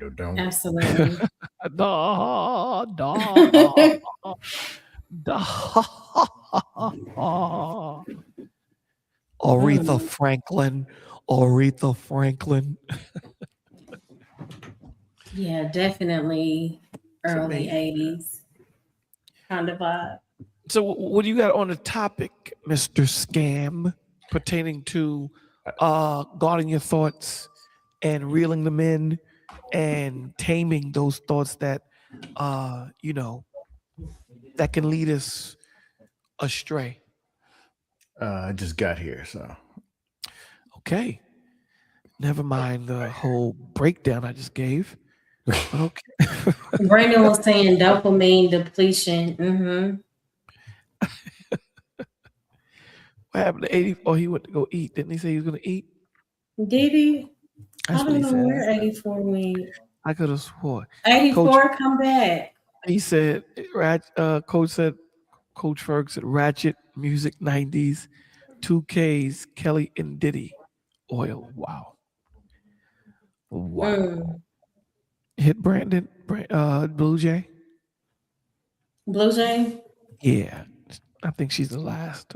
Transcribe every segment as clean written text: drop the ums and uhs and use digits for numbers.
Absolutely. Da, da, da. Aretha Mm. Franklin. Aretha Franklin. Yeah, definitely It's early amazing, man. 80s kind of vibe. So, what do you got on the topic, Mr. Scam, pertaining to guarding your thoughts and reeling them in and taming those thoughts that, you know, that can lead us astray? I just got here, so Okay. Never mind the whole breakdown I just gave. But okay. Brandon was saying dopamine depletion. What happened to 80? Oh, he went to go eat. Didn't he say he was going to eat? Did he? I That's what don't he know said. where 84 went. I could have swore. Coach, 84, come back. he said, Coach said, Coach Ferg said, Ratchet, Music 90s, 2Ks, Kelly and Diddy, Oil. Wow. Wow. Mm. Hit Brandon, Blue Jay? Blue Jay? Yeah. I think she's the last.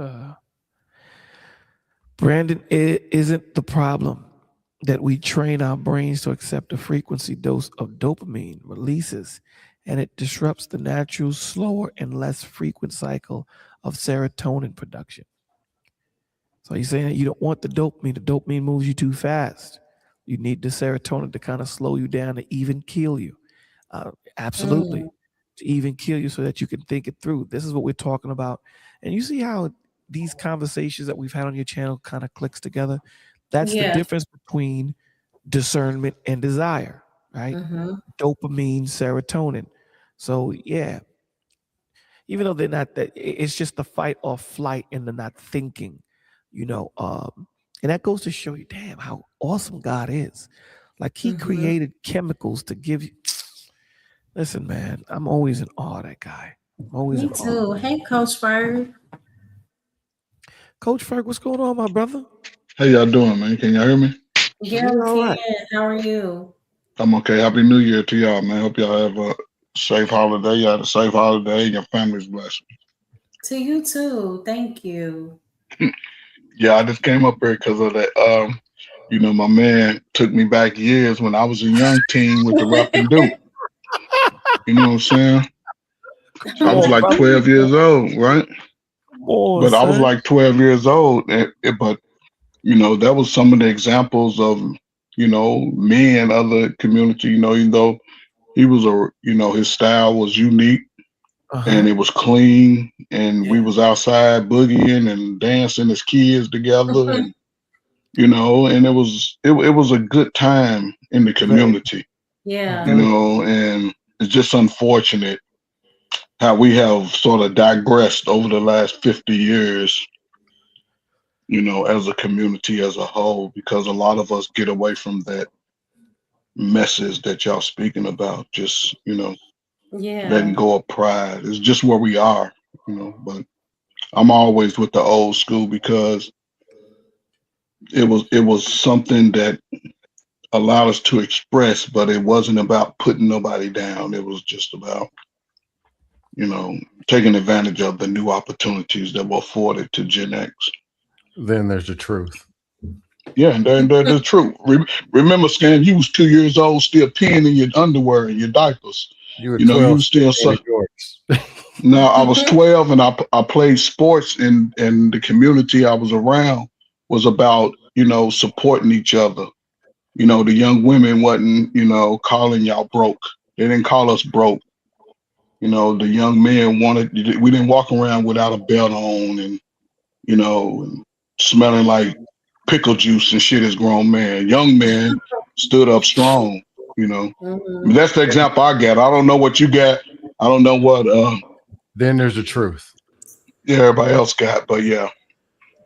Brandon, it isn't the problem that we train our brains to accept a frequency dose of dopamine releases, and it disrupts the natural, slower, and less frequent cycle of serotonin production. So you're saying that you don't want the dopamine. The dopamine moves you too fast. You need the serotonin to kind of slow you down to even kill you. Absolutely. Mm. To even kill you so that you can think it through. This is what we're talking about. And you see how these conversations that we've had on your channel kind of clicks together. That's the Yeah. difference between discernment and desire, right? Mm-hmm. Dopamine, serotonin. So yeah, even though they're not that, it's just the fight or flight and the not thinking, you know. And that goes to show you, damn, how awesome God is. Like He Mm-hmm. created chemicals to give you. Listen, man, I'm always in awe of that guy. I'm always Me in awe. too. Hey, Coach Bird. Coach Ferg, what's going on, my brother? How y'all doing, man? Can y'all hear me? Yeah, We we all can. right. How are you? I'm okay. Happy New Year to y'all, man. Hope y'all have a safe holiday. Y'all had a safe holiday and your family's blessed. To you too. Thank you. Yeah, I just came up here because of that. My man took me back years when I was a young teen with the Rapping Duke. You know what I'm saying? Come I was on, like brother. 12 years old, right? Come on, But I was son. like 12 years old. But, that was some of the examples of, me and other community, even though he was his style was unique and Uh-huh. it was clean and we Yeah. was outside boogieing and dancing as kids together and it was a good time in the Very. community, Yeah. Very. and it's just unfortunate how we have sort of digressed over the last 50 years, as a community as a whole, because a lot of us get away from that message that y'all speaking about, just, letting Yeah. go of pride. It's just where we are, but I'm always with the old school because it was something that allowed us to express, but it wasn't about putting nobody down. It was just about, you know, taking advantage of the new opportunities that were afforded to Gen X. then there's the truth. Yeah, and the truth. Remember, Stan, you was 2 years old, still peeing in your underwear and your diapers. You were You 12 was still in yours. No, I was 12 and I played sports, and the community I was around was about, supporting each other. The young women wasn't, calling y'all broke. They didn't call us broke. The young men we didn't walk around without a belt on and, smelling like pickle juice and shit as grown men. Young men stood up strong, you know. I mean, Mm-hmm. that's the example I got. I don't know what you got. I don't know what Then there's the truth. everybody else got, but yeah.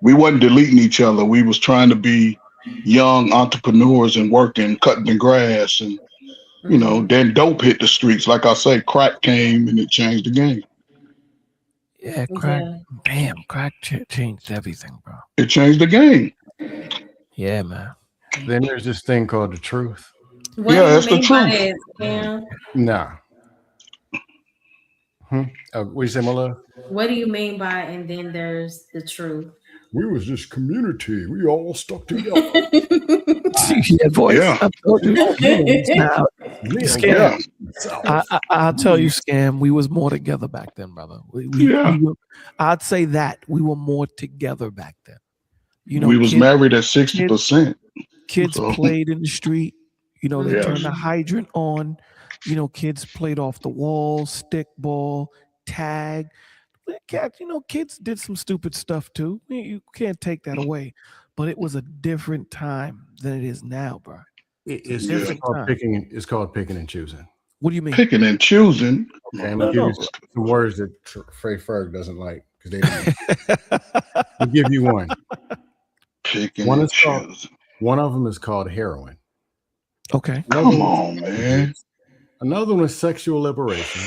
We wasn't deleting each other. We was trying to be young entrepreneurs and working, cutting the grass, and Mm-hmm. then dope hit the streets. Like I say, crack came and it changed the game. Yeah, crack. Yeah. Damn, crack changed everything, bro. It changed the game. Yeah, man. Then there's this thing called the truth. What Yeah, do you that's the mean by truth. that, Cam? Nah. What you say, my love? What do you mean by and then there's the truth? We was this community. We all stuck together. Yeah, voice. Yeah. I told you. Now, Scam, Yeah. I'll tell you, Scam, we was more together back then, brother. Yeah. We were, I'd say that we were more together back then. You know, We was kids, married at 60%. kids So- played in the street. You know, they Yes. turned the hydrant on. You know, kids played off the wall, stick ball, tag. Kids did some stupid stuff too. You can't take that away. But it was a different time than it is now, bro. It's different called time. picking. It's called picking and choosing. What do you mean? Picking and choosing. Okay, I'm No, gonna give no. you some words that Frey Ferg doesn't like because they didn't. I'll give you one. Picking One and is called- choosing. One of them is called heroin. Okay. Another Come one- on, man. Another one is sexual liberation.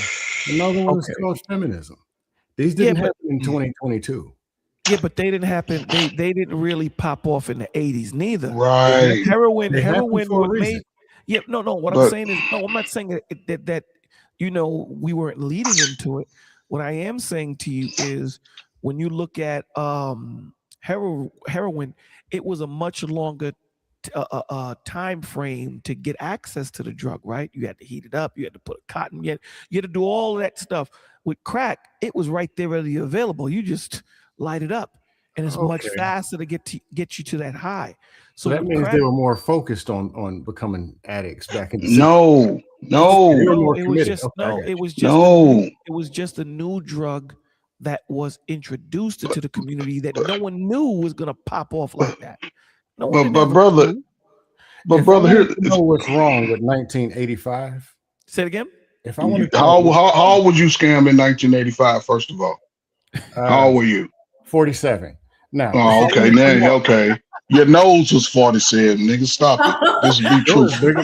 Another one is Okay. called feminism. These Yeah, didn't but- happen in 2022. Yeah, but they didn't happen. They didn't really pop off in the 80s neither. Right. Heroin They happened for a was reason. made. Yeah, no. What But- I'm saying is, no, I'm not saying that we weren't leading into it. What I am saying to you is, when you look at heroin, it was a much longer time frame to get access to the drug. Right? You had to heat it up. You had to put cotton. You had to do all of that stuff. With crack, it was right there, ready available. You just light it up, and it's much Okay. faster to get you to that high. So that with means crack- they were more focused on becoming addicts back in the No. They were No, more it was committed. just Okay, I got you. it was just a new drug that was introduced into the community that no one knew was gonna pop off like that. No one didn't But have a brother, clue. but If brother, I here. wanted to know what's wrong with 1985. Say it again. If I want to How old was you scammed in 1985? First of all, how old were you? 47. Now, Oh, okay. Now, okay. Your nose was 47. Nigga, stop it. This be yours truthful. bigger,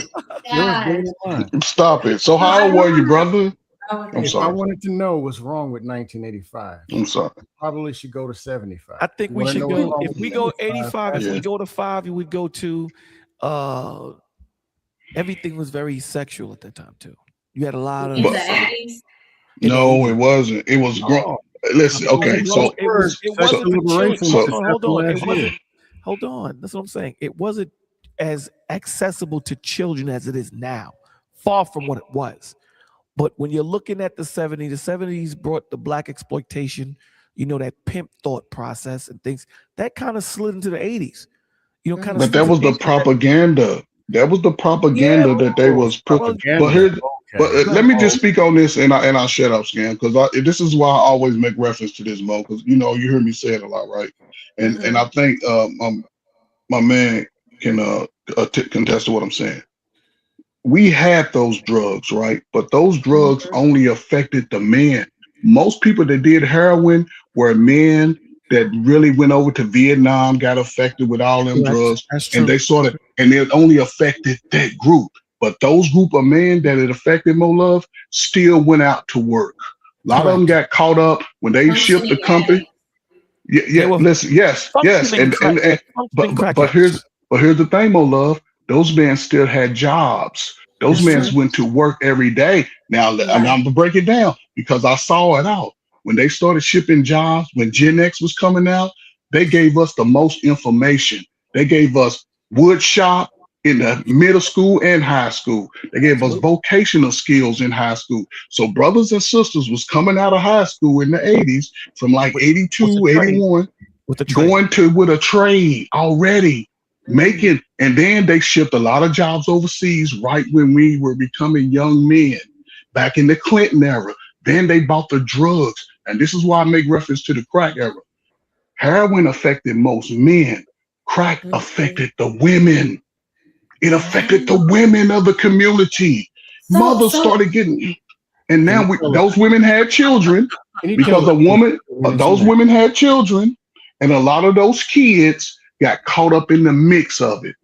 yours bigger than mine. Stop it. So how old were you, brother? I'm If I sorry. wanted to know what's wrong with 1985, I'm sorry. probably should go to 75. I think we Wanna should know go. what's wrong If with we go 75? 85, if we Yeah. go to 5, you would go to. Everything was very sexual at that time too. You had a lot of. In the But- 80s? No, it wasn't. It was grown. Oh, Listen, okay. So it wasn't Sexual the liberation children. was Hold on. It last wasn't. year. Hold on. That's what I'm saying. It wasn't as accessible to children as it is now. Far from what it was. But when you're looking at the 70s brought the black exploitation, that pimp thought process and things that kind of slid into the 80s. Kind of. but that was the propaganda. That was the propaganda that they was put. But here, but let me just speak on this, and I'll shut up, Scam, because this is why I always make reference to this, Mo, because you hear me say it a lot, right? And I think my man can contest to what I'm saying. We had those drugs, right? But those drugs only affected the men. Most people that did heroin were men that really went over to Vietnam, got affected with all them drugs, That's true. and it only affected that group. But those group of men that it affected, Mo Love, still went out to work. A lot of them got caught up when they shipped the company. Yeah, were listen, yes, functioning but here's the thing, Mo Love. Those men still had jobs. Those men went to work every day. Now, and I'm gonna break it down because I saw it out. When they started shipping jobs, when Gen X was coming out, they gave us the most information. They gave us wood shop in the middle school and high school. They gave us vocational skills in high school. So brothers and sisters was coming out of high school in the 80s from like 82, 81, with the trade. going to with a trade already. Making, and then they shipped a lot of jobs overseas right when we were becoming young men back in the Clinton era. Then they bought the drugs. And this is why I make reference to the crack era. Heroin affected most men. Crack affected the women. It affected the women of the community. Mothers started getting, and now those women had children because those women had children, and a lot of those kids got caught up in the mix of it.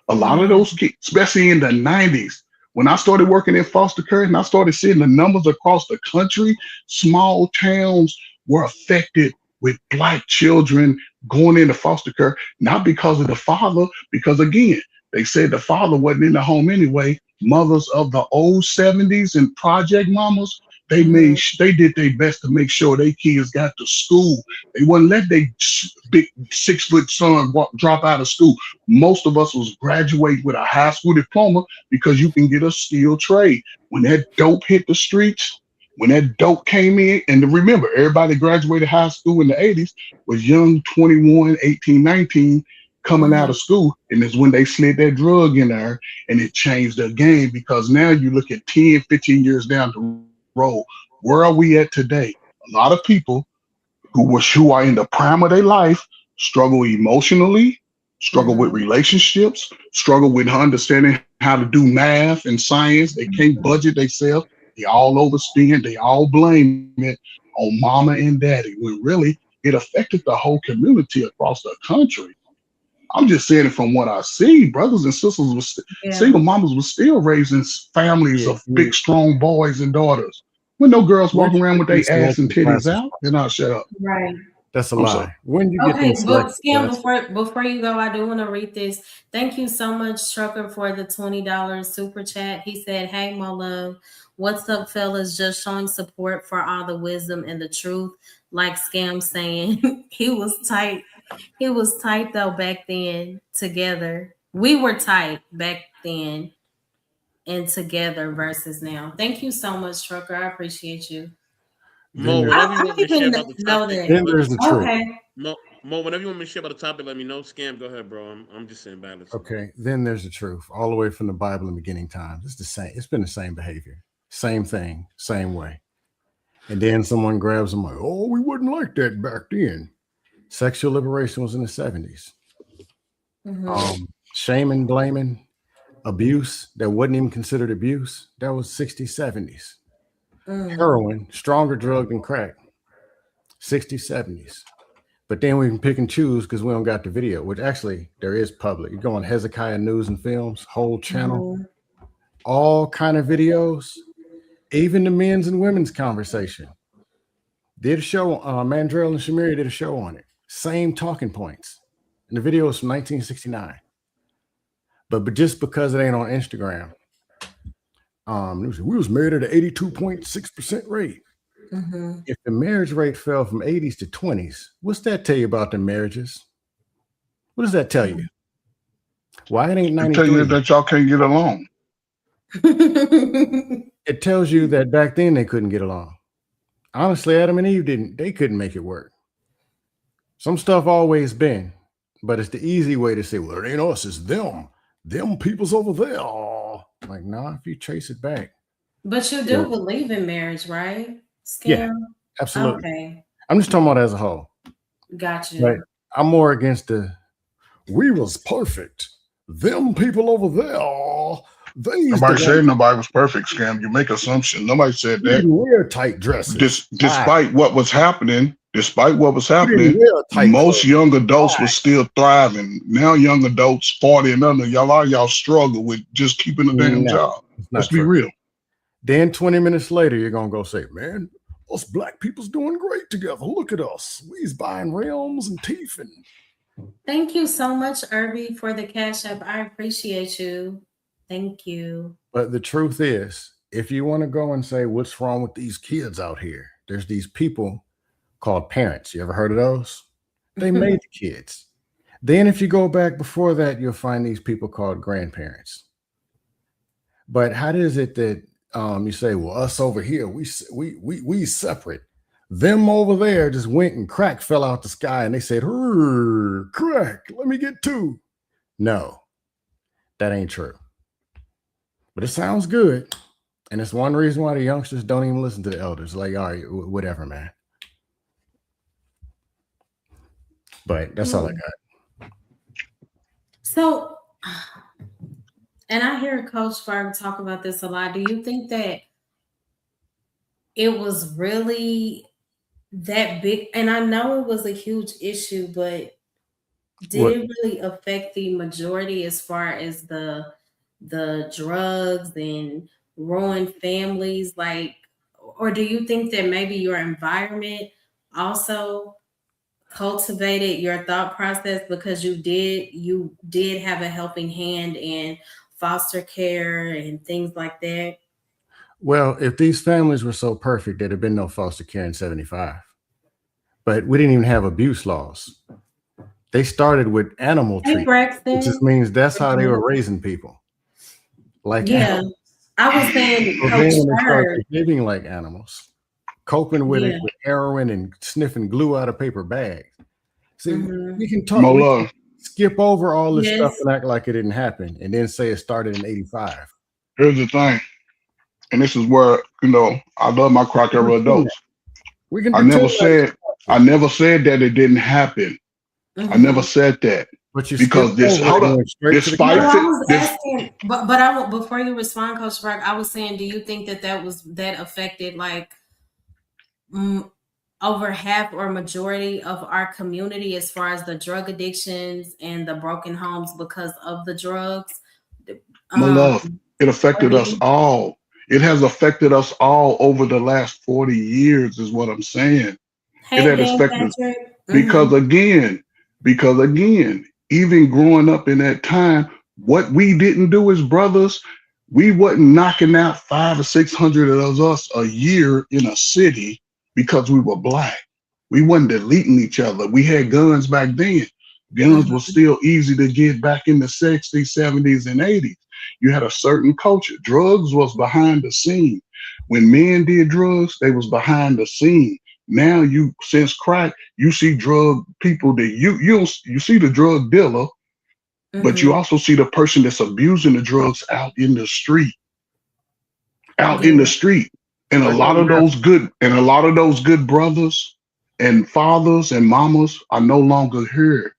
A lot of those kids, especially in the 90s, when I started working in foster care and I started seeing the numbers across the country, small towns were affected with Black children going into foster care, not because of the father, because again, they said the father wasn't in the home anyway. mothers of the old 70s and project mamas, they they did their best to make sure their kids got to school. They wouldn't let their big 6-foot son drop out of school. Most of us was graduate with a high school diploma because you can get a skilled trade. When that dope hit the streets, when that dope came in, and remember, everybody graduated high school in the 80s was young, 21, 18, 19, coming out of school. And it's when they slid that drug in there and it changed the game, because now you look at 10, 15 years down the road, where are we at today? A lot of people who are in the prime of their life struggle emotionally, struggle with relationships, struggle with understanding how to do math and science. They can't budget themselves. They all overspend. They all blame it on mama and daddy, when really it affected the whole community across the country. I'm just saying it from what I see. Brothers and sisters was single mamas was still raising families of big, strong boys and daughters. When no girls walking around with their ass and titties out, they're not shut up. Right. That's a lie. When you Okay, get but Scam, before you go, I do want to read this. Thank you so much, Trucker, for the $20 super chat. He said, "Hey, my love, what's up, fellas? Just showing support for all the wisdom and the truth." Like Scam saying, he was tight. He was tight though back then. Together, we were tight back then, and together versus now. Thank you so much, Trucker. I appreciate you. Mo, whenever you want me to share about the topic, then there's the truth. Okay. Mo, whenever you want me to share about the topic, let me know. Scam, go ahead, bro. I'm just saying back. Okay, then there's the truth, all the way from the Bible in beginning times. It's the same. It's been the same behavior, same thing, same way. And then someone grabs them like, "Oh, we wouldn't like that back then." Sexual liberation was in the 70s. Shaming, blaming, abuse that wasn't even considered abuse, that was 60s, 70s. Heroin, stronger drug than crack, 60s, 70s. But then we can pick and choose because we don't got the video, which actually there is public. You go on Hezekiah News and Films, whole channel, all kind of videos, even the men's and women's conversation. Did a show, Mandrell and Shamiri did a show on it. Same talking points. And the video is from 1969. But just because it ain't on Instagram, we was married at an 82.6% rate. If the marriage rate fell from 80s to 20s, what's that tell you about the marriages? What does that tell you? Why it ain't 93? It tell you that y'all can't get along. It tells you that back then they couldn't get along. Honestly, Adam and Eve they couldn't make it work. Some stuff always been, but it's the easy way to say, well, it ain't us, it's them. Them people's over there. Like, nah, if you trace it back. But you do believe in marriage, right? Scam? Yeah, absolutely. Okay. I'm just talking about as a whole. Gotcha. Right. I'm more against we was perfect. Them people over there. Nobody said nobody was perfect, Scam. You make assumption. Nobody said that. Wear tight dresses. Despite what was happening, most young adults were still thriving. Now young adults 40 and under, y'all struggle with just keeping a damn job. Let's be real. Then 20 minutes later, you're gonna go say, "Man, us black people's doing great together. Look at us. We's buying rims and teeth." And thank you so much, Irby, for the cash app. I appreciate you. Thank you. But the truth is, if you want to go and say, what's wrong with these kids out here? There's these people called parents. You ever heard of those? They made the kids. Then if you go back before that, you'll find these people called grandparents. But how is it that you say, well, us over here, we separate. Them over there just went and crack fell out the sky and they said, crack, let me get two. No, that ain't true. But it sounds good. And it's one reason why the youngsters don't even listen to the elders. Like, all right, whatever, man. But that's all I got. So, and I hear Coach Ferg talk about this a lot. Do you think that it was really that big? And I know it was a huge issue, but did it really affect the majority as far as the drugs and ruined families? Like, or do you think that maybe your environment also cultivated your thought process because you did have a helping hand in foster care and things like that? Well, if these families were so perfect, there'd have been no foster care in 75. But we didn't even have abuse laws. They started with animal Hey, treatment, which just Braxton. means that's how they were raising people, like Yeah, animals. I was saying, So then Coach when they started Ferg. behaving like animals, coping with it Yeah. with heroin and sniffing glue out of paper bags. See, Mhm. we can talk, we can Mola, skip over all this stuff Yes. and act like it didn't happen, and then say it started in 85. here's the thing, and this is where I love my crack era adults. We can I pretend never like said it I happened, never said that it didn't happen. I never Mhm. said that but you because skipped this over it hold and up, went straight to the despite No, I class. was this asking, but I before you respond, Coach Ferg, I was saying, do you think that affected like mm, over half or majority of our community as far as the drug addictions and the broken homes because of the drugs? my Um, love, it or affected do us you? all. It has affected us all over the last 40 years, is what I'm saying. It Hey, had Dan affected Patrick. because again, because again, even growing up in that time, what we didn't do as brothers, we wasn't knocking out 500 or 600 of us a year in a city because we were black. We wasn't deleting each other. We had guns back then. Guns Mhm. were still easy to get back in the 60s, 70s, and 80s. You had a certain culture. Drugs was behind the scene. When men did drugs, they was behind the scene. Now you since crack, you see drug people that you see the drug dealer, but you Mhm. also see the person that's abusing the drugs out in the Yeah. street. And a Like lot what of those good and a lot of those good brothers and fathers and mamas are no longer here.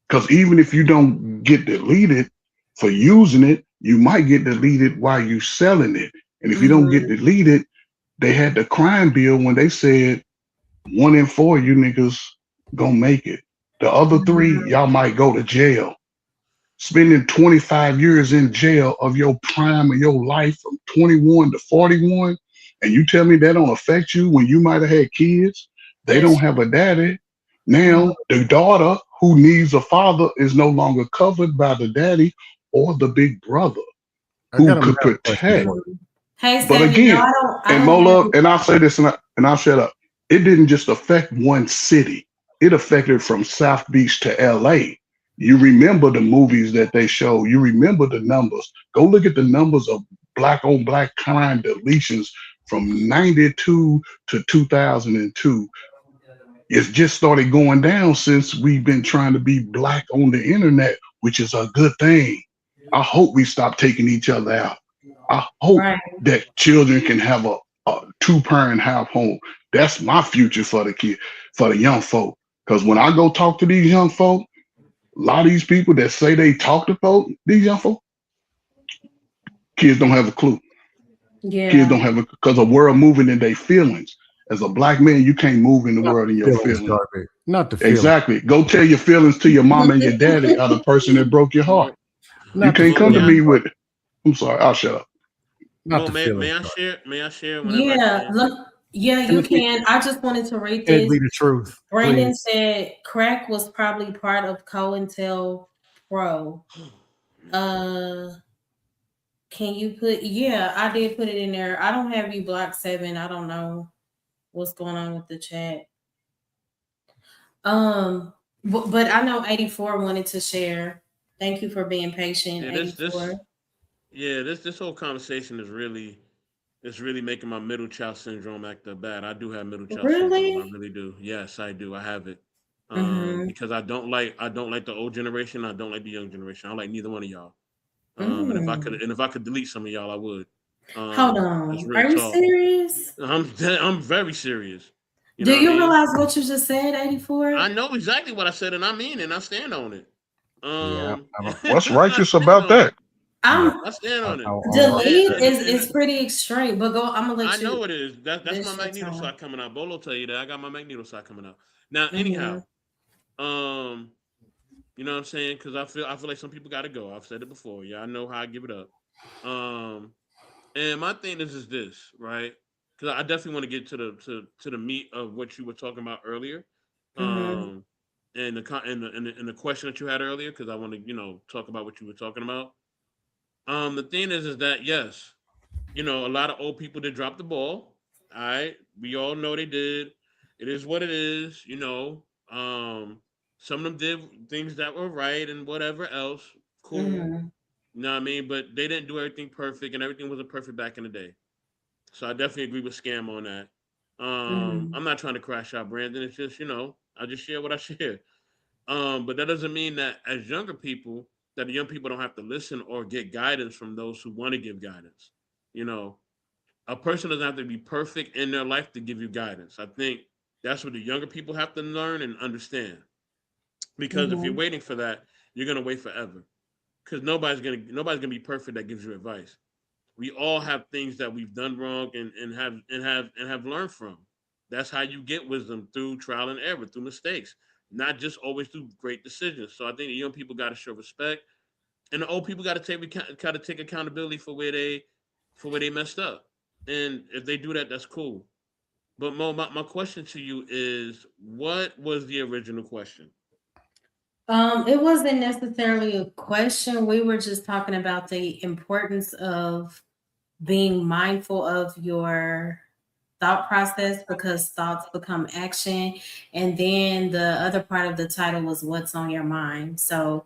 Because even if you don't get deleted for using it, you might get deleted while you selling it. And if you don't get Mhm. deleted, they had the crime bill when they said 1 in 4 you niggas gonna make it. The other three, Mhm. y'all might go to jail. Spending 25 years in jail of your prime of your life from 21 to 41, and you tell me that don't affect you when you might have had kids, they don't That's have a daddy. mhm. Now the daughter who needs a father is no longer covered by the daddy or the big brother I who got a could math question protect. for you. Mhm. Hey, But Savvy. No, again, I and don't have Mola, you. and I'll say this and I'll shut up. It didn't just affect one city. It affected from South Beach to LA. You remember the movies that they show. You remember the numbers. Go look at the numbers of black on black crime deletions from 92 to 2002. It's just started going down since we've been trying to be black on the internet, which is a good thing. I hope we stop taking each other out. I hope Right. that children can have a two-parent household. That's my future for the kid, for the young folk. Because when I go talk to these young folk, a lot of these people that say they talk to folk, these young folk, kids don't have a clue. Kids Yeah. don't have a because the world moving in their feelings. As a black man, you can't move in the Not world the in your feelings, feelings. Garvey. Not the feelings. Exactly. Go tell your feelings to your mama and your daddy are the person that broke your heart. Mo, You Not the can't Mo, come to may I, feelings, me Garvey. with, I'm sorry, I'll shut up. Not the May feelings, I Garvey. share? May I share whenever I Yeah. can? Yeah, Can you it be, can. I just wanted to read can it this. be the truth, Brandon please? said crack was probably part of COINTELPRO. Uh, can you put? Yeah, I did put it in there. I don't have you block 7. I don't know what's going on with the chat. Um, but I know 84 wanted to share. Thank you for being patient, Yeah, 84. this whole conversation is really it's really making my middle child syndrome act up bad. I do have middle child syndrome. I Really? really do. Yes, I do. I have it. Mm-hmm. Because I don't like the old generation. I don't like the young generation. I like neither one of y'all. Mm. And if I could delete some of y'all, I would. Hold That's on. real Are you talk. serious? I'm very serious. You Do know what I you mean? realize what you just said, 84? I know exactly what I said, and I mean it. And I stand on it. Yeah, Um, I don't. What's I righteous stand about on it. that? Yeah, I'm I stand on I it. don't And delete understand. is pretty extreme, but go. I'm gonna I let know you. it is. That's my This your Magneto time. sock coming out. Bolo tell you that I got my Magneto sock coming out. Now, Mm-hmm. anyhow, um, you know what I'm saying? Because I feel like some people got to go. I've said it before. Yeah, I know how I give it up. Um, and my thing is this, right? Because I definitely want to get to the meat of what you were talking about earlier. Mm-hmm. Um, and the question that you had earlier, because I want to talk about what you were talking about. The thing is that yes, you know, a lot of old people did drop the ball. All right, we all know they did. It is what it is. You know, some of them did things that were right and whatever else. Cool. Mm-hmm. You know what I mean? But they didn't do everything perfect, and everything wasn't perfect back in the day. So I definitely agree with Scam on that. Mm-hmm. I'm not trying to crash out Brandon. It's just, you know, I just share what I share. But that doesn't mean that as younger people, that the young people don't have to listen or get guidance from those who want to give guidance. You know, a person doesn't have to be perfect in their life to give you guidance. I think that's what the younger people have to learn and understand. Because if you're Mm-hmm. waiting for that, you're gonna wait forever. Because nobody's gonna be perfect that gives you advice. We all have things that we've done wrong and have learned from. That's how you get wisdom, through trial and error, through mistakes, not just always through great decisions. So I think the young people got to show respect, and the old people got to take accountability for where they messed up. And if they do that, that's cool. But Mo, my question to you is, what was the original question? It wasn't necessarily a question. We were just talking about the importance of being mindful of your thought process because thoughts become action. And then the other part of the title was what's on your mind. So,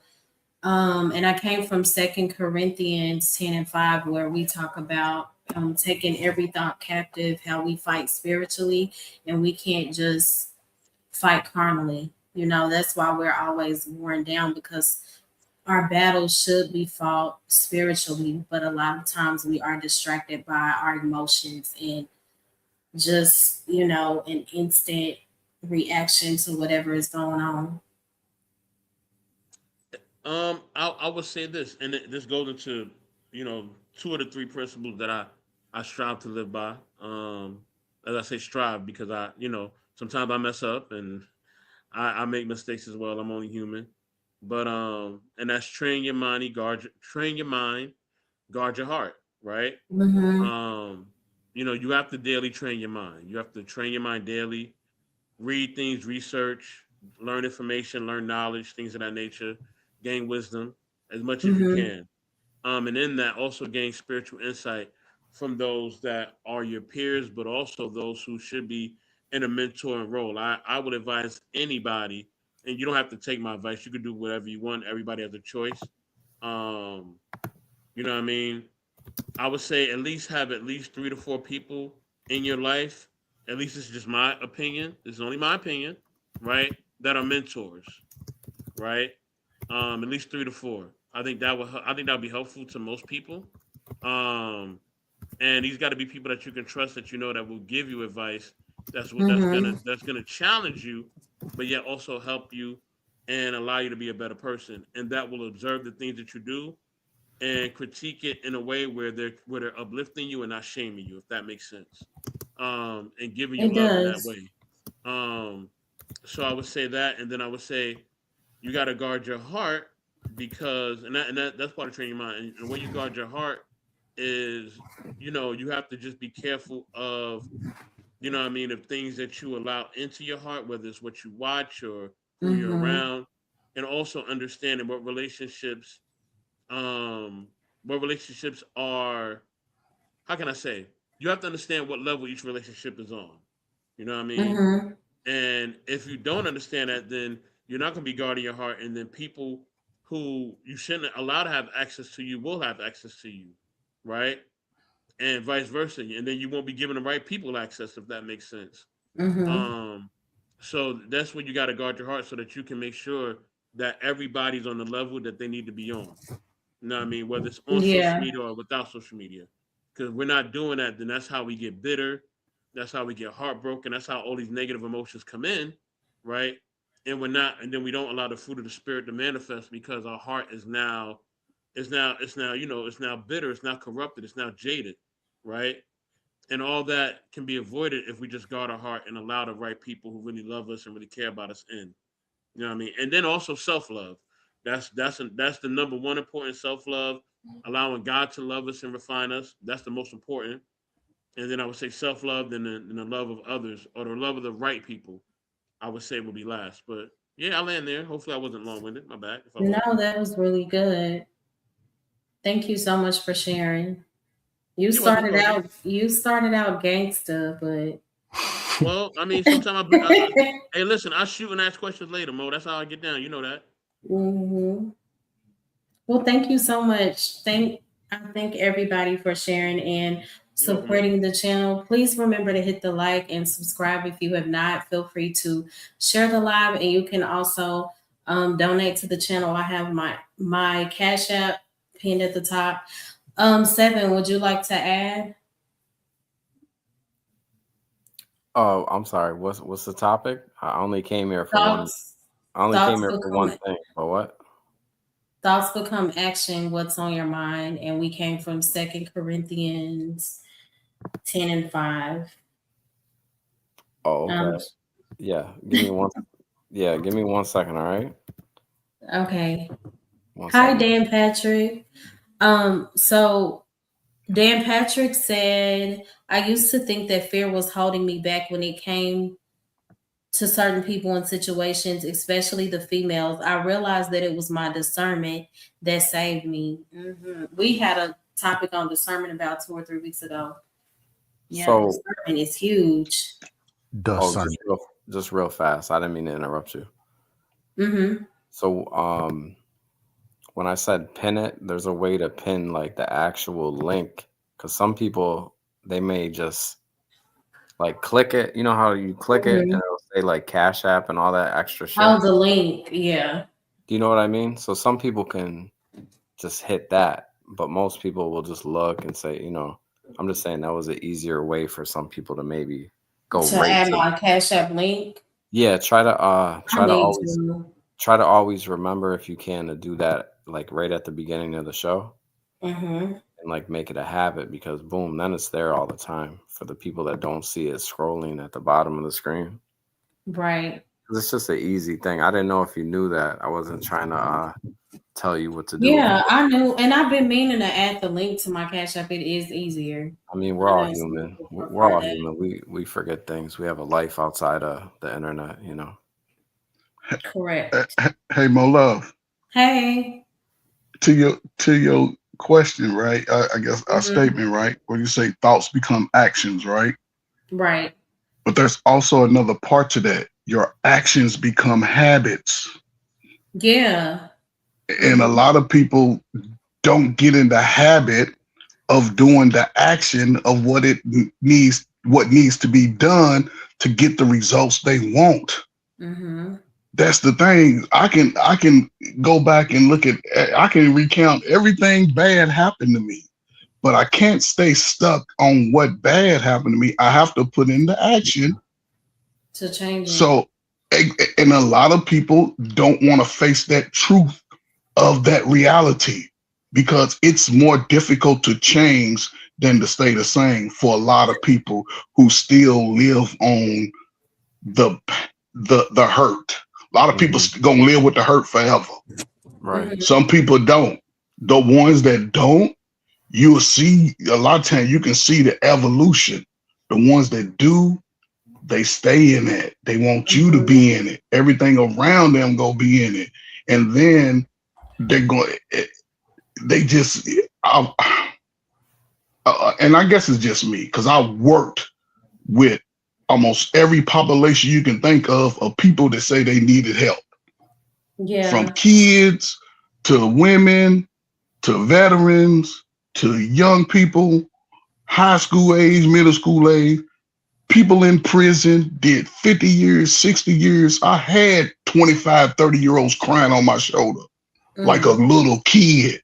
and I came from Second Corinthians 10 and 5, where we talk about taking every thought captive, how we fight spiritually, and we can't just fight carnally. You know, that's why we're always worn down because our battles should be fought spiritually, but a lot of times we are distracted by our emotions and just, you know, an instant reaction to whatever is going on. I would say this, and this goes into, you know, two of the three principles that I strive to live by. As I say, strive because sometimes I mess up and I make mistakes as well. I'm only human, but and that's train your mind, guard your heart, right? Mm-hmm. Um, you have to daily train your mind. You have to train your mind daily, read things, research, learn information, learn knowledge, things of that nature, gain wisdom as much as you Mm-hmm. can. And in that, also gain spiritual insight from those that are your peers, but also those who should be in a mentoring role. I would advise anybody, and you don't have to take my advice. You can do whatever you want. Everybody has a choice. Um, you know what I mean? I would say at least have at least 3 to 4 people in your life. At least this is just my opinion. This is only my opinion, right? That are mentors, right? At least 3 to 4. I think that would be helpful to most people. Um, and these got to be people that you can trust, that you know that will give you advice. Mm-hmm. That's gonna challenge you, but yet also help you and allow you to be a better person. And that will observe the things that you do and critique it in a way where they're uplifting you and not shaming you, if that makes sense. And giving you It love in that does. way. Um, so I would say that, and then I would say you got to guard your heart, because that's part of training your mind. And the way you guard your heart is, you have to just be careful of, what I mean, of things that you allow into your heart, whether it's what you watch or who you're Mm-hmm. around, and also understanding what relationships are. How can I say? You have to understand what level each relationship is on. You know what I mean? Mm-hmm. And if you don't understand that, then you're not going to be guarding your heart, and then people who you shouldn't allow to have access to you will have access to you, right? And vice versa, and then you won't be giving the right people access, if that makes sense. Mm-hmm. Um, so that's when you got to guard your heart, so that you can make sure that everybody's on the level that they need to be on. You know what I mean? Whether it's on social Yeah. media or without social media. Because we're not doing that, then that's how we get bitter. That's how we get heartbroken. That's how all these negative emotions come in, right? And we're not, and then we don't allow the fruit of the spirit to manifest, because our heart it's now bitter, it's now corrupted, it's now jaded, right? And all that can be avoided if we just guard our heart and allow the right people who really love us and really care about us in. You know what I mean? And then also self love. That's the number one important, self love, allowing God to love us and refine us. That's the most important. And then I would say self love, then the love of others, or the love of the right people, I would say, will be last. But yeah, I'll land there. Hopefully, I wasn't long winded. My bad if I No, was. that was really good. Thank you so much for sharing. You You're welcome. you started out gangster, but Well, I mean, sometimes hey, listen, I shoot and ask questions later, Mo. That's how I get down. You know that. Mhm. Well, thank you so much. I thank everybody for sharing and You're welcome, Mo. supporting the channel. Please remember to hit the like and subscribe if you have not. Feel free to share the live, and you can also donate to the channel. I have my Cash App pinned at the top. Seven, would you like to add? Oh, I'm sorry. What's the topic? I only came here for one. Thoughts. I only came Thoughts here for one become thing. But what? thoughts become action. What's on your mind? And we came from 2 Corinthians 10:5. Oh, Um, okay. Yeah. Give me one. Yeah. Give me 1 second. All right. okay. One Hi, second. Dan Patrick. So Dan Patrick said, I used to think that fear was holding me back when it came to certain people and situations, especially the females. I realized that it was my discernment that saved me. We had a topic on discernment about 2 or 3 weeks ago. Yeah, So, discernment is huge. oh, Discernment. just real fast. I didn't mean to interrupt you. Mm-hmm. So, when I said pin it, there's a way to pin like the actual link, because some people, they may just like click it. You know how you click it and Mhm. it'll say like Cash App and all that extra shit. Oh, the link. Yeah. Do you know what I mean? So some people can just hit that, but most people will just look and say, I'm just saying that was an easier way for some people to maybe go To right add to. my Cash App link. Yeah, try to I need try to always remember, if you can, to do that like right at the beginning of the show Mm-hmm. and like make it a habit, because boom, then it's there all the time for the people that don't see it scrolling at the bottom of the screen. Right. 'Cause it's just an easy thing. I didn't know if you knew that. I wasn't trying to tell you what to do. Yeah, I knew, and I've been meaning to add the link to my Cash App. It is easier. I mean, we're I all know some human. people We're prefer all that. human. We forget things. We have a life outside of the internet, Correct. Hey, Mo Love, Hey. to your question, right? I guess our Mhm. statement, right? Where you say thoughts become actions, right? Right. But there's also another part to that. Your actions become habits. Yeah. And a lot of people don't get in the habit of doing the action of what needs to be done to get the results they want. Mm-hmm. That's the thing. I can go back and I can recount everything bad happened to me, but I can't stay stuck on what bad happened to me. I have to put into action. To change it. So, and a lot of people don't want to face that truth of that reality, because it's more difficult to change than to stay the same for a lot of people who still live on the hurt. A lot of people gonna live with the hurt forever. right? Mhm. Some people don't. The ones that don't, you'll see a lot of times you can see the evolution. The ones that do, they stay in it. They want you to be in it. Everything around them go be in it, and then they're going. They just, and I guess it's just me because I worked with almost every population you can think of people that say they needed help, Yeah. from kids to women to veterans to young people, high school age, middle school age, people in prison, did 50 years, 60 years. I had 25, 30-year-olds crying on my shoulder like a little kid.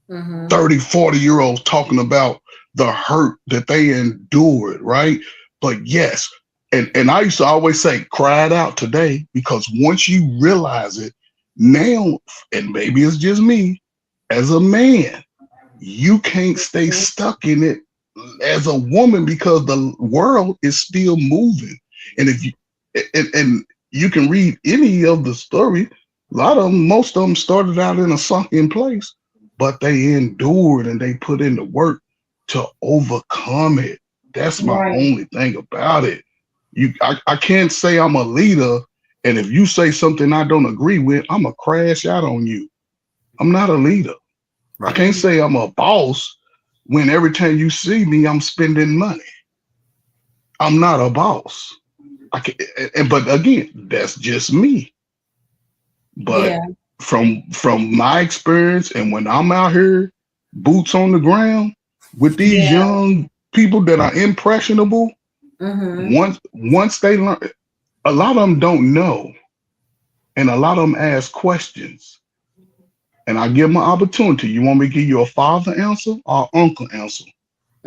30, 40-year-olds talking about the hurt that they endured, right? But yes, and I used to always say, cry it out today, because once you realize it now, and maybe it's just me, as a man, you can't stay stuck in it as a woman, because the world is still moving. And if you and you can read any of the story, a lot of them, most of them started out in a sunken place, but they endured and they put in the work to overcome it. That's my only thing about it. I can't say I'm a leader, and if you say something I don't agree with, I'm gonna crash out on you. I'm not a leader. I can't say I'm a boss when every time you see me, I'm spending money. I'm not a boss. I can, but again, that's just me. But Yeah. from my experience, and when I'm out here, boots on the ground with these Yeah. young people that are impressionable, Mm-hmm. once they learn, a lot of them don't know, and a lot of them ask questions. And I give them an opportunity. You want me to give you a father answer or uncle answer?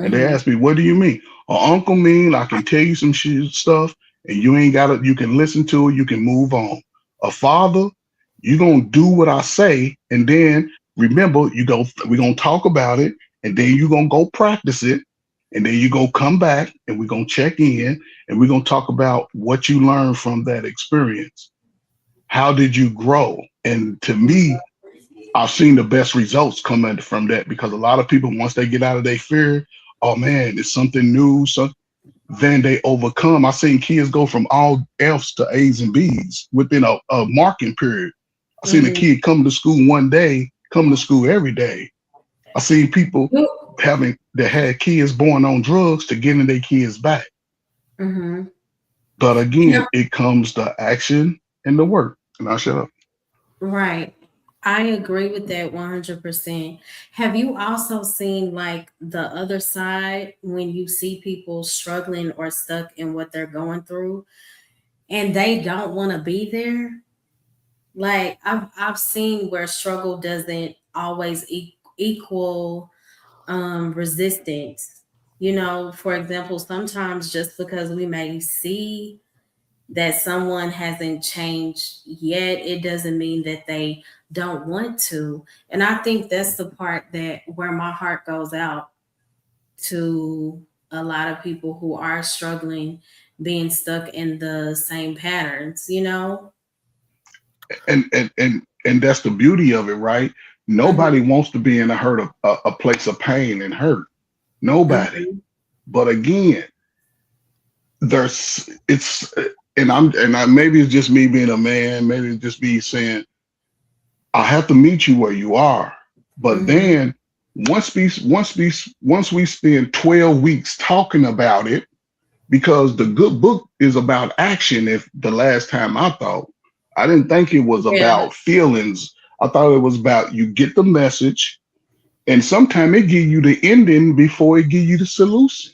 And they Mm-hmm. ask me, what do you mean? Uncle mean I can tell you some shit stuff and you ain't got it, you can listen to it, you can move on. A father, you gonna do what I say, and then remember, we're gonna talk about it, and then you're gonna go practice it, and then you go come back and we're gonna check in and we're gonna talk about what you learned from that experience. How did you grow? And to me, I've seen the best results coming from that because a lot of people, once they get out of their fear, oh man, it's something new. So then they overcome. I've seen kids go from all F's to A's and B's within a marking period. I seen a Mm-hmm. kid come to school one day, come to school every day. I seen people that had kids born on drugs to getting their kids back. Mm-hmm. But You again, know, it comes to action and the work. And I shut up. right. I agree with that 100%. Have you also seen like the other side when you see people struggling or stuck in what they're going through and they don't want to be there? Like I've seen where struggle doesn't always equal resistance. You know, for example, sometimes just because we may see that someone hasn't changed yet, it doesn't mean that they don't want to. And I think that's the part that where my heart goes out to a lot of people who are struggling, being stuck in the same patterns, you know? And that's the beauty of it, right? Nobody Mm-hmm. wants to be in a hurt a place of pain and hurt. Nobody. Mm-hmm. But again, there's it's and I maybe it's just me being a man, maybe it's just me saying I have to meet you where you are. But Mm-hmm. then once we spend 12 weeks talking about it, because the good book is about action. If the last time I thought, I didn't think it was Yeah. about feelings. I thought it was about you get the message, and sometimes it give you the ending before it give you the solution.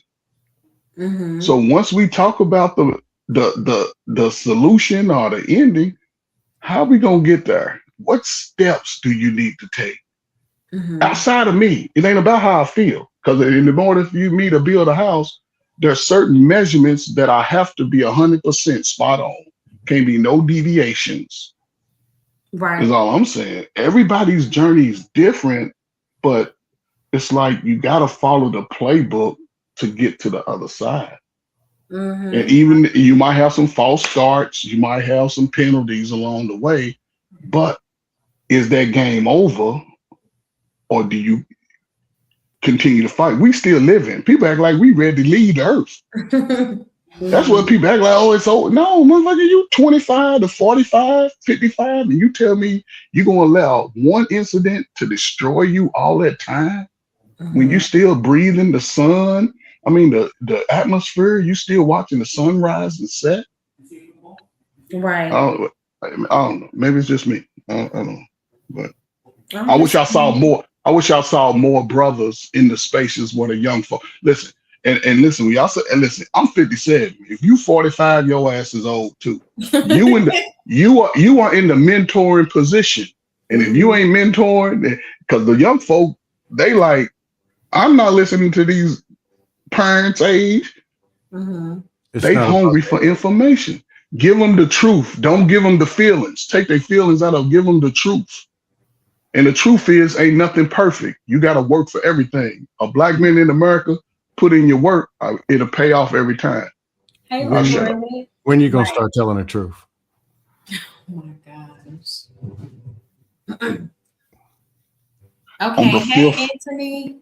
So Mm-hmm. once we talk about the solution or the ending, how we gonna get there? What steps do you need to take Mm-hmm. outside of me? It ain't about how I feel, because in order for me to build a house, there's certain measurements that I have to be 100% spot on. Can't be no deviations. Is Right. all I'm saying. Everybody's journey is different, but it's like you got to follow the playbook to get to the other side. And Mm-hmm. even you might have some false starts, you might have some penalties along the way, but is that game over, or do you continue to fight? We still living. People act like we ready to leave the earth. That's what Mm-hmm. people act like, oh, it's over. No, motherfucker, you 25 to 45, 55, and you tell me you're going to allow one incident to destroy you all that time when you Mm-hmm. still breathing the sun? I mean, the atmosphere, you still watching the sunrise and set? I Right. don't, I don't know. Maybe it's just me. I don't know. But I'm I wish just I saw more. I wish I saw more brothers in the spaces where the young folk. Listen, and listen, we also and listen. I'm 57. If you 45, your ass is old too. You in the you are in the mentoring position, and if you Mhm. ain't mentoring, because the young folk they like, I'm not listening to these parents' age. Mhm. It's They not about hungry for information. Give them the truth. Don't give them the feelings. Take their feelings out of. Give them the truth. And the truth is, ain't nothing perfect. You got to work for everything. A black man in America, put in your work, it'll pay off every time. Hey, I when shut up. Raymond. when you gonna Right. start telling the truth. Oh my gosh. On the Okay. Hey, fifth, Anthony.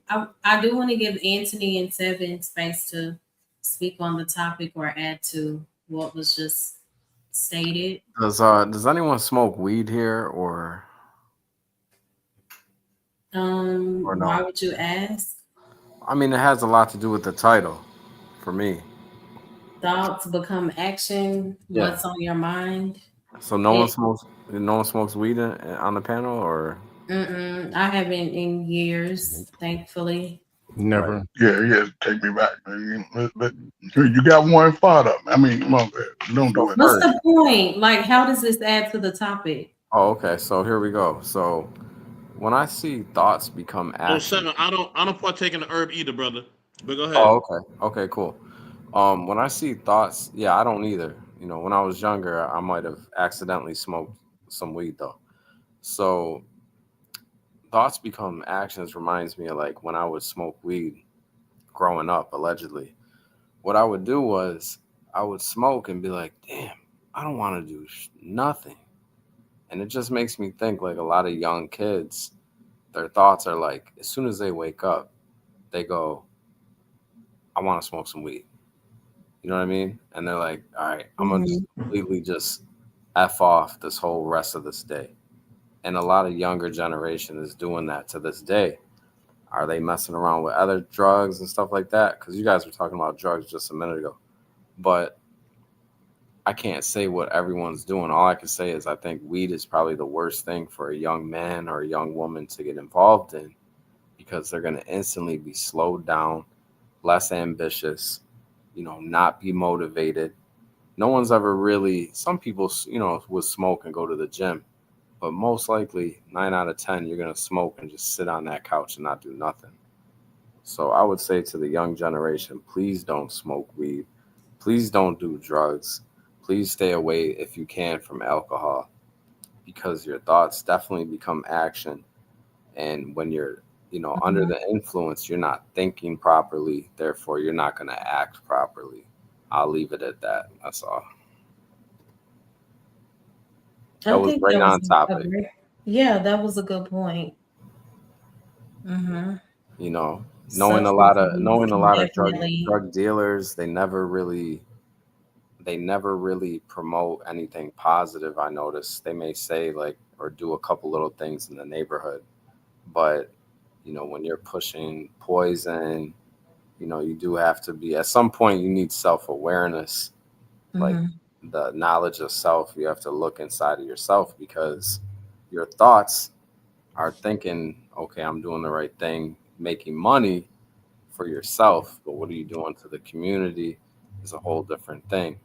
I do want to give Anthony and Seven space to speak on the topic or add to what was just stated. Does anyone smoke weed here or Or Why no? would you ask? I mean, it has a lot to do with the title for me. Thoughts become action. Yeah. What's on your mind? So no one It, smokes weed on the panel, or I haven't in years, thankfully. Never. right? Yeah, take me back. You got one fired up. I mean, come on, man. Don't do So it. What's first, the point? Like, how does this add to the topic? oh, okay. So here we go. So when I see thoughts become Oh, action, seven. I don't partake in the herb either, brother. But go ahead. oh, okay, cool. When I see thoughts, yeah, I don't either. You know, when I was younger, I might have accidentally smoked some weed though. So thoughts become actions reminds me of like when I would smoke weed growing up, allegedly. What I would do was I would smoke and be like, damn, I don't want to do nothing. And it just makes me think like a lot of young kids, their thoughts are like, as soon as they wake up, they go, I want to smoke some weed. You know what I mean? And they're like, all right, I'm going to completely just F off this whole rest of this day. And a lot of younger generation is doing that to this day. Are they messing around with other drugs and stuff like that? Because you guys were talking about drugs just a minute ago. But I can't say what everyone's doing. All I can say is I think weed is probably the worst thing for a young man or a young woman to get involved in because they're going to instantly be slowed down, less ambitious, you know, not be motivated. No one's ever really, some people, you know, would smoke and go to the gym, but most likely 9 out of 10, you're going to smoke and just sit on that couch and not do nothing. So I would say to the young generation, please don't smoke weed. Please don't do drugs. Please stay away if you can from alcohol because your thoughts definitely become action. And when you're, you know, under the influence, you're not thinking properly. Therefore, you're not going to act properly. I'll leave it at that. That's all. That I was think right that was on topic. yeah, that was a good point. You know, knowing a lot Substance of abuse can definitely. drug dealers, they never really promote anything positive. I noticed they may say like or do a couple little things in the neighborhood, but you know when you're pushing poison, you know you do have to be at some point you need self-awareness, like the knowledge of self. You have to look inside of yourself because your thoughts are thinking, okay, I'm doing the right thing, making money for yourself, but what are you doing to the community is a whole different thing.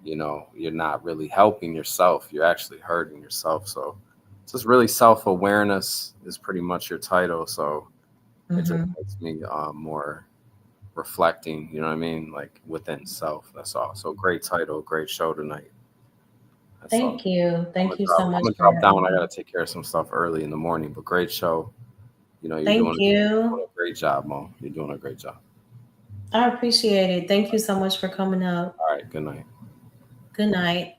You know, you're not really helping yourself, you're actually hurting yourself. So it's just really self-awareness is pretty much your title. So it just makes me more reflecting, you know what I mean, like within self. That's all. So great title, great show tonight. That's all. Thank you. Thank you so I'm much gonna for drop down. I gotta take care of some stuff early in the morning, but great show. You know, you're Thank doing you. a great job, Mo. You're doing a great job. I appreciate it. Thank you so much for coming up. All right, good night. Good night.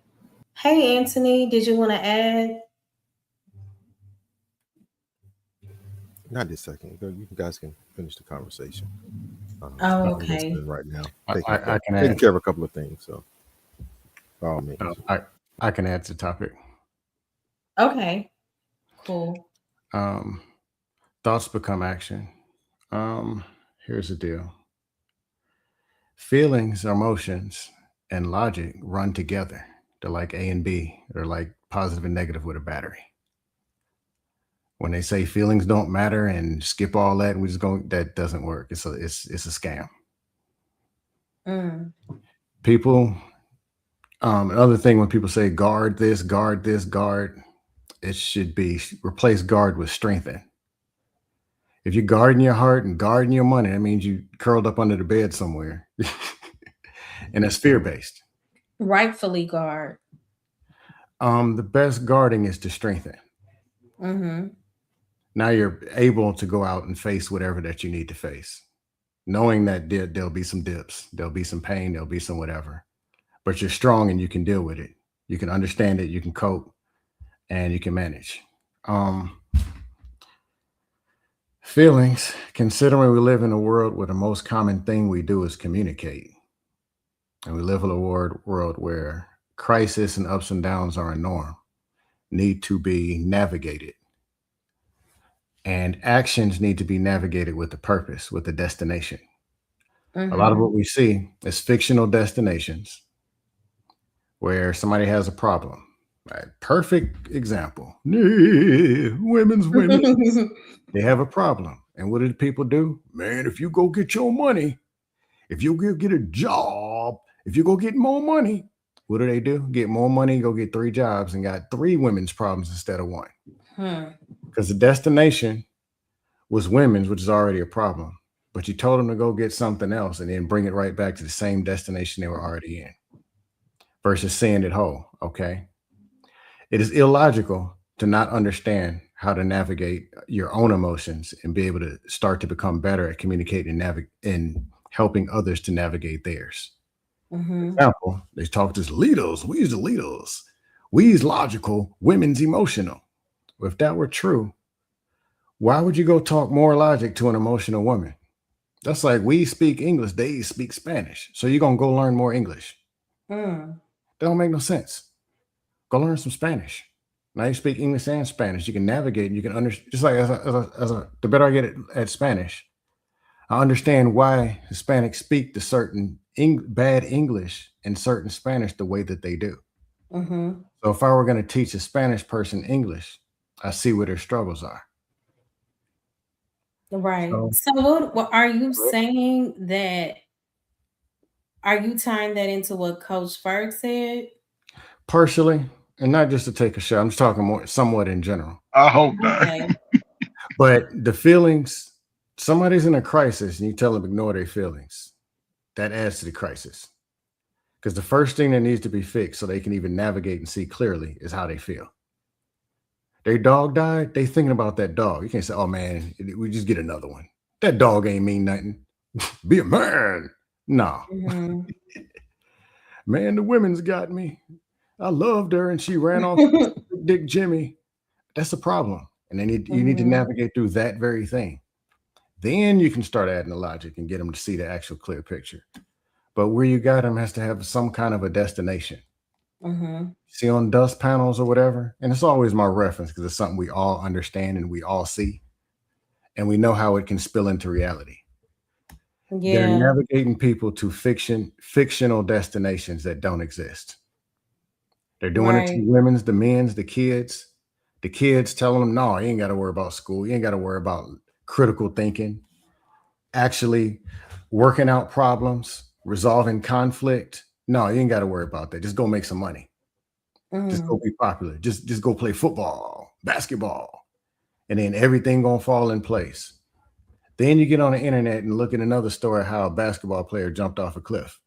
Hey, Anthony, did you want to add? Not this second. You guys can finish the conversation. Oh, I'm okay. listening right now. I can Taking add. care of a couple of things. So, by all means. I can add to the topic. Okay. Cool. Thoughts become action. Here's the deal. Feelings, emotions, and logic run together. They're like A and B. They're like positive and negative with a battery. When they say feelings don't matter and skip all that, and we just go, that doesn't work. It's a scam. People, another thing when people say guard this, guard, it should be replace guard with strengthen. If you're guarding your heart and guarding your money, that means you curled up under the bed somewhere. And that's fear-based. Rightfully guard. The best guarding is to strengthen. Now you're able to go out and face whatever that you need to face, knowing that there'll be some dips, there'll be some pain, there'll be some whatever, but you're strong and you can deal with it. You can understand it, you can cope, and you can manage. Feelings, considering we live in a world where the most common thing we do is communicate. And we live in a world where crisis and ups and downs are a norm, need to be navigated. and actions need to be navigated with a purpose, with a destination. A lot of Mhm. what we see is fictional destinations where somebody has a problem. Right? Perfect example. Women. They have a problem. And what do the people do? Man, if you go get your money, if you go get a job, if you go get more money, what do? Get more money, go get 3 jobs and got 3 women's problems instead of 1. Hmm. Because the destination was women's, which is already a problem. But you told them to go get something else and then bring it right back to the same destination they were already in versus seeing it whole. Okay. It is illogical to not understand how to navigate your own emotions and be able to start to become better at communicating and helping others to navigate theirs. Mhm. Example, they talk to leaders. We's the leaders. We's logical. Women's emotional. Well, if that were true, why would you go talk more logic to an emotional woman? That's like we speak English, they speak Spanish. So you're gonna go learn more English. Mm. That don't make no sense. Go learn some Spanish. Now you speak English and Spanish. You can navigate and you can understand. Just like the better I get at Spanish, I understand why Hispanics speak the certain bad English and certain Spanish the way that they do. Mhm. So if I were going to teach a Spanish person English, I see where their struggles are. Right. So So what are you saying that are you tying that into what Coach Ferg said? partially, and not just to take a shot, I'm just talking more somewhat in general. I hope not. Okay. But the feelings, somebody's in a crisis and you tell them ignore their feelings. That adds to the crisis. Because the first thing that needs to be fixed so they can even navigate and see clearly is how they feel. Their dog died, they thinking about that dog. You can't say, oh man, we just get another one. That dog ain't mean nothing. Be a man. No. Mhm. Man, the women's got me. I loved her and she ran off with Dick Jimmy. That's a problem. And you need to Mhm. navigate through that very thing. Then you can start adding the logic and get them to see the actual clear picture. But where you got them has to have some kind of a destination. Mhm. See on dust panels or whatever. And it's always my reference because it's something we all understand and we all see. And we know how it can spill into reality. They're Yeah. navigating people to fictional destinations that don't exist. They're doing it to Right. women's, the men's, the kids. The kids telling them, no, you ain't got to worry about school. You ain't got to worry about critical thinking, actually working out problems, resolving conflict. No, you ain't got to worry about that. Just go make some money. Just go Mm. be popular. Just go play football, basketball, and then everything gonna fall in place. Then you get on the internet and look at another story how a basketball player jumped off a cliff,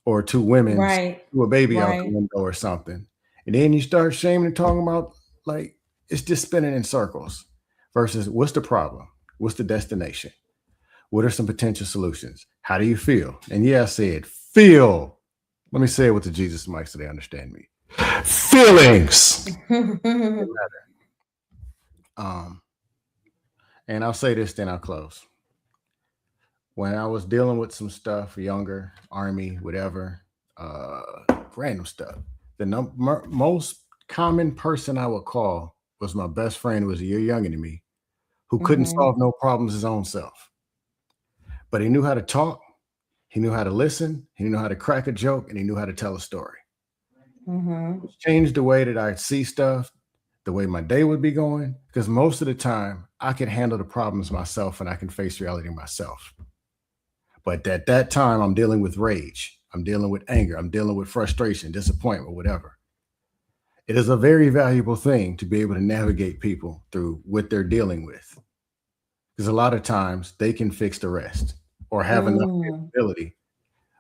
or 2 women Right. threw a baby out the Right. window or something. And then you start shaming and talking about like it's just spinning in circles versus what's the problem? What's the destination? What are some potential solutions? How do you feel? And yeah, I said feel. Let me say it with the Jesus mic so they understand me. Feelings. Um, and I'll say this, then I'll close. When I was dealing with some stuff, younger, army, whatever, random stuff, the most common person I would call was my best friend who was a year younger than me, who couldn't Mhm. solve no problems his own self. But he knew how to talk, he knew how to listen, he knew how to crack a joke, and he knew how to tell a story. Mhm. Which changed the way that I see stuff, the way my day would be going, because most of the time I can handle the problems myself and I can face reality myself. But at that time, I'm dealing with rage, I'm dealing with anger, I'm dealing with frustration, disappointment, whatever. It is a very valuable thing to be able to navigate people through what they're dealing with. Because a lot of times they can fix the rest or have enough Mm. capability.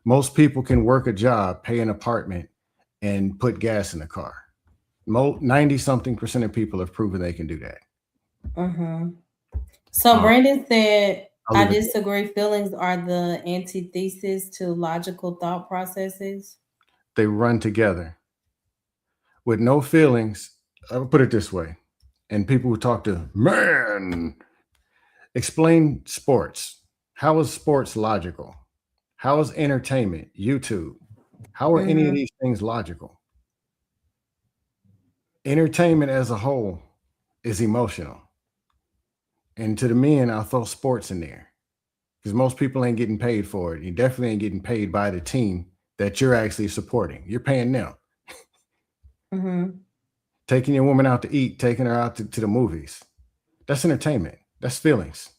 Most people can work a job, pay an apartment, and put gas in the car. 90 something percent of people have proven they can do that. Mhm. So Um, Brandon said, I'll I leave it there. disagree. Feelings are the antithesis to logical thought processes. They run together. With no feelings, I would put it this way. And people who talk to, man, explain sports. How is sports logical? How is entertainment, YouTube? How are any of Mhm. these things logical? Entertainment as a whole is emotional. And to the men, I'll throw sports in there because most people ain't getting paid for it. You definitely ain't getting paid by the team that you're actually supporting. You're paying them. Mhm. Taking your woman out to eat, taking her out to the movies. That's entertainment. That's feelings.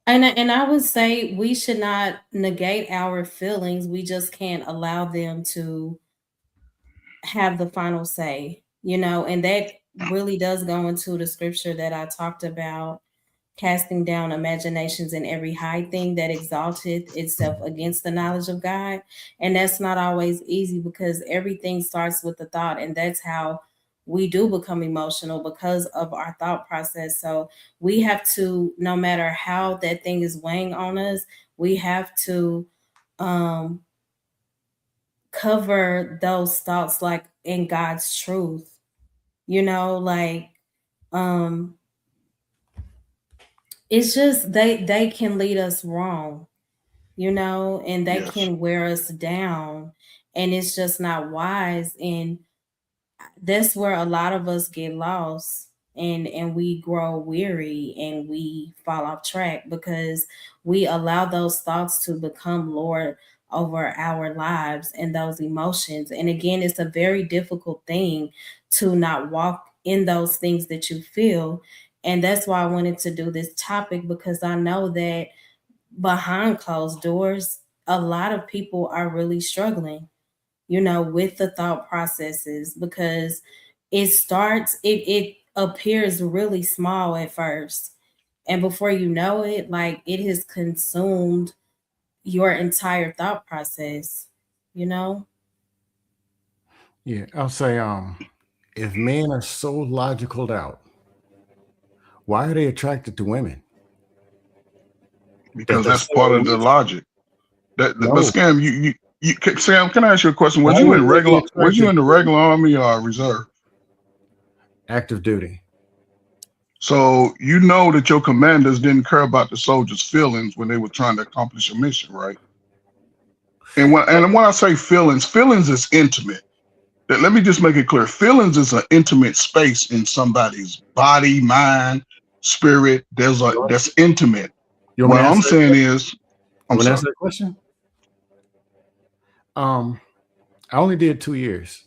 And I would say we should not negate our feelings. We just can't allow them to have the final say, and that really does go into the scripture that I talked about, casting down imaginations and every high thing that exalteth itself against the knowledge of God. And that's not always easy because everything starts with the thought, and that's how we do become emotional because of our thought process. So we have to, no matter how that thing is weighing on us, we have to um cover those thoughts like in God's truth, like um it's just they can lead us wrong, and they Yes. can wear us down, and it's just not wise. And that's where a lot of us get lost, and we grow weary and we fall off track because we allow those thoughts to become Lord over our lives and those emotions. And again, it's a very difficult thing to not walk in those things that you feel. And that's why I wanted to do this topic, because I know that behind closed doors, a lot of people are really struggling, with the thought processes, because it appears really small at first. And before you know it, like it has consumed your entire thought process, you know? Yeah, I'll say, if men are so logical out, why are they attracted to women? That Because they're that's so part of the emotional. logic. But No. Scam, Sam, can I ask you a question? Why would they be Was you attracted in the to women? regular army or reserve? Active duty. So you know that your commanders didn't care about the soldiers' feelings when they were trying to accomplish a mission, right? And when I say feelings, feelings is intimate. Let me just make it clear. Feelings is an intimate space in somebody's body, mind, spirit. That's intimate. You want me What to I'm answer that saying question? is, You I'm want to sorry. answer that question? I only did 2 years.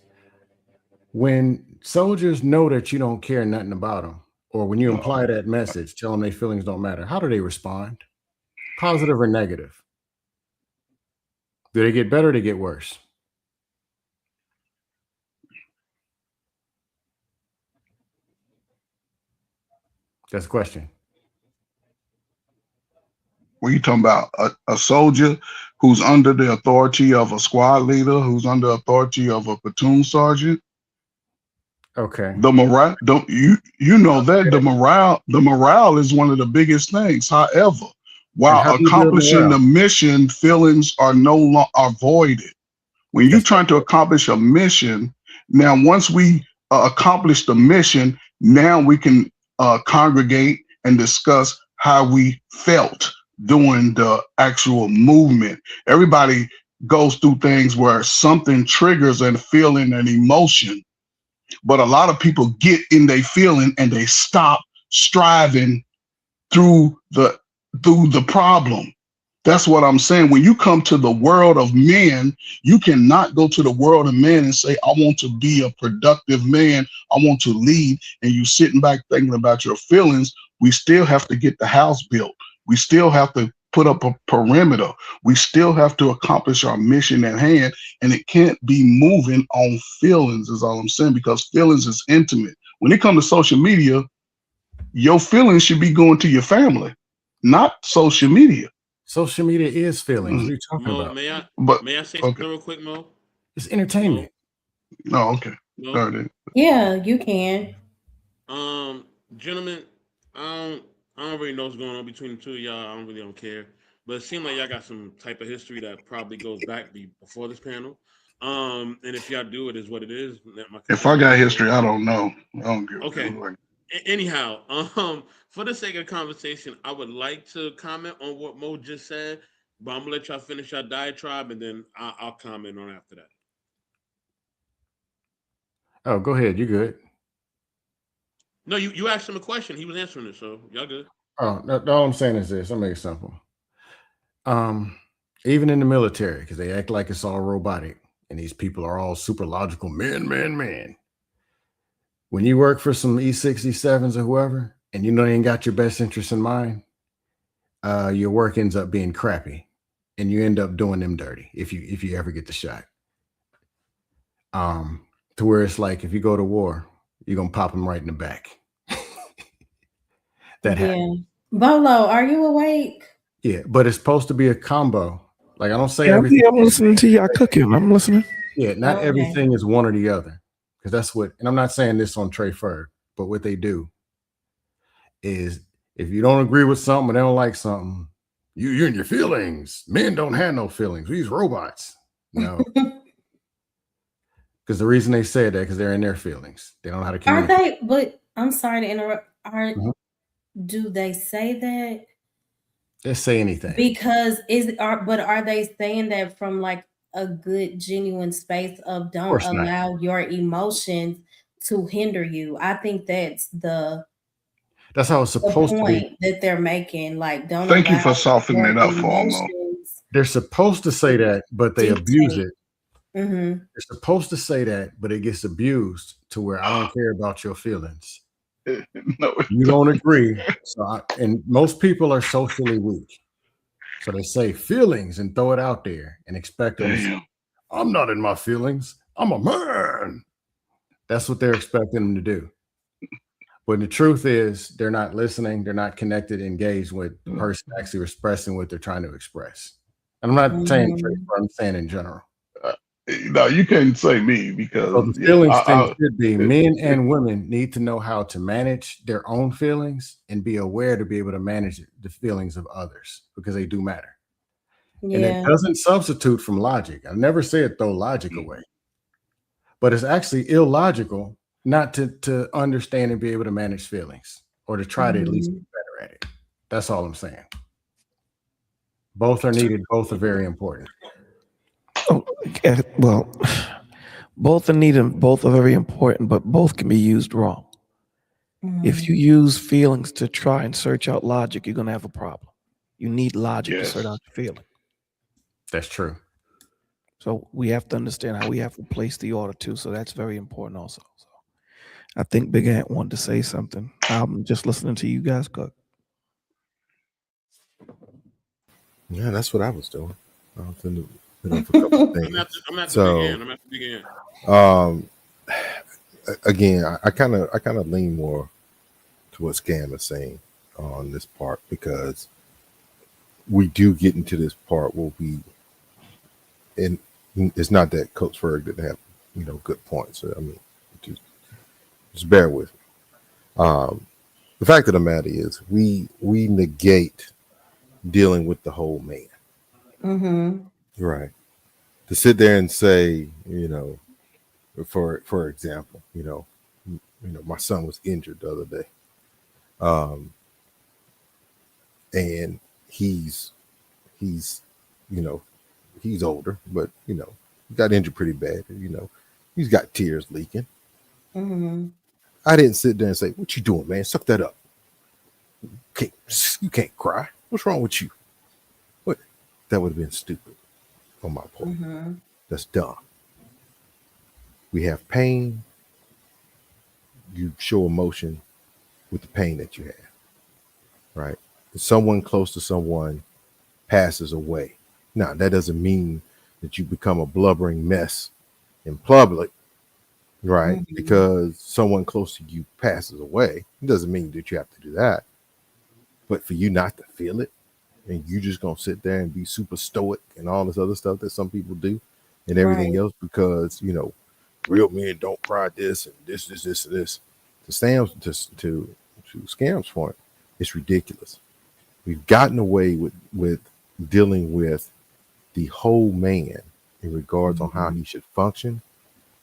When soldiers know that you don't care nothing about them, or when you imply that message, tell them their feelings don't matter, how do they respond? Positive or negative? Do they get better or they get worse? That's the question. What are you talking about? A soldier who's under the authority of a squad leader, who's under authority of a platoon sergeant. Okay. The morale, don't you know that the morale is one of the biggest things. However, And while how do you build accomplishing morale? the mission, feelings are no longer are voided. When you're That's trying to accomplish a mission, now once we accomplish the mission, now we can congregate and discuss how we felt during the actual movement. Everybody goes through things where something triggers a feeling, an emotion, but a lot of people get in their feeling and they stop striving through the problem. That's what I'm saying. When you come to the world of men, you cannot go to the world of men and say, I want to be a productive man. I want to lead. And you sitting back thinking about your feelings. We still have to get the house built. We still have to put up a perimeter. We still have to accomplish our mission at hand. And it can't be moving on feelings, is all I'm saying, because feelings is intimate. When it comes to social media, your feelings should be going to your family, not social media. Social media is feelings. What Mm. are you talking Mo, about? But may I say okay, something real quick, Mo? It's Mo, entertainment. no, okay, Mo. all right. Yeah, you can. Gentlemen, I don't really know what's going on between the two of y'all. I don't really don't care. But it seems like y'all got some type of history that probably goes back before this panel. And if y'all do, it is what it is. My If I condolences got to history, those. I don't know. I don't give a Okay. damn. Like, Anyhow, for the sake of the conversation, I would like to comment on what Mo just said, but I'm gonna let y'all finish your diatribe, and then I'll comment on after that. Oh, go ahead. You good? No, you asked him a question. He was answering it, so y'all good. All I'm saying is this. I'll make it simple. Even in the military, because they act like it's all robotic, and these people are all super logical men. When you work for some E6, E7s or whoever, and you know they ain't got your best interest in mind, your work ends up being crappy, and you end up doing them dirty if you ever get the shot. To where it's like if you go to war, you're gonna pop them right in the back. That happens. Bolo, are you awake? Yeah, but it's supposed to be a combo. Like I don't say Yeah, everything. I'm listening to y'all cooking. I'm listening. Yeah, not Okay. everything is one or the other. Because that's what, and I'm not saying this on Trey Ferg, but what they do is if you don't agree with something or they don't like something, you're in your feelings. Men don't have no feelings. These robots. No. Because the reason they say that because they're in their feelings. They don't know how to Are communicate. they? But I'm sorry to interrupt. Mhm. Do they say that? They say anything. Because are they saying that from like a good, genuine space of don't course not. allow your emotions to hinder you? I think that's the That's how it's supposed to be. point that they're making. Like, don't Thank you allow for softening your it up for them, though. emotions. They're supposed to say that, but they abuse Dictate. it. Mm-hmm. They're supposed to say that, but it gets abused to where I don't care about your feelings. No, You don't agree. And most people are socially weak. So they say feelings and throw it out there and expect them to say, damn. I'm not in my feelings. I'm a man. That's what they're expecting them to do. But the truth is they're not listening. They're not connected, engaged with the person actually expressing what they're trying to express. And I'm not saying Trey, I'm saying in general. No, you can't say me So because the feelings thing should be men and women need to know how to manage their own feelings and be aware to be able to manage the feelings of others because they do matter. And it doesn't substitute from logic. I never said throw logic away, but it's actually illogical not to understand and be able to manage feelings or to try to at least get better at it. That's all I'm saying. Both are needed. Both are very important. Oh, well, both are needed. Both are very important, but both can be used wrong. If you use feelings to try and search out logic, you're going to have a problem. You need logic to search out your feeling. That's true. So we have to understand how we have to place the order too. So that's very important also. So I think Big Ant wanted to say something. I'm just listening to you guys cook. Yeah, that's what I was doing. I was in the middle of a couple of things. I'm at the big end. Again, I kind of lean more to what Scam is saying on this part because we do get into this part where and it's not that Coach Ferg didn't have good points. I mean, just bear with me. The fact of the matter is we negate dealing with the whole man. Mm-hmm. Right. To sit there and say, for example, my son was injured the other day. And he's older, but he got injured pretty bad. He's got tears leaking. Mm-hmm. I didn't sit there and say, "What you doing, man? Suck that up. You can't cry. What's wrong with you?" What? That would have been stupid on my part. Mm-hmm. That's dumb. We have pain. You show emotion with the pain that you have, right? If someone close to someone passes away, now that doesn't mean that you become a blubbering mess in public, right? Mm-hmm. Because someone close to you passes away, it doesn't mean that you have to do that. But for you not to feel it, and you just gonna sit there and be super stoic and all this other stuff that some people do, and everything else because real men don't cry this and this. To Scam's point, it's ridiculous. We've gotten away with dealing with the whole man in regards on how he should function,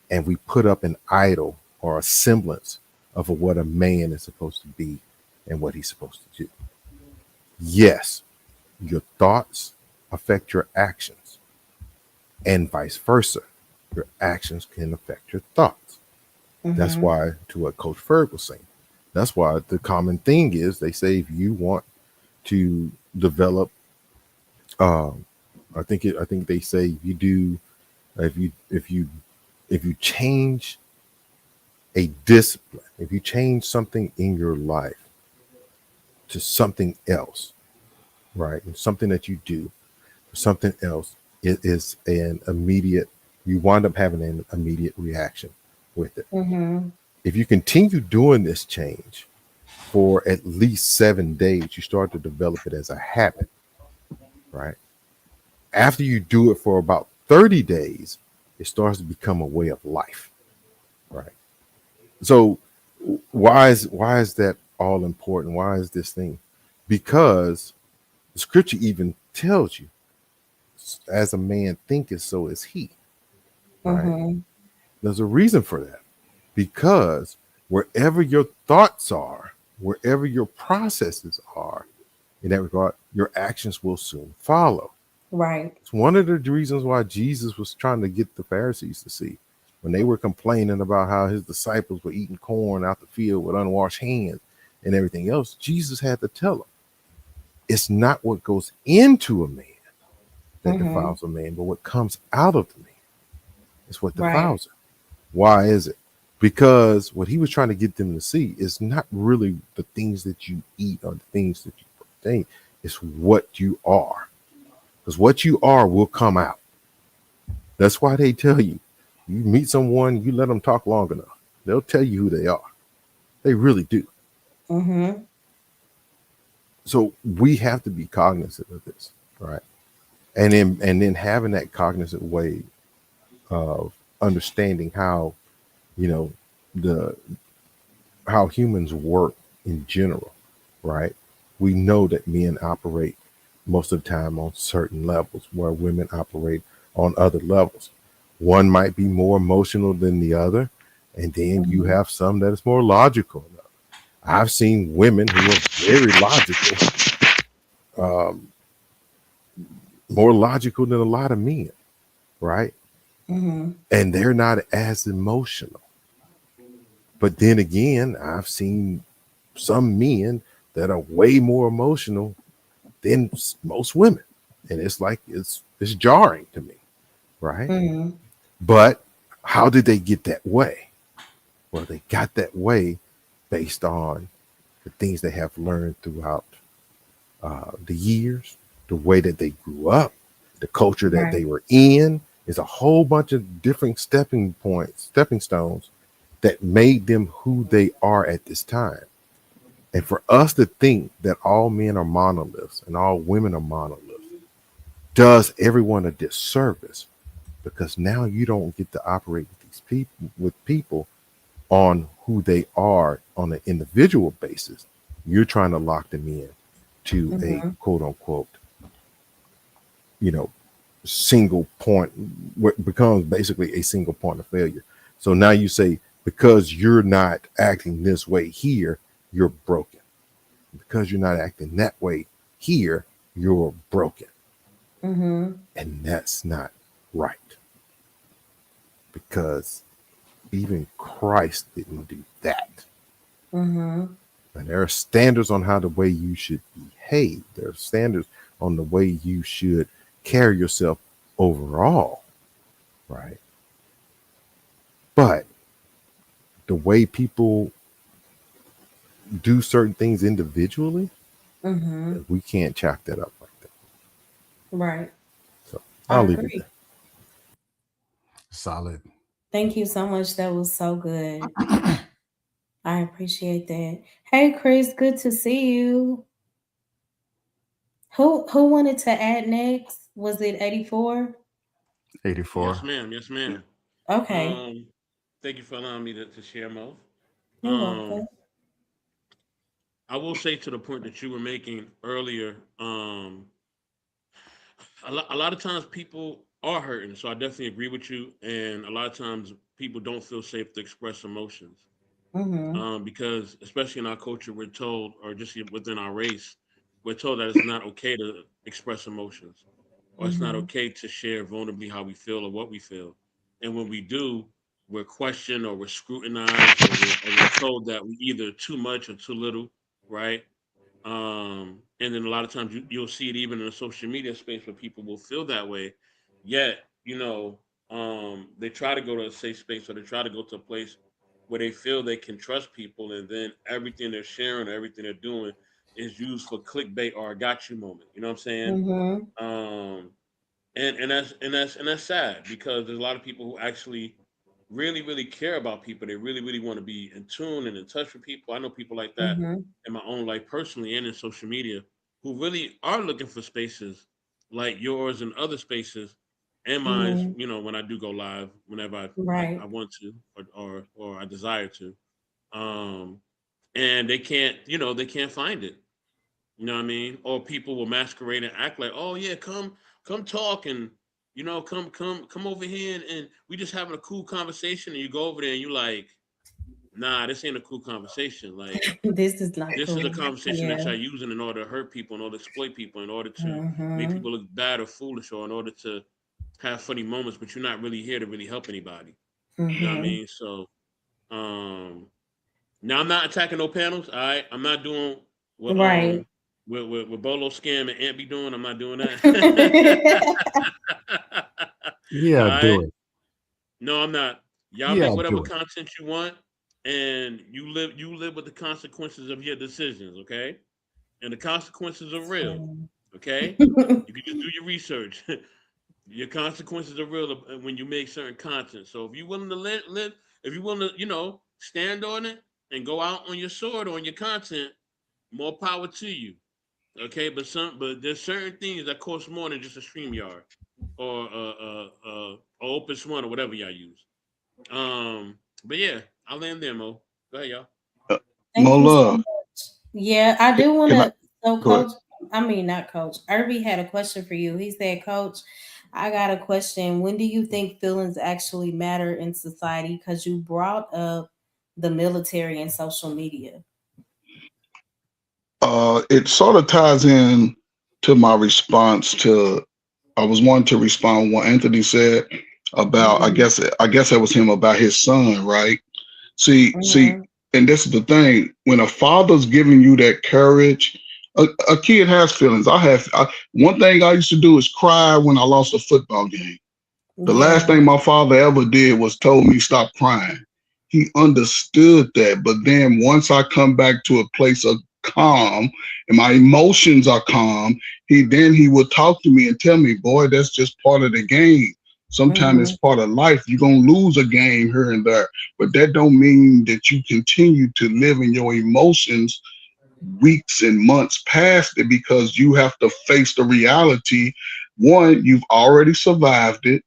and we put up an idol or a semblance of what a man is supposed to be and what he's supposed to do. Yes, your thoughts affect your actions, and vice versa. Your actions can affect your thoughts. Mm-hmm. That's why, to what Coach Ferg was saying, That's why the common thing is they say if you want to develop, I think they say if you do, if you change a discipline, if you change something in your life to something else, right, and something that you do for something else, it is an immediate. You wind up having an immediate reaction with it. Mm-hmm. If you continue doing this change for at least 7 days, you start to develop it as a habit, right? After you do it for about 30 days, it starts to become a way of life, right? So why is that all important? Why is this thing? Because the scripture even tells you, as a man thinketh, so is he, right? Mm-hmm. There's a reason for that. Because wherever your thoughts are, wherever your processes are, in that regard, your actions will soon follow. Right. It's one of the reasons why Jesus was trying to get the Pharisees to see when they were complaining about how his disciples were eating corn out the field with unwashed hands and everything else. Jesus had to tell them it's not what goes into a man that Mm-hmm. defiles a man, but what comes out of the man is what Right. defiles him. Why is it? Because what he was trying to get them to see is not really the things that you eat or the things that you think, it's what you are. Because what you are will come out. That's why they tell you, you meet someone, you let them talk long enough, they'll tell you who they are. They really do. Mm-hmm. So we have to be cognizant of this, right? And then having that cognizant way of understanding how, you know, the how humans work in general, right? We know that men operate most of the time on certain levels where women operate on other levels. One might be more emotional than the other, and then you Mm-hmm. have some that is more logical. I've seen women who are very logical, um, more logical than a lot of men, right? Mm-hmm. And they're not as emotional. But then again, I've seen some men that are way more emotional than most women, and it's like it's jarring to me, right? Mm-hmm. But how did they get that way? Well, they got that way based on the things they have learned throughout the years, the way that they grew up, the culture that Right. they were in. Is a whole bunch of different stepping stones that made them who they are at this time. And for us to think that all men are monoliths and all women are monoliths does everyone a disservice, because now you don't get to operate with these people on who they are on an individual basis. You're trying to lock them in to a Mm-hmm. quote unquote, you know, single point, what becomes basically a single point of failure. So now you say, because you're not acting this way here, you're broken. Because you're not acting that way here, you're broken. Mm-hmm. And that's not right, because even Christ didn't do that. Mm-hmm. And there are standards on how the way you should behave. There are standards on the way you should carry yourself overall, right? But the way people do certain things individually, Mm-hmm. we can't chalk that up like that. Right. So I I'll leave it agree. there. Solid. Thank you so much. That was so good. I appreciate that. Hey Chris, good to see you. Who wanted to add next? Was it 84? 84. Yes, ma'am. Yes, ma'am. Okay. Um, Thank you for allowing me to share, Mo. You're welcome. I will say to the point that you were making earlier, a lot of times people are hurting, so I definitely agree with you. And a lot of times people don't feel safe to express emotions, Mm-hmm. because especially in our culture, we're told, or just within our race, we're told that it's not okay to express emotions, or it's not Mm-hmm. okay to share vulnerably how we feel or what we feel. And when we do, we're questioned or we're scrutinized or we're told that we either too much or too little, right? And then a lot of times you'll see it even in the social media space where people will feel that way. Yet, they try to go to a safe space or they try to go to a place where they feel they can trust people, and then everything they're sharing or everything they're doing is used for clickbait or a got you moment. You know what I'm saying? Mm-hmm. And that's sad because there's a lot of people who actually really really care about people. They really really want to be in tune and in touch with people. I know people like that Mm-hmm. in my own life personally and in social media who really are looking for spaces like yours and other spaces and mine. Mm-hmm. When I do go live, whenever I Right. want to or I desire to, um, and they can't find it. You know what I mean? Or people will masquerade and act like, oh yeah, come talk and come over here and we just having a cool conversation, and you go over there and you like, nah, this ain't a cool conversation. Like This is not this is a cool. conversation that Yeah. y'all using in order to hurt people, in order to exploit people, in order to make Mm-hmm. people look bad or foolish, or in order to have funny moments, but you're not really here to really help anybody. You know what I Mm-hmm. mean? So um now I'm not attacking no panels. All right, I'm not doing what Right. with Bolo Scam and Ant be doing. I'm not doing that. All Yeah, do right. it. No, I'm not. Y'all Yeah, make whatever do it. content you want, and you live with the consequences of your decisions. Okay, and the consequences are real. Okay, you can just do your research. Your consequences are real when you make certain content. So if you're willing to live, if you're willing to, stand on it and go out on your sword on your content, more power to you. Okay, but there's certain things that cost more than just a stream yard or open swan or whatever y'all use. But yeah, I'll land there, Mo. Go ahead, y'all. Thank More you so love. much. Yeah, I do want Can I to. So, go ahead? Coach, I mean, not Coach. Irby had a question for you. He said, Coach, I got a question. When do you think feelings actually matter in society? Because you brought up the military and social media. It sort of ties in to my response to. I was wanting to respond what Anthony said about. I Mm-hmm. guess that was him about his son, right? See, Mm-hmm. and this is the thing. When a father's giving you that courage, a kid has feelings. One thing I used to do is cry when I lost a football game. The last Yeah. thing my father ever did was told me stop crying. He understood that. But then once I come back to a place of calm and my emotions are calm, he would talk to me and tell me, boy, that's just part of the game. Sometimes Mm-hmm. it's part of life. You're gonna lose a game here and there. But that don't mean that you continue to live in your emotions weeks and months past it, because you have to face the reality. One, you've already survived it.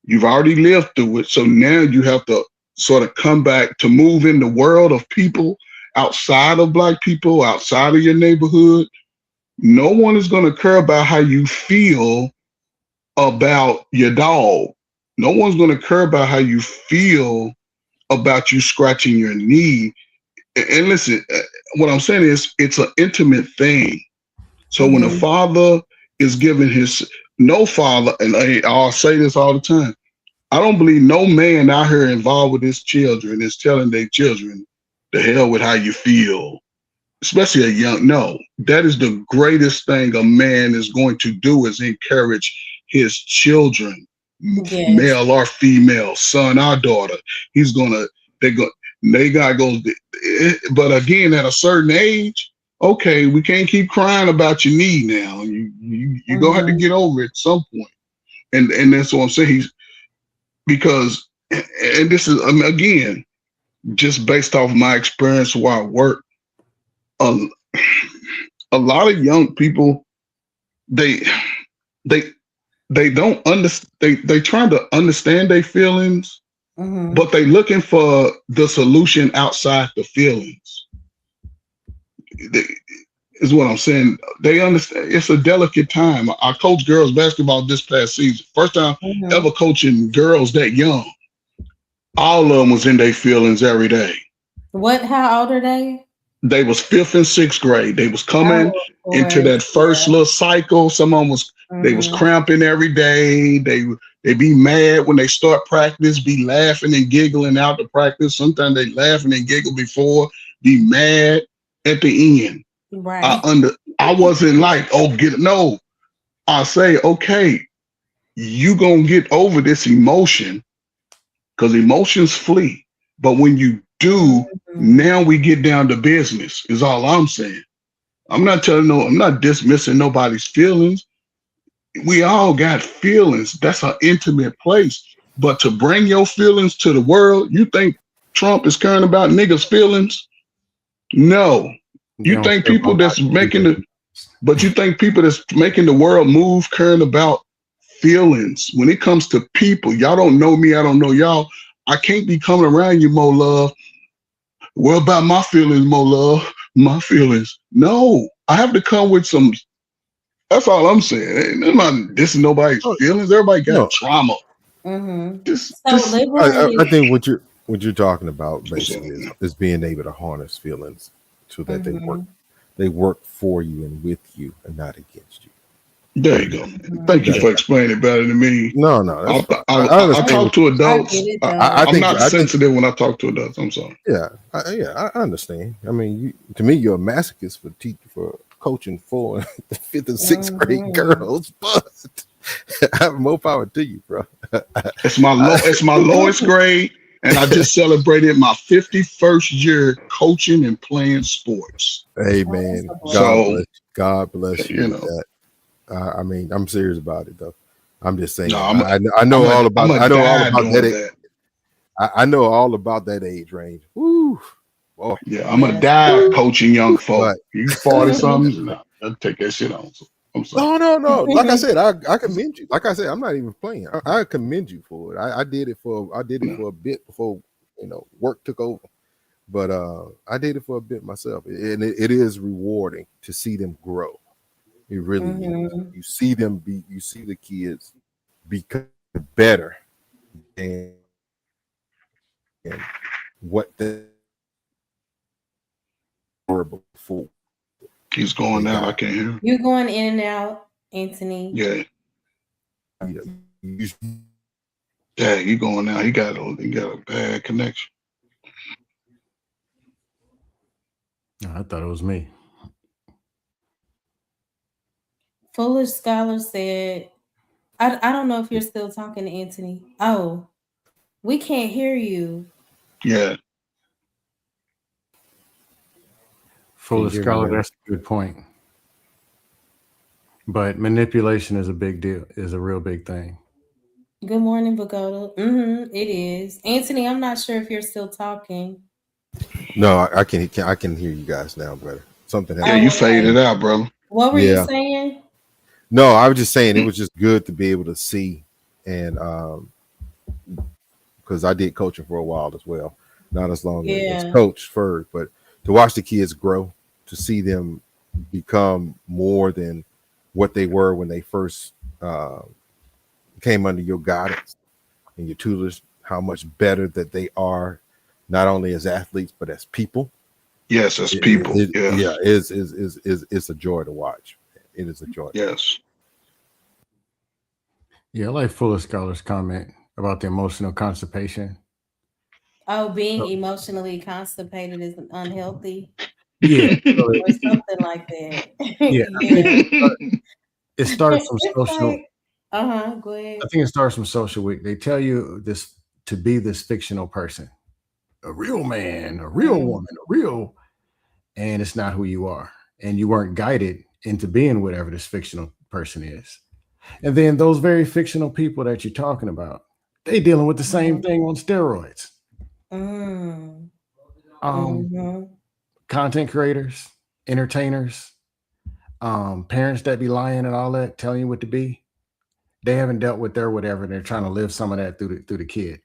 You've already lived through it. So now you have to sort of come back to move in the world of people outside of Black people, outside of your neighborhood. No one is going to care about how you feel about your dog. No one's going to care about how you feel about you scratching your knee. And listen, what I'm saying is it's an intimate thing. So when a Mm-hmm. father is giving no father, and I'll say this all the time, I don't believe no man out here involved with his children is telling their children, the hell with how you feel, especially a young. No, that is the greatest thing a man is going to do, is encourage his children, Yes. male or female, son or daughter. He's gonna, they gotta go. But again, at a certain age, okay, we can't keep crying about your knee now. You gonna have to Mm-hmm. get over it at some point. And that's what I'm saying. Because, and this is, again, just based off my experience where I work, a, a lot of young people, they they they don't understand. They trying to understand their feelings, Mm-hmm. but they looking for the solution outside the feelings. They, is what I'm saying. They understand it's a delicate time. I coached girls basketball this past season. First time Mm-hmm. ever coaching girls that young. All of them was in their feelings every day. What? How old are they? They was 5th and 6th grade. They was coming Oh, of into that course. first Yeah. little cycle. Some of them was They was Mhm. cramping every day. They be mad when they start practice, be laughing and giggling out the practice. Sometimes they laughing and giggle before, be mad at the end. Right. I wasn't like, oh, get it. No, I say, okay, you gonna get over this emotion because emotions flee. But when you do, Mhm. now we get down to business, is all I'm saying. I'm not dismissing nobody's feelings. We all got feelings. That's an intimate place. But to bring your feelings to the world, you think Trump is caring about niggas' feelings? No. They You don't think care people about that's making people. the but you think people that's making the world move caring about feelings. When it comes to people, y'all don't know me, I don't know y'all. I can't be coming around you, Mo Love. What about my feelings, Mo Love? My feelings. No, I have to come with some. That's all I'm saying. I'm not dissing nobody's Oh, feelings. Everybody got no, trauma. Mhm. Just, So just I liberated. think what you're talking about what's up, basically man? is being able to harness feelings so that Mhm. they work for you and with you and not against you. There you go, man. Thank you Mhm. That for explaining it better than me. no, that's I, fine. I, I I understand talk what to I get adults. it I though. I'm think not sensitive when I talk to adults. I'm sorry. yeah, I understand. To me, you're a masochist for coaching for the fifth and sixth grade Mhm. girls, but I have more power to you, bro. It's my lowest grade, and I just celebrated my 51st year coaching and playing sports. Hey Oh, that's man, a So, blessing. God bless you you with know, that. I mean, I'm serious about it though. I'm just no, saying. I know all I'm about. a I know all die about that. doing that. I know all about that age range. Woo, boy. Yeah, I'm a Yes. die coaching young folk. But You 40 something, no, I'll take that shit on. So, I'm sorry. no. Like I said, I commend you. Like I said, I'm not even playing. I commend you for it. I did it for a bit before work took over. But I did it for a bit myself, and it is rewarding to see them grow. It really is. Mhm. You see you see the kids become better than what they were before He's they going out. I got. can't hear him. You're going in and out, Anthony. Yeah, You yeah, he going out. He got a bad connection. I thought it was me. Foolish Scholar said, I don't know if you're still talking to Anthony. Oh, we can't hear you. Yeah, Can you Foolish hear me scholar, now? that's a good point. But manipulation is a big deal, is a real big thing. Good morning, Pagoda. It is. Anthony, I'm not sure if you're still talking. No, I can hear you guys now better. Something yeah, happened. you Oh, okay. faded out, brother. What were you Yeah. saying? No, I was just saying it was just good to be able to see and because I did coaching for a while as well. Not as long as Yeah. Coach Ferg, but to watch the kids grow, to see them become more than what they were when they first came under your guidance and your tutors, how much better that they are, not only as athletes but as people. Yes, as people. Yes, Yeah, it's a joy to watch. It is a joy. yes. Yeah, I like Foolish Scholar's comment about the emotional constipation. Oh, being So, emotionally constipated is unhealthy yeah, so or something like that. yeah, Yeah. it starts from It's social. like, go ahead. I think it starts from social week. They tell you this to be this fictional person, a real man, a real woman, a real, and it's not who you are. And you weren't guided into being whatever this fictional person is. And then those very fictional people that you're talking about, they dealing with the same thing on steroids. Mm. Um, Mhm. content creators, entertainers, parents that be lying and all that, telling you what to be. They haven't dealt with their whatever. And they're trying to live some of that through the kid.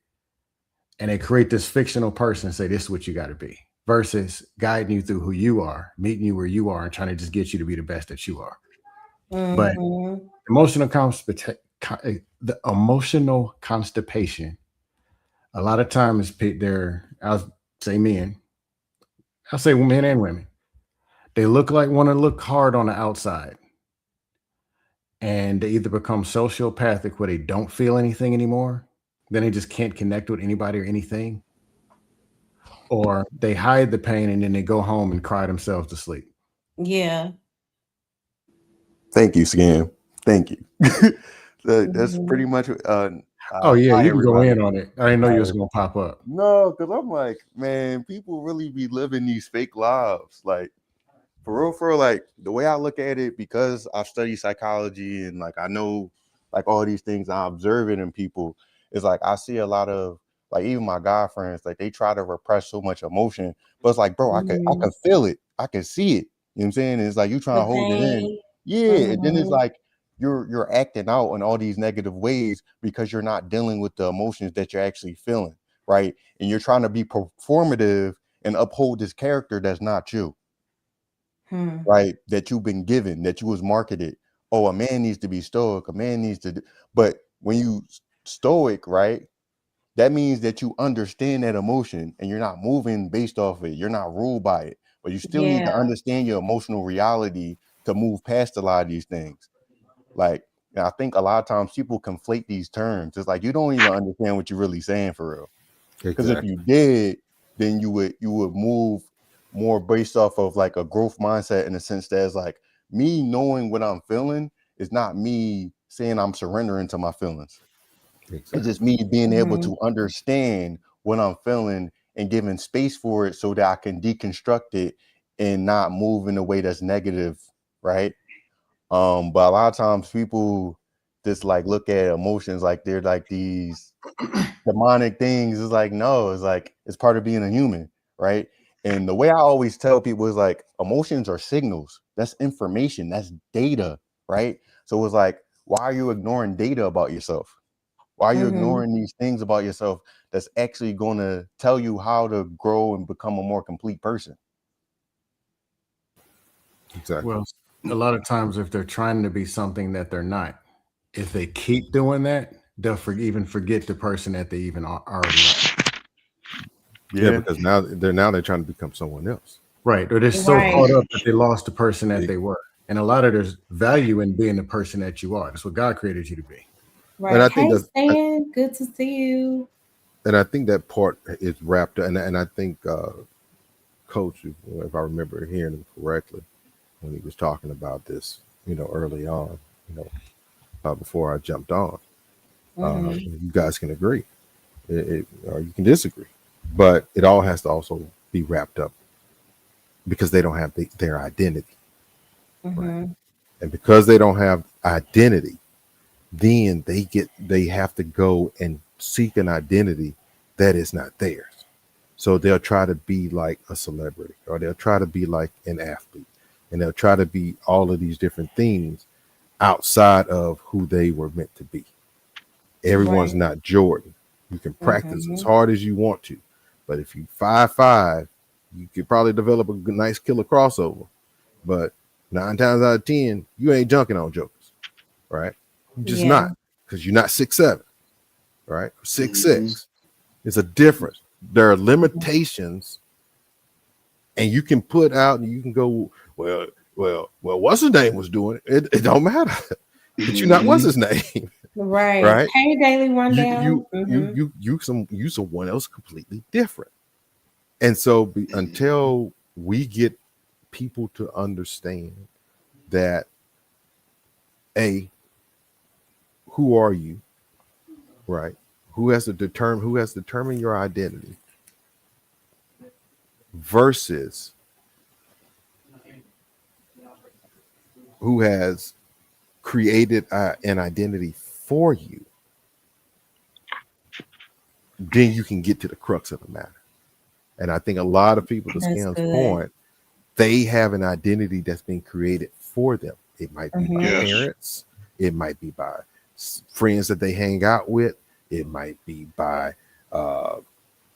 And they create this fictional person and say, this is what you got to be, versus guiding you through who you are, meeting you where you are, and trying to just get you to be the best that you are. But Mhm. the emotional constipation, a lot of times I'll say men, I'll say men and women, they want to look hard on the outside. and they either become sociopathic where they don't feel anything anymore, then they just can't connect with anybody or anything, or they hide the pain and then they go home and cry themselves to sleep. Yeah. Thank you, Scam. Thank you. That's Mhm. pretty much. Oh yeah, Hi, you can go everybody. in on it. I didn't know you was Hi. gonna pop up. No, because I'm like, man, people really be living these fake lives. Like, for real, like the way I look at it, because I study psychology and like I know like all these things I observe it in people, is like I see a lot of like even my guy friends, like they try to repress so much emotion, but it's like, bro, I Mhm. can feel it, I can see it. You know what I'm saying? And it's like you trying to The hold it in. pain. Yeah, and then it's Mhm. like you're acting out in all these negative ways because you're not dealing with the emotions that you're actually feeling, right? And you're trying to be performative and uphold this character that's not you, Hmm. right? That you've been given, that you was marketed. Oh, a man needs to be stoic. A man needs to do. But when you stoic, right? That means that you understand that emotion and you're not moving based off it. You're not ruled by it, but you still need to Yeah. understand your emotional reality to move past a lot of these things. Like, and I think a lot of times people conflate these terms. It's like you don't even understand what you're really saying for real. Because if Exactly. you did, then you would move more based off of like a growth mindset in the sense that it's like me knowing what I'm feeling is not me saying I'm surrendering to my feelings. It's Exactly. just me being able Mhm. to understand what I'm feeling and giving space for it so that I can deconstruct it and not move in a way that's negative, right? But a lot of times people just like look at emotions like they're like these demonic things. Is like, no, it's like it's part of being a human, right? And the way I always tell people is like emotions are signals. That's information, that's data, right? So it's like, why are you ignoring data about yourself? Why are you Mhm. ignoring these things about yourself that's actually going to tell you how to grow and become a more complete person? Exactly. Well, a lot of times if they're trying to be something that they're not, if they keep doing that, they'll even forget the person that they even already are. Yeah, Yeah. because now they're trying to become someone else. Right. Or they're so Right. caught up that they lost the person that they were. And a lot of there's value in being the person that you are. That's what God created you to be. And Right. I think Hey, that's Stan. Good to see you. and I think that part is wrapped up. And I think Coach, if I remember hearing him correctly, when he was talking about this, early on, before I jumped on, Mhm. you guys can agree, or you can disagree, but it all has to also be wrapped up because they don't have their identity, right? Mhm. And because they don't have identity, then they have to go and seek an identity that is not theirs. So they'll try to be like a celebrity, or they'll try to be like an athlete, and they'll try to be all of these different things outside of who they were meant to be. Everyone's Right. not Jordan. You can practice as Mhm. hard as you want to, but if you 5'5", you could probably develop a nice killer crossover. But 9 times out of 10, you ain't junking on jokers, right? You're just Yeah. not, because you're not 6'7", right? Six Mhm. six. It's a difference. There are Mhm. limitations, and you can put out and you can go, well, what's his name was doing it. It don't matter. But you're not what's Mhm. his name, Right. right? Hey, Daily You Rundown. you you Mhm. you someone else completely different. And so until we get people to understand that, A, who are you, right? Who has determined your identity versus who has created an identity for you, then you can get to the crux of the matter. And I think a lot of people, to That's Scam's good. point, they have an identity that's been created for them. It might be by Mhm. Yes. parents, it might be by friends that they hang out with, it might be by uh,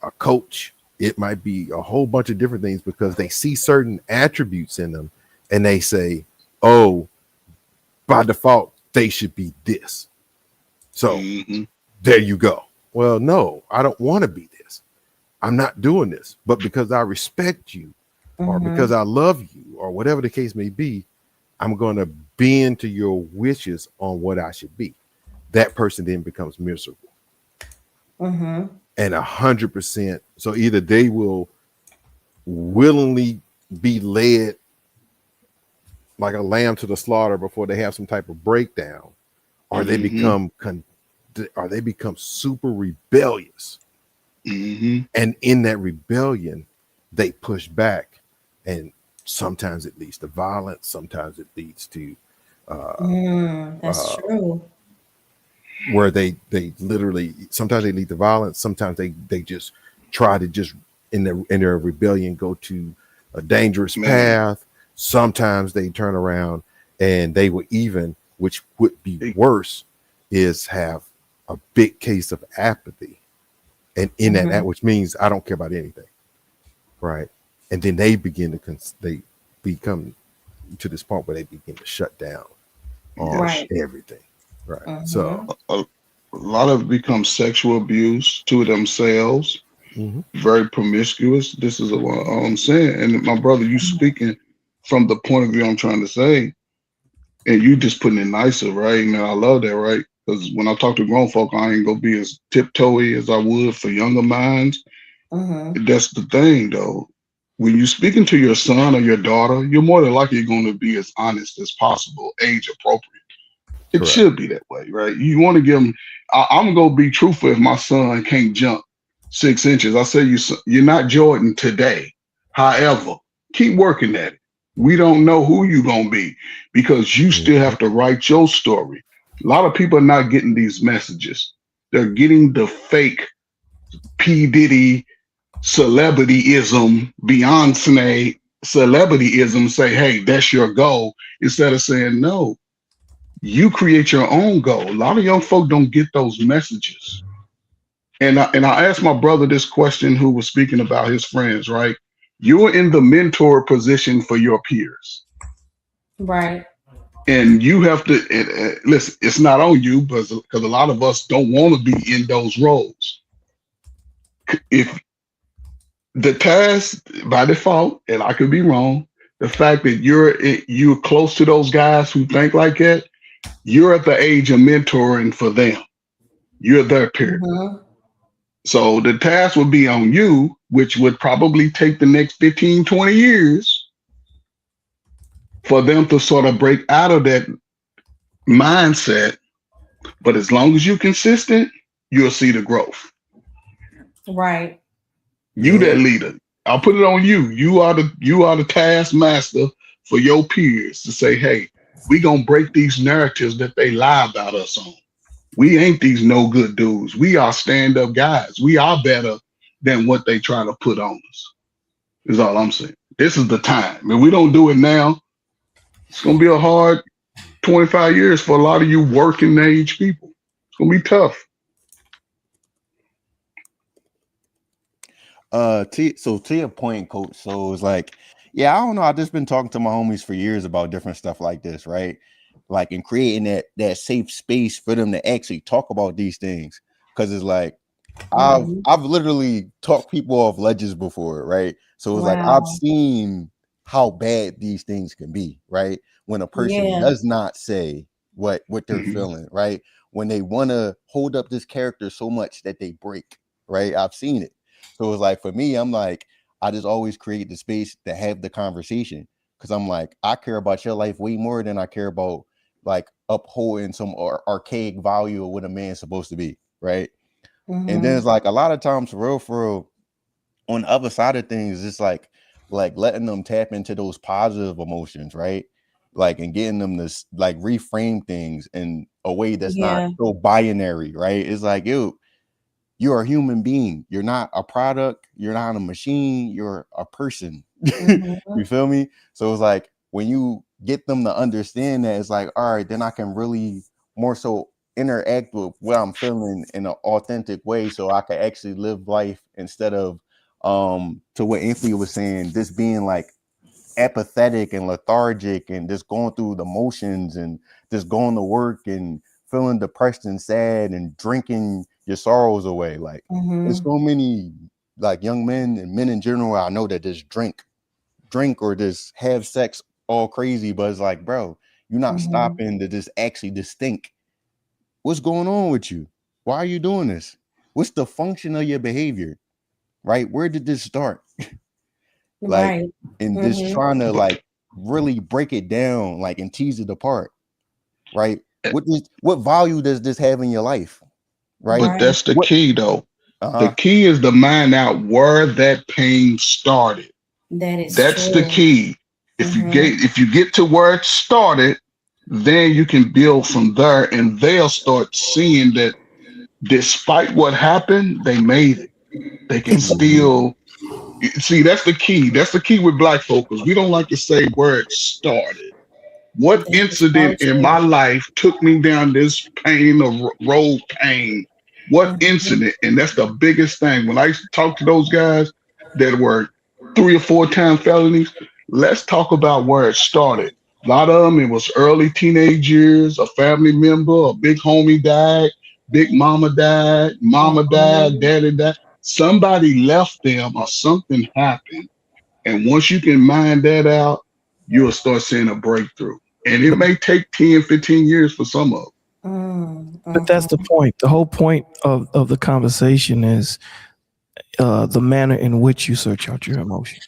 a coach, it might be a whole bunch of different things because they see certain attributes in them and they say, oh, by default, they should be this. So Mhm. there you go. Well, no, I don't want to be this. I'm not doing this. But because I respect you, or because Mhm. I love you, or whatever the case may be, I'm going to bend to your wishes on what I should be, that person then becomes miserable. Mm-hmm. And 100%. So either they will willingly be led like a lamb to the slaughter before they have some type of breakdown, or they become super rebellious. And in that rebellion, they push back, and sometimes it leads to violence, sometimes it leads to That's true. where they literally, sometimes they lead to violence, sometimes they just try to just in their rebellion go to a dangerous path. Sometimes they turn around and they will even, which would be worse, is have a big case of apathy. And in that, which means I don't care about anything. Right. And then they begin to, they become to this point where they begin to shut down on everything. Right. So a lot of it becomes sexual abuse to themselves, very promiscuous. This is what I'm saying. And my brother, you speaking from the point of view I'm trying to say, and you just putting it nicer, right? And I love that, right? Because when I talk to grown folk, I ain't gonna be as tiptoey as I would for younger minds. That's the thing, though. When you're speaking to your son or your daughter, you're more than likely going to be as honest as possible, age appropriate. It should be that way, right? You want to give them. I'm gonna be truthful. If my son can't jump 6 inches, I say you're not Jordan today. However, keep working at it. We don't know who you're gonna be because you still have to write your story. A lot of people are not getting these messages. They're getting the fake P. Diddy celebrityism, Beyonce celebrityism, say, hey, that's your goal, instead of saying, no, you create your own goal. A lot of young folk don't get those messages. And I asked my brother this question who was speaking about his friends, right? You're in the mentor position for your peers. Right. And you have to, listen, it's not on you, because a lot of us don't want to be in those roles. If the task by default, and I could be wrong, the fact that you're close to those guys who think like that, you're at the age of mentoring for them. You're their peer. So the task would be on you, which would probably take the next 15, 20 years for them to sort of break out of that mindset. But as long as you're consistent, you'll see the growth. Right. You that leader. I'll put it on you. You are the taskmaster for your peers to say, hey, we gonna break these narratives that they lie about us on. We ain't these no good dudes. We are stand-up guys. We are better than what they try to put on us. Is all I'm saying. This is the time. If we don't do it now, it's gonna be a hard 25 years for a lot of you working age people. It's gonna be tough. So to your point, coach, so it's like, yeah, I don't know, I've just been talking to my homies for years about different stuff like this, right? Like, in creating that safe space for them to actually talk about these things, because it's like I've literally talked people off ledges before, right? So it's like I've seen how bad these things can be, right? When a person does not say what they're feeling, right? When they want to hold up this character so much that they break, right? I've seen it. So it's like, for me, I'm like, I just always create the space to have the conversation, because I'm like, I care about your life way more than I care about like upholding some archaic value of what a man's supposed to be, right? And then it's like, a lot of times, for real, on the other side of things, it's like letting them tap into those positive emotions, right? Like, and getting them to like reframe things in a way that's not so binary, right? It's like, you're a human being. You're not a product. You're not a machine. You're a person. You feel me? So it's like, when you get them to understand that, it's like, all right, then I can really more so interact with what I'm feeling in an authentic way, so I can actually live life, instead of to what Anthony was saying, this being like apathetic and lethargic and just going through the motions and just going to work and feeling depressed and sad and drinking your sorrows away. Like, there's so many like young men and men in general I know that just drink or just have sex all crazy, but it's like, bro, You're not Mhm. stopping to just think, what's going on with you? Why are you doing this? What's the function of your behavior? Right? Where did this start? Like, Right. and just Mhm. trying to like really break it down, like, and tease it apart. Right? What value does this have in your life? Right? But Right. that's the What key, though. The uh-huh. key is to find out where that pain started. That is That's the true. key. If Mhm. you get to where it started, then you can build from there, and they'll start seeing that despite what happened, they made it. They can Mhm. still see. That's the key. That's the key with Black folks. We don't like to say where it started. What That is so incident in my true. life took me down this pain of road pain? What Mhm. incident? And that's the biggest thing. When I used to talk to those guys that were 3 or 4 time felonies, let's talk about where it started. A lot of them, it was early teenage years, a family member, a big homie died, big mama died, Mhm. daddy died. Somebody left them or something happened. And once you can mine that out, you'll start seeing a breakthrough. And it may take 10, 15 years for some of them. But that's the Mhm. point. The whole point of the conversation is the manner in which you search out your emotion.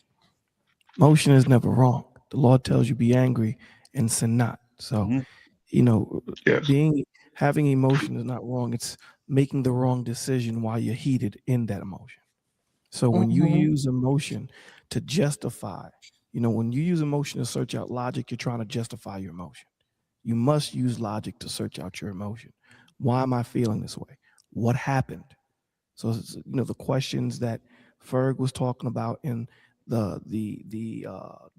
Emotion is never wrong. The Lord tells you be angry and sin not. So, Mhm. you know, Yes. having emotion is not wrong. It's making the wrong decision while you're heated in that emotion. So when you Mhm. use emotion to justify, when you use emotion to search out logic, you're trying to justify your emotion. You must use logic to search out your emotion. Why am I feeling this way? What happened? So the questions that Ferg was talking about in the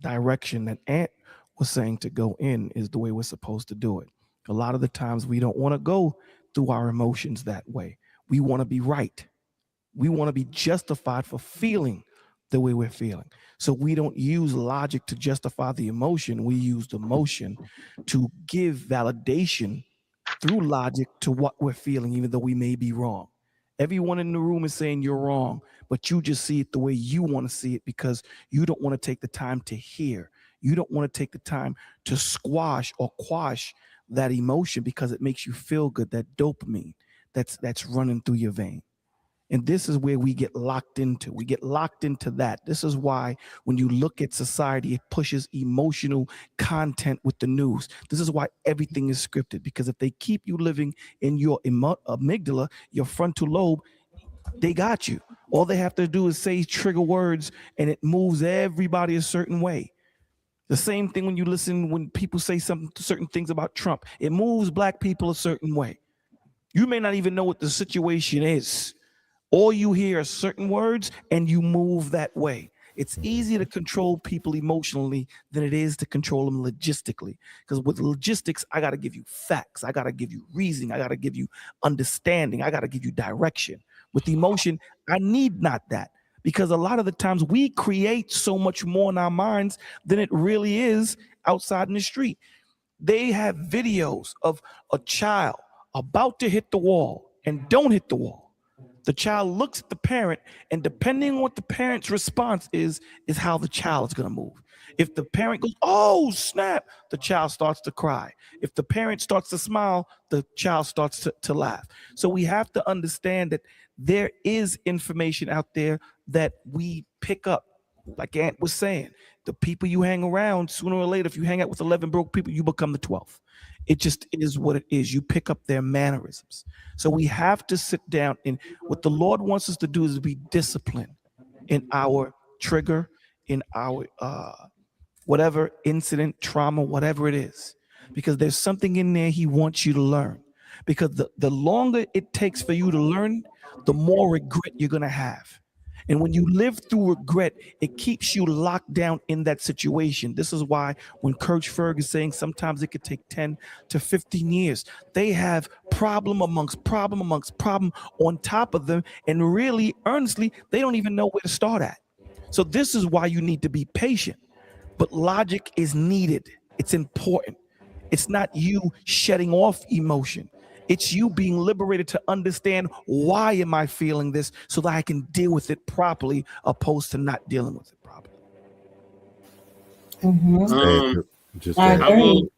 direction that Ant was saying to go in is the way we're supposed to do it. A lot of the times we don't want to go through our emotions that way. We want to be right. We want to be justified for feeling the way we're feeling. So we don't use logic to justify the emotion. We use the emotion to give validation through logic to what we're feeling, even though we may be wrong. Everyone in the room is saying you're wrong, but you just see it the way you want to see it because you don't want to take the time to hear. You don't want to take the time to squash or quash that emotion because it makes you feel good, that dopamine that's running through your vein. And this is where we get locked into. We get locked into that. This is why when you look at society, it pushes emotional content with the news. This is why everything is scripted, because if they keep you living in your amygdala, your frontal lobe, they got you. All they have to do is say trigger words and it moves everybody a certain way. The same thing when people say certain things about Trump, it moves black people a certain way. You may not even know what the situation is. All you hear are certain words and you move that way. It's easier to control people emotionally than it is to control them logistically. Because with logistics, I got to give you facts. I got to give you reasoning. I got to give you understanding. I got to give you direction. With emotion, I need not that. Because a lot of the times we create so much more in our minds than it really is outside in the street. They have videos of a child about to hit the wall and don't hit the wall. The child looks at the parent, and depending on what the parent's response is how the child is going to move. If the parent goes, "Oh, snap," the child starts to cry. If the parent starts to smile, the child starts to laugh. So we have to understand that there is information out there that we pick up. Like Ant was saying, the people you hang around, sooner or later, if you hang out with 11 broke people, you become the 12th. It just is what it is. You pick up their mannerisms. So we have to sit down, and what the Lord wants us to do is be disciplined in our trigger, in our whatever incident, trauma, whatever it is, because there's something in there He wants you to learn. Because the longer it takes for you to learn, the more regret you're going to have. And when you live through regret, it keeps you locked down in that situation. This is why when Coach Ferg is saying sometimes it could take 10 to 15 years, they have problem amongst problem on top of them. And really, earnestly, they don't even know where to start at. So this is why you need to be patient. But logic is needed. It's important. It's not you shedding off emotion. It's you being liberated to understand, why am I feeling this, so that I can deal with it properly, opposed to not dealing with it properly. Mhm. Just add I will.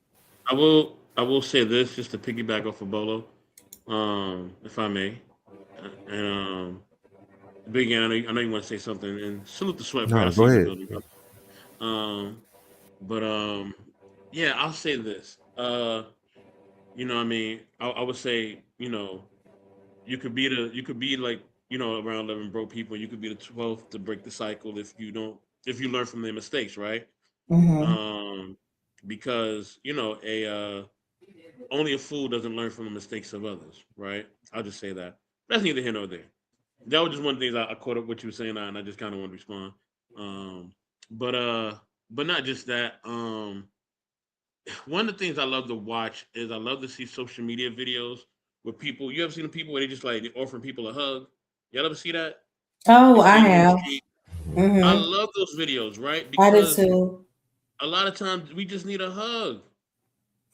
I will say this just to piggyback off of Bolo, if I may, and Big Ant, I know you want to say something, and salute the sweat, Brad. I No, see go you in the ahead. building, brother. But yeah, I'll say this. You know, what I mean, I would say, you could be like, around 11 broke people. You could be the 12th to break the cycle if you learn from their mistakes, right? Mm-hmm. Um, because only a fool doesn't learn from the mistakes of others, right? I'll just say that. That's neither here nor there. That was just one of the things I caught up what you were saying, and I just kind of want to respond. Um, but but not just that. One of the things I love to watch is I love to see social media videos where people. You ever seen the people where they just like offering people a hug? Y'all ever see that? Oh, They I see them on the have. street. I Mm-hmm. love those videos, right? I do Because too. a lot of times we just need a hug.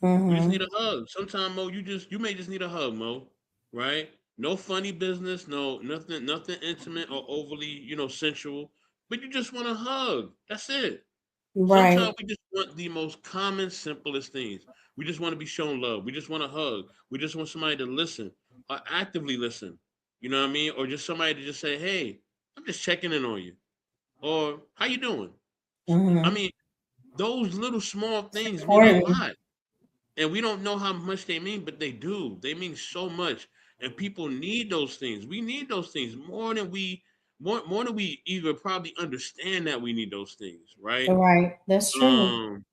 We just Mm-hmm. need a hug. Sometimes Mo, you may just need a hug, Mo. Right? No funny business, no nothing intimate or overly, sensual. But you just want a hug. That's it. Sometimes Right. we just want the most common, simplest things. We just want to be shown love. We just want a hug. We just want somebody to listen or actively listen. You know what I mean? Or just somebody to just say, "Hey, I'm just checking in on you," or "How you doing?" I Mm-hmm. mean, those little small things mean a Important. lot. And we don't know how much they mean, but they do. They mean so much. And people need those things. We need those things more than we even probably understand that we need those things, right? Right. That's true. Um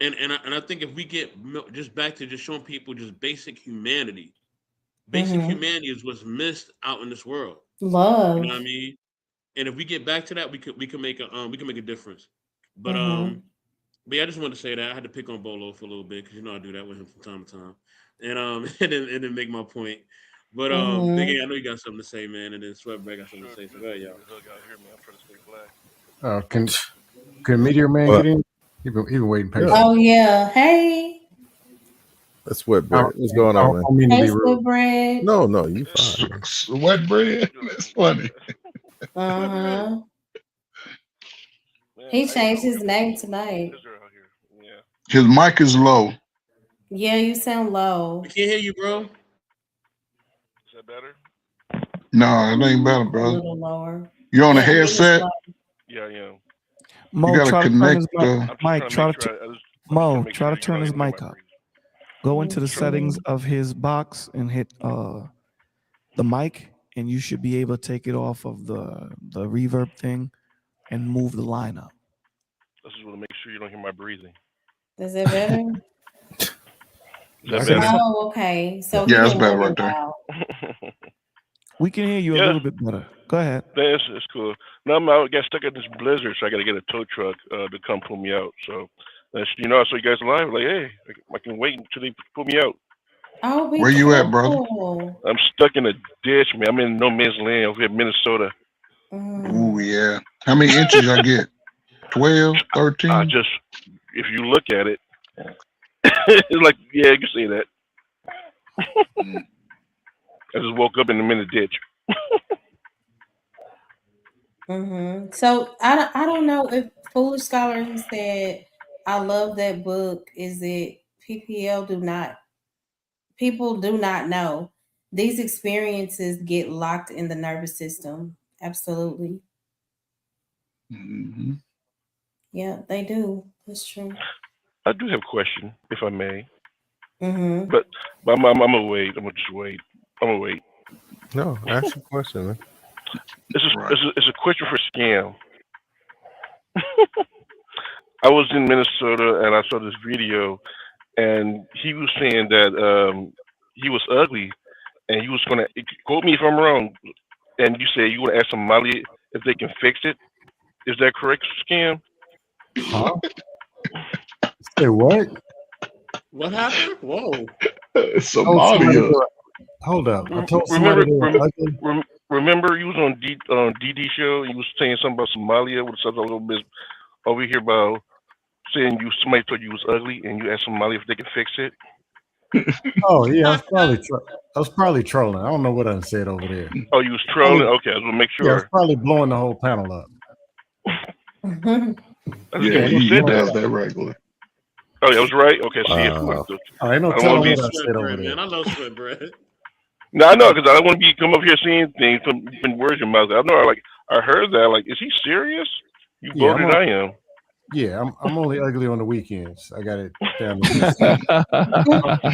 and I think if we get just back to just showing people just basic Mm-hmm. humanity is what's missed out in this world. You know what I Love. mean? And if we get back to that, we can make a difference. But Mm-hmm. But yeah, I just wanted to say that I had to pick on Bolo for a little bit because I do that with him from time to time, and and then make my point. But Big Mm-hmm. A, I know you got something to say, man, and then Sweatback got something to say. So go ahead, y'all. Can Meteor Man Well, get in? He been waiting yeah, patiently. Oh yeah. Hey. that's Sweat I Bread. What's going I on, don't, man? I don't mean to Hey, be rude. Split Bread. No, you fine, man. Sweat bread. That's funny. Uh-huh. He changed his name tonight. His mic is low. Yeah, you sound We low. can't hear you, bro. No, it ain't better, A brother. little lower. You on a Yeah, it is headset? low. You Mo, gotta try to turn connect. his mic. Try to turn his mic up. Go into the settings of his box and hit the mic, and you should be able to take it off of the reverb thing and move the line up. Is it better? I can, Oh, okay. So he Yeah, that's didn't better move right it there. out. We can hear you a little bit better. Go ahead. It's cool. No, I got stuck at this blizzard, so I got to get a tow truck to come pull me out. So that's I saw you guys live. Like, hey, I can wait until they pull me out. Oh, be Where you at, brother? careful. I'm stuck in a ditch, man. I'm in no man's land over here in Minnesota. Ooh, yeah. How many inches I get? 12, 13? Just if you look at it, it's like, yeah, you can see that. I just woke up in the middle of the ditch. So I don't know if Foolish Scholar he said I love that book. Is it PPL people do not know. These experiences get locked in the nervous system. Absolutely. Mm-hmm. Yeah, they do. That's true. I do have a question, if I may. Mm-hmm. But I'm gonna wait. I'm gonna just wait. I'm gonna wait. no, ask your question, man. It's a question for Scam. I was in Minnesota and I saw this video, and he was saying that he was ugly, and he was gonna quote me if I'm wrong. And you say you want to ask somebody if they can fix it. Is that correct, Scam? Huh? Say what? What happened? Whoa. Somalia. Hold up. I told somebody they were ugly. Remember, you was on DD show. And you was saying something about Somalia with something a little bit over here about saying somebody told you was ugly, and you asked somebody if they can fix it. Oh yeah, I was probably trolling. I don't know what I said over there. Oh, you was trolling? Okay, I was gonna make Yeah, I was sure. probably blowing the whole panel up. Yeah, he does that regularly. Oh, that was right. Okay, see, Uh, Oh, ain't no I don't telling want to what be. I said over Sweatbread, man. there. I love sweatbread. No, I know because I don't want to be come up here saying things, putting words in my mouth. I know, like I heard that. Like, is he serious? You Yeah, I'm voted. I am. I'm only ugly on the weekends. I got it down to this.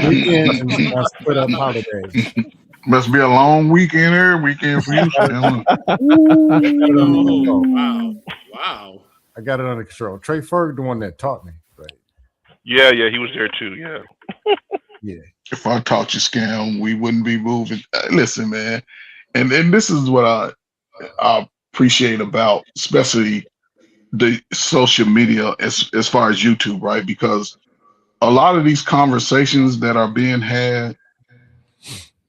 Weekends and my split up holidays. Must be a long weekend every weekend for you, Slim. Oh, wow. Wow. I got it under control. Trey Ferg, the one that taught me. But Yeah, he was there too. Yeah. yeah, If I taught you scam, we wouldn't be moving. Listen, man, and this is what I appreciate about, especially the social media as far as YouTube, right? Because a lot of these conversations that are being had,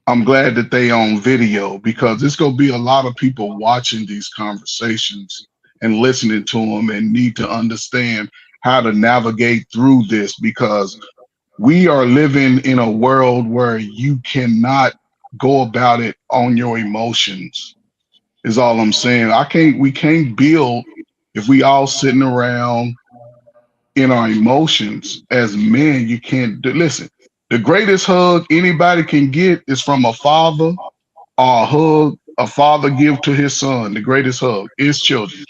I'm glad that they on video because it's gonna be a lot of people watching these conversations and listening to them and need to understand how to navigate through this because we are living in a world where you cannot go about it on your emotions is all I'm saying. We can't build if we all sitting around in our emotions as men. You can't do. Listen, the greatest hug anybody can get is from a father, or a hug a father give to his son. The greatest hug is children.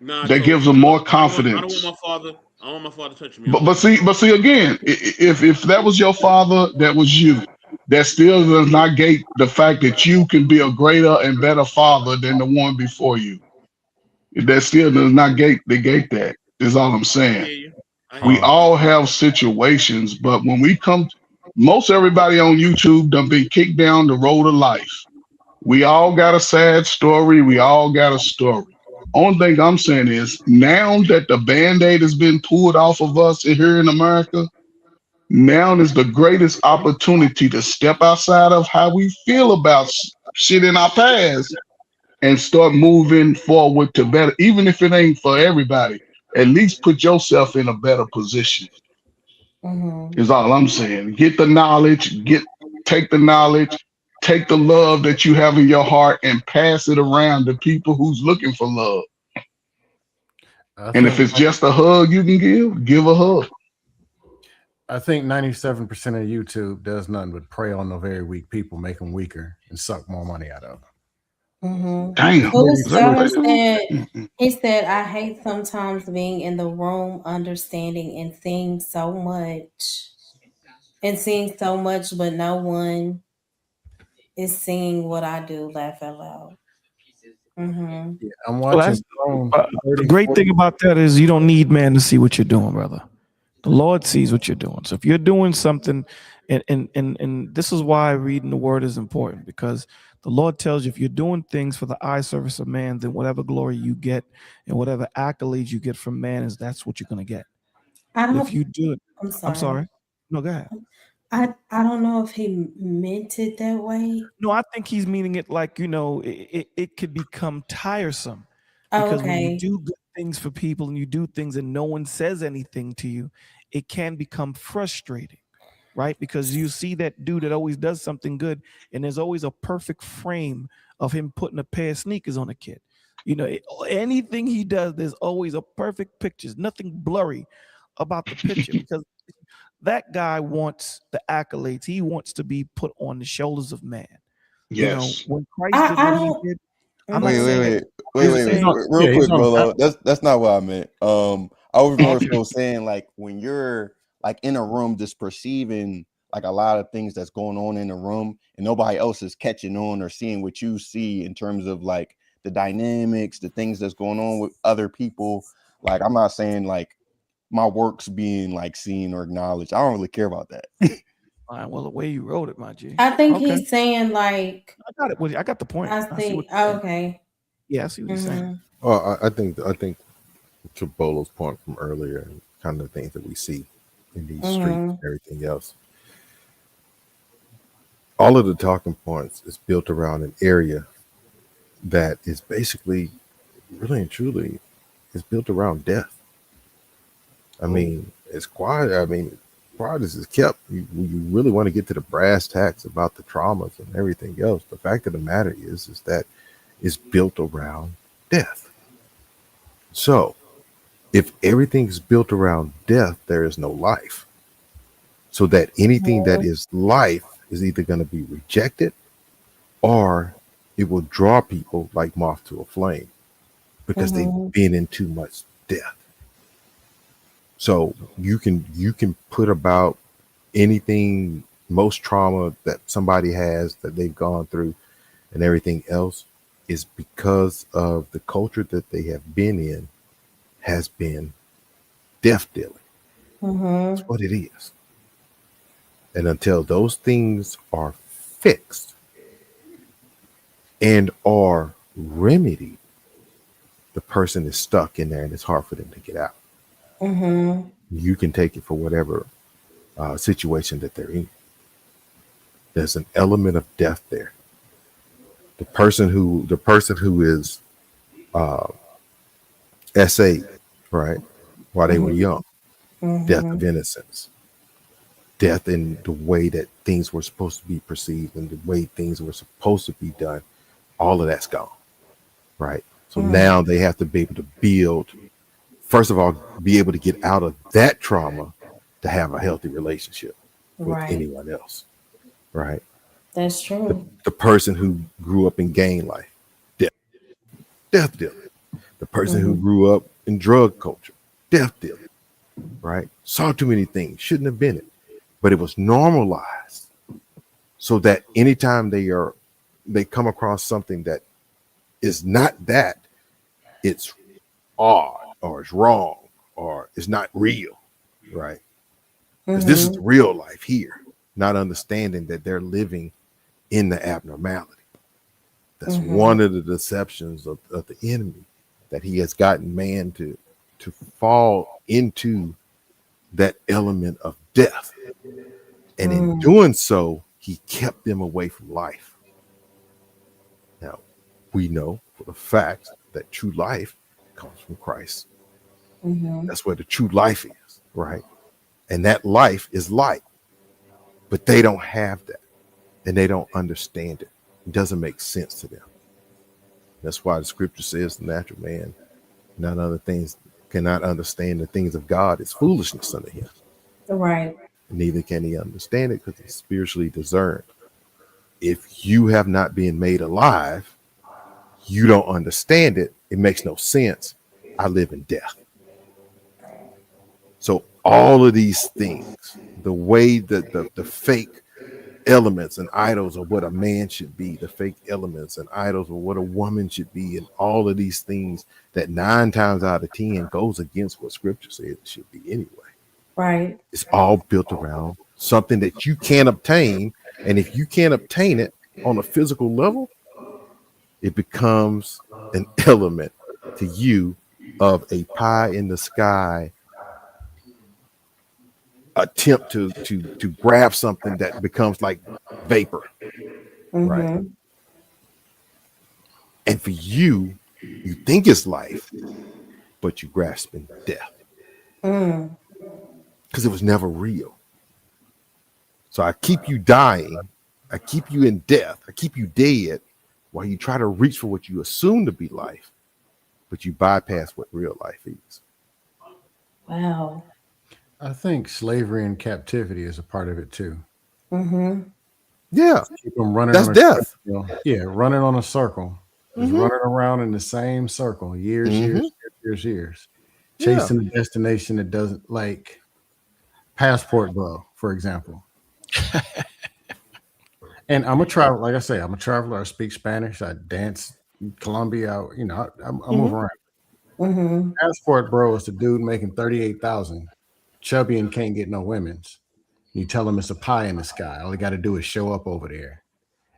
Nah, That coach. gives them more I don't confidence. want my father. I don't want my father touching me. But see again, if that was your father, that was you. That still does not negate the fact that you can be a greater and better father than the one before you. That still does not negate that. Is all I'm I saying. hear you. I hear We you. all have situations, but when we come, most everybody on YouTube done been kicked down the road of life. We all got a sad story. We all got a story. Only thing I'm saying is now that the band-aid has been pulled off of us here in America, now is the greatest opportunity to step outside of how we feel about shit in our past and start moving forward to better, even if it ain't for everybody, at least put yourself in a better position. Mhm. Is all I'm saying. Get the knowledge, take the knowledge, take the love that you have in your heart and pass it around to people who's looking for love. I And if think it's just a hug you can give a hug. I think 97% of YouTube does nothing but prey on the very weak people, make them weaker, and suck more money out of them. Mhm. Damn. Who Is that what they Stone do? said? He said, "I hate sometimes being in the room, understanding and seeing so much, but no one is seeing what I do." Laugh out loud. Mm-hmm. Yeah, I'm Well, watching Throne the 30, great 40. thing about that is you don't need man to see what you're doing, brother. The Lord sees what you're doing. So if you're doing something, and this is why reading the word is important, because the Lord tells you if you're doing things for the eye service of man, then whatever glory you get and whatever accolades you get from man that's what you're going to get. I But if don't. you do it, I'm I'm sorry. sorry. No, go ahead. I don't know if he meant it that way. No, I think he's meaning it like, it could become tiresome Oh, because when you okay. do good things for people and you do things and no one says anything to you, it can become frustrating, right? Because you see that dude that always does something good and there's always a perfect frame of him putting a pair of sneakers on a kid. Anything he does, there's always a perfect picture. There's nothing blurry about the picture because that guy wants the accolades. He wants to be put on the shoulders of man. Yes. When Christ did I what he don't. did, I'm not Wait, saying wait, He's on, real yeah, he's quick, on. Bolo. That's not what I meant. I was more okay. so saying like when you're like in a room just perceiving like a lot of things that's going on in the room and nobody else is catching on or seeing what you see in terms of like the dynamics, the things that's going on with other people. Like I'm not saying like my work's being like seen or acknowledged. I don't really care about that. All right, well, the way you wrote it, my G. I think Okay, he's saying like I got it. Well, I got the point. I I see what think. you're Oh, saying. okay. Yeah, I see what he's saying. Mm-hmm. Well, I think to Bolo's point from earlier and kind of the things that we see in these streets Mm-hmm. and everything else. All of the talking points is built around an area that is basically really and truly is built around death. I mean, it's quiet. I mean, quiet is kept. You really want to get to the brass tacks about the traumas and everything else. The fact of the matter is that it's built around death. So If everything's built around death, there is no life. So that anything that is life is either going to be rejected or it will draw people like moth to a flame because they've been in too much death. So you can put about anything, most trauma that somebody has that they've gone through and everything else is because of the culture that they have been in has been death dealing. That's what it is. And until those things are fixed and are remedied, the person is stuck in there and it's hard for them to get out. You can take it for whatever situation that they're in. There's an element of death there. The person who is SA, right, while they were young, death of innocence, death in the way that things were supposed to be perceived and the way things were supposed to be done, all of that's gone, right? So now they have to be able to build, first of all, be able to get out of that trauma to have a healthy relationship with anyone else, right? That's true. The person who grew up in gang life, death dealing. The person who grew up in drug culture, death dealing, right? Saw too many things, shouldn't have been it, but it was normalized so that anytime they come across something that is not that, it's odd or it's wrong or it's not real, right? Because this is the real life here, not understanding that they're living in the abnormality. That's one of the deceptions of the enemy, that he has gotten man to fall into that element of death. And in doing so, he kept them away from life. Now, we know for the fact that true life comes from Christ. That's where the true life is, right? And that life is light. But they don't have that. And they don't understand it. It doesn't make sense to them. That's why the scripture says the natural man, none other things, cannot understand the things of God is foolishness unto him. Right. Neither can he understand it because he's spiritually discerned. If you have not been made alive, you don't understand it. It makes no sense. I live in death. So all of these things, the way that the fake elements and idols of what a man should be, the fake elements and idols of what a woman should be, and all of these things that 9 times out of 10 goes against what scripture says it should be anyway. Right. It's all built around something that you can't obtain. And if you can't obtain it on a physical level, it becomes an element to you of a pie in the sky attempt to grab something that becomes like vapor, right? And for you think it's life, but you grasp in death because it was never real. So I keep you dying, I keep you in death, I keep you dead while you try to reach for what you assume to be life, but you bypass what real life is. Wow. I think slavery and captivity is a part of it too. Yeah, Keep them running. That's on a death. circle. Yeah, running on a circle, just running around in the same circle, years, years, chasing a destination that doesn't, like Passport Bro, for example. And I'm a traveler, like I say, I'm a traveler. I speak Spanish. I dance in Colombia. I move around. Passport Bro is the dude making 38,000, chubby and can't get no women's. You tell him it's a pie in the sky. All he got to do is show up over there,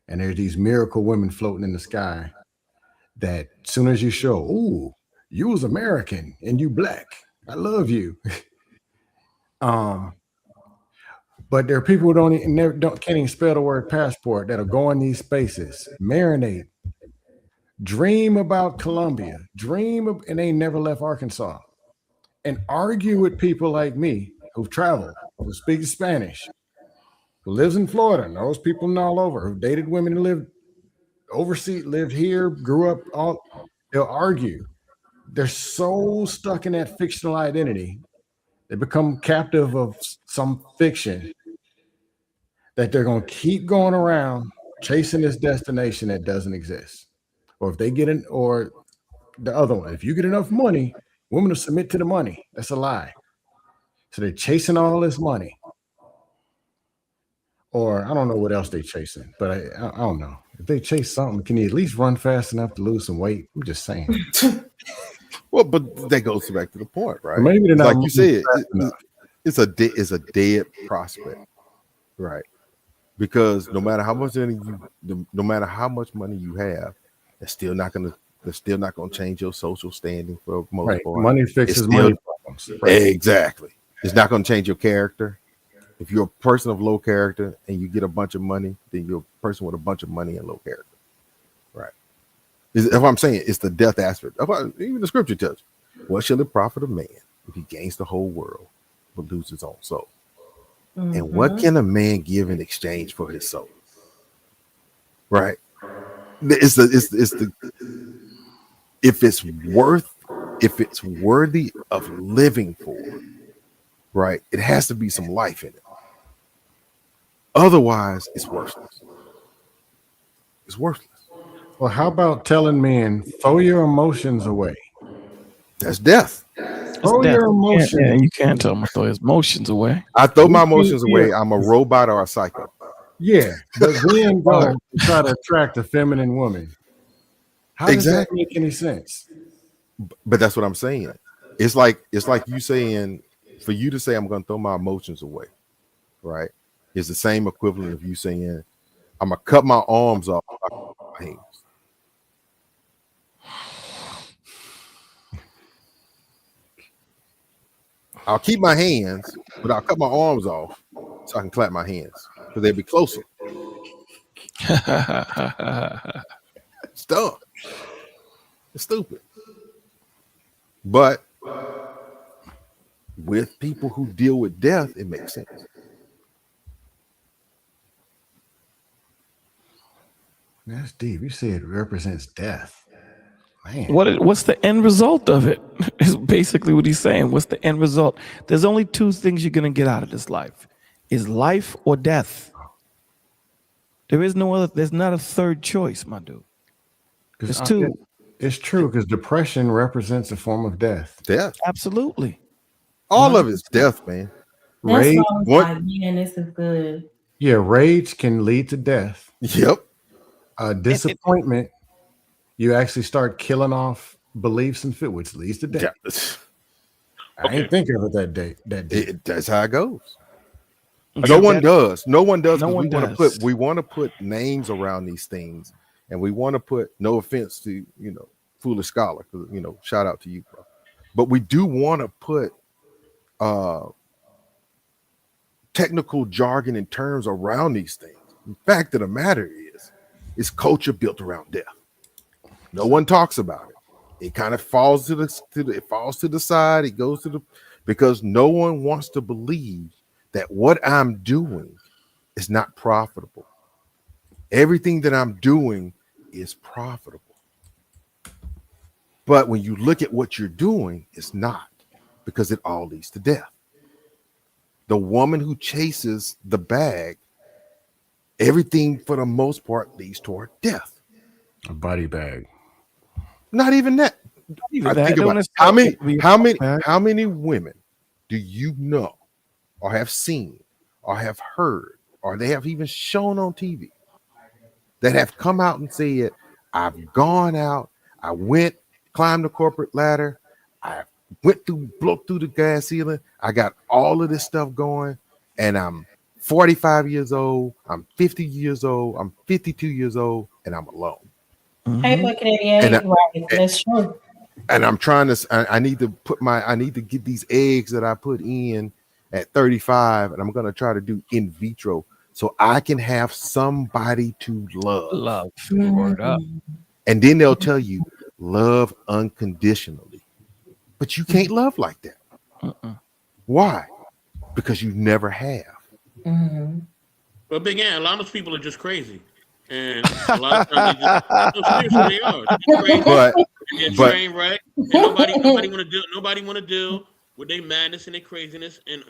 and there's these miracle women floating in the sky. That as soon as you show, ooh, you was American and you black, I love you. But there are people who can't even spell the word passport that'll go in these spaces, marinate, dream about Colombia, and they never left Arkansas, and argue with people like me who've traveled, who speak Spanish, who lives in Florida, knows people all over, who dated women who lived overseas, lived here, grew up. They'll argue they're so stuck in that fictional identity, they become captive of some fiction that they're going to keep going around chasing this destination that doesn't exist. Or if they get in, or the other one, if you get enough money, women will submit to the money. That's a lie. So they're chasing all this money. Or I don't know what else they're chasing, but I don't know. If they chase something, can you at least run fast enough to lose some weight? I'm just saying. Well, but that goes back to the point, right? Maybe they're It's not like you said, fast enough. it's a dead prospect, right? Because no matter how much money you have, it's still not gonna change your social standing for the most Right. part. Money It's fixes still- money problems. Right. Exactly. It's not going to change your character. If you're a person of low character and you get a bunch of money, then you're a person with a bunch of money and low character. Right. If I'm saying it's the death aspect. Even the scripture tells you, what shall it profit a man if he gains the whole world but loses his own soul? And what can a man give in exchange for his soul? Right. If it's worthy of living for, right, it has to be some life in it. Otherwise, it's worthless. It's worthless. Well, how about telling men, throw your emotions away? That's death. Throw your emotions. Yeah, you can't tell him to throw his emotions away. I throw my emotions away. I'm a robot or a psycho. Yeah, but then go to try to attract a feminine woman. How does that make any sense? But that's what I'm saying. It's like you saying, for you to say I'm going to throw my emotions away, right? It's the same equivalent of you saying I'm gonna cut my arms off my hands. I'll keep my hands, but I'll cut my arms off so I can clap my hands because they'll be closer. It's dumb. It's stupid. But with people who deal with death, it makes sense. That's deep. You say it represents death. Man. What's the end result of it? Is basically what he's saying. What's the end result? There's only two things you're gonna get out of this life: is life or death. There is no other. There's not a third choice, my dude. It's two. It's true because depression represents a form of death. Death. Absolutely. All of it's death, man. That's Rage. why I was like, man, this is good. Yeah, rage can lead to death. Yep. Disappointment, you actually start killing off beliefs and fit, which leads to death. Yeah. I ain't think of it that day. That's how it goes. Okay. No one does. No one does. No one does. We want to put names around these things, and we want to put. No offense to Foolish Scholar, because shout out to you, bro. But we do want to put technical jargon and terms around these things. The fact of the matter is culture built around death. No one talks about it. It kind of falls to the side. It goes to because no one wants to believe that what I'm doing is not profitable. Everything that I'm doing is profitable. But when you look at what you're doing, it's not, because it all leads to death. The woman who chases the bag, everything for the most part leads toward death. A body bag. Not even that. Even I that. think Don't about necessarily how many women do you know or have seen or have heard or they have even shown on TV that have come out and said, I've gone out, I went, climbed the corporate ladder, I broke through the gas ceiling, I got all of this stuff going, and I'm 45 years old, I'm 50 years old, I'm 52 years old, and I'm alone. Hey, look at it. Yeah, right. That's true. And I'm trying to, I need to get these eggs that I put in at 35, and I'm going to try to do in vitro so I can have somebody to love. Word up. And then they'll tell you, love unconditionally. But you can't love like that. Why? Because you never have. Mm-hmm. But Big Ant, a lot of those people are just crazy. And a lot of times they are. They're just crazy. they're But train wreck, and nobody want to deal with their madness and their craziness and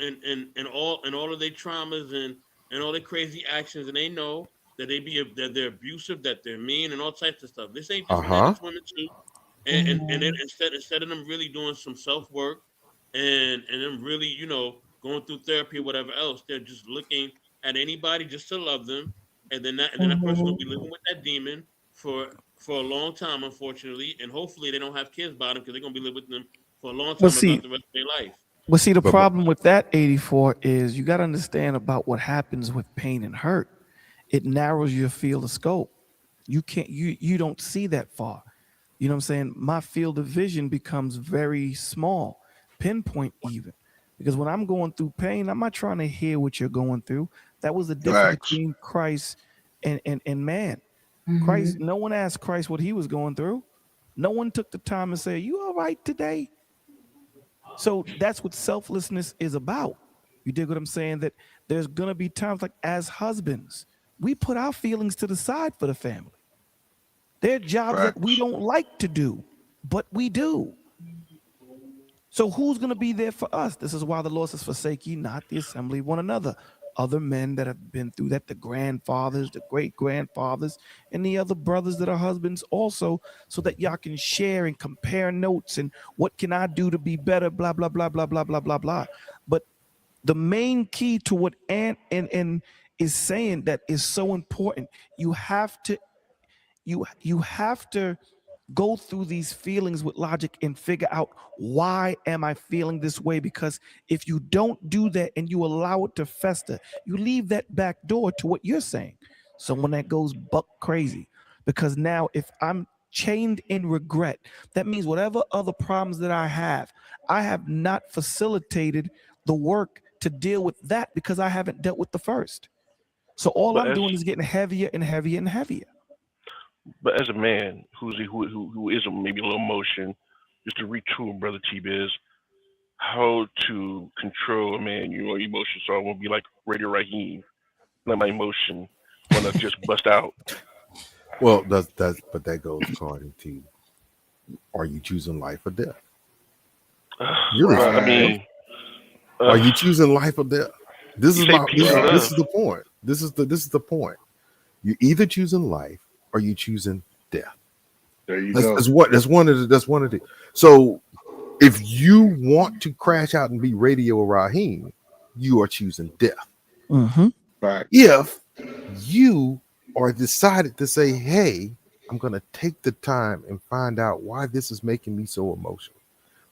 all of their traumas and all their crazy actions, and they know that that they're abusive, that they're mean, and all types of stuff. This ain't just men, uh-huh. it's women too. And then instead of them really doing some self work and them really going through therapy or whatever else, they're just looking at anybody just to love them, and then that person will be living with that demon for a long time, unfortunately, and hopefully they don't have kids by them because they're gonna be living with them for a long But time about see, the rest of their life. the But problem with that 84 is you got to understand about what happens with pain and hurt. It narrows your field of scope. You don't see that far. You know what I'm saying? My field of vision becomes very small, pinpoint even. Because when I'm going through pain, I'm not trying to hear what you're going through. That was the difference Facts. between Christ and man. Christ, no one asked Christ what he was going through. No one took the time and say, "You all right today?" So that's what selflessness is about. You dig what I'm saying? That there's gonna be times like as husbands, we put our feelings to the side for the family. There are jobs that we Facts. don't like to do, but we do. So who's going to be there for us? This is why the Lord says, forsake ye not the assembly of one another. Other men that have been through that, the grandfathers, the great grandfathers, and the other brothers that are husbands also, so that y'all can share and compare notes and what can I do to be better, blah, blah, blah, blah, blah, blah, blah, blah. But the main key to what Ant and is saying that is so important, you have to go through these feelings with logic and figure out, why am I feeling this way? Because if you don't do that and you allow it to fester, you leave that back door to what you're saying. Someone that goes buck crazy. Because now if I'm chained in regret, that means whatever other problems that I have not facilitated the work to deal with that because I haven't dealt with the first. So all But I'm as doing is getting heavier and heavier and heavier. but as a man who is maybe a little emotion, just to retool Brother T-Biz, how to control a man, emotions, so I won't be like Radio Raheem, let my emotion want to just bust out. Well, but that goes according to, are you choosing life or death? Really? I mean, Are you choosing life or death? This you is say my peace and this is love. the point. This is the point. You're either choosing life or you choosing death. There you That's, go. that's one of the. So if you want to crash out and be Radio Raheem, you are choosing death. Mm-hmm. Facts. If you are decided to say, "Hey, I'm going to take the time and find out why this is making me so emotional.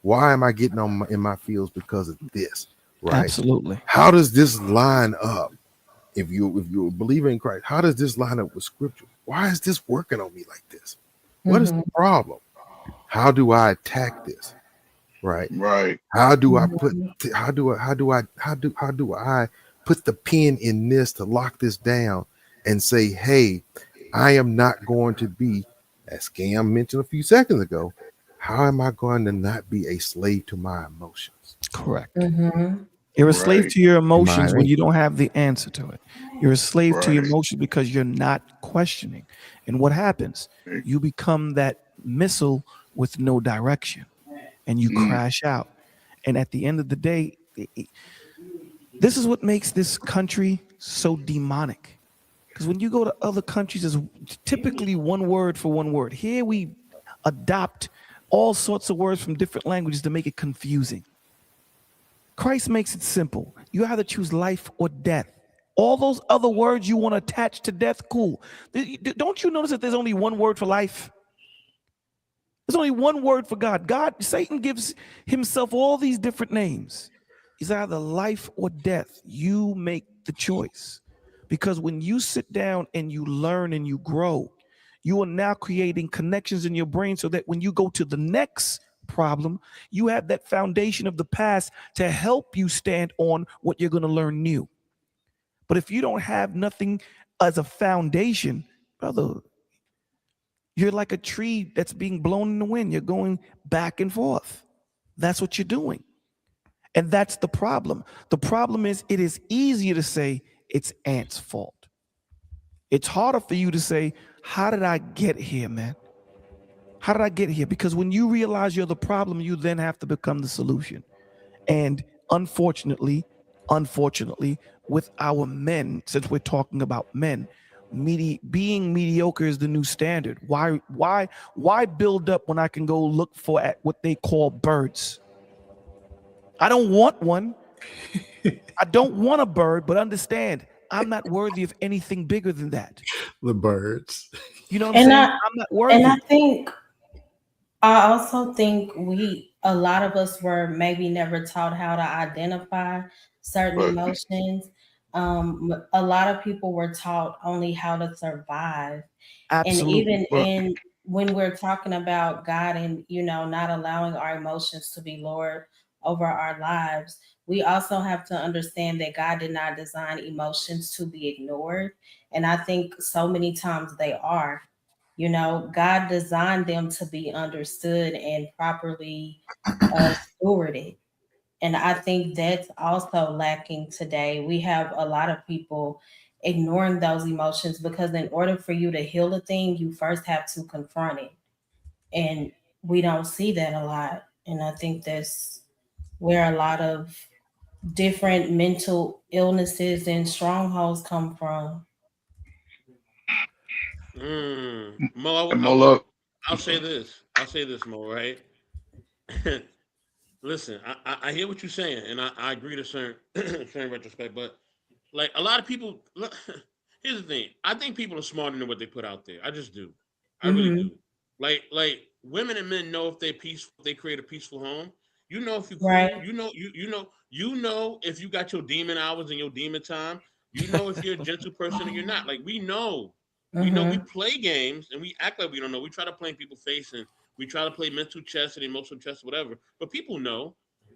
Why am I getting in my feels because of this?" Right? Absolutely. How does this line up? If you're a believer in Christ, how does this line up with Scripture? Why is this working on me like this? What is the problem? How do I attack this? Right? Right. How do I put the pin in this to lock this down and say, "Hey, I am not going to be," as Scam mentioned a few seconds ago, how am I going to not be a slave to my emotions? Correct. You're a slave Right. to your emotions when Right. you don't have the answer to it. You're a slave to your Right. emotions because you're not questioning. And what happens? You become that missile with no direction and you crash out. And at the end of the day, this is what makes this country so demonic. Because when you go to other countries, there's typically one word for one word. Here we adopt all sorts of words from different languages to make it confusing. Christ makes it simple. You either choose life or death. All those other words you want to attach to death, cool. Don't you notice that there's only one word for life? There's only one word for God. Satan gives himself all these different names. It's either life or death. You make the choice. Because when you sit down and you learn and you grow, you are now creating connections in your brain so that when you go to the next problem, you have that foundation of the past to help you stand on what you're going to learn new. But if you don't have nothing as a foundation, brother, you're like a tree that's being blown in the wind. You're going back and forth. That's what you're doing. And that's the problem. The problem is it is easier to say it's Ant's fault. It's harder for you to say, how did I get here, man? How did I get here? Because when you realize you're the problem, you then have to become the solution. And unfortunately, with our men, since we're talking about men, being mediocre is the new standard. Why build up when I can go look for at what they call birds? I don't want one. I don't want a bird, but understand, I'm not worthy of anything bigger than that. The birds. You know what I'm saying? I'm not worthy. And I also think a lot of us were maybe never taught how to identify certain Right. emotions. A lot of people were taught only how to survive. Absolutely. And even when we're talking about God and, not allowing our emotions to be Lord over our lives, we also have to understand that God did not design emotions to be ignored. And I think so many times they are. God designed them to be understood and properly stewarded. And I think that's also lacking today. We have a lot of people ignoring those emotions because in order for you to heal a thing, you first have to confront it. And we don't see that a lot. And I think that's where a lot of different mental illnesses and strongholds come from. Mo, I'll say this. Mo, right? Listen, I hear what you're saying, and I agree to certain retrospect, but like a lot of people, here's the thing. I think people are smarter than what they put out there. I just do. I really do. Like women and men know if they're peaceful, if they create a peaceful home. You know if you cool, Right. you know if you got your demon hours and your demon time. You know if you're a gentle person or you're not. Like we know. We know we play games and we act like we don't know. We try to play in people's face and we try to play mental chess and emotional chess, whatever. But people know.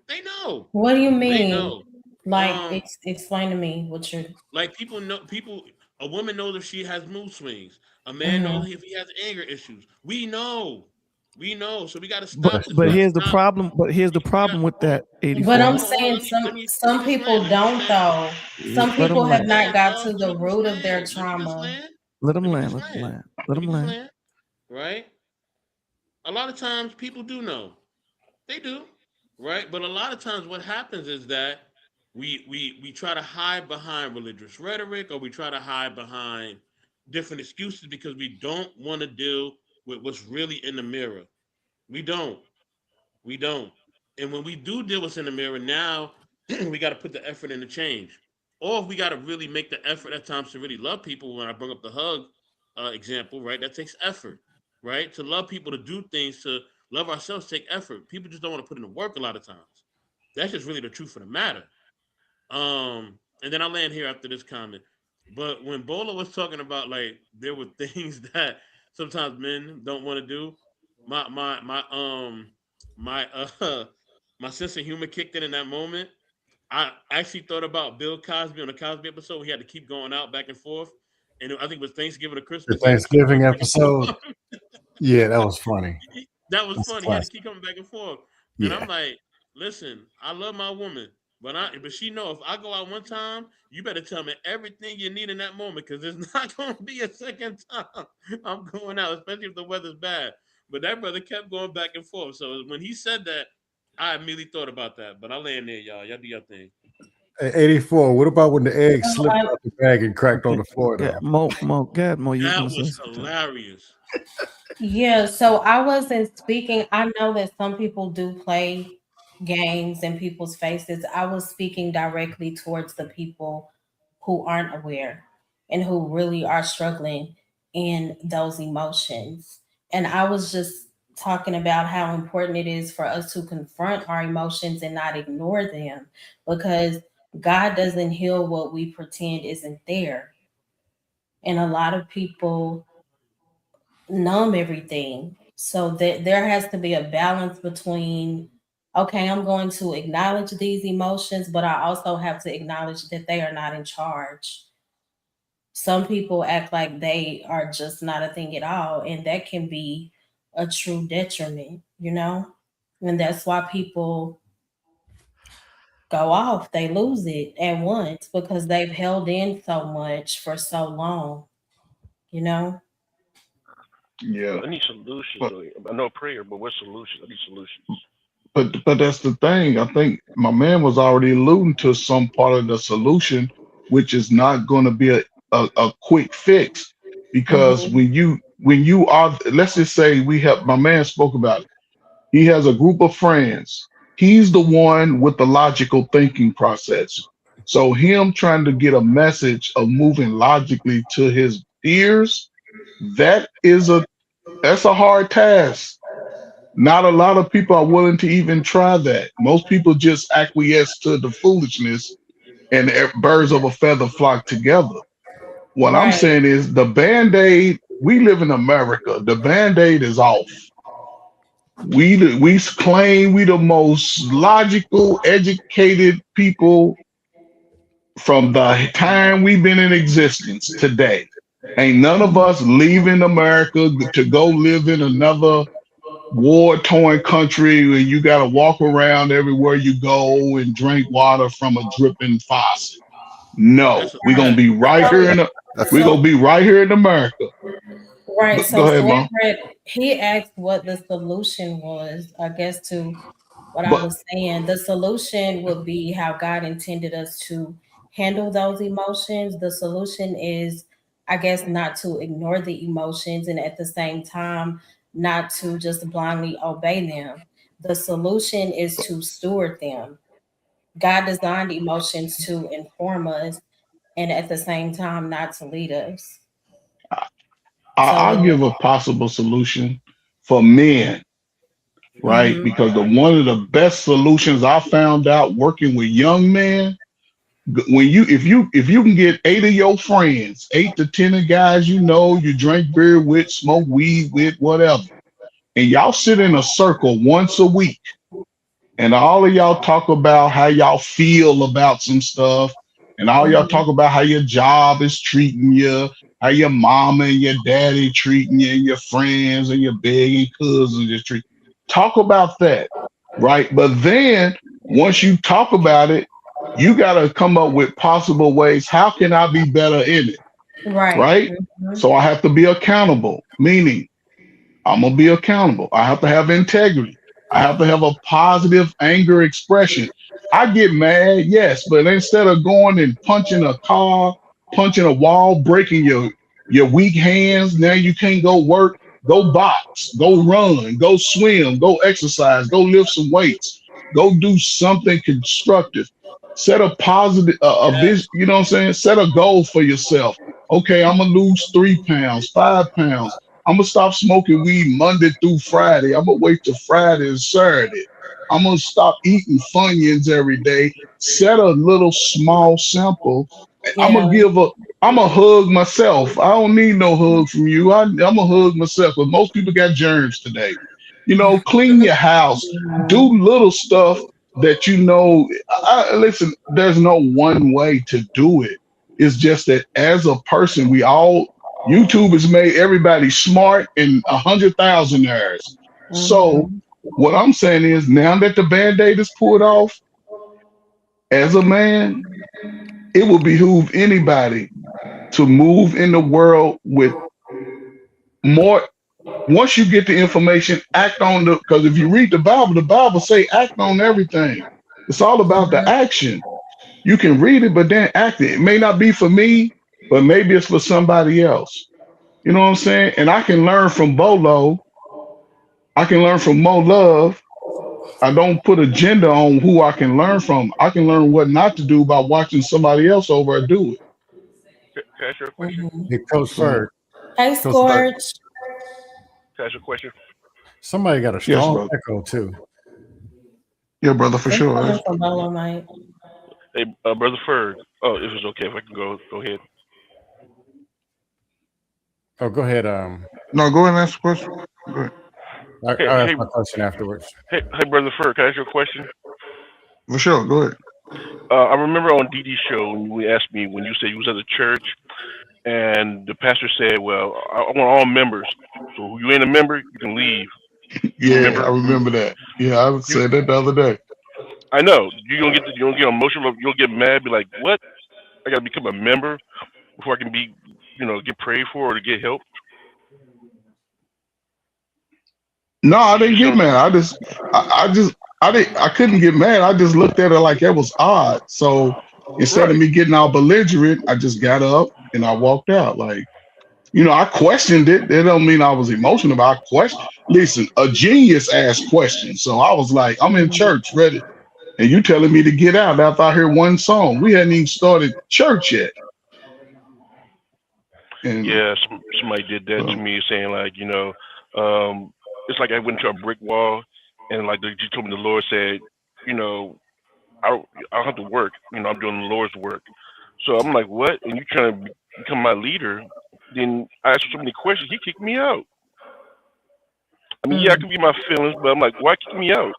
They know. What do you They mean? know. Like, explain to me what you're. Like people know people. A woman knows if she has mood swings. A man knows if he has anger issues. We know. We know. So we got to stop this. But here's the problem. But here's the problem with that 84. But I'm saying some people don't though. Some people have not got to the root of their trauma. Let them land. Let them land. Right? A lot of times people do know. They do. Right? But a lot of times what happens is that we try to hide behind religious rhetoric or we try to hide behind different excuses because we don't want to deal with what's really in the mirror. We don't. We don't. And when we do deal with what's in the mirror, now we got to put the effort in to change. Or if we got to really make the effort at times to really love people, when I bring up the hug example, right? That takes effort, right? To love people, to do things, to love ourselves, take effort. People just don't want to put in the work a lot of times. That's just really the truth of the matter. And then I'll land here after this comment. But when Bola was talking about like there were things that sometimes men don't want to do, my my sense of humor kicked in that moment. I actually thought about Bill Cosby on the Cosby episode. He had to keep going out back and forth, and I think it was Thanksgiving or The Christmas. Thanksgiving episode. Yeah, that was funny. That was That's funny. He had to classic. keep coming back and forth, and Yeah. I'm like, listen, I love my woman, but she know if I go out one time, you better tell me everything you need in that moment because there's not going to be a second time I'm going out, especially if the weather's bad. But that brother kept going back and forth. So when he said that, I immediately thought about that. But I land there, y'all. Y'all do your thing. 84. What about when the egg slipped out the bag and cracked on the floor? Yeah, Though? Mo, you That gonna say was something? hilarious. Yeah, so I wasn't speaking. I know that some people do play games in people's faces. I was speaking directly towards the people who aren't aware and who really are struggling in those emotions. And I was just talking about how important it is for us to confront our emotions and not ignore them because God doesn't heal what we pretend isn't there. And a lot of people numb everything. So that there has to be a balance between, okay, I'm going to acknowledge these emotions, but I also have to acknowledge that they are not in charge. Some people act like they are just not a thing at all, and that can be a true detriment. And that's why people go off, they lose it at once because they've held in so much for so long, you know? Yeah. I need solutions. But Though. I know prayer, but what solutions? I need solutions. but that's the thing. I think my man was already alluding to some part of the solution, which is not going to be a quick fix, because Mhm. when you are, let's just say we have, my man spoke about it. He has a group of friends. He's the one with the logical thinking process. So him trying to get a message of moving logically to his peers, that is a that's a hard task. Not a lot of people are willing to even try that. Most people just acquiesce to the foolishness, and birds of a feather flock together. What I'm Right. saying is the band-aid, we live in America. The band-aid is off. We claim we the most logical, educated people from the time we've been in existence today. Ain't none of us leaving America to go live in another war-torn country where you got to walk around everywhere you go and drink water from a dripping faucet. No, That's a we're gonna Right. fact. be right So here in That's we're gonna so be right here in America. right. Go So ahead, Mom. Fred, he asked what the solution was, I guess, to what I But was saying. The solution would be how God intended us to handle those emotions. The solution is, I guess, not to ignore the emotions and at the same time not to just blindly obey them. The solution is to steward them. God designed emotions to inform us and at the same time not to lead us. I'll So, give a possible solution for men, right? mhm, Because the one of the best solutions I found out working with young men, when if you can get 8 of your friends, 8 to 10 of guys you drink beer with, smoke weed with, whatever, and y'all sit in a circle once a week, and all of y'all talk about how y'all feel about some stuff, and all y'all mhm, talk about how your job is treating you, how your mama and your daddy treating you, and your friends and your big and cousins just treat. Talk about that, right? But then once you talk about it, you got to come up with possible ways. How can I be better in it, right. right? Mhm, So I have to be accountable, meaning I'm gonna be accountable. I have to have integrity. I have to have a positive anger expression. I get mad, yes, but instead of going and punching a car, punching a wall, breaking your weak hands, now you can't go work. Go box, go run, go swim, go exercise, go lift some weights, go do something constructive. Set a positive, a vision. You know what I'm saying? Set a goal for yourself. Okay, I'm gonna lose 3 pounds, 5 pounds. I'm gonna stop smoking weed Monday through Friday. I'm gonna wait till Friday and Saturday. I'm gonna stop eating Funyuns every day. Set a little small sample. I'm gonna yeah. give a. I'm gonna hug myself. I don't need no hug from you. I'm gonna hug myself. But most people got germs today. Clean your house. Do Mhm, little stuff that listen. There's no one way to do it. It's just that as a person, YouTube has made everybody smart and 100,000 So mhm. what I'm saying is now that the band-aid is pulled off, as a man, it will behoove anybody to move in the world with more. Once you get the information, act on because if you read the Bible say act on everything. It's all about the action. You can read it, but then act it. It may not be for me, but maybe it's for somebody else. You know what I'm saying? And I can learn from Bolo. I can learn from Mo Love. I don't put agenda on who I can learn from. I can learn what not to do by watching somebody else over and do it. Can I ask you a question? Mhm. Hey, Coach So Ferg. Hey, Coach Ferg. Scorch. Can I ask you a question? Somebody got a yes, strong brother. echo too. Yeah, brother, for It's sure. coming from Bolo, mate. Hey, brother Ferg. Oh, if it's okay, if I can go ahead. Oh, go ahead. No, go ahead and ask the question. Go ahead. I'll ask my question afterwards. Hey, brother Ferg. Can I ask you a question? For sure, go ahead. I remember on DD's show when you asked me when you said you was at a church and the pastor said, "Well, I want all members. So if you ain't a member, you can leave. You Yeah, I remember? remember that. Yeah, I You, said that the other day. I know you don't get emotional. You don't get mad. Be like, what? I gotta become a member before I can be, get prayed for or to get help. No, I didn't get mad. I couldn't get mad. I just looked at it like it was odd. So instead of Right. me getting all belligerent, I just got up and I walked out. Like, I questioned it. That don't mean I was emotional, but I questioned. Listen, a genius asked questions. So I was like, I'm in church, ready. And you telling me to get out after I heard one song. We hadn't even started church yet. And Yeah, somebody did that to me, saying like, it's like I went to a brick wall, and like you told me the Lord said, you know, I don't have to work. I'm doing the Lord's work. So I'm like, what? And you trying to become my leader? Then I asked so many questions. He kicked me out. I mean, yeah, I can be my feelings, but I'm like, why kick me out?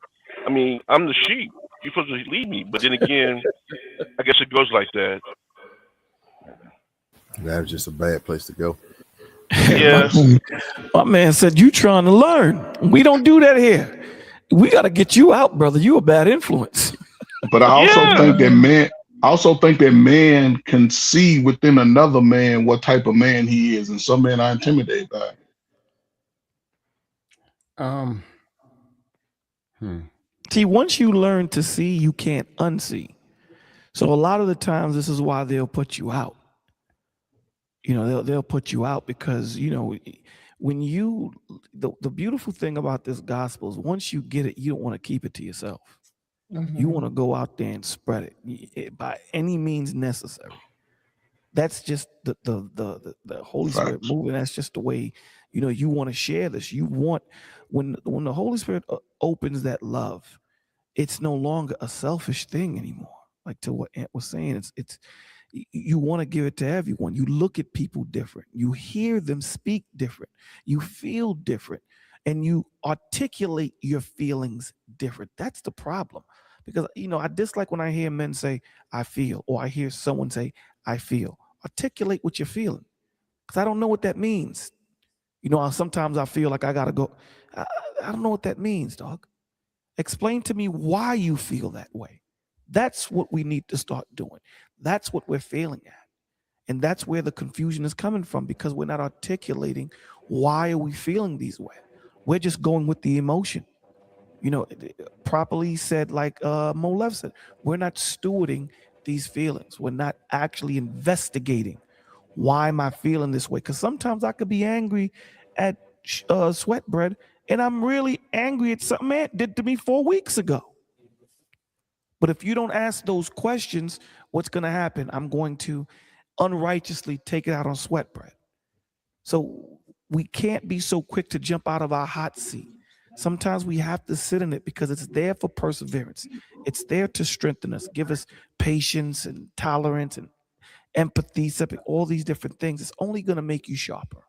I mean, I'm the sheep. You're supposed to lead me. But then again, I guess it goes like that. That was just a bad place to go. Yeah. My man said, you trying to learn. We don't do that here. We got to get you out, brother. You a bad influence. But I also think that man can see within another man what type of man he is, and some men are intimidated by it. See, once you learn to see, you can't unsee. So a lot of the times, this is why they'll put you out. They'll put you out because when the beautiful thing about this gospel is once you get it, you don't want to keep it to yourself. You want to go out there and spread it by any means necessary. That's just the Holy Spirit moving. That's just the way, you want to share this. You want, when the Holy Spirit opens that love, it's no longer a selfish thing anymore. Like to what Ant was saying, it's you want to give it to everyone. You look at people different. You hear them speak different. You feel different. And you articulate your feelings different. That's the problem. Because, I dislike when I hear men say, I feel, or I hear someone say, I feel. Articulate what you're feeling. Because I don't know what that means. Sometimes I feel like I got to go. I don't know what that means, dog. Explain to me why you feel that way. That's what we need to start doing. That's what we're failing at. And that's where the confusion is coming from, because we're not articulating why are we feeling these way. We're just going with the emotion. Properly said, like Mo Lev said, we're not stewarding these feelings. We're not actually investigating why am I feeling this way. Because sometimes I could be angry at Sweatbread, and I'm really angry at something man did to me 4 weeks ago. But if you don't ask those questions, what's going to happen? I'm going to unrighteously take it out on Sweatbread. So we can't be so quick to jump out of our hot seat. Sometimes we have to sit in it because it's there for perseverance. It's there to strengthen us, give us patience and tolerance and empathy, all these different things. It's only going to make you sharper.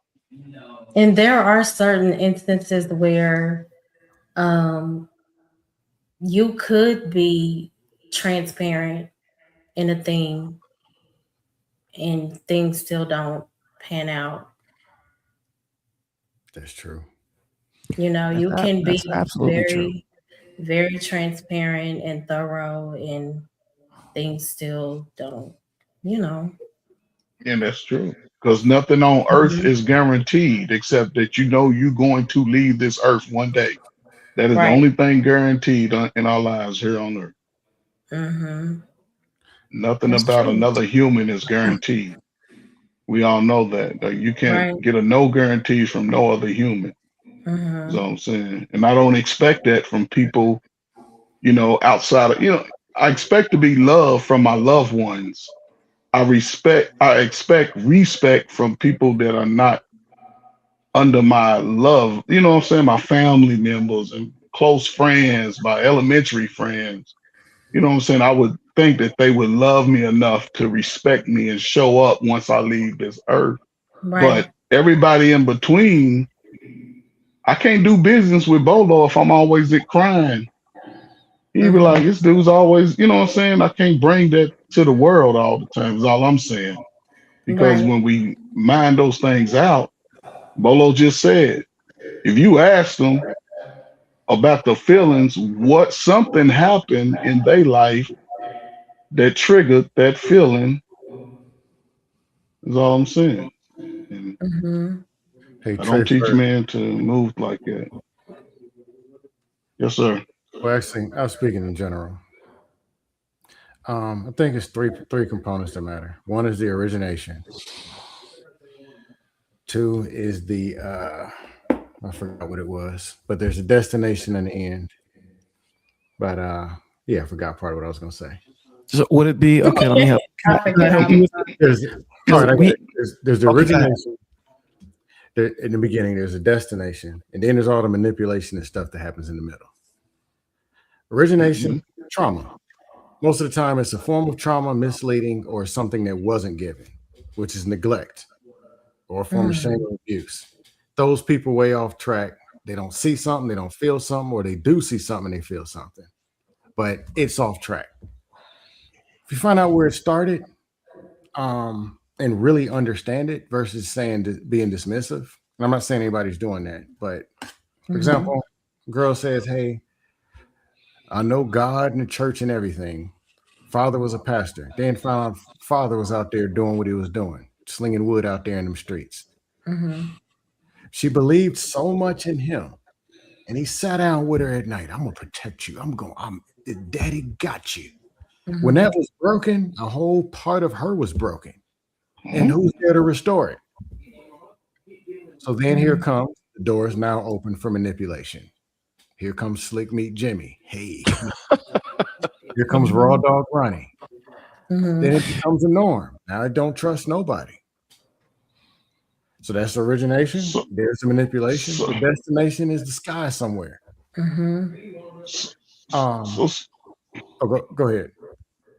And there are certain instances where you could be transparent in a thing and things still don't pan out. That's true. You can be absolutely true. very, very transparent and thorough, and things still don't, And that's true. Because nothing on earth is guaranteed except that you're going to leave this earth one day. That is the only thing guaranteed in our lives here on earth. Nothing That's about true. another human is guaranteed. We all know that. Like, you can't get a no guarantees from no other human. That's what I'm saying. And I don't expect that from people, outside of, I expect to be loved from my loved ones. I expect respect from people that are not under my love, what I'm saying? My family members and close friends, my elementary friends. What I'm saying? I would think that they would love me enough to respect me and show up once I leave this earth. Right. But everybody in between, I can't do business with Bolo if I'm always crying. He'd be like, this dude's always, what I'm saying? I can't bring that to the world all the time, is all I'm saying. Because when we mind those things out, Bolo just said, if you ask them about the feelings, something happened in their life that triggered that feeling, is all I'm saying. And Hey, I don't Trey teach Ferg, men to move like that. Yes, sir. Well, actually, I was speaking in general. I think it's three components that matter. One is the origination. Two is the I forgot what it was, but there's a destination and the end. But yeah, I forgot part of what I was gonna say. So would it be okay? Let me help. I Can I forget help all you with the time. There's, all right, I get it. There's the Okay, go ahead. origination. In the beginning, there's a destination, and then there's all the manipulation and stuff that happens in the middle. Origination, trauma. Most of the time, it's a form of trauma, misleading, or something that wasn't given, which is neglect or a form of shame or abuse. Those people way off track. They don't see something, they don't feel something, or they do see something, they feel something, but it's off track. If you find out where it started, and really understand it versus being dismissive. And I'm not saying anybody's doing that, but for example, a girl says, "Hey, I know God and the church and everything. Father was a pastor. Then found father was out there doing what he was doing, slinging wood out there in them streets." She believed so much in him, and he sat down with her at night. "I'm gonna protect you. Daddy got you." When that was broken, a whole part of her was broken. And who's there to restore it? So then here comes the door is now open for manipulation. Here comes Slick Meat Jimmy. Hey, here comes Raw Dog Ronnie. Then it becomes a norm. Now I don't trust nobody. So that's the origination. There's the manipulation. The destination is the sky somewhere. Go ahead.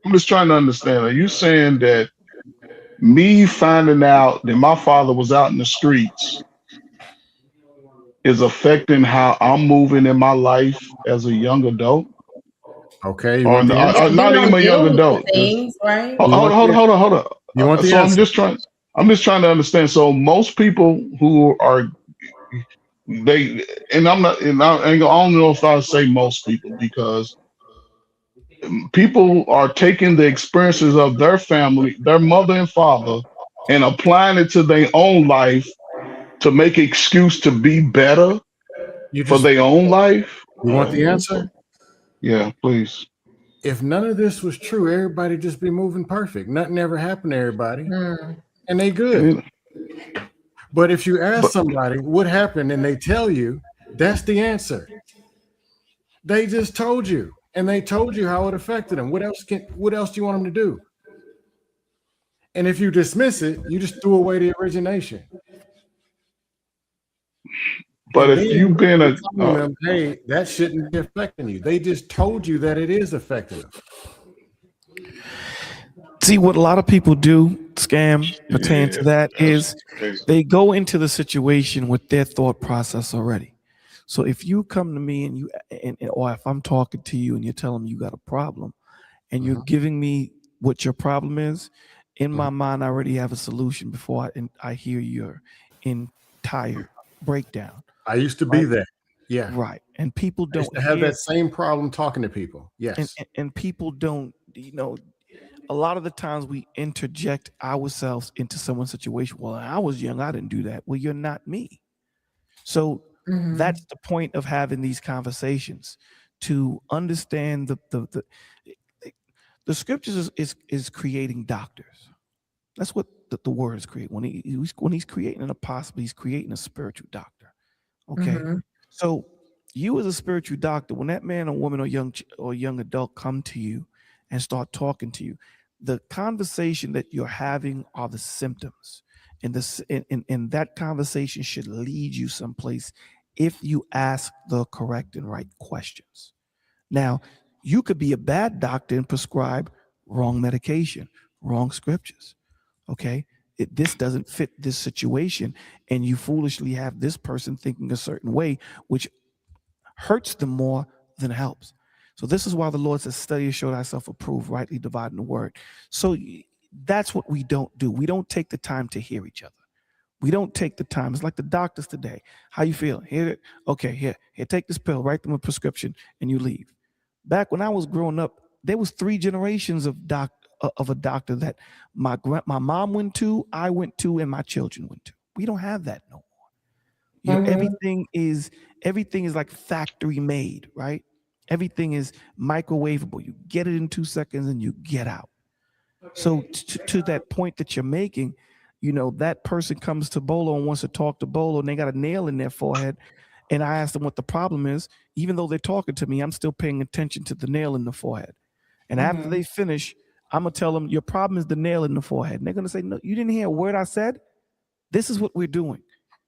I'm just trying to understand. Are you saying that me finding out that my father was out in the streets is affecting how I'm moving in my life as a young adult? Okay. Or not even a young adult. Things, right? Hold on. You want the So answer? I'm just trying to understand. So most people who are I don't know if I say most people, because people are taking the experiences of their family, their mother and father, and applying it to their own life to make an excuse to be better for their own life. You want the answer? Yeah, please. If none of this was true, everybody just be moving perfect. Nothing ever happened to everybody, and they good. But if you ask somebody what happened and they tell you, that's the answer. They just told you, and they told you how it affected them. What else do you want them to do? And if you dismiss it, you just threw away the origination. But if you've been hey, that shouldn't be affecting you. They just told you that it is affecting them. See, what a lot of people do, scam, pertain to that is they go into the situation with their thought process already. So if you come to me or if I'm talking to you and you're telling me you got a problem and you're giving me what your problem is, in my mind, I already have a solution before I hear your entire breakdown. I used to be there. Yeah. Right. And people don't have that same problem talking to people. Yes. And people don't, a lot of the times we interject ourselves into someone's situation. Well, I was young, I didn't do that. Well, you're not me. So that's the point of having these conversations, to understand the scriptures is creating doctors. That's what the word is creating. When he's creating an apostle, he's creating a spiritual doctor. Okay. So you as a spiritual doctor, when that man or woman or young adult come to you and start talking to you, the conversation that you're having are the symptoms, and that conversation should lead you someplace if you ask the correct and right questions. Now, you could be a bad doctor and prescribe wrong medication, wrong scriptures. Okay, this doesn't fit this situation, and you foolishly have this person thinking a certain way, which hurts them more than helps. So this is why the Lord says, study to show thyself approved, rightly dividing the word. So that's what we don't do. We don't take the time to hear each other. We don't take the time. It's like the doctors today. How you feeling? Here, take this pill, write them a prescription, and you leave. Back when I was growing up, there was 3 generations of a doctor that my mom went to, I went to, and my children went to. We don't have that no more. Everything is everything is like factory made, right? Everything is microwavable. You get it in 2 seconds and you get out. So to that point that you're making, that person comes to Bolo and wants to talk to Bolo, and they got a nail in their forehead. And I ask them what the problem is. Even though they're talking to me, I'm still paying attention to the nail in the forehead. And after they finish, I'm going to tell them, your problem is the nail in the forehead. And they're going to say, no, you didn't hear a word I said. This is what we're doing.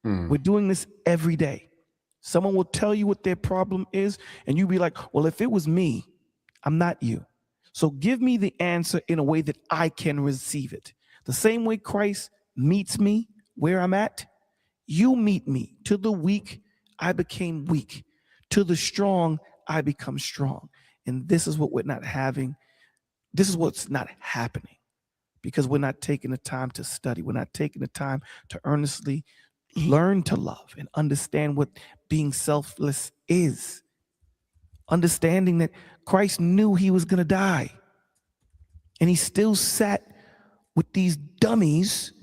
We're doing this every day. Someone will tell you what their problem is, and you'll be like, well, if it was me, I'm not you. So give me the answer in a way that I can receive it. The same way Christ meets me where I'm at, you meet me. To the weak, I became weak. To the strong, I become strong. And this is what we're not having. This is what's not happening because we're not taking the time to study. We're not taking the time to earnestly learn to love and understand what being selfless is. Understanding that Christ knew he was going to die. And he still sat with these dummies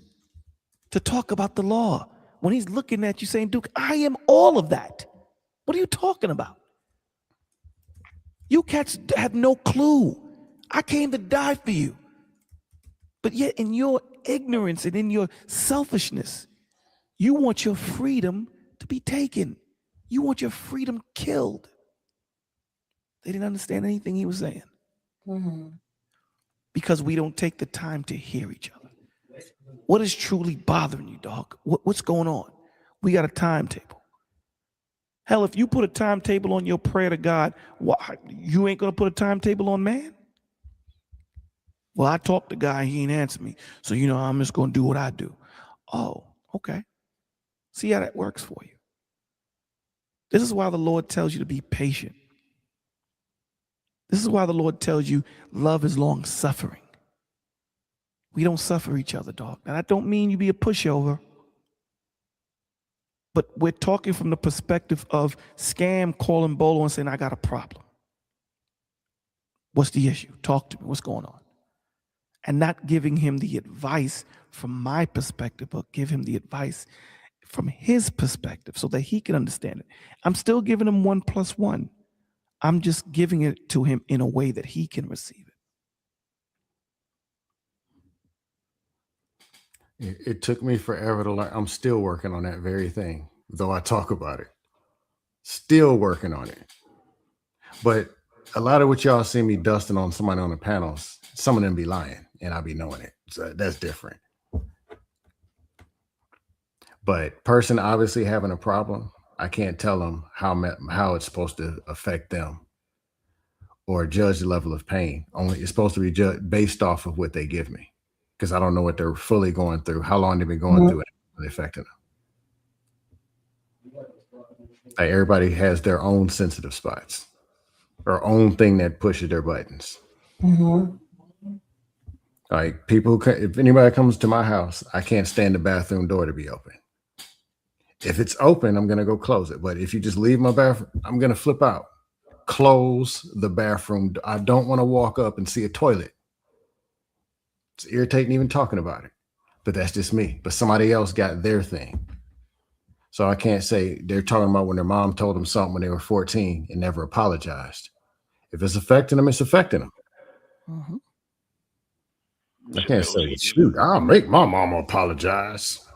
to talk about the law. When he's looking at you saying, Duke, I am all of that. What are you talking about? You cats have no clue. I came to die for you. But yet in your ignorance and in your selfishness, you want your freedom to be taken. You want your freedom killed. They didn't understand anything he was saying. Because we don't take the time to hear each other. What is truly bothering you, dog? What's going on? We got a timetable. Hell, if you put a timetable on your prayer to God, you ain't going to put a timetable on man? Well, I talked to God, he ain't answer me. So, I'm just going to do what I do. Oh, okay. See how that works for you. This is why the Lord tells you to be patient. This is why the Lord tells you love is long suffering. We don't suffer each other, dog. And I don't mean you be a pushover. But we're talking from the perspective of Scam calling Bolo and saying, I got a problem. What's the issue? Talk to me. What's going on? And not giving him the advice from my perspective, but give him the advice from his perspective so that he can understand it. I'm still giving him 1 + 1. I'm just giving it to him in a way that he can receive it. It took me forever to learn. I'm still working on that very thing, though I talk about it. Still working on it. But a lot of what y'all see me dusting on somebody on the panels, some of them be lying, and I be knowing it. So that's different. But person obviously having a problem, I can't tell them how it's supposed to affect them or judge the level of pain. Only it's supposed to be judged based off of what they give me, because I don't know what they're fully going through, how long they've been going through it, and affecting them. Like everybody has their own sensitive spots, or own thing that pushes their buttons. Like people, if anybody comes to my house, I can't stand the bathroom door to be open. If it's open, I'm going to go close it. But if you just leave my bathroom, I'm going to flip out. Close the bathroom. I don't want to walk up and see a toilet. It's irritating even talking about it. But that's just me. But somebody else got their thing. So I can't say they're talking about when their mom told them something when they were 14 and never apologized. If it's affecting them, it's affecting them. I can't say, shoot, I'll make my mama apologize.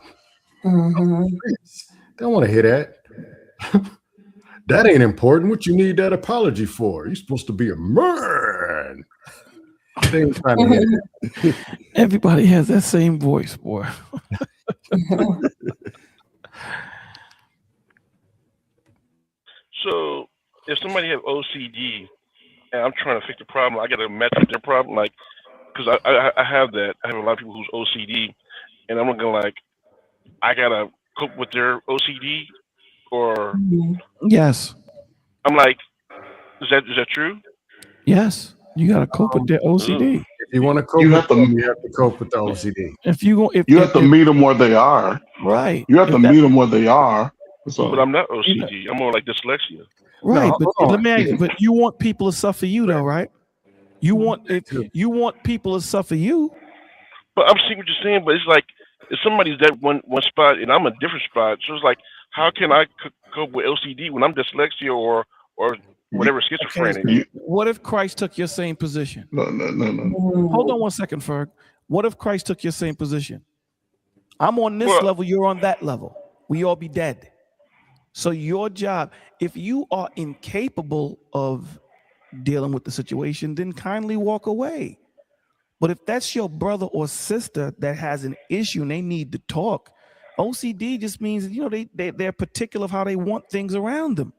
They don't want to hear that. That ain't important. What you need that apology for? You're supposed to be a man. They ain't trying to hear that. Everybody has that same voice, boy. So if somebody have OCD and I'm trying to fix the problem, I got to match with their problem, like, because I have that. I have a lot of people who's OCD, and I'm looking like I gotta cope with their OCD, or Yes. I'm like, is that true? Yes. You got to cope with their OCD. If you want to cope, you have to cope with the OCD. You have to meet them where they are. Right. You have to meet them where they are. So. But I'm not OCD. I'm more like dyslexia. Right. No, but let me ask you, but you want people to suffer you though, right? You want people to suffer you. But I'm seeing what you're saying, but it's like if somebody's that one spot and I'm a different spot, so it's like, how can I cope with LCD when I'm dyslexia or whatever schizophrenic? What if Christ took your same position? No. Hold on one second, Ferg. What if Christ took your same position? I'm on this Well- level, you're on that level. We all be dead. So your job, if you are incapable of dealing with the situation, then kindly walk away. But if that's your brother or sister that has an issue and they need to talk, OCD just means, you know, they're particular of how they want things around them.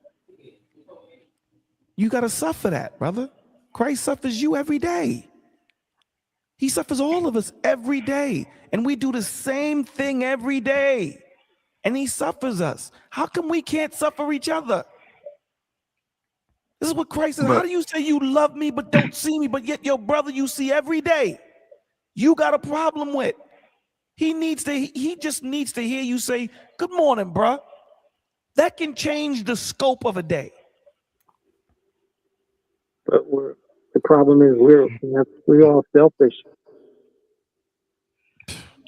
You got to suffer that, brother. Christ suffers you every day. He suffers all of us every day. And we do the same thing every day. And he suffers us. How come we can't suffer each other? This is what Christ says. How do you say you love me but don't see me, but yet your brother you see every day, you got a problem with? He just needs to hear you say, good morning, bruh. That can change the scope of a day. But the problem is we're all selfish.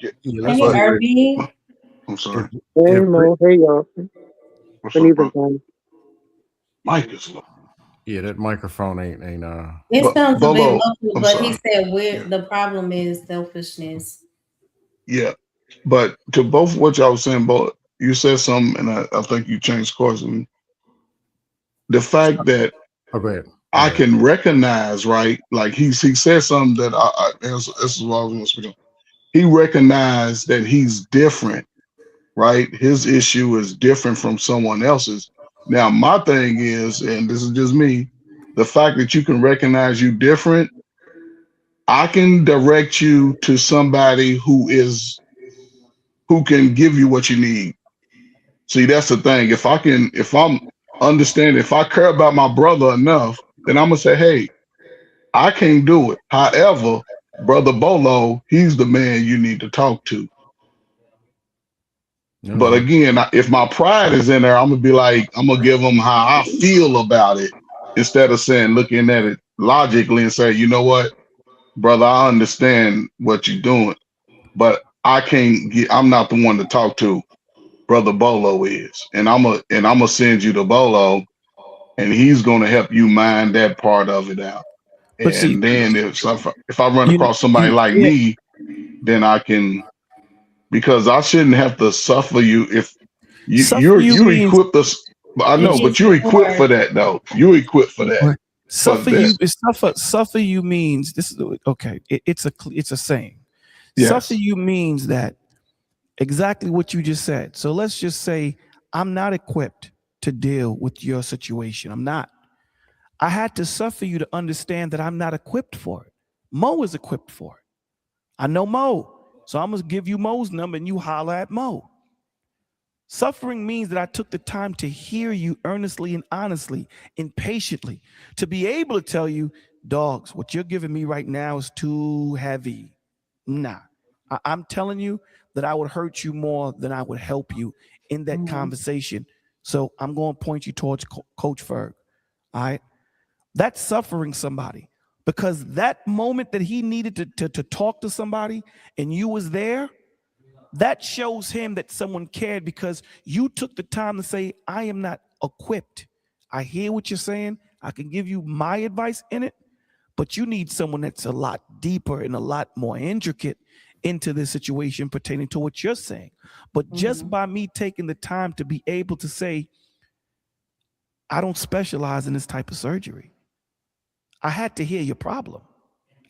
That's what I'm sorry. Hey Mo, hey y'all. What's Good up, evening, bro? guys. Mike is low. Yeah, that microphone ain't It sounds a bit Bolo, muffled, I'm but he sorry. said the problem is selfishness. Yeah, but to both what y'all was saying, both you said something, and I think you changed course. And the fact that go ahead. I can recognize, right? Like he said something that this is what I was going to speak on. He recognized that he's different, right? His issue is different from someone else's. Now, my thing is, and this is just me, the fact that you can recognize you different, I can direct you to somebody who can give you what you need. See, that's the thing. If I care about my brother enough, then I'm gonna say, hey, I can't do it. However, Brother Bolo, he's the man you need to talk to. No. But again, if my pride is in there, I'm gonna be like, I'm gonna give him how I feel about it instead of looking at it logically and say, you know what, brother, I understand what you're doing, but I'm not the one to talk to. Brother Bolo is, and I'm gonna send you to Bolo, and he's gonna help you mind that part of it out. But see, And then if I run across somebody like me, then I can, because I shouldn't have to suffer you if you equipped us. I know, but you're equipped for that though. You're equipped for that. Suffer you means this is okay. It's a saying. Yes. Suffer you means that exactly what you just said. So let's just say I'm not equipped to deal with your situation. I'm not. I had to suffer you to understand that I'm not equipped for it. Mo is equipped for it. I know Mo. So I'm going to give you Mo's number and you holler at Mo. Suffering means that I took the time to hear you earnestly and honestly and patiently to be able to tell you, dogs, what you're giving me right now is too heavy. Nah, I'm telling you that I would hurt you more than I would help you in that conversation. So I'm going to point you towards Coach Ferg. All right. That's suffering somebody, because that moment that he needed to talk to somebody and you was there, that shows him that someone cared because you took the time to say, I am not equipped. I hear what you're saying. I can give you my advice in it, but you need someone that's a lot deeper and a lot more intricate into this situation pertaining to what you're saying. But just by me taking the time to be able to say, I don't specialize in this type of surgery. I had to hear your problem.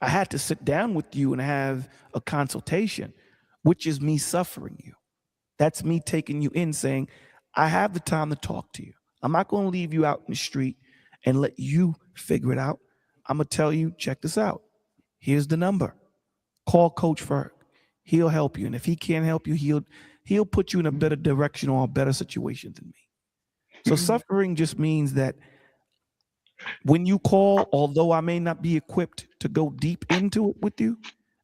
I had to sit down with you and have a consultation, which is me suffering you. That's me taking you in saying, I have the time to talk to you. I'm not going to leave you out in the street and let you figure it out. I'm going to tell you, check this out. Here's the number. Call Coach Ferg. He'll help you. And if he can't help you, he'll put you in a better direction or a better situation than me. So suffering just means that when you call, although I may not be equipped to go deep into it with you,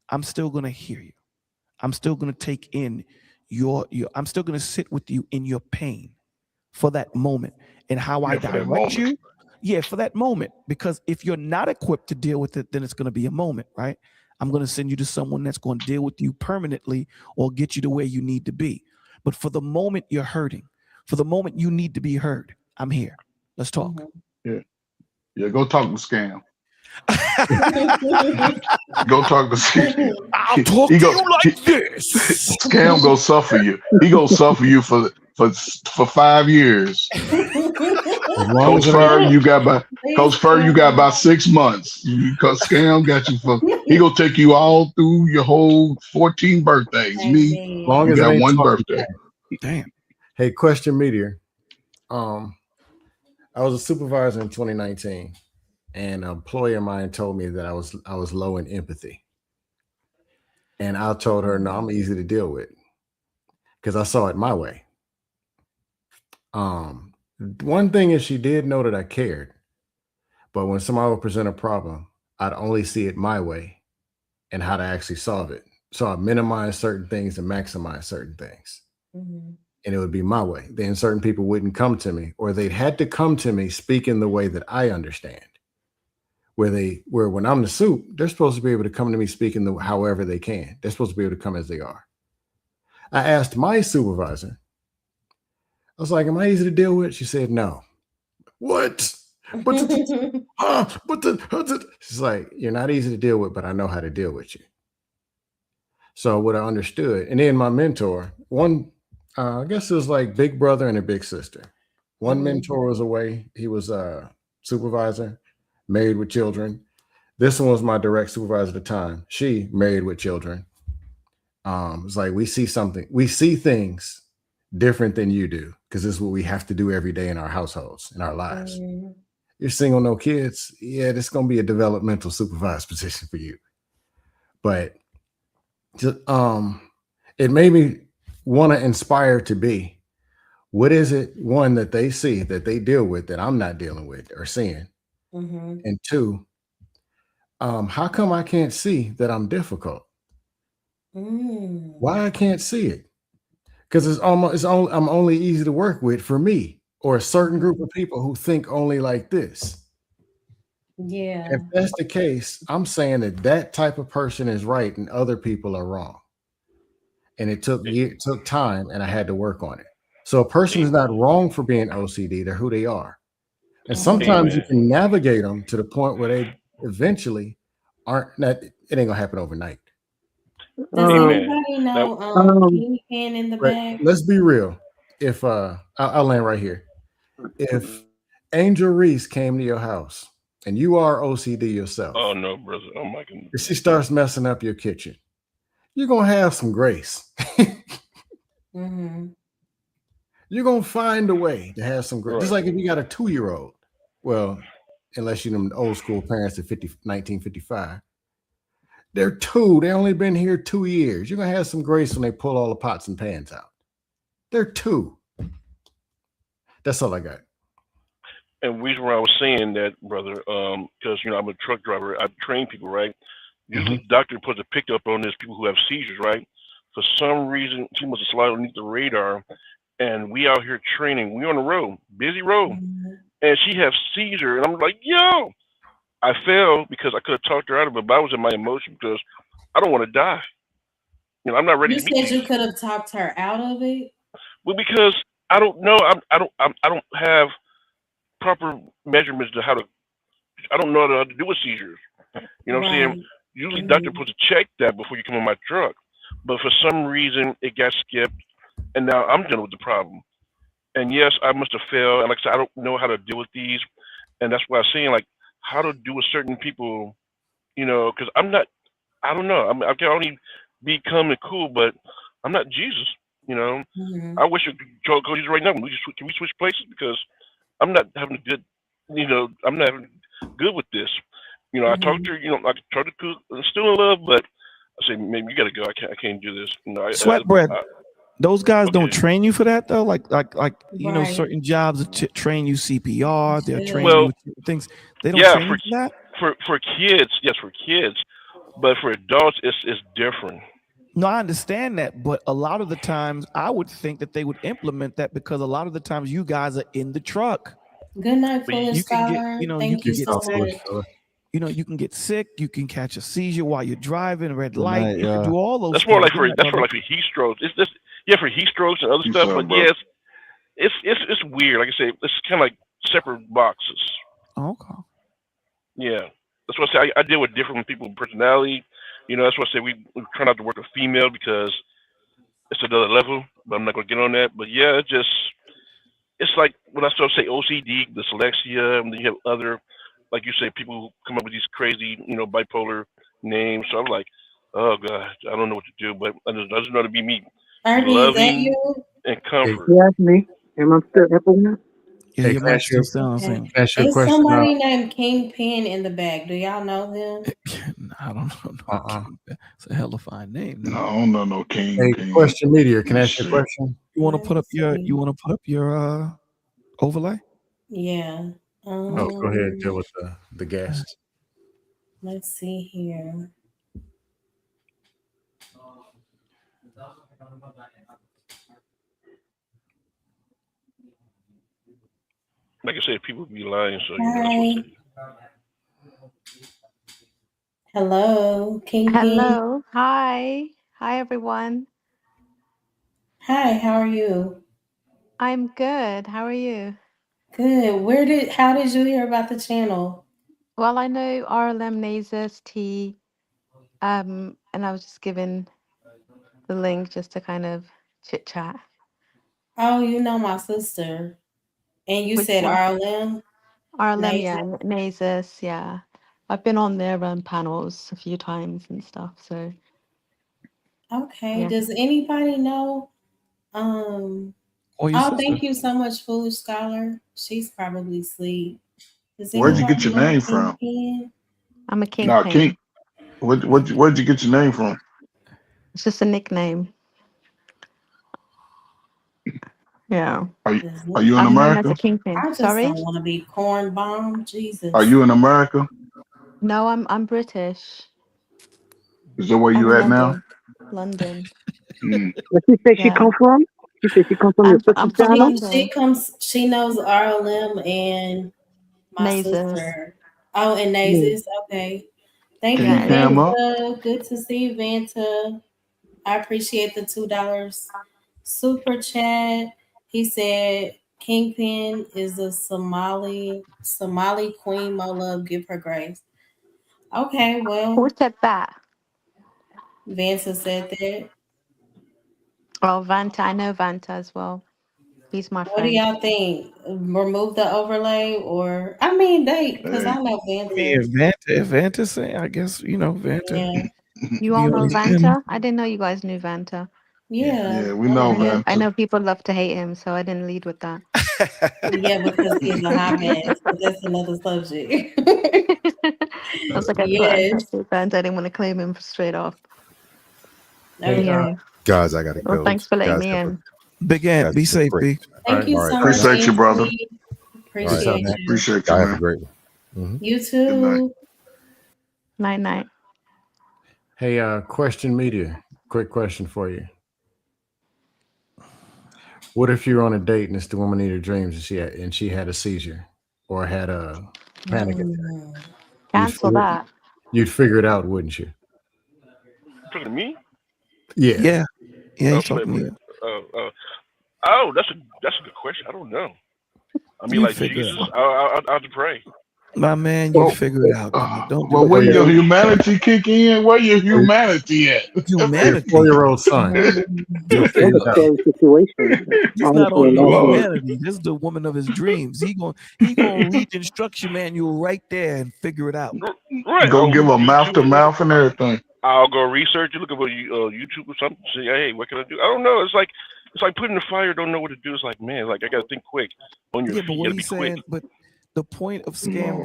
I'm still going to hear you. I'm still going to take in I'm still going to sit with you in your pain for that moment and how I direct you. Yeah, for that moment. Because if you're not equipped to deal with it, then it's going to be a moment, right? I'm going to send you to someone that's going to deal with you permanently or get you to where you need to be. But for the moment you're hurting, For the moment you need to be heard, I'm here. Let's talk. Yeah, go talk to Scam. Go talk to Scam. I'll talk to you like this. Scam go suffer you. He go suffer you for 5 years. Coach Ferg, you got about 6 months. Because Scam got you for. He gonna take you all through your whole 14 birthdays. Me, As long you as it got ain't one talking birthday. back. Damn. Hey, question Meteor. I was a supervisor in 2019, and an employer of mine told me that I was low in empathy. And I told her, no, I'm easy to deal with because I saw it my way. One thing is she did know that I cared, but when somebody would present a problem, I'd only see it my way and how to actually solve it. So I minimize certain things and maximize certain things. And it would be my way. Then certain people wouldn't come to me, or they'd had to come to me speaking the way that I understand. Where when I'm the soup, they're supposed to be able to come to me speaking however they can. They're supposed to be able to come as they are. I asked my supervisor, I was like, am I easy to deal with? She said, no. What? She's like, you're not easy to deal with, but I know how to deal with you. So what I understood, and then my mentor, I guess it was like big brother and a big sister. One mentor was away. He was a supervisor, married with children. This one was my direct supervisor at the time. She married with children. It's like we see things different than you do, because this is what we have to do every day in our households, in our lives. You're single, no kids. Yeah, this is going to be a developmental supervised position for you. But it made me want to inspire to be, what is it, one, that they see, that they deal with, that I'm not dealing with or seeing? And two, how come I can't see that I'm difficult? Why I can't see it? Because I'm only easy to work with for me or a certain group of people who think only like this. Yeah. If that's the case, I'm saying that type of person is right and other people are wrong. And it took time, and I had to work on it. So a person is not wrong for being OCD. They're who they are. And sometimes you can navigate them to the point where they eventually aren't. It ain't gonna happen overnight. Does anybody know King Pen in the bag? Let's be real. If I'll land right here. If Angel Reese came to your house and you are OCD yourself, Oh no, brother! Oh my goodness! if she starts messing up your kitchen, you're gonna have some grace. You're gonna find a way to have some grace. Just like if you got a 2-year-old, well, unless you're them old school parents at 1955. They're 2. They only been here 2 years. You're gonna have some grace when they pull all the pots and pans out. They're 2. That's all I got. And the reason why I was saying that, brother, because I'm a truck driver. I train people, right? Usually, the doctor puts a pick up on this people who have seizures, right? For some reason, she must have slid underneath the radar, and we out here training. We on the road, busy road, and she has seizure, and I'm like, yo. I fell because I could have talked her out of it, but I was in my emotion because I don't want to die. I'm not ready. You said you could have talked her out of it. Well, because I don't know. I don't have proper measurements to how to. I don't know how to do with seizures. You know what I'm saying? Usually, doctor puts a check that before you come in my truck, but for some reason it got skipped, and now I'm dealing with the problem. And yes, I must have failed. And like I said, I don't know how to deal with these, and that's why I'm saying how to do with certain people, because I don't know. I can only be calm and cool, but I'm not Jesus, I wish I could go Jesus right now. Can we switch places? Because I'm not having a good, I'm not having good with this. I talked to her, I tried to cook, I'm still in love, but I say, maybe you got to go. I can't do this. Sweat bread. Those guys don't train you for that though. Like certain jobs train you CPR. They'll train you with things. They don't train you for that. For kids, yes, for kids, but for adults, it's different. No, I understand that, but a lot of the times, I would think that they would implement that because a lot of the times you guys are in the truck. Good night, Phyllis. You can get, Thank you so much. You can get sick. You can catch a seizure while you're driving. Red light. You can do all those. That's more like for heat strokes. It's just for heat strokes and other stuff. But yes, it's weird. Like I say, it's kind of like separate boxes. Okay. Yeah, that's what I say. I deal with different people with personality. That's what I say. We try not to work with female because it's another level. But I'm not gonna get on that. But yeah, it's like when I start to say OCD, dyslexia, and then you have other, like you say, people who come up with these crazy, bipolar names. So I'm like, oh god, I don't know what to do. But I just know to be me, Ernie, is that loving you? and comfort. You asked me, am I still F1? Yeah, Hey, your can I mic ask you, still sounds the Okay. same. can I ask you a There's question? somebody named Kingpin in the back. Do y'all know him? I don't know. Uh-uh. It's a hella fine name. No, Though. I don't know no Hey, Kingpin. question media. Can I Let's ask you a see. question? You want to Let put me up your see. overlay? Yeah. Oh, go ahead. Deal with the guest. Let's see here. Like I said, people be lying. So that's Hi. what I say. Hello, Kingpin. Hello. Hi. Hi, everyone. Hi, how are you? I'm good. How are you? Good. How did you hear about the channel? Well, I know RLM Nasus T, and I was just given the link just to kind of chit chat. Oh, you know my sister. And you Which said one? RLM? RLM, yeah, Nasus? Nasus, yeah. I've been on their panels a few times and stuff. So Okay. yeah. Does anybody know? Or your Oh, sister? thank you so much, Foolish Scholar. She's probably asleep. Does Where'd you anybody get your know name from? Kingpin? I'm a Nah, kingpin. King. Where'd you get your name from? It's just a nickname. Yeah. Are you Is are it? you in I'm known as a America? kingpin. I just Sorry? don't want to be corn bomb. Jesus. Are you in America? No, I'm British. Is that where I'm you in at now? London. Mm. Where she say she Yeah. come from? She said she come from your I'm sister's from channel? London. She knows RLM and my Nasus. sister. Oh, and Yeah. Nasus. Okay. Thank Can you, you Yeah. cam up? Vanta. Good to see you, Vanta. I appreciate the $2 super chat. He said Kingpin is a Somali queen. Mo love, give her grace. Okay, Who well, said that? Vanta said that. Oh, Vanta. I know Vanta as well. He's my What do friend. y'all think? Remove the overlay, or I mean, because I know I mean, Vanta. if Vanta's saying, I guess Vanta. Yeah, You all You know understand? Vanta? I didn't know you guys knew Vanta. yeah. Yeah, we know Okay. I Vanta. know people love to hate him, so I didn't lead with that. Yeah, because he's a hot mess, but that's another subject. I was like, I Yes. trusted Vanta. I didn't want to claim him straight off. Hey, Yeah. Guys, I gotta Well, go. thanks for letting Guys me have in. Big Ant, guys be have a safe, great. B. all right. Thank you All right. so much, Appreciate you, brother. Anthony. Peace out, Appreciate man. you. Appreciate you, Y'all have a man. great one. You Good night. too. Night night. Hey, question media. Quick question for you. What if you're on a date and it's the woman in your dreams and she had a seizure or had a panic attack? Cancel that. You'd figure it out, wouldn't you? You talking to me? Yeah. Yeah, Oh, he's talking to you. That's a good question. I don't know. I mean, You'd like figure it Jesus, out. I'll have to pray. My man, Well, you'd figure it out. Don't well, do where it. your humanity kick in? Where your humanity at? For your Humanity. 4-year-old son. You'll That's figure a it out. scary situation. He's not Honestly, on no enough. humanity. This is the woman of his dreams. He gonna read the instruction manual right there and figure it out. Right. Go On give a mouth to YouTube, mouth and everything. I'll go research. You look at YouTube or something. Say, hey, what can I do? I don't know. It's like putting the fire. Don't know what to do. It's like, man, like I gotta think quick. On your Yeah, feet, but you what gotta be he's quick. saying, but the point of Scam Lord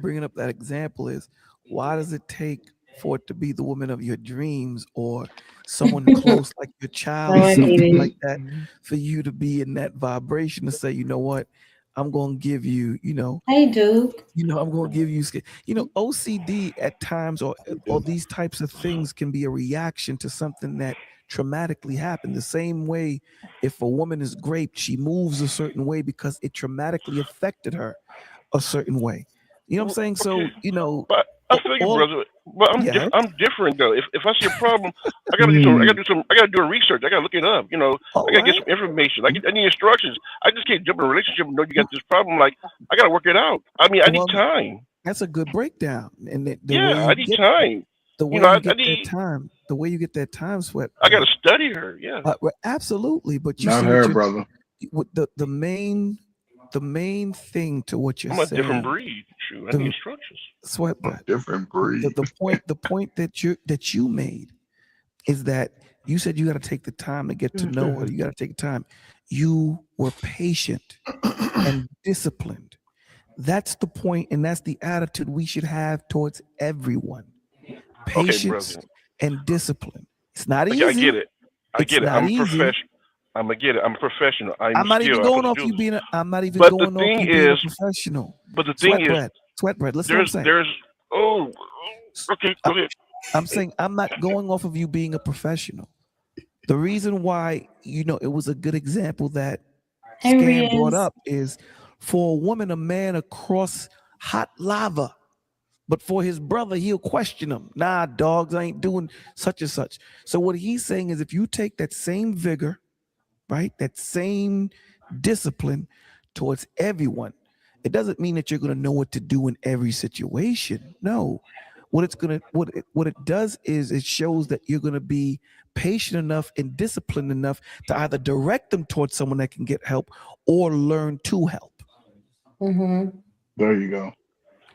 bringing up that example is, why does it take for it to be the woman of your dreams or someone close like your child or I hate something it. like that for you to be in that vibration to say, you know what, I'm gonna give you, Hey, Duke. I'm gonna give you, OCD at times or these types of things can be a reaction to something that traumatically happened. The same way, if a woman is raped, she moves a certain way because it traumatically affected her a certain way. You know what I'm saying? So, Okay, you know, but I feel you, all brother. But yeah, I'm different though. If I see a problem, I gotta do some. I gotta do some. I gotta do a research. I gotta look it up. You know, all I gotta get right. some information. I need instructions. I just can't jump in a relationship and know you got this problem. Like I gotta work it out. I mean, I need Well, time. that's a good breakdown. And the way Yeah, I you need get time. the You way know, you I get that need. time, the way you get that time, sweat I gotta bread. study her. Yeah, Well, absolutely. But you Not see what her, you're brother. what the main thing to what you're I'm a different saying, breed. Shoot, I need the instructions. sweat A bread. different breed. The point that you made is that you said you got to take the time to get to know her. You got to take the time. You were patient and disciplined. That's the point, and that's the attitude we should have towards everyone. Okay, Patience brother. and discipline. It's not I get easy. it. I It's get it. not I'm a easy. professional. I'm gonna get it. I'm a professional. I'm I'm not even skilled. I'm going supposed off to do you this. being. I'm not even But the going off thing you being a is, professional. but the thing Sweat is, bread. Sweat bread. Listen, what I'm saying. there's. Oh, okay. I- Go ahead. I'm saying I'm not going off of you being a professional. The reason why, it was a good example that There Scam he brought is. up is for a woman, a man across hot lava. But for his brother, he'll question him. Nah, dogs, I ain't doing such and such. So what he's saying is if you take that same vigor, right, that same discipline towards everyone, it doesn't mean that you're going to know what to do in every situation. No. What it does is it shows that you're going to be patient enough and disciplined enough to either direct them towards someone that can get help or learn to help. Mm-hmm. There you go.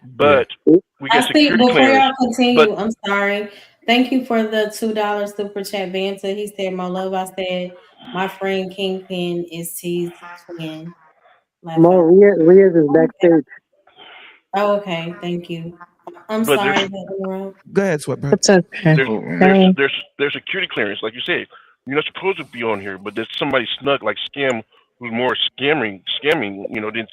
But we I get see. security Before clearance. y'all continue, But I'm sorry. Thank you for the $2 super chat banter. He said, "My love." I said, "My friend Kingpin is T's twin." Laugh Mo, out. Riaz is backstage. Oh, okay. Thank you. I'm but sorry to interrupt. Go ahead, Sweatbird. It's okay. there's security clearance, like you said. You're not supposed to be on here, but there's somebody snug like Scam who's more scamming. Than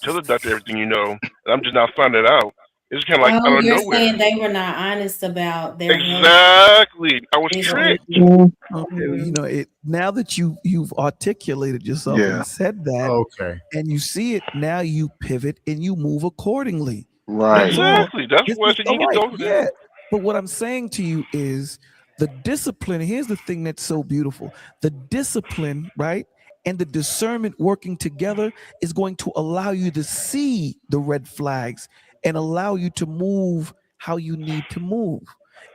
tell the doctor everything you know. And I'm just now finding it out. It's kind of like Oh, out of you're nowhere. saying they were not honest about their health Exactly. I was issues. tricked. Okay, it now that you've articulated yourself Yeah. and said that, Okay. and you see it now, you pivot and you move accordingly. Right. That's all. Exactly. That's This why I is said all you can right. get over there. Yeah, but what I'm saying to you is the discipline. Here's the thing that's so beautiful: the discipline, right, and the discernment working together is going to allow you to see the red flags and allow you to move how you need to move.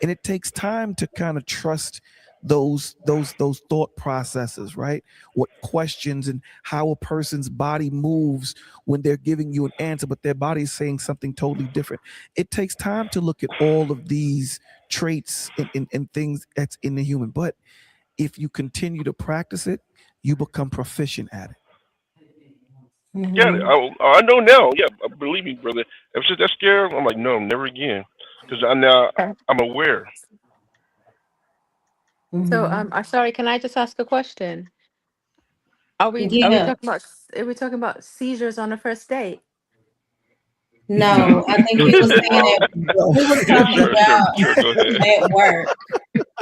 And it takes time to kind of trust those thought processes, right? What questions and how a person's body moves when they're giving you an answer, but their body is saying something totally different. It takes time to look at all of these traits and things that's in the human. But if you continue to practice it, you become proficient at it. Got it. I know now. Yeah, believe me, brother. Ever since that scare, I'm like, no, never again. Because I'm aware. So, sorry, can I just ask a question? Are we Yeah. talking about seizures on the first date? No, I think he was saying that we were talking about Go ahead. at work.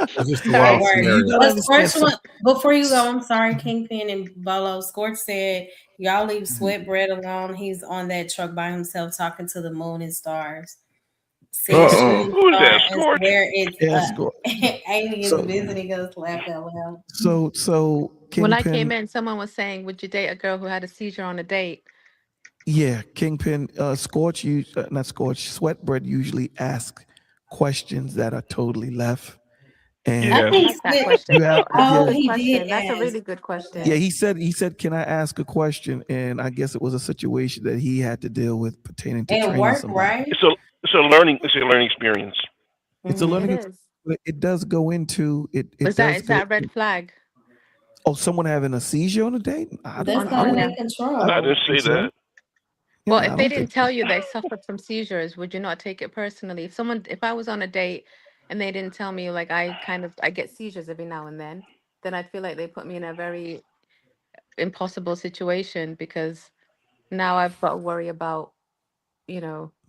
It's just a At wild work. scenario. The Scorch one, before you go, I'm sorry, Kingpin and Bolo. Scorch said, y'all leave Sweatbread alone. He's on that truck by himself talking to the moon and stars. Seeing shooting Who's that? stars Scorch? where it's Yeah, Scorch. aliens So- visiting us, laugh out loud. So When I Kingpin, came in, someone was saying, "Would you date a girl who had a seizure on a date?" yeah, Kingpin, Scorch, not Scorch, Sweatbread usually asks questions that are totally left. And Yeah. I I think like that question. you have, That's oh, a good he question. did That's a ask. really good question. yeah, he said, can I ask a question? And I guess it was a situation that he had to deal with pertaining to At training work, somebody. right? It's a learning experience. It's a learning. It is. It does go into it. It Is does that a go. red flag? Oh, someone having a seizure on a date? I That's don't. out of Yeah. their control. I didn't say think so. that. Well, Yeah, if I they don't didn't think. tell you they suffered from seizures, would you not take it personally? If I was on a date and they didn't tell me, like, I get seizures every now and then I'd feel like they put me in a very impossible situation because now I've got to worry about,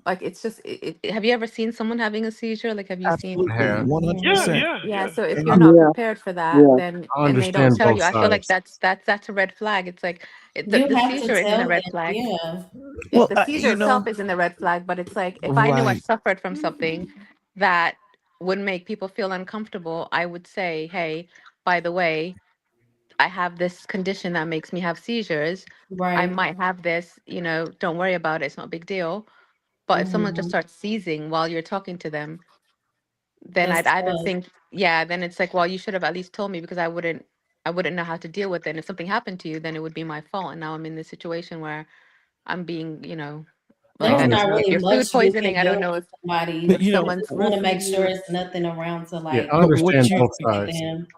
Like it's just. Have you ever seen someone having a seizure? Like, have you seen? Absolutely, have. 100%. Yeah. So if And you're you, not Yeah, prepared for that, yeah. then I and they don't understand tell both you, I feel like sides. that's a red flag. It's like You the have to seizure isn't a tell red them, flag. yeah. well, The seizure you know, itself isn't a red flag, but it's like if I knew I right. suffered from something that would make people feel uncomfortable, I would say, hey, by the way, I have this condition that makes me have seizures. I Right. might have this, don't worry about it. It's not a big deal. But if someone just Mhm. starts seizing while you're talking to them, then That's I'd either tough. think, yeah, then it's like, well, you should have at least told me because I wouldn't know how to deal with it. And if something happened to you, then it would be my fault. And now I'm in this situation where I'm being, I like There's I not guess understand. if really you're food much you poisoning, can I do don't know with if But somebody. you You know, just someone's want to roofing make sure you. it's nothing around to Yeah, like I but what understand you both aggravate sides. them.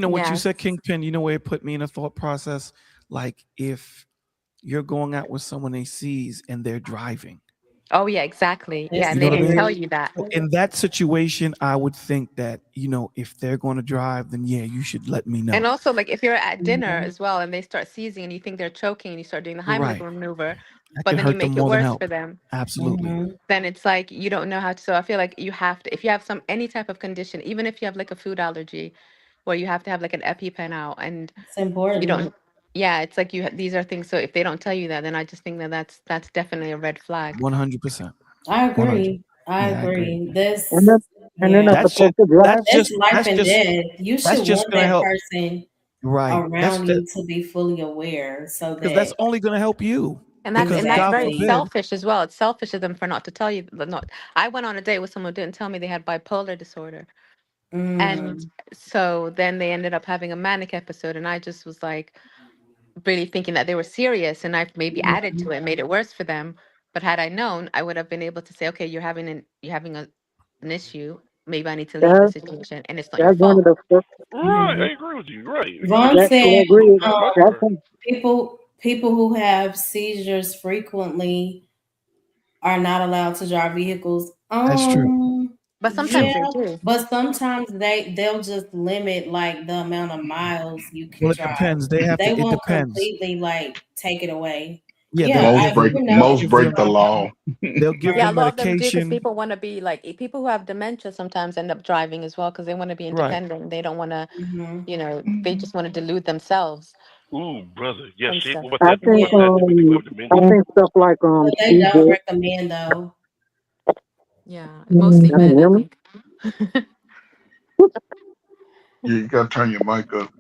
what you Yes. said, Kingpin, you know where it put me in a thought process? Like if you're going out with someone they sees and they're driving. Oh yeah, exactly. Yeah, It's You and know they what I didn't mean? tell scary. you that. So in that situation, I would think that, if they're going to drive, then yeah, you should let me And know. also, like, if you're at dinner Mhm. as well and they start seizing and you think they're choking and you start doing the Heimlich Right. maneuver, That but could then you hurt them make it more than worse for help. them, Absolutely. Mhm. then it's like you don't know how to. So I feel like you have to, if you have any type of condition, even if you have like a food allergy, where you have to have like an EpiPen out, and It's you don't. important. Yeah, it's like these are things. So if they don't tell you that, then I just think that that's definitely a red flag. 100%. I 100. agree. I Yeah, I agree. agree. And then, and they're not Yeah, That's just supposed to drive. that's life that's and just death. You that's should just want gonna that help. person Right. around you to be fully aware so Because that's that only gonna help you. And that's Because and that's God very exactly. forbid. selfish as well. It's selfish of them for not to tell you. Not. I went on a date with someone who didn't tell me they had bipolar disorder, and Mm. so then they ended up having a manic episode, and I just was like really thinking that they were serious, and I maybe added to it, made it worse for them. But had I known, I would have been able to say, okay, you're having an issue. Maybe I need to leave the That's situation, and it's not your that's one of fault. the first. Right, I agree with you. Right, you Vaughn just Exactly, I said agree. have That's bipolar. one. people who have seizures frequently are not allowed to drive vehicles. That's true. But sometimes Yeah, they do. but sometimes they'll just limit like the amount of miles you can Well, it drive. depends. They It won't depends. completely like take it away. Yeah, Yeah, they'll I give them you they'll know Most give it's break them the about law. they'll give Yeah, a them right. lot of them do because medication. people want to be like people who have dementia sometimes end up driving as well because they want to be Right. independent. They don't want to, Mhm. they just want to delude themselves Ooh, brother. Yeah, and see, stuff. what about I that? What think about that? Yeah, People have I dementia. think stuff like but they don't seizures. recommend though. Yeah, mostly Can you men, I hear me? think. Yeah, you gotta turn your mic up.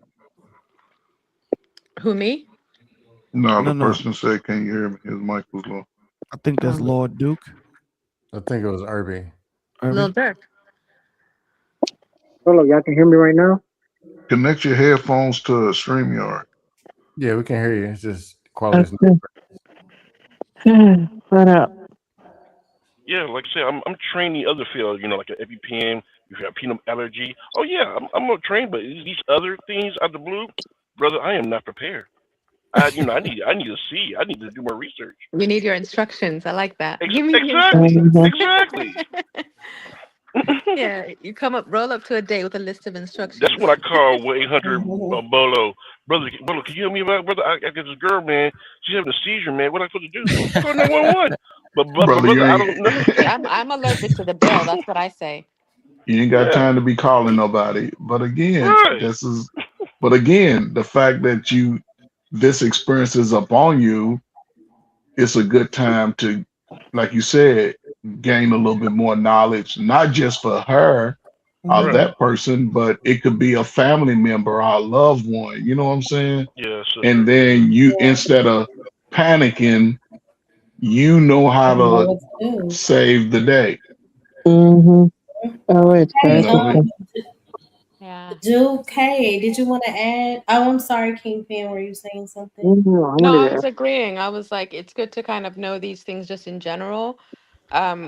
Who, me? No, No, the no. person said, "Can you hear me?" His mic was low. I think that's Um, Lord Duke. I think it was Irby. Lil Irby. Durk. Hello, y'all can hear me right now? Connect your headphones to StreamYard. Yeah, we can hear you. It's just quality is not Okay. What up? Yeah, like I say, I'm trained in the other field. Like an EpiPen. If you have peanut allergy, oh yeah, I'm not trained. But these other things out the blue, brother, I am not prepared. I need to see. I need to do more research. We need your instructions. I like that. Give me the Exactly, instructions. exactly. Yeah, you roll up to a date with a list of That's instructions. what I call 1-800 Bolo. Brother, can you hear me about brother? I got this girl, man. She's having a seizure, man. What am I supposed to do? Call 911. But Brother, you brother, I ain't don't know. I'm allergic to the bill. That's what I say. you ain't got Yeah, time to be calling nobody. But again, right. the fact that this experience is upon you, it's a good time to, like you said, gain a little bit more knowledge, not just for her or Right. that person, but it could be a family member or a loved one. You know what I'm saying? Yes, sir. And then you, Yeah, instead of panicking, you know how you know to what to do. save the day. Mm-hmm. Oh, wait, You Hey, guys. know what I mean? Yeah. Duke, hey, did you want to add? Oh, I'm sorry, Kingpin. Were you saying something? I No, wanted I to was agreeing. I was like, it's good to kind of know these things just in general,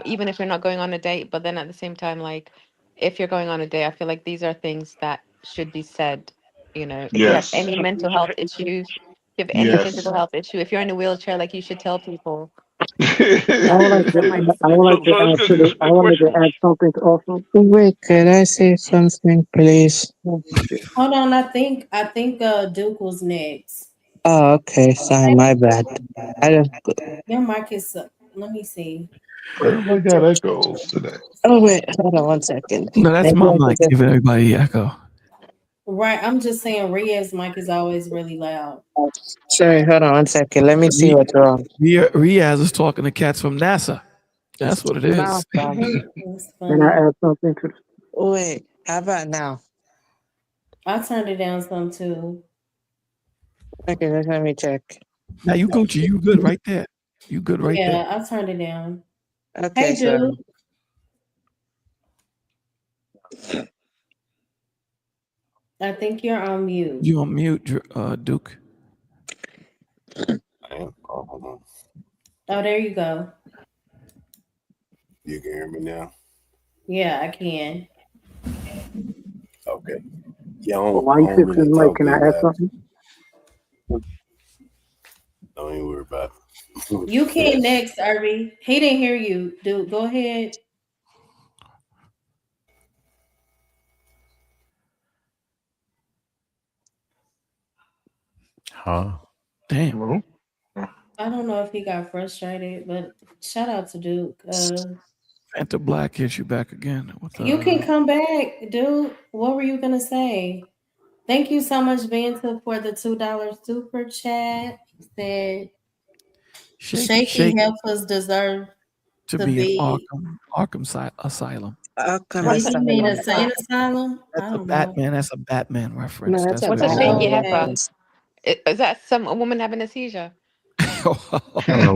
even if you're not going on a date. But then at the same time, like, if you're going on a date, I feel like these are things that should be said. If you have Yes. any mental health issues, if you have any physical Yes. health issue, if you're in a wheelchair, like, you should tell people I that would like there might be I some would like So to issues. add that's to good. the. That's I good wanted to questions. add something also. Wait, could I say something, please? Hold on, I think Duke was next. Oh, okay. Sorry, my bad. I just. Your mic is let me see. Everybody got echoes today. Oh wait, hold on 1 second. No, that's Maybe my I mic could giving everybody echo. Right. I'm just saying Ria's mic is always really loud. sorry, hold on 1 second. Let me see Re- what's wrong. Riaz is talking to cats from NASA. That's what it is. That's Can I funny. add something to this? Wait, how about now? I turned it down some too. Okay, let me check. Now you Gucci, you good right there. You good right Yeah, there. I turned it down. Okay, Hey, so dude. I think you're on mute. You on mute, Duke. Oh, there you go. You can hear me now. Yeah, I can. Okay. Yeah, I Well, don't, while I you don't fix really his mic, talk can I big add rap. something? Don't even worry about it. You can next, Irby. He didn't hear you. Dude, go ahead. Huh? Damn. I don't know if he got frustrated, but shout out to Duke. Fanta Black hits you back again. With, You can come back, dude. What were you gonna say? Thank you so much, Banta, for the $2 super chat. Said shaky heifers deserve to to be in be. Arkham Asylum. What do you mean, insane asylum? I That's a don't know. Batman. That's a Batman reference. No, That's that's what What's it a is. shaky Okay. heifer? Is that a woman having a seizure? I don't know.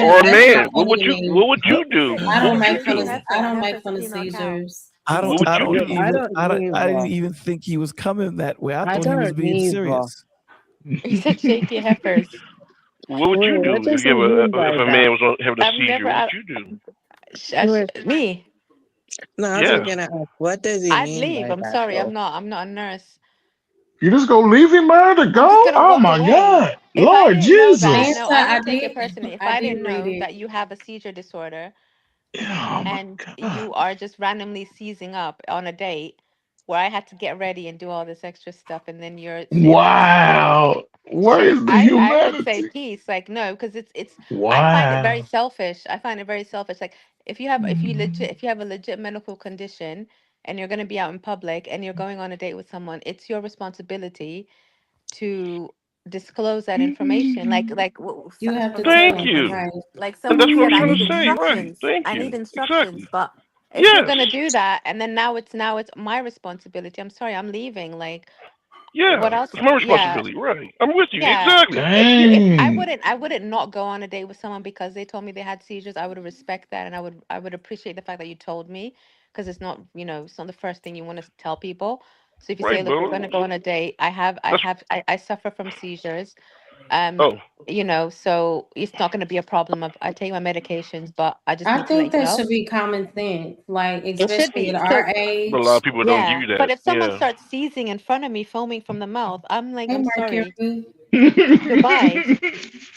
Or a That's man. not funny to me. What would you do? I What don't would you make fun of do? I don't make fun of seizures. I What would you do? I didn't even think he was coming that way. I thought he was don't being either. serious. You said shaky heifers. What would you Wait, do what if does you it mean if by a that? man was having a I've seizure? never. What would you do? Me. No, I was Yeah. just gonna ask, what does he I'd mean leave. by I'm that? sorry. Though? I'm not a nurse. You just gonna leave him, man, to I'm just go? gonna Oh walk my away. God, If I Lord didn't know that, Jesus! no, Banta, I I would take it did personally. If I I did didn't read know it. that you have a seizure disorder Oh my and God! you are just randomly seizing up on a date where I had to get ready and do all this extra stuff, and then you're saying, Wow, where is the I would say humanity? peace. Like, no, because it's I find it very Wow. selfish. I find it very selfish. Like, if you have a legit medical condition and you're going to be out in public and you're going on a date with someone, it's your responsibility to disclose that information. You have to tell Thank him, you. right? Like And that's someone what I said, was I trying need to say. Right. instructions. Thank I you. need instructions. Exactly. But if you're Yes. gonna do that, and then now it's my responsibility. I'm sorry, I'm leaving. Like, what Yeah. else? It's my Yeah, responsibility. Right. I'm with you. yeah. Exactly. If I Dang. wouldn't not go on a date with someone because they told me they had seizures. I would respect that, and I would appreciate the fact that you told me, because it's not, it's not the first thing you want to tell people. So if you say, Right, look, we're brother. going to go on a date, That's I suffer from seizures. Um, oh. so it's not going to be a problem of I take my medications, but I just I need to let think you that know. should be common sense, like It should especially at be. our But a lot age. of people don't give Yeah, you that. but if someone Yeah. starts seizing in front of me, foaming from the mouth, I'm like, Hey, I'm sorry, Mercury. goodbye.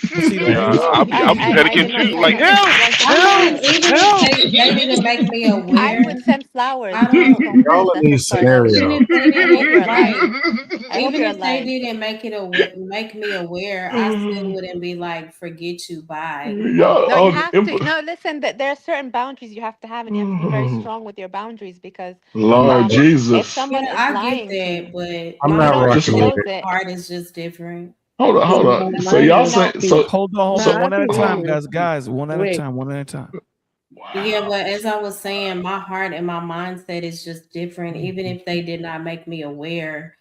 But see, the Yeah. only I'll be I'll be I do panicking not too. care. Like Just help, like just I say help, mean, hello. even if help. they didn't make me I aware, would send flowers I and take don't. home Y'all gifts. in That's the these first Even thing. scenarios. if they I hope you're didn't, alive. right? I hope Even you're if they alive. didn't make me aware, I still wouldn't be like, forget you, bye. Y'all No, you on have to. No, listen, that there are certain boundaries you have to have, and you have to be very strong with your boundaries because Lord if Jesus. someone Yeah, is I get lying to that, you, but I'm if you not don't Just rocking with disclose it. it, heart is just different. hold Yeah, on. So mine y'all is say too. so hold on, No, one at a time, absolutely. guys, one at a Wait, time, one at a time. Yeah, wow. but as I was saying, my heart and my mindset is just different. Even if they did not make me aware,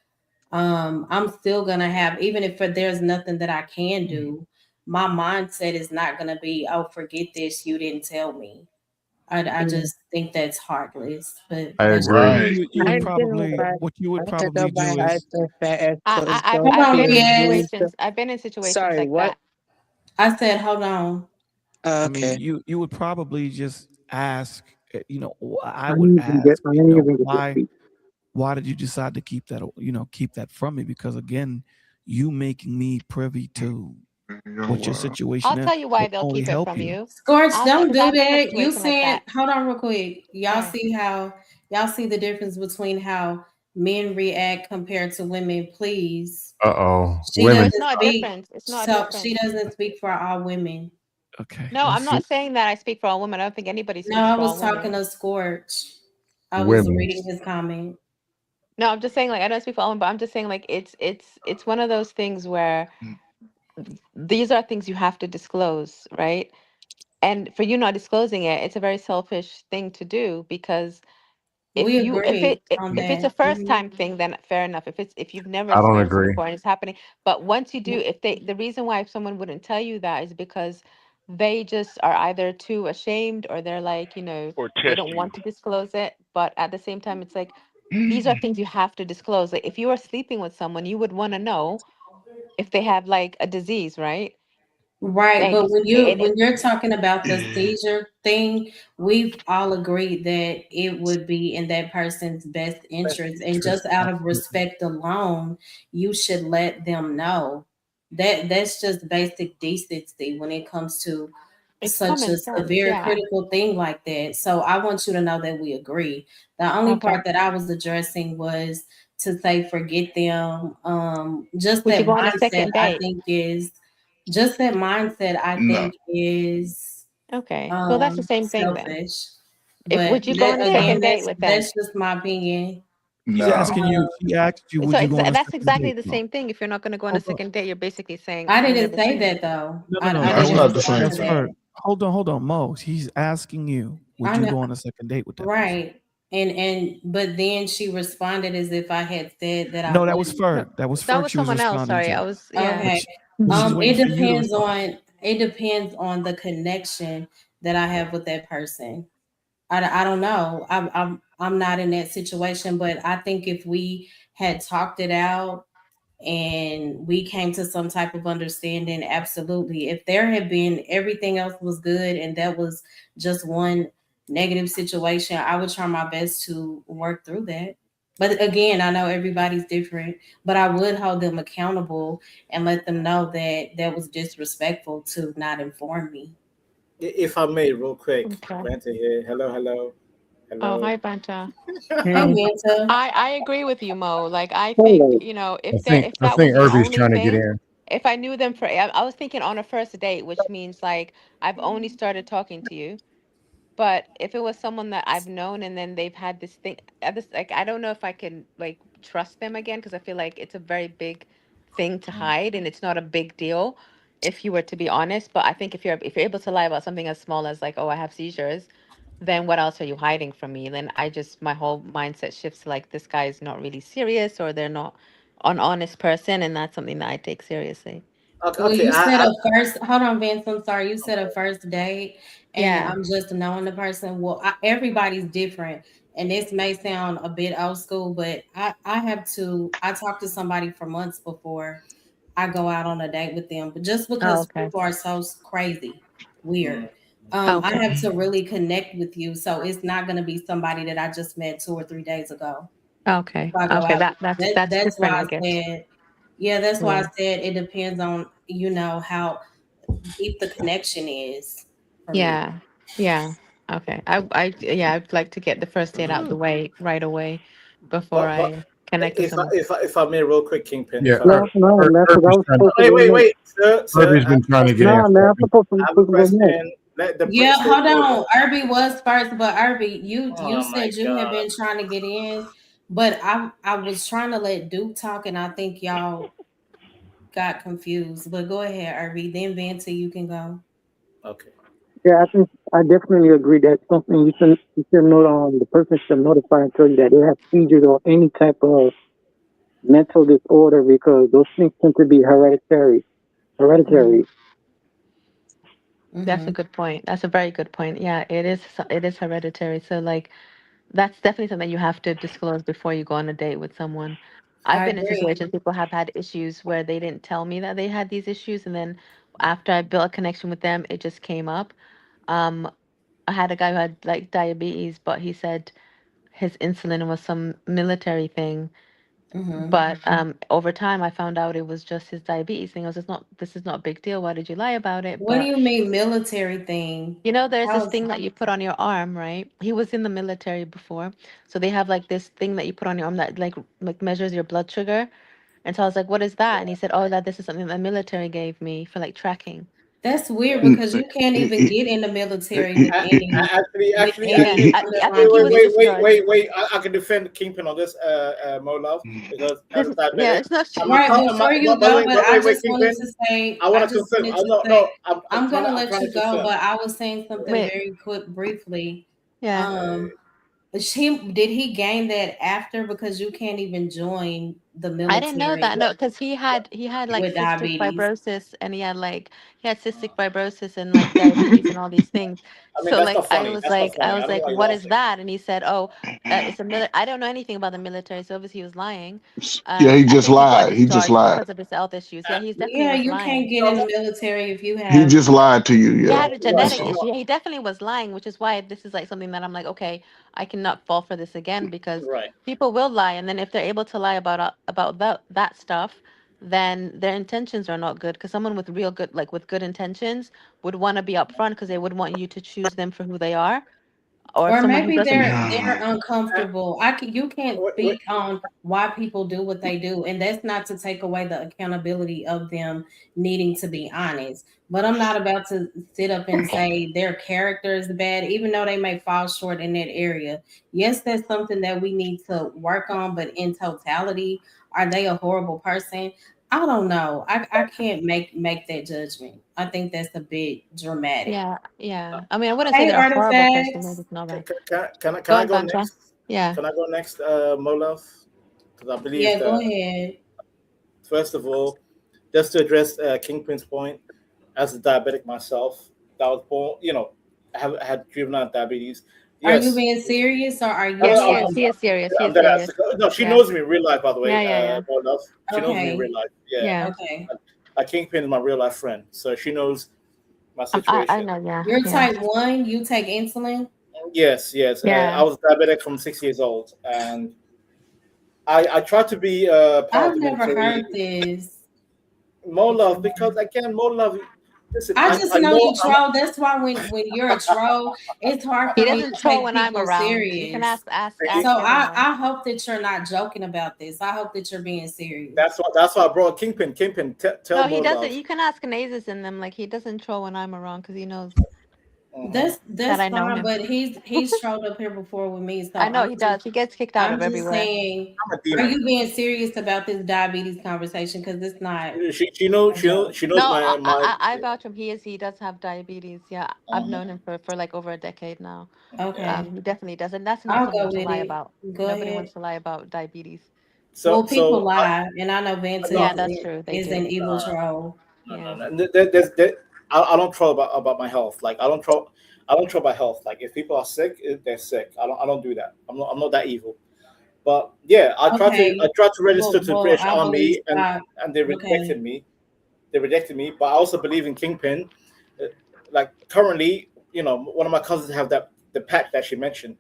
I'm still gonna have, even if there's nothing that I can do, my mindset is not gonna be, oh, forget this, you didn't tell me. I mm, just think that's heartless, but I that's agree. Well, Right. you would I do probably by what you would I have to go probably by do is hold I've on, been in Riaz. situations Sorry, like what? that. I said, hold on. I mean, Okay. you would probably just ask, I I would didn't even get ask, I didn't even get to speak. why did you decide to keep that, keep that from me? Because again, you making me privy to what your situation I'll is tell you why will they'll only keep it help from you. you. Scorch, don't Because do I've been in a that. You situation like saying, that. hold on real quick. Sorry. Y'all see the difference between how men react compared to women, please. Uh-oh. She No, Women. it's doesn't not a speak, difference. It's not a so she difference. doesn't speak for all women. Okay. No, let's I'm see. not saying that I speak for all women. I don't think anybody No, speaks I for all was talking women. to Scorch. I was Women. reading his comment. No, I'm just saying like I don't speak for all women, but I'm just saying like it's one of those things where these are things you have to disclose, right? And for you not disclosing it, it's a very selfish thing to do because We if agree on if it's a that. first time thing, then fair enough. If you've never I don't experienced it agree. before and it's happening, but once you do, if they the reason why someone wouldn't tell you that is because they just are either too ashamed or they're like, Or they test don't you. want to disclose it. But at the same time, it's like these are things you have to disclose. Like if you are sleeping with someone, you would want to know if they have like a disease, right? Right, Like but when and you're talking about the seizure thing, we've all agreed that it would be in that person's best interest, and just out of respect alone, you should let them know. That's just basic decency when it comes to it's such common a sense, severe yeah. critical thing like that. So I want you to know that we agree. The only Okay. part that I was addressing was to say forget them. Just Would you that go on a mindset second I date? think is just that mindset I No. think is Okay. Well, that's the same thing then. selfish. If But would you go that on a again, second date with them? that's just my opinion. She's No. asking you. She asked you, So would you go on a that's second exactly date? the No. same thing. If you're not going to go on a Hold on. second date, you're basically saying I I've didn't never say seen that you. though. No, I no. That's didn't not the respond same to That's thing. her. that. Hold on, Mo. He's asking you, would I you know, go on a second date with that person? right. And but then she responded as if I had said that I No, that was wouldn't. No, Ferg. That was that Ferg was she was someone else. responding Sorry, I to. was yeah. Okay. She's waiting It for you to depends respond. on the connection that I have with that person. I don't know. I'm not in that situation, but I think if we had talked it out and we came to some type of understanding, absolutely. If there had been everything else was good and that was just one negative situation, I would try my best to work through that. But again, I know everybody's different, but I would hold them accountable and let them know that that was disrespectful to not inform me. If I may, real quick, Okay. Vanta here. Hello, hello, Oh, hello. hi, Banta. Hi, Manta. I agree with you, Mo. Like I think, Hello. if I that was think the Irby's only trying to get thing, in. if I knew them for I was thinking on a first date, which means like I've only started talking to you. But if it was someone that I've known and then they've had this thing, this like I don't know if I can like trust them again because I feel like it's a very big thing to hide and it's not a big deal if you were to be honest. But I think if you're able to lie about something as small as like, oh, I have seizures, then what else are you hiding from me? Then my whole mindset shifts to like this guy is not really serious or they're not an honest person, and that's something that I take seriously. Okay, Well, okay. you said I a first. Hold on, Vince. I'm sorry. You said a first date, and Yeah. I'm just knowing the person. Well, everybody's different, and this may sound a bit old school, but I have to. I talk to somebody for months before I go out on a date with them, but just Oh, because okay. people are so crazy, weird. I Okay. have to really connect with you, so it's not going to be somebody that I just met 2 or 3 days ago. Okay. If I go Okay. out, That's that's why different, I I guess. said, yeah, that's why I Yeah. said it depends on how deep the connection is for me. Yeah. Yeah. Okay. Yeah, I'd like to get the first date out the way right away before but I connect with someone. if I may, real quick, Kingpin. Yeah, If I may. No, no, man, because I Irby's was trying. supposed to Wait, go wait, next. wait, sir. Irby's been trying to get in. Nah, man, I'm supposed I have to a go next. question. Let the Yeah, stay hold order. on. Irby was first, but Irby, you Oh my said you had God. been trying to get in, but I was trying to let Duke talk, and I think y'all got confused. But go ahead, Irby. Then Vanta, you can go. Okay. Yeah, I think I definitely agree that something you should know the person should notify and tell you that they have seizures or any type of mental disorder because those things tend to be hereditary. Mm-hmm. Hereditary. That's a Mm-hmm. good point. That's a very good point. Yeah, it is hereditary. So like that's definitely something you have to disclose before you go on a date with someone. I've I been in agree. situations people have had issues where they didn't tell me that they had these issues, and then after I built a connection with them, it just came up. Um, I had a guy who had like diabetes, but he said his insulin was some military thing. Mm-hmm. But over time, I found out it was just his diabetes thing. I was just not. This is not a big deal. Why did you lie about it? What do But you mean military thing? there's this How's thing that you put on your arm, right? He was in the military before, so they have like this thing that you put on your arm that like measures your blood sugar. And so I was like, "What is that?" And he said, "Oh, that this is something the military gave me for like tracking." That's weird because you can't even get in the military with any. Actually, any I underlying- think he was discharged. wait. I can defend Kingpin on this, Mo Love, because as a Yeah, diabetic, it's not true. Right, before you by the go, way, but I just Kingpin, wanted to say, I want I to just confirm. wanted to No, say, I'm I'm gonna trying let to you go, confirm. but I was saying something Wait. very quick, briefly. Yeah. Did he gain that after, because you can't even join the I didn't know military that. No, because he had like with cystic diabetes? fibrosis, and he had cystic fibrosis and like diabetes and all these things. I mean, So that's like not funny. That's not funny. I I was don't know like, why you're what is laughing. that? And he said, oh, it's a I don't know anything about the military, so obviously he was lying. Yeah, he I just think he got lied. He just discharged lied. because of his health issues. Yeah, he's definitely Yeah, was you lying. can't get in the military if you He have. just lied to you. He Yeah, had a that's genetic all. issue. He definitely was lying, which is why this is like something that I'm like, okay, I cannot fall for this again, because Right. people will lie, and then if they're able to lie about that stuff, then their intentions are not good. Because someone with real good, like with good intentions, would want to be upfront because they would want you to choose them for who they are, or Or someone who maybe doesn't. they're uncomfortable. You can't speak on why people do what they do, and that's not to take away the accountability of them needing to be honest. But I'm not about to sit up and say their character is bad, even though they may fall short in that area. Yes, that's something that we need to work on, but in totality, are they a horrible person? I don't know. I can't make that judgment. I think that's a bit dramatic. Yeah. I mean, I wouldn't say Hey, they're a horrible person. Maybe Artifacts. it's not bad. Can Go I on, go Vancha. next? Yeah. Can I go next, Mo Love? Because I believe Yeah, go that, ahead. first of all, just to address Kingpin's point, as a diabetic myself, that was born, I had juvenile diabetes. Are you Yes. being serious, or are you? No, Yes, no, he is. He is serious. He I'm is dead ass. serious. No, she Yeah. knows me in real life, by the way. Yeah. Mo Love. She knows me in Okay. real life. Yeah. Yeah. Okay. Like Kingpin is my real life friend, so she knows my I situation. know. Yeah. You're Yeah. type 1. You take insulin. Yes. I Yeah. was diabetic from 6 years old, and I tried to be part of I've the never military. heard this. Mo Love, because again, Mo Love. Listen, I just I know know you troll. That's why when you're a troll, it's hard He for me doesn't to troll take when I'm people around. You serious. can ask So everyone. I hope that you're not joking about this. I hope that you're being serious. That's why I brought Kingpin. Kingpin, tell No, Mo he doesn't. Love. You can ask Nazis in them. Like he doesn't troll when I'm around because he knows That's that I know fine, him. but he's trolled up here before with me. So I know he does. He gets kicked out I'm of just everywhere. saying, I'm a are demon. you being serious about this diabetes conversation? Because it's not. She knows No, my. I vouch him. He does have diabetes. Yeah, I've known him for like over a decade now. Okay. He definitely does, and that's not I'll something go to with lie it. about. Go Nobody ahead. wants to lie about diabetes. Well, people lie, and I know Vanta Yeah, that's true. They is do. an evil troll. I don't troll about my health. Like I don't troll about health. Like if people are sick, they're sick. I don't do that. I'm not that evil. But yeah, I tried to register to the British I believe Army, and they rejected me. They rejected me. But I also believe in Kingpin. Like currently, one of my cousins have the patch that she mentioned.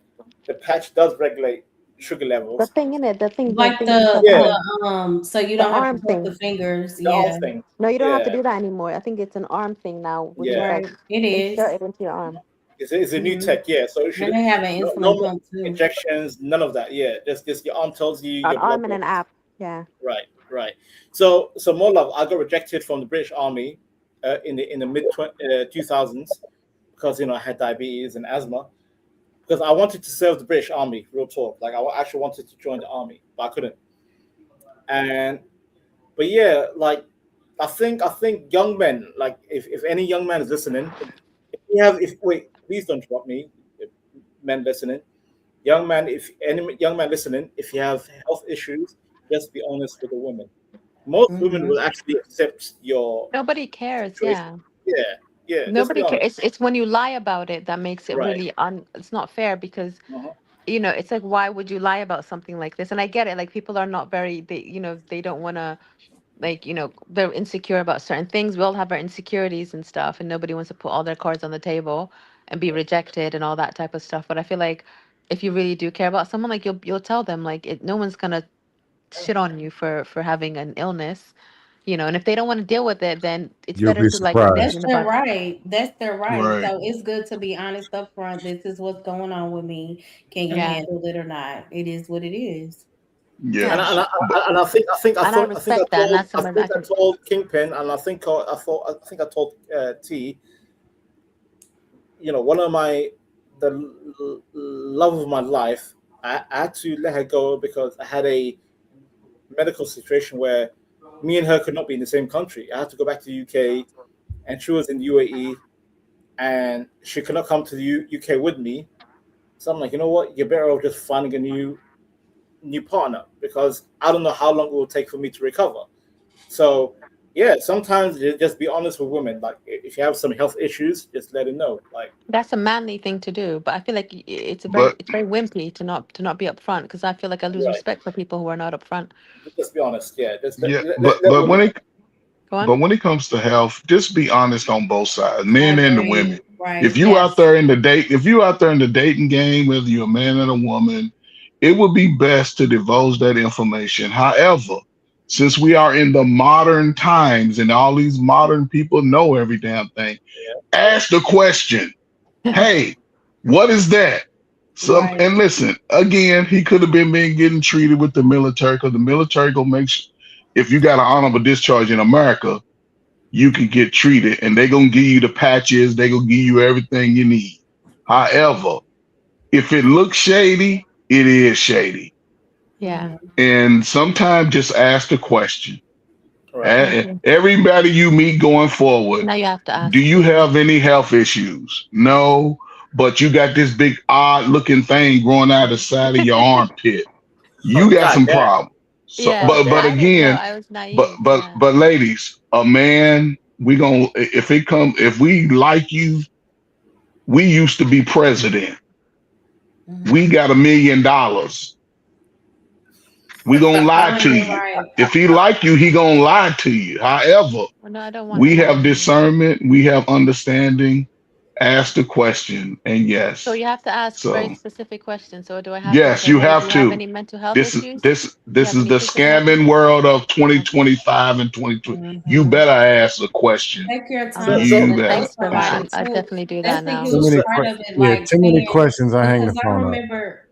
The patch does regulate sugar levels. The thing in it, the thing Like is so you the don't have arm to put thing. the fingers. The arm thing. No, you don't have to Yeah. do that anymore. I think it's an arm thing now, which is Yeah. like It is. insert it into your arm. It's a new Mhm. tech, yeah. So And they have an no insulin more pump too. injections, none of that. Yeah, just your arm tells you An your blood arm and an levels. app. Yeah. Right. So more love. I got rejected from the British Army in the mid 2000s because I had diabetes and asthma. Because I wanted to serve the British Army, real talk. Like I actually wanted to join the army, but I couldn't. But yeah, like I think young men, like if any young man is listening, please don't interrupt me, men listening. If any young man listening, if you have health issues, just be honest with the women. Most women will actually accept your Nobody cares. situation. Yeah. Yeah. Just Nobody be cares. honest. It's when you lie about it that makes it Right. really it's not fair because Uh-huh. it's like why would you lie about something like this? And I get it. Like people are not very they don't want to they're insecure about certain things. We all have our insecurities and stuff, and nobody wants to put all their cards on the table and be rejected and all that type of stuff. But I feel like if you really do care about someone, like you'll tell them like no one's gonna shit on you for having an illness, and if they don't want to deal with it, then it's You'll better be to like nip surprised. it in That's the their bud. right. That's their right. Right. So it's good to be honest up front. This is what's going on with me. Can you Yeah. handle it or not? It is what it is. Yes. And Yeah. I think And I respect that, and that's I something think I told Kingpin, and I think I told T. You know, one of love of my life. I had to let her go because I had a medical situation where me and her could not be in the same country. I had to go back to the UK, and she was in UAE, and she could not come to the UK with me. So I'm like, you know what? You're better off just finding a new partner because I don't know how long it will take for me to recover. So yeah, sometimes you just be honest with women. Like if you have some health issues, just let them know. Like that's a manly thing to do, but I feel like But it's very wimpy to not be upfront because I feel like I lose right, respect for people who are not upfront. just be honest. Yeah, just yeah, let but women. when it comes to health, just be honest on both sides, men and the women. Right. If you out there in the dating game, whether you're a man or a woman, it would be best to divulge that information. However, since we are in the modern times and all these modern people know every damn thing, ask the question, hey, what is that? And listen, again, he could have been getting treated with the military because the military gonna make sure if you got an honorable discharge in America, you can get treated and they're gonna give you the patches, they're gonna give you everything you need. However, if it looks shady, it is shady. Yeah. And sometimes just ask the question. Right. Everybody you meet going forward, Now you have to ask. do you have any health issues? No, but you got this big odd looking thing growing out of the side of your armpit. You got some problems. So, Yeah. but I didn't know. again, I was naive. but ladies, a man, if we like you, we used to be president. We got $1 million. We gonna lie to you. If he like you, he gonna lie to you. However, No, I don't want we to lie have to you. discernment, we have understanding. Ask the question, and yes. So you have to ask So very specific questions. So do I have yes, to say, you hey, have do you have to. any mental health This issues? is Do you have the any physical health scamming issues? world of 2025 and 2020. You better ask a question. Take your I'll time. do You that. better. Thanks for reminding. I definitely do That's that the now. huge part of it. Like too many saying, questions. I hang the because I phone up. remember.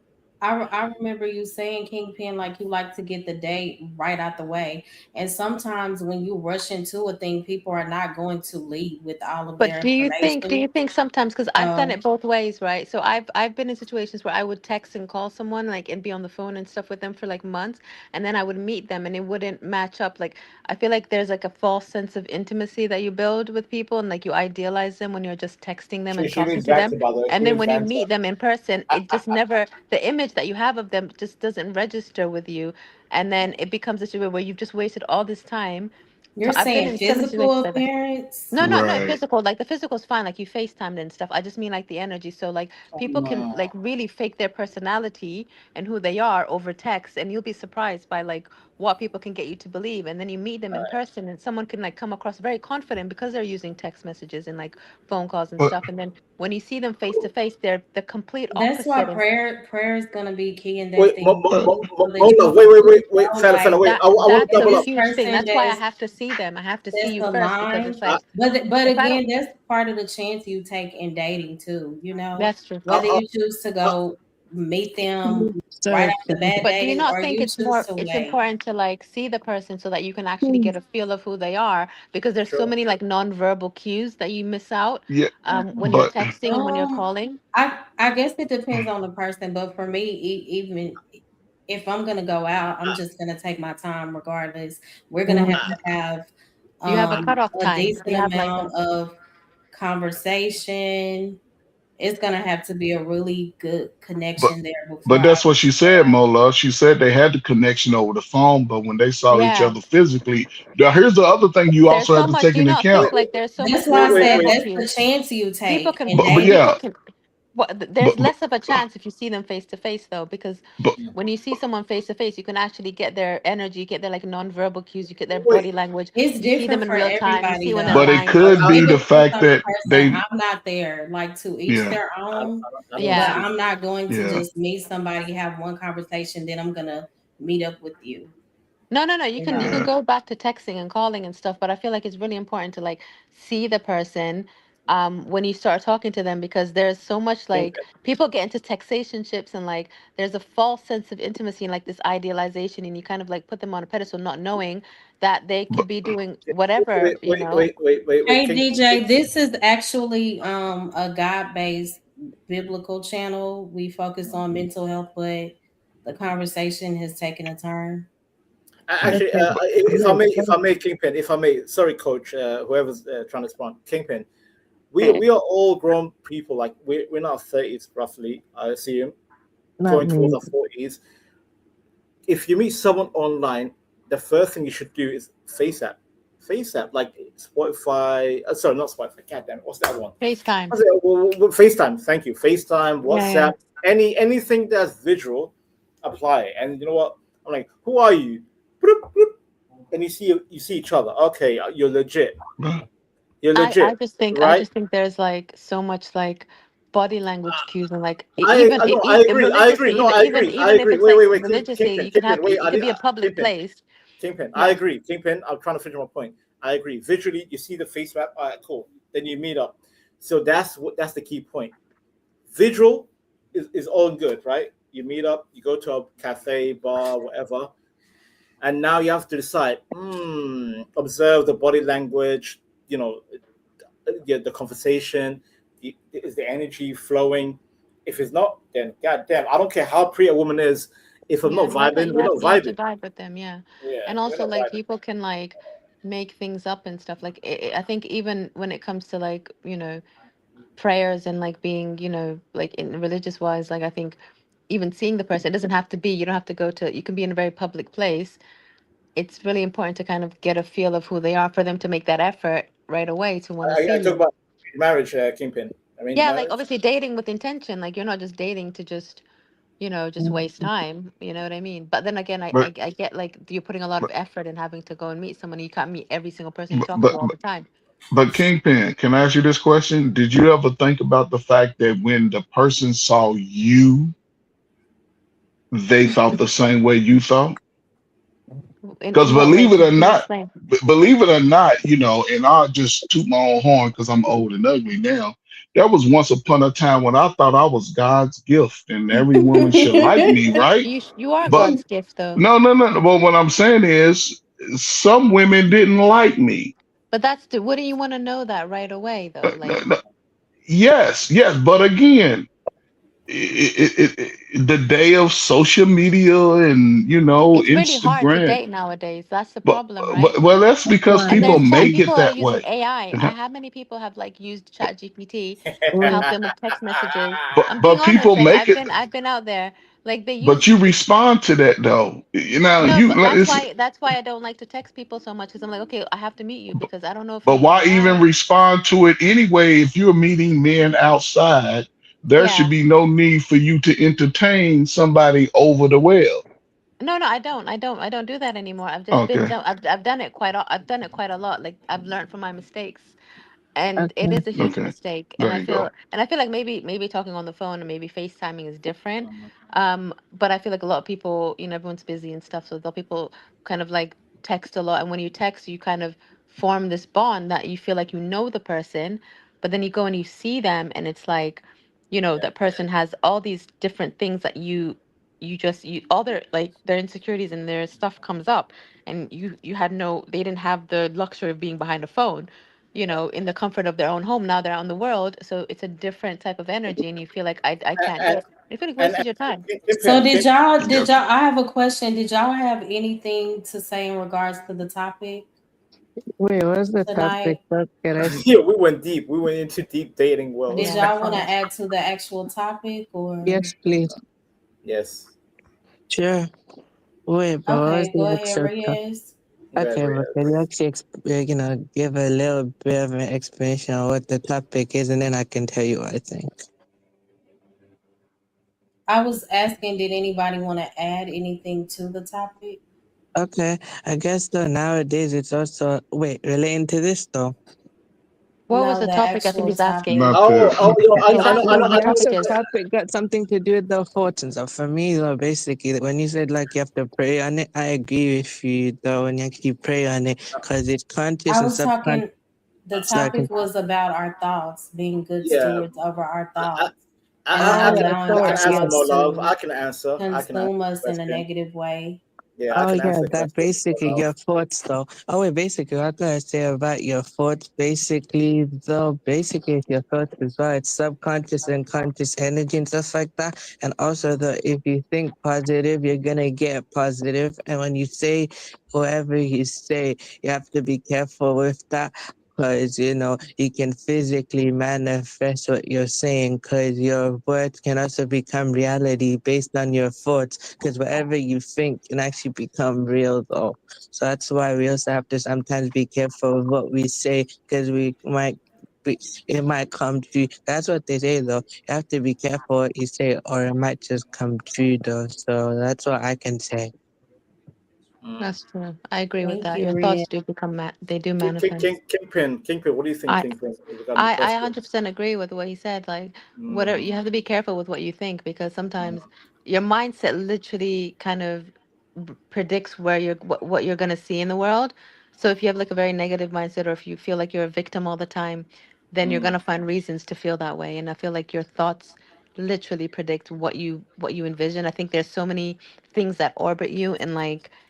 I remember you saying, Kingpin, like you like to get the date right out the way. And sometimes when you rush into a thing, people are not going to lead with all of But their do you information. think sometimes, because I've done it both ways, right? So I've been in situations where I would text and call someone like and be on the phone and stuff with them for like months, and then I would meet them and it wouldn't match up. Like I feel like there's like a false sense of intimacy that you build with people, and like you idealize them when you're just texting them and She talking needs to them, Vanta, by the way. She and then needs when you Vanta. meet them in person, it just never, the image that you have of them just doesn't register with you, and then it becomes a situation where you've just wasted all this time. You're I've been saying in so many physical situations like that. appearance? No, not Right. physical. Like the physical is fine. Like you FaceTimed and stuff. I just mean like the energy. So like people can like really fake their personality and who they are over text, and you'll be surprised by like what people can get you to believe. And then you meet them in person, and someone can like come across very confident because they're using text messages and like phone calls and But stuff. And then when you see them face to face, they're the complete That's why opposite. prayer is gonna be key in that Wait, thing. wait, Fella, wait. I want to That's double a up. huge thing. That's why I have to see them. I have to see you first because it's like, But if I again, don't, that's part of the chance you take in dating too. You know, that's true. whether you choose to go meet them right after that But do you day, not or think you it's choose to it's wait. important to like see the person so that you can actually get a feel of who they are? Because there's so many like non-verbal cues that you miss out yeah, when you're but texting and when you're calling. I guess it depends on the person, but for me, even if I'm gonna go out, I'm just gonna take my time regardless. We're gonna have to have You have a cutoff a time. decent You have like a, amount of conversation. It's gonna have to be a really good connection there before but I that's what she said, Mola. She said they had the connection over the phone, but when they saw each yeah. other physically, now here's the other thing you There's also so have to much. take Do you into not account. think like there's so That's much why I said non-verbal that's the cues? chance you People take can in But dating. yeah, people can. There's less of a chance if you see them face to face though, because but when you see someone face to face, you can actually get their energy, get their like non-verbal cues, you get their body language. It's You see them different in for real time. You everybody see when they're though. but it lying. could be It the depends fact on the that person. they I'm not there. Like to each yeah their own. But Yeah. I'm not going to yeah. just meet somebody, have one conversation, then I'm gonna meet up with you. No. You You can know. go back to texting and calling and stuff, but I feel like it's really important to like see the person, when you start talking to them, because there's so much like people get into taxationships, and like there's a false sense of intimacy and like this idealization, and you kind of like put them on a pedestal not knowing that they could be doing whatever, you know. Hey DJ, this is actually a God-based biblical channel. We focus on mental health, but the conversation has taken a turn. Actually, if I may, Kingpin, if I may, sorry, Coach, whoever's trying to respond, Kingpin, we are all grown people. Like we're in our 30s, roughly. I assume, going towards our 40s. If you meet someone online, the first thing you should do is FaceApp. FaceApp, like Spotify. Sorry, not Spotify. God damn it, what's the other one? FaceTime. FaceTime. Thank you. FaceTime, WhatsApp, anything that's visual, apply it. And you know what? I'm like, who are you? Bloop, bloop. And you see each other. Okay, you're legit. You're legit. I just think there's like so much like body language cues, and like I agree. Wait, religiously, you can have it could be a public place. Kingpin, I agree. Kingpin, I'm trying to finish my point. I agree. Visually, you see the face map. All right, cool. Then you meet up. So that's the key point. Visual is all good, right? You meet up, you go to a cafe, bar, whatever, and now you have to decide. Observe the body language. You know, the conversation. Is the energy flowing? If it's not, then goddamn, I don't care how pretty a woman is. If I'm not vibing, we're not You have to vibing. vibe with them, yeah. Yeah, And we're also not like vibing. people can like make things up and stuff. Like I think even when it comes to like, you know, prayers and like being, you know, like in religious wise, like I think even seeing the person, it doesn't have to be, you don't have to go to, you can be in a very public place. It's really important to kind of get a feel of who they are for them to make that effort right away to want to see I talk you. about marriage, Kingpin. I mean, Yeah, marriage. like obviously dating with intention, like you're not just dating to just, you know, just waste time, you know what I mean? But then again, I But get like you're putting a lot of but effort in having to go and meet someone. You can't meet every single person you're but talking but, to all the time. but Kingpin, can I ask you this question? Did you ever think about the fact that when the person saw you, they thought the same way you thought? Because In what way? believe it or Can you not, explain? you know, and I'll just toot my own horn because I'm old and ugly now. There was once upon a time when I thought I was God's gift and every woman should like me, right? You are But God's gift though. no. Well, what I'm saying is some women didn't like me. But that's the wouldn't you want to know that right away though? Like Yes, but again, the day of social media and you know it's really hard to Instagram. date nowadays. That's the But problem, right? well, that's because And people there's chat. make it People are that using way. AI. How many people have like used Chat GPT to help them with text messages? I'm being But people honest. Like make it. I've been out there. Like they But use. you respond to that though. You know, No, but it's, that's why I don't like to text people so much, because I'm like, okay, I have to meet you because I don't know if but you're why even around. respond to it anyway? If you're meeting men outside, there Yeah. should be no need for you to entertain somebody over the well. No, I don't. I don't do that anymore. I've just been Okay. done. I've done it I've done it quite a lot. Like I've learned from my mistakes. And it is a huge Okay. mistake. There you go. And I feel like maybe talking on the phone and maybe FaceTiming is different. But I feel like a lot of people, you know, everyone's busy and stuff, so a lot of people kind of like text a lot. And when you text, you kind of form this bond that you feel like you know the person, but then you go and you see them, and it's like, you know, that person has all these different things that you all their insecurities and their stuff comes up, and they didn't have the luxury of being behind a phone, you know, in the comfort of their own home. Now they're out in the world, so it's a different type of energy, and you feel like I can't do it. You feel like wasted your time. So did y'all I have a question. Did y'all have anything to say in regards to the topic Wait, what's the tonight? topic? Yeah, we went deep. We went into deep dating world. Did y'all want to add to the actual topic or? Yes, please. Yes. Sure. Wait, but Okay, go what's ahead, the Reyes. Okay, but can you actually, you know, give a little bit of an explanation on what the topic is, and then I can tell you what I think. I was asking, did anybody want to add anything to the topic? Okay, I guess though nowadays it's also relating to this though. What was No, the the topic? I think actual he's asking. Not Oh, that. I know. The topic The is topic got something to do with the fortunes. So for me, though, basically, when you said like you have to pray on it, I agree with you though. When you actually pray on it, because it's conscious I and was subconscious. talking. The Exactly. topic was about our thoughts, being good Yeah, stewards over our thoughts, and I, not I can allowing I our can answer, yeah. more thoughts love. to I can answer. I can answer consume the us in a question. negative way. Yeah, I Oh can yeah, answer the that question, more basically love. your thoughts though. Oh wait, basically what can I say about your thoughts? Basically though, basically it's your thoughts as well. It's subconscious and conscious energy and stuff like that. And also the if you think positive, you're gonna get positive. And when you say whatever you say, you have to be careful with that. Because you can physically manifest what you're saying, because your words can also become reality based on your thoughts, because whatever you think can actually become real though. So that's why we also have to sometimes be careful with what we say, because it might come true. That's what they say though. You have to be careful what you say, or it might just come true though. So that's what I can say. That's true. I agree with Thank that. you, Your Ria. thoughts do become they do manifest. Kingpin. What do you think, I Kingpin? Regarding the I question. 100% agree with what he said. Like, whatever, you Mm, have to be careful with what you think, because mm, sometimes your mindset literally kind of predicts what you're gonna see in the world. So if you have like a very negative mindset, or if you feel like you're a victim all the time, then you're mm, gonna find reasons to feel that way. And I feel like your thoughts literally predict what you envision. I think there's so many things that orbit you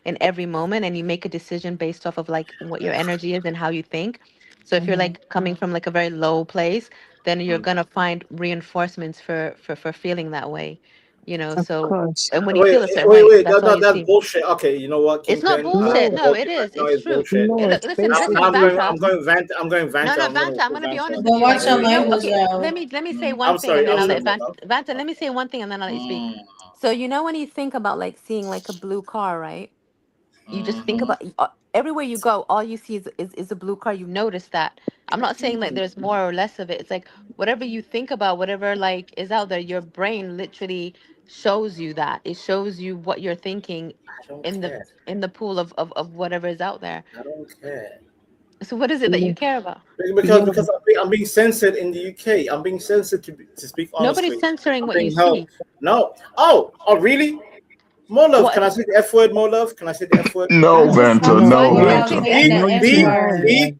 in every moment, and you make a decision based off of like what your energy is and how you think. So if you're Mhm. like coming from like a very low place, then you're mm. gonna find reinforcements for feeling that way. Of So course. and when you Wait, feel a certain wait, way, wait. that's all you That's see. bullshit. Okay, you know what, It's not Kingpin? bullshit. No, No, Hold it you right is. now. It's It's true. bullshit. no, it's Listen, Now, listen, now basically Vanta. I'm going vent. I'm going No, vent. no, I'm going to Vanta, I'm go gonna be vent. honest with But you. watch Like, your you know, language, okay, let though. me let me say Mm, one I'm thing, sorry. and then I'm I'll sorry, let more Vanta love. Vanta, let me say one thing, and then I'll let you speak. Mm, So when you think about like seeing like a blue car, right? You just think mm-hmm, about everywhere you go, all you see is a blue car. You notice that. I'm not saying like mm-hmm. there's more or less of it. It's like whatever you think about, whatever like is out there, your brain literally shows you that. It shows you what you're thinking I don't in the care. in the pool of whatever is out there. I don't care. So what is it that you care about? yeah, Because I'm being censored in the UK. I'm being censored to speak Nobody's honestly. censoring I'm what you being held. see. No. Oh, really? More love. Can What? I say the F word? More love. Can I say the F word? No, Vanta, Vanta, stop Why no, do you talking want to about say Vanta. the F saying the See, word? no, F you're see, not, word. man.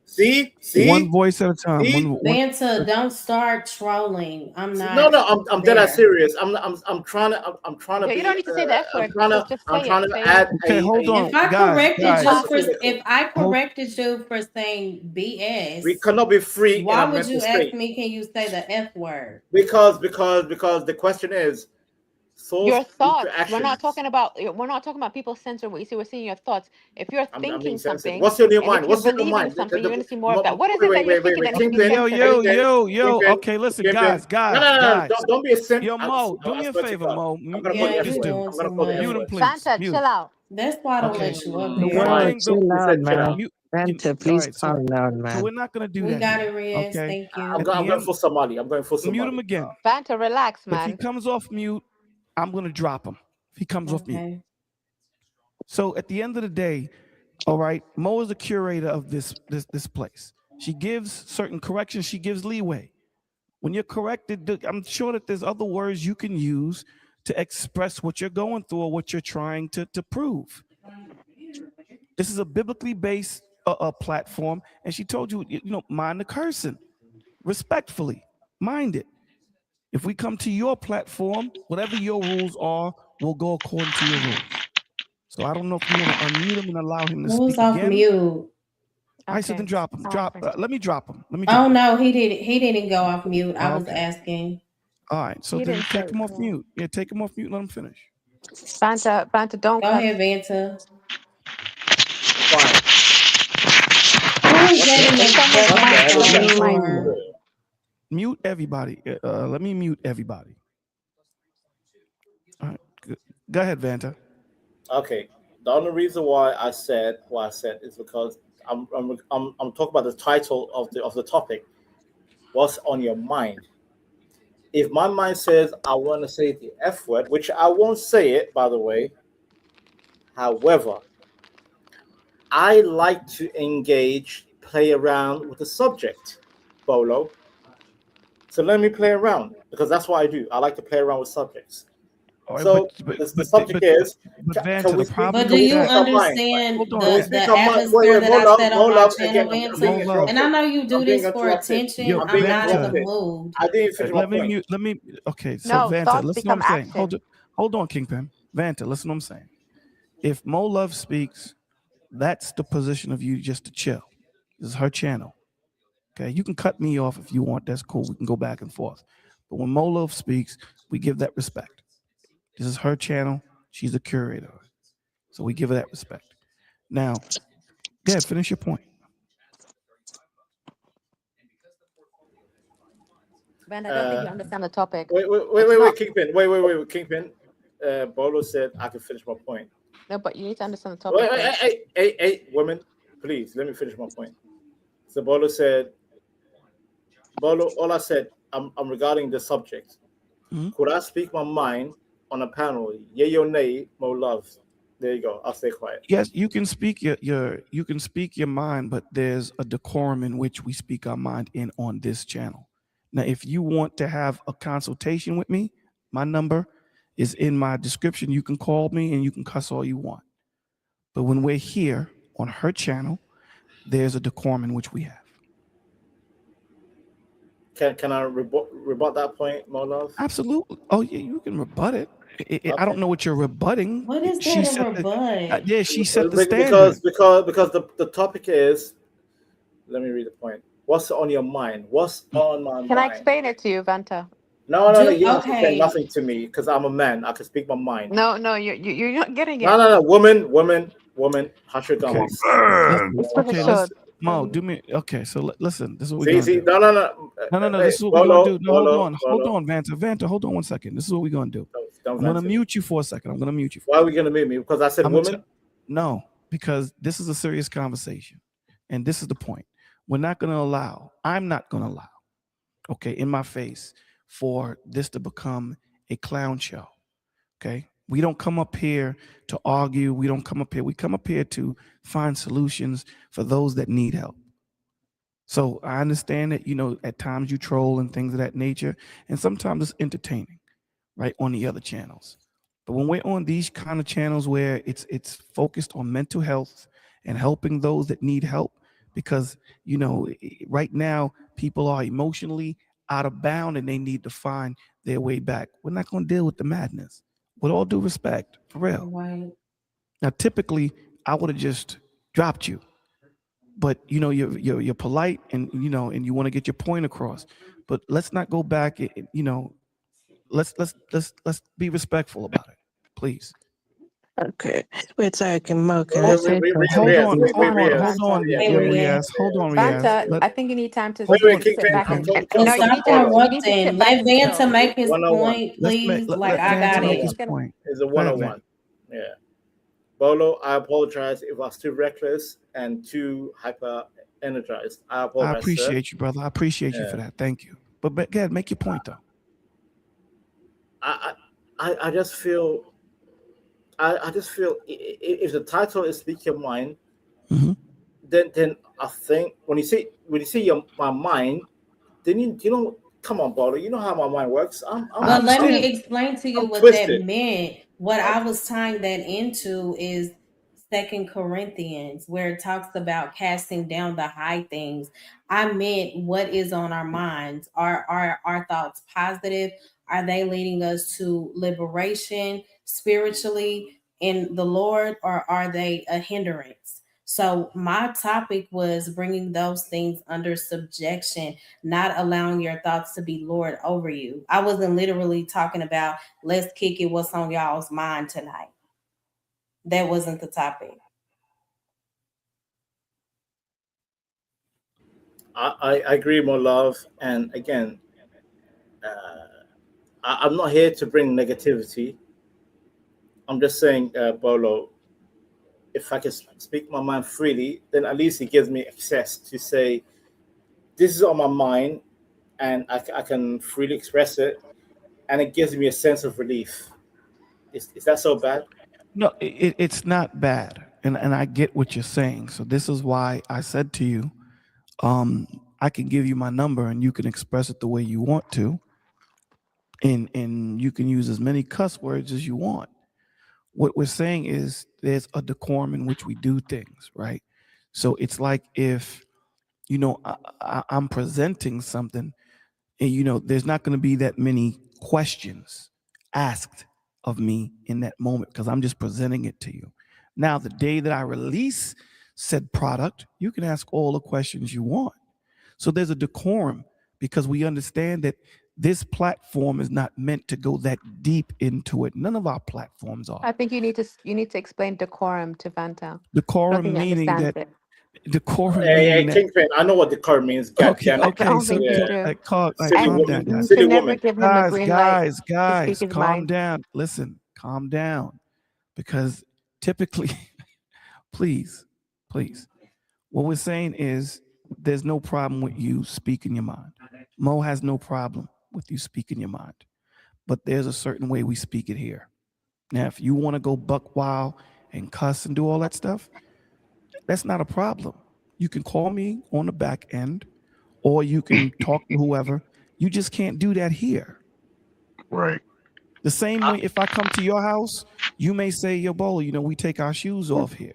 One see. voice at a time. See? One. Vanta, don't start trolling. I'm No, not no, I'm dead ass there. serious. I'm trying to I'm trying to Yeah, you be don't need to say the F word. Just I'm say trying it. to Say it. add Okay, hold a If on, I guys. corrected Guys, you positivity. if I hold. corrected you for saying We BS, cannot be free in why a would mental you ask state me, can you say the F word? because the question is Your thoughts lead to thoughts. actions. We're not talking about people censor what you see. We're seeing your thoughts. If you're I'm being thinking censored. something, What's your new and if mind? you're What's your new believing mind? something, you're gonna see more of that. What is it that you're thinking that needs to be Kingpin, Yo, censored? yo, Kingpin, yo, yo. Kingpin, Okay, listen, Kingpin. guys, No, guys, no, no, no, no. guys. Don't be a simp. Yo, Mo, do I me a swear to favor, God. Mo. I'm gonna call Yeah, the F you Just word. do. doing I'm gonna too call the F Mute much. him, word. please. Fanta, Mute chill him. out. That's why I don't Okay. let you up The Mm, one Yo, here. thing, chill he out, said chill man. out. mute. Vanta, All please right, so calm down, we're man. not gonna do We that got here. it, Riaz. Okay. Thank you. At the I'm going end, for Somali. I'm going for mute him Somali. again. Fanta, relax, If he man. comes off mute, I'm gonna drop him. If he comes off mute. Okay. So at the end of the day, all right, Mo is the curator of this place. She gives certain corrections. She gives leeway. When you're corrected, I'm sure that there's other words you can use to express what you're going through or what you're trying to prove. This is a biblically based platform, and she told you, mind the cursing, respectfully, mind it. If we come to your platform, whatever your rules are, we'll go according to your rules. So I don't know if you want to unmute him and allow him to Who's speak off again. mute? I said, then Okay. drop him. Let me drop him. Oh no, he didn't. He didn't go off mute. I was Okay. asking. All right. So He then didn't take say him off so. mute. Yeah, take him off mute. Let him finish. Fanta, don't Go cuss. ahead, Vanta. Fine. Who is that in If someone's the mic is background getting like, for? Mute everybody. Let me mute everybody. All right. Go ahead, Vanta. Okay. The only reason why I said what I said is because I'm talking about the title of the topic. What's on your mind? If my mind says I want to say the F word, which I won't say it, by the way. However, I like to engage, play around with the subject, Bolo. So let me play around because that's what I do. I like to play around with subjects. All right, So the subject is, but can Vanta, we the speak? problem But do Can we with you speak that, our mind? understand hold Can on, we the speak our mind? atmosphere that More I love, set more on my love. channel, Again, I'm being more Vanta? love. And I interrupted. know you do I'm being this for interrupted. attention. I'm being I'm not in the interrupted. mood. I didn't finish my Let me point. mute. Let me. Okay, so No, Vanta, thoughts listen to what become I'm saying. action. Hold on, Kingpin. Vanta, listen to what I'm saying. If Mo Love speaks, that's the position of you just to chill. This is her channel. Okay, you can cut me off if you want. That's cool. We can go back and forth. But when Mo Love speaks, we give that respect. This is her channel. She's the curator. So we give her that respect. Now, go ahead, finish your point. Ben, I don't think you understand the topic. Wait, Kingpin. Wait, Kingpin. Bolo said I can finish my point. No, but you need to understand the topic. Hey, women, please let me finish my point. So Bolo said, all I said, I'm regarding the subject. Mm-hmm. Could I speak my mind on a panel? Yay or nay, Mo Love. There you go. I'll stay quiet. Yes, you can speak you can speak your mind, but there's a decorum in which we speak our mind in on this channel. Now, if you want to have a consultation with me, my number is in my description. You can call me and you can cuss all you want. But when we're here on her channel, there's a decorum in which we have. Can I rebut that point, Mo Love? Absolutely. Oh yeah, you can rebut it. I don't know what you're rebutting. What is She that said a rebut? yeah, she set the standard. Because the topic is, let me read the point. What's on your mind? What's on my mind? Can I explain it to you, Vanta? No. You don't have to say nothing to me because I'm a man. I can speak my mind. No, you're not getting it. No. Woman, hush your gums. Okay, Mo, do me. Okay, so listen. This is what we're gonna do. No. This is what we're gonna do. No, hold on, Vanta. Hold on 1 second. This is what we're gonna do. I'm gonna mute you for a second. Why are we gonna mute me? Because I said woman. No, because this is a serious conversation, and this is the point. We're not gonna allow. I'm not gonna allow. Okay, in my face, for this to become a clown show. Okay. We don't come up here to argue. We come up here to find solutions for those that need help. So I understand that, at times you troll and things of that nature, and sometimes it's entertaining, right, on the other channels. But when we're on these kind of channels where it's focused on mental health and helping those that need help, because, right now people are emotionally out of bound and they need to find their way back. We're not going to deal with the madness. With all due respect, for real. Right. Now, typically, I would have just dropped you, but you're polite and and you want to get your point across. But let's not go back. Let's be respectful about it, please. Okay. Wait, sorry, Mo, can Hold I say something? on, Riaz. Hold on, Riaz. Vanta, I think you need time to Wait, sit back and Stop no, you need to interrupting. sit back Let and Vanta chill. make his 101. point, please. Let I got Vanta make it. his point. It's a Go ahead, 101. Yeah. Bolo, I apologize if I was too reckless and too hyper energized. I apologize. I appreciate you, brother. I appreciate you for that. Thank you. But go ahead, make your point though. I just feel if the title is Speak Your Mind, then I think when you say my mind, then you know, come on, Bolo, you know how my mind works. But let me explain to you I'm what twisted. that meant. What I was tying that into is 2 Corinthians, where it talks about casting down the high things. I meant what is on our minds. Are our thoughts positive? Are they leading us to liberation spiritually in the Lord, or are they a hindrance? So my topic was bringing those things under subjection, not allowing your thoughts to be lord over you. I wasn't literally talking about let's kick it, what's on y'all's mind tonight. That wasn't the topic. I agree, more love. And again, I'm not here to bring negativity. I'm just saying, Bolo, if I can speak my mind freely, then at least it gives me access to say, this is on my mind, and I can freely express it, and it gives me a sense of relief. Is that so bad? No, it's not bad. And I get what you're saying. So this is why I said to you, I can give you my number and you can express it the way you want to. and you can use as many cuss words as you want. What we're saying is there's a decorum in which we do things, right? So it's like if, I'm presenting something, and, there's not going to be that many questions asked of me in that moment because I'm just presenting it to you. Now, the day that I release said product, you can ask all the questions you want. So there's a decorum because we understand that this platform is not meant to go that deep into it. None of our platforms are. I think you need to explain decorum to Vanta. I don't Decorum think he meaning understands that it. decorum Hey, meaning that Kingpin, I know what decorum means. God okay, damn it. I okay, don't so think you Yeah. do. calm Silly down, woman. guys. You Silly should never woman. give him a green light to speak Guys, his calm mind. down. Listen, calm down. Because typically, please, what we're saying is there's no problem with you speaking your mind. Mo has no problem with you speaking your mind. But there's a certain way we speak it here. Now, if you want to go buck wild and cuss and do all that stuff, that's not a problem. You can call me on the back end, or you can talk to whoever. You just can't do that here. Right. The same way, if I come to your house, you may say, yo, Bolo, we take our shoes off here.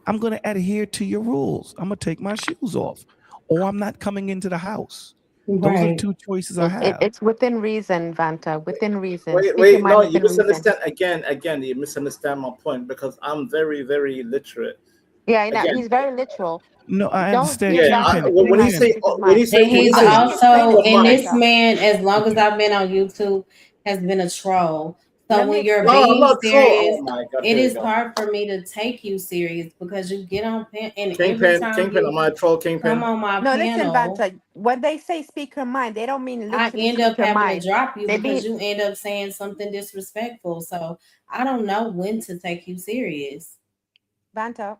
I'm going to adhere to your rules. I'm going to take my shoes off, or I'm not coming into the house. Those are Right. two choices I have. It's within reason, Vanta. Within reason. Wait, Speak your wait, mind no, you within reason. misunderstand. Again, you misunderstand my point because I'm very, very literate. Yeah, I know. Again, He's very literal. No, I Don't understand. give yeah. Vanta the Kingpin, green When you light to say, speak his when you mind. say, And when you he's I say think speak explain also, this your to and mind, this Vanta. man, as long as okay. I've been on YouTube, has been a troll. So Let me when you're no, I'm being not troll. serious, Oh my God, it here we is go. hard for me to take you serious because you get on and every Kingpin, time Kingpin, am you I a troll, come Kingpin? on my No, listen, panel, Vanta. When they say speak your mind, they don't mean I literally end speak up your having to mind. drop you They because mean you end up saying something disrespectful. So I don't know when to take you serious. Vanta.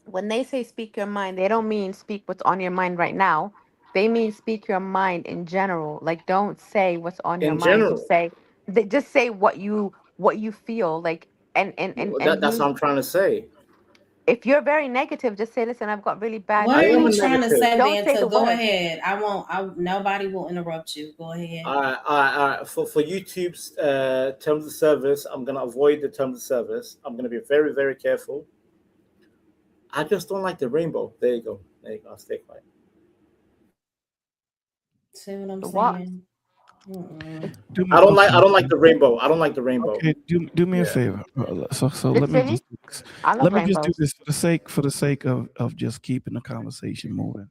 When they say speak your mind, they don't mean speak what's on your mind right now. They mean speak your mind in general. Like, don't say what's on your In mind. general, Just say what you feel. Like, and that's use. what I'm trying to say. If you're very negative, just say, listen, I've got really bad What I are am a you dreams. trying to negative. say, Don't say the Vanta? Go words. ahead. I won't. Nobody will interrupt you. Go ahead. All right. For YouTube's terms of service, I'm gonna avoid the terms of service. I'm gonna be very, very careful. I just don't like the rainbow. There you go. I'll stay quiet. See what I'm The what? saying? Mm-mm. I don't like. I Okay. don't like the rainbow. I don't like the rainbow. Okay, do me a Yeah. favor. So It's let me silly. just I love let me just do rainbows. this for the sake of just keeping the conversation moving.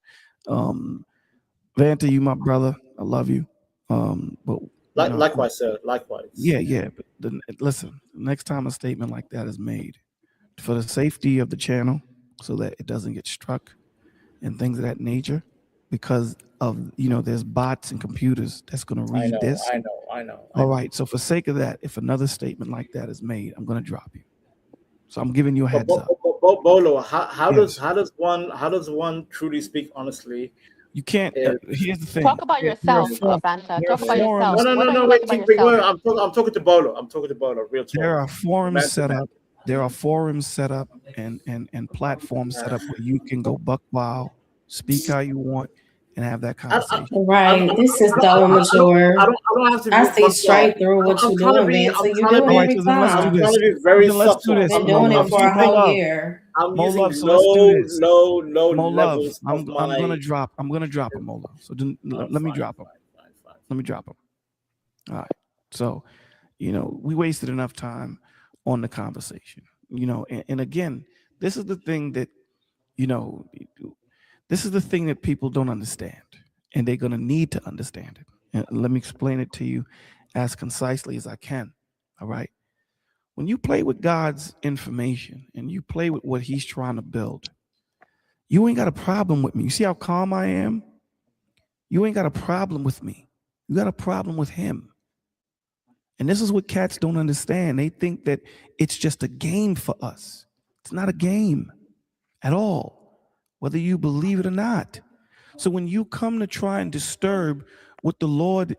Vanta, you my brother. I love you. But Likewise, sir. Likewise. yeah. But listen, next time a statement like that is made, for the safety of the channel, so that it doesn't get struck and things of that nature, because of there's bots and computers that's going to I read know. this. I know. All right. So for sake of that, if another statement like that is made, I'm going to drop you. So I'm giving you a heads up. Bolo, how Yes. does one truly speak honestly? You can't. Here's the thing. Talk about There are yourself, forums. Vanta. There are Talk about yourself. forums. No. What don't you Wait, like about Kingpin. yourself? I'm talking to Bolo. I'm talking to Bolo. Real talk. There are forums Man to set man. up. There are forums set up and platforms set up where you can go buck wild, speak how you want, and have that conversation. Right. This is so immature. I don't have to. I be see buck straight wild. through what I'm you're trying to doing, be. man. So I'm you trying do to it All right. every So then let's do I'm time. this. trying to be very Then let's do subtle. this. Been Mo doing it Love. for a Mo whole Love. year. I'm Mo using Love. So let's do this. low Mo Love. levels I'm of my. gonna drop. I'm gonna drop him, Mo Love. So then let me drop him. Let me drop him. All right. So, we wasted enough time on the conversation. And again, this is the thing that, this is the thing that people don't understand, and they're gonna need to understand it. And let me explain it to you as concisely as I can. All right. When you play with God's information and you play with what He's trying to build, you ain't got a problem with me. You see how calm I am? You ain't got a problem with me. You got a problem with Him. And this is what cats don't understand. They think that it's just a game for us. It's not a game at all, whether you believe it or not. So when you come to try and disturb what the Lord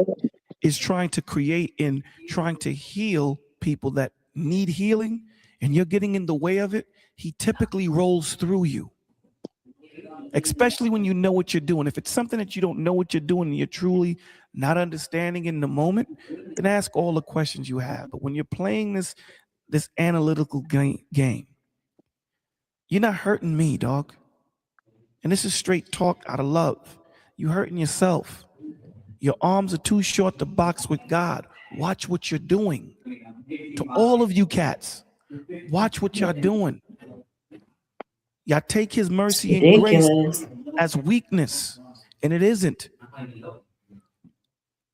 is trying to create and trying to heal people that need healing, and you're getting in the way of it, He typically rolls through you. especially when you know what you're doing. If it's something that you don't know what you're doing and you're truly not understanding in the moment, then ask all the questions you have. But when you're playing this analytical game, you're not hurting me, dog. And this is straight talk out of love. You're hurting yourself. Your arms are too short to box with God. Watch what you're doing. To all of you cats, watch what y'all doing. Y'all take his mercy and grace Ridiculous. as weakness, and it isn't.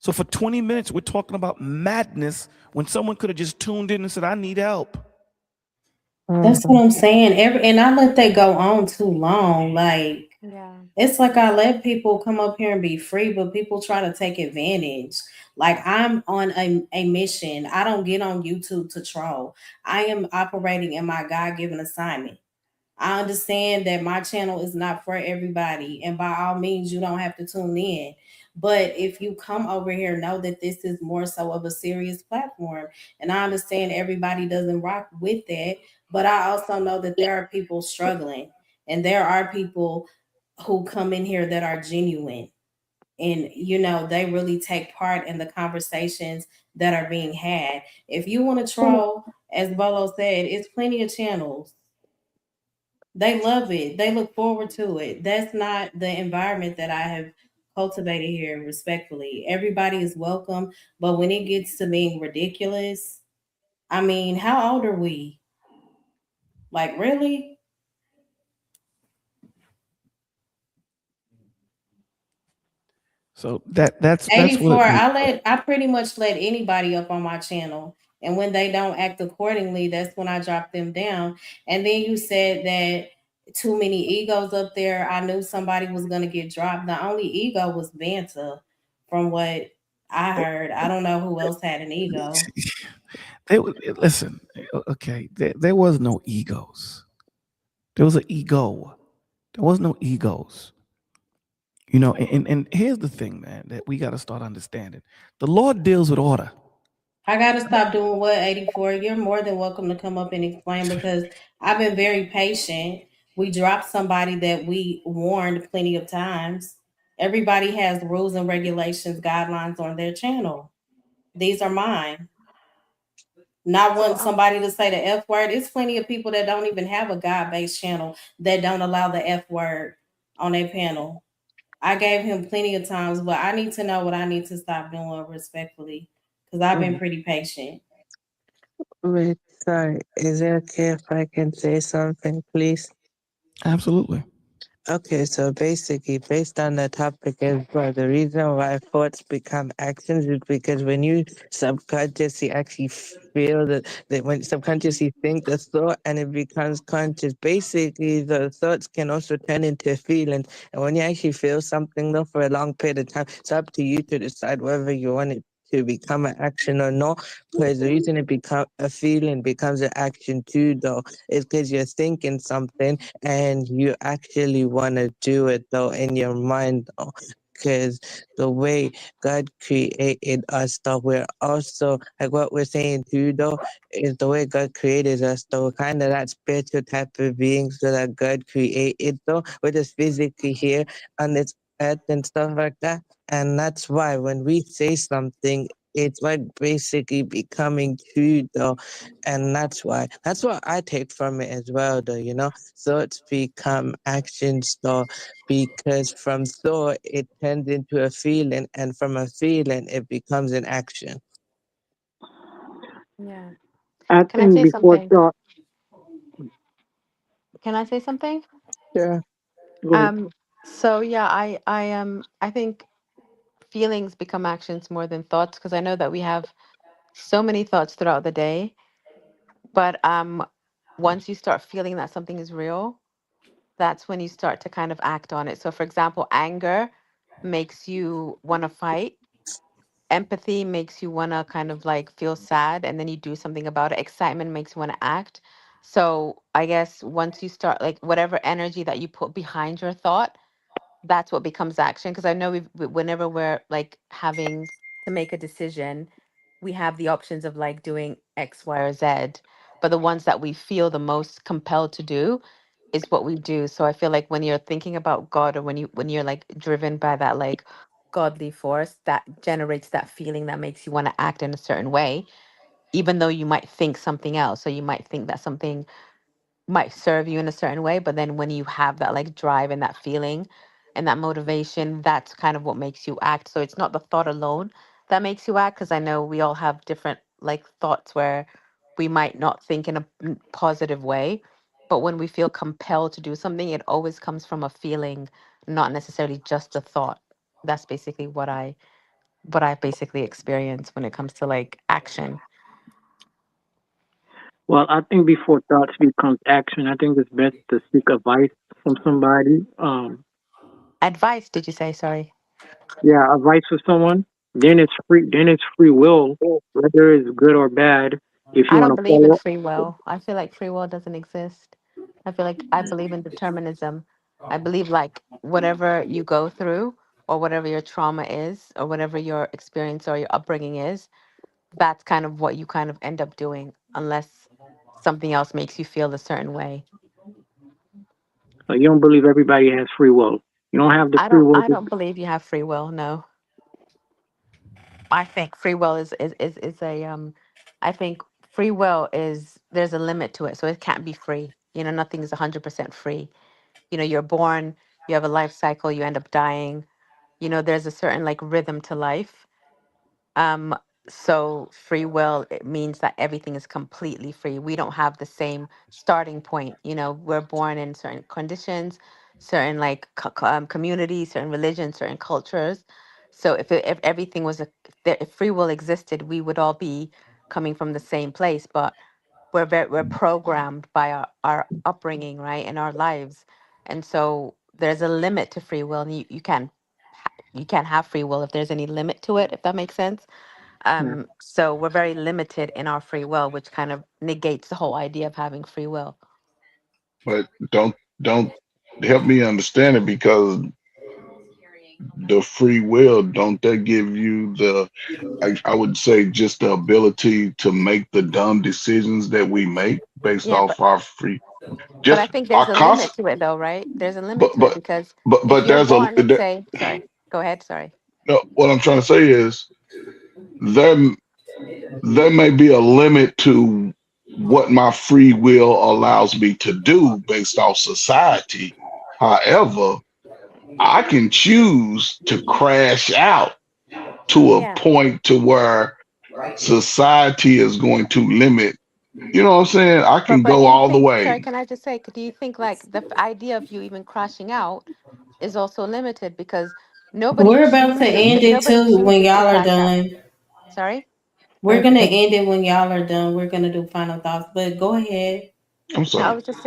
So for 20 minutes, we're talking about madness when someone could have just tuned in and said, I need help. That's what I'm saying. And I let that go on too long. Like, Yeah. it's like I let people come up here and be free, but people try to take advantage. Like, I'm on a mission. I don't get on YouTube to troll. I am operating in my God-given assignment. I understand that my channel is not for everybody, and by all means, you don't have to tune in. But if you come over here, know that this is more so of a serious platform. And I understand everybody doesn't rock with that, but I also know that there are people struggling, and there are people who come in here that are genuine. And they really take part in the conversations that are being had. If you want to troll, as Bolo said, it's plenty of channels. They love it. They look forward to it. That's not the environment that I have cultivated here, respectfully. Everybody is welcome, but when it gets to being ridiculous, I mean, how old are we? Like, really? So that's 84. what it, I pretty much let anybody up on my channel. And when they don't act accordingly, that's when I drop them down. And then you said that too many egos up there. I knew somebody was gonna get dropped. The only ego was Banta, from what I heard. I don't know who else had an ego. listen, okay, there was no egos. There was an ego. There was no egos. And here's the thing, man, that we got to start understanding. The Lord deals with order. I gotta stop doing what, 84. You're more than welcome to come up and explain, because I've been very patient. We dropped somebody that we warned plenty of times. Everybody has rules and regulations, guidelines on their channel. These are mine. Not wanting somebody to say the F word. It's plenty of people that don't even have a God-based channel that don't allow the F word on their panel. I gave him plenty of times, but I need to know what I need to stop doing respectfully, because I've been pretty patient. Wait, sorry. Is it okay if I can say something, please? Absolutely. Okay, so basically, based on the topic as well, the reason why thoughts become actions is because when you subconsciously actually feel that when subconsciously think the thought and it becomes conscious, basically the thoughts can also turn into feelings. And when you actually feel something though for a long period of time, it's up to you to decide whether you want it to become an action or not. Because the reason it become a feeling becomes an action too, though, is because you're thinking something and you actually want to do it though in your mind though. Because the way God created us, though, we're also, like what we're saying too, though, is the way God created us, though, kind of that spiritual type of being, so that God created, though, we're just physically here on this earth and stuff like that. And that's why when we say something, it's like basically becoming true, though. And that's what I take from it as well, though, thoughts become actions, though, because from thought it turns into a feeling, and from a feeling it becomes an action. Yeah. I Can I think say before something? start, Can I say something? Yeah. go ahead. So yeah, I think feelings become actions more than thoughts, because I know that we have so many thoughts throughout the day, but once you start feeling that something is real, that's when you start to kind of act on it. So for example, anger makes you want to fight. Empathy makes you want to kind of like feel sad, and then you do something about it. Excitement makes you want to act. So I guess once you start, like, whatever energy that you put behind your thought, that's what becomes action. Because I know whenever we're like having to make a decision, we have the options of like doing X, Y, or Z. But the ones that we feel the most compelled to do, is what we do. So I feel like when you're thinking about God, or when you're like driven by that like godly force that generates that feeling that makes you want to act in a certain way, even though you might think something else. So you might think that something might serve you in a certain way, but then when you have that like drive and that feeling and that motivation, that's kind of what makes you act. So it's not the thought alone that makes you act, because I know we all have different like thoughts where we might not think in a positive way, but when we feel compelled to do something, it always comes from a feeling, not necessarily just a thought. That's basically what I basically experience when it comes to like action. Well, I think before thoughts becomes action, I think it's best to seek advice from somebody. Advice, did you say? Sorry. Yeah, advice from someone. Then it's free. Then it's free will, whether it's good or bad. If you I want don't to believe in follow. free will. I feel like free will doesn't exist. I feel like I believe in determinism. I believe like whatever you go through, or whatever your trauma is, or whatever your experience or your upbringing is, that's kind of what you kind of end up doing, unless something else makes you feel a certain way. You don't believe everybody has free will. You don't have the free will. I don't believe you have free will. No. I think free will is a I think free will is, there's a limit to it. So it can't be free. You know, nothing is 100% free. You know, you're born, you have a life cycle, you end up dying. You know, there's a certain like rhythm to life. um so free will, it means that everything is completely free. We don't have the same starting point. You know, we're born in certain conditions, certain like communities, certain religions, certain cultures. So if everything was if free will existed, we would all be coming from the same place. But we're programmed by our upbringing, right, and our lives. And so there's a limit to free will, and you can't have free will if there's any limit to it, if that makes sense. Yeah. So we're very limited in our free will, which kind of negates the whole idea of having free will. But don't help me understand it, because the free will, don't that give you the, I would say, just the ability to make the dumb decisions that we make based Yeah, off our free, but I just think our there's a limit concept. to it though, right? There's a limit But to it, but because but if but you're there's a born, let's say, sorry, go ahead, sorry. no, what I'm trying to say is there there may be a limit to what my free will allows me to do based off society. However, I can choose to crash out to a Yeah. point to where society is going to limit. You know what I'm saying? I can But go do you all the think, sorry, way. can I just say, do you think like the idea of you even crashing out is also limited, because nobody We're about to chooses end it nobody too when chooses to y'all are crash out. done. Sorry? We're gonna end it when y'all are done. We're gonna do final thoughts, but go ahead. I'm No, sorry. I was just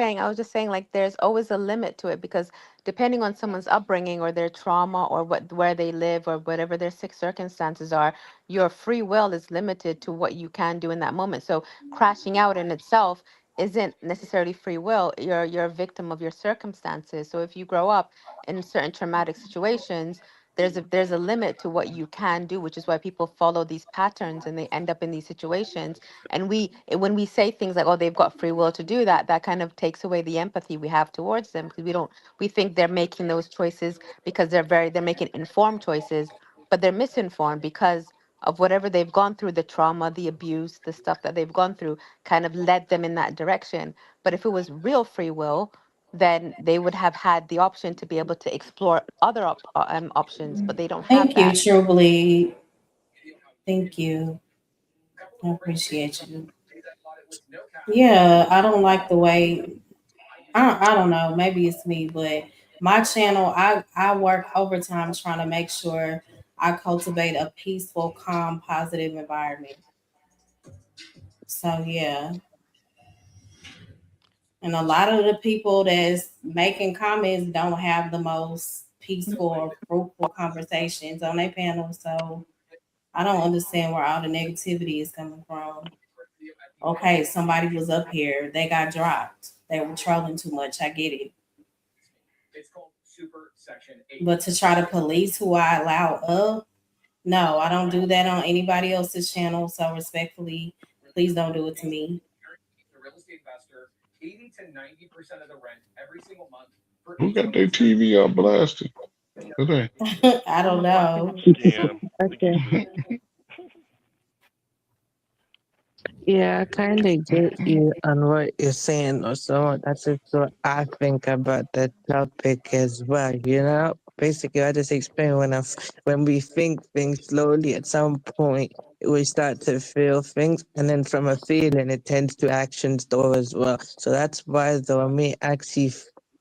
saying, like, there's always a limit to it, because depending on someone's upbringing or their trauma or where they live or whatever their sick circumstances are, your free will is limited to what you can do in that moment. So crashing out in itself isn't necessarily free will. You're a victim of your circumstances. So if you grow up in certain traumatic situations, there's a limit to what you can do, which is why people follow these patterns and they end up in these situations. And when we say things like, oh, they've got free will to do that, that kind of takes away the empathy we have towards them, because we think they're making those choices because they're making informed choices, but they're misinformed because of whatever they've gone through, the trauma, the abuse, the stuff that they've gone through kind of led them in that direction. But if it was real free will, then they would have had the option to be able to explore other options, but they don't have Thank you, that. Truly. Thank you. I appreciate you. Yeah, I don't like the way, I don't know, maybe it's me, but my channel, I work overtime trying to make sure I cultivate a peaceful, calm, positive environment. So yeah. And a lot of the people that's making comments don't have the most peaceful or fruitful conversations on their panel. So I don't understand where all the negativity is coming from. Okay, somebody was up here, they got dropped. They were trolling too much. I get it. But to try to police who I allow up, no, I don't do that on anybody else's channel. So respectfully, please don't do it to me. Who got their TV out blasted today? I don't know. Yeah. Okay. Yeah, I kind of get you on what you're saying, also. That's just what I think about the topic as well. You know, basically, I just explain when we think things slowly, at some point we start to feel things, and then from a feeling, it tends to actions though as well. So that's why though me actually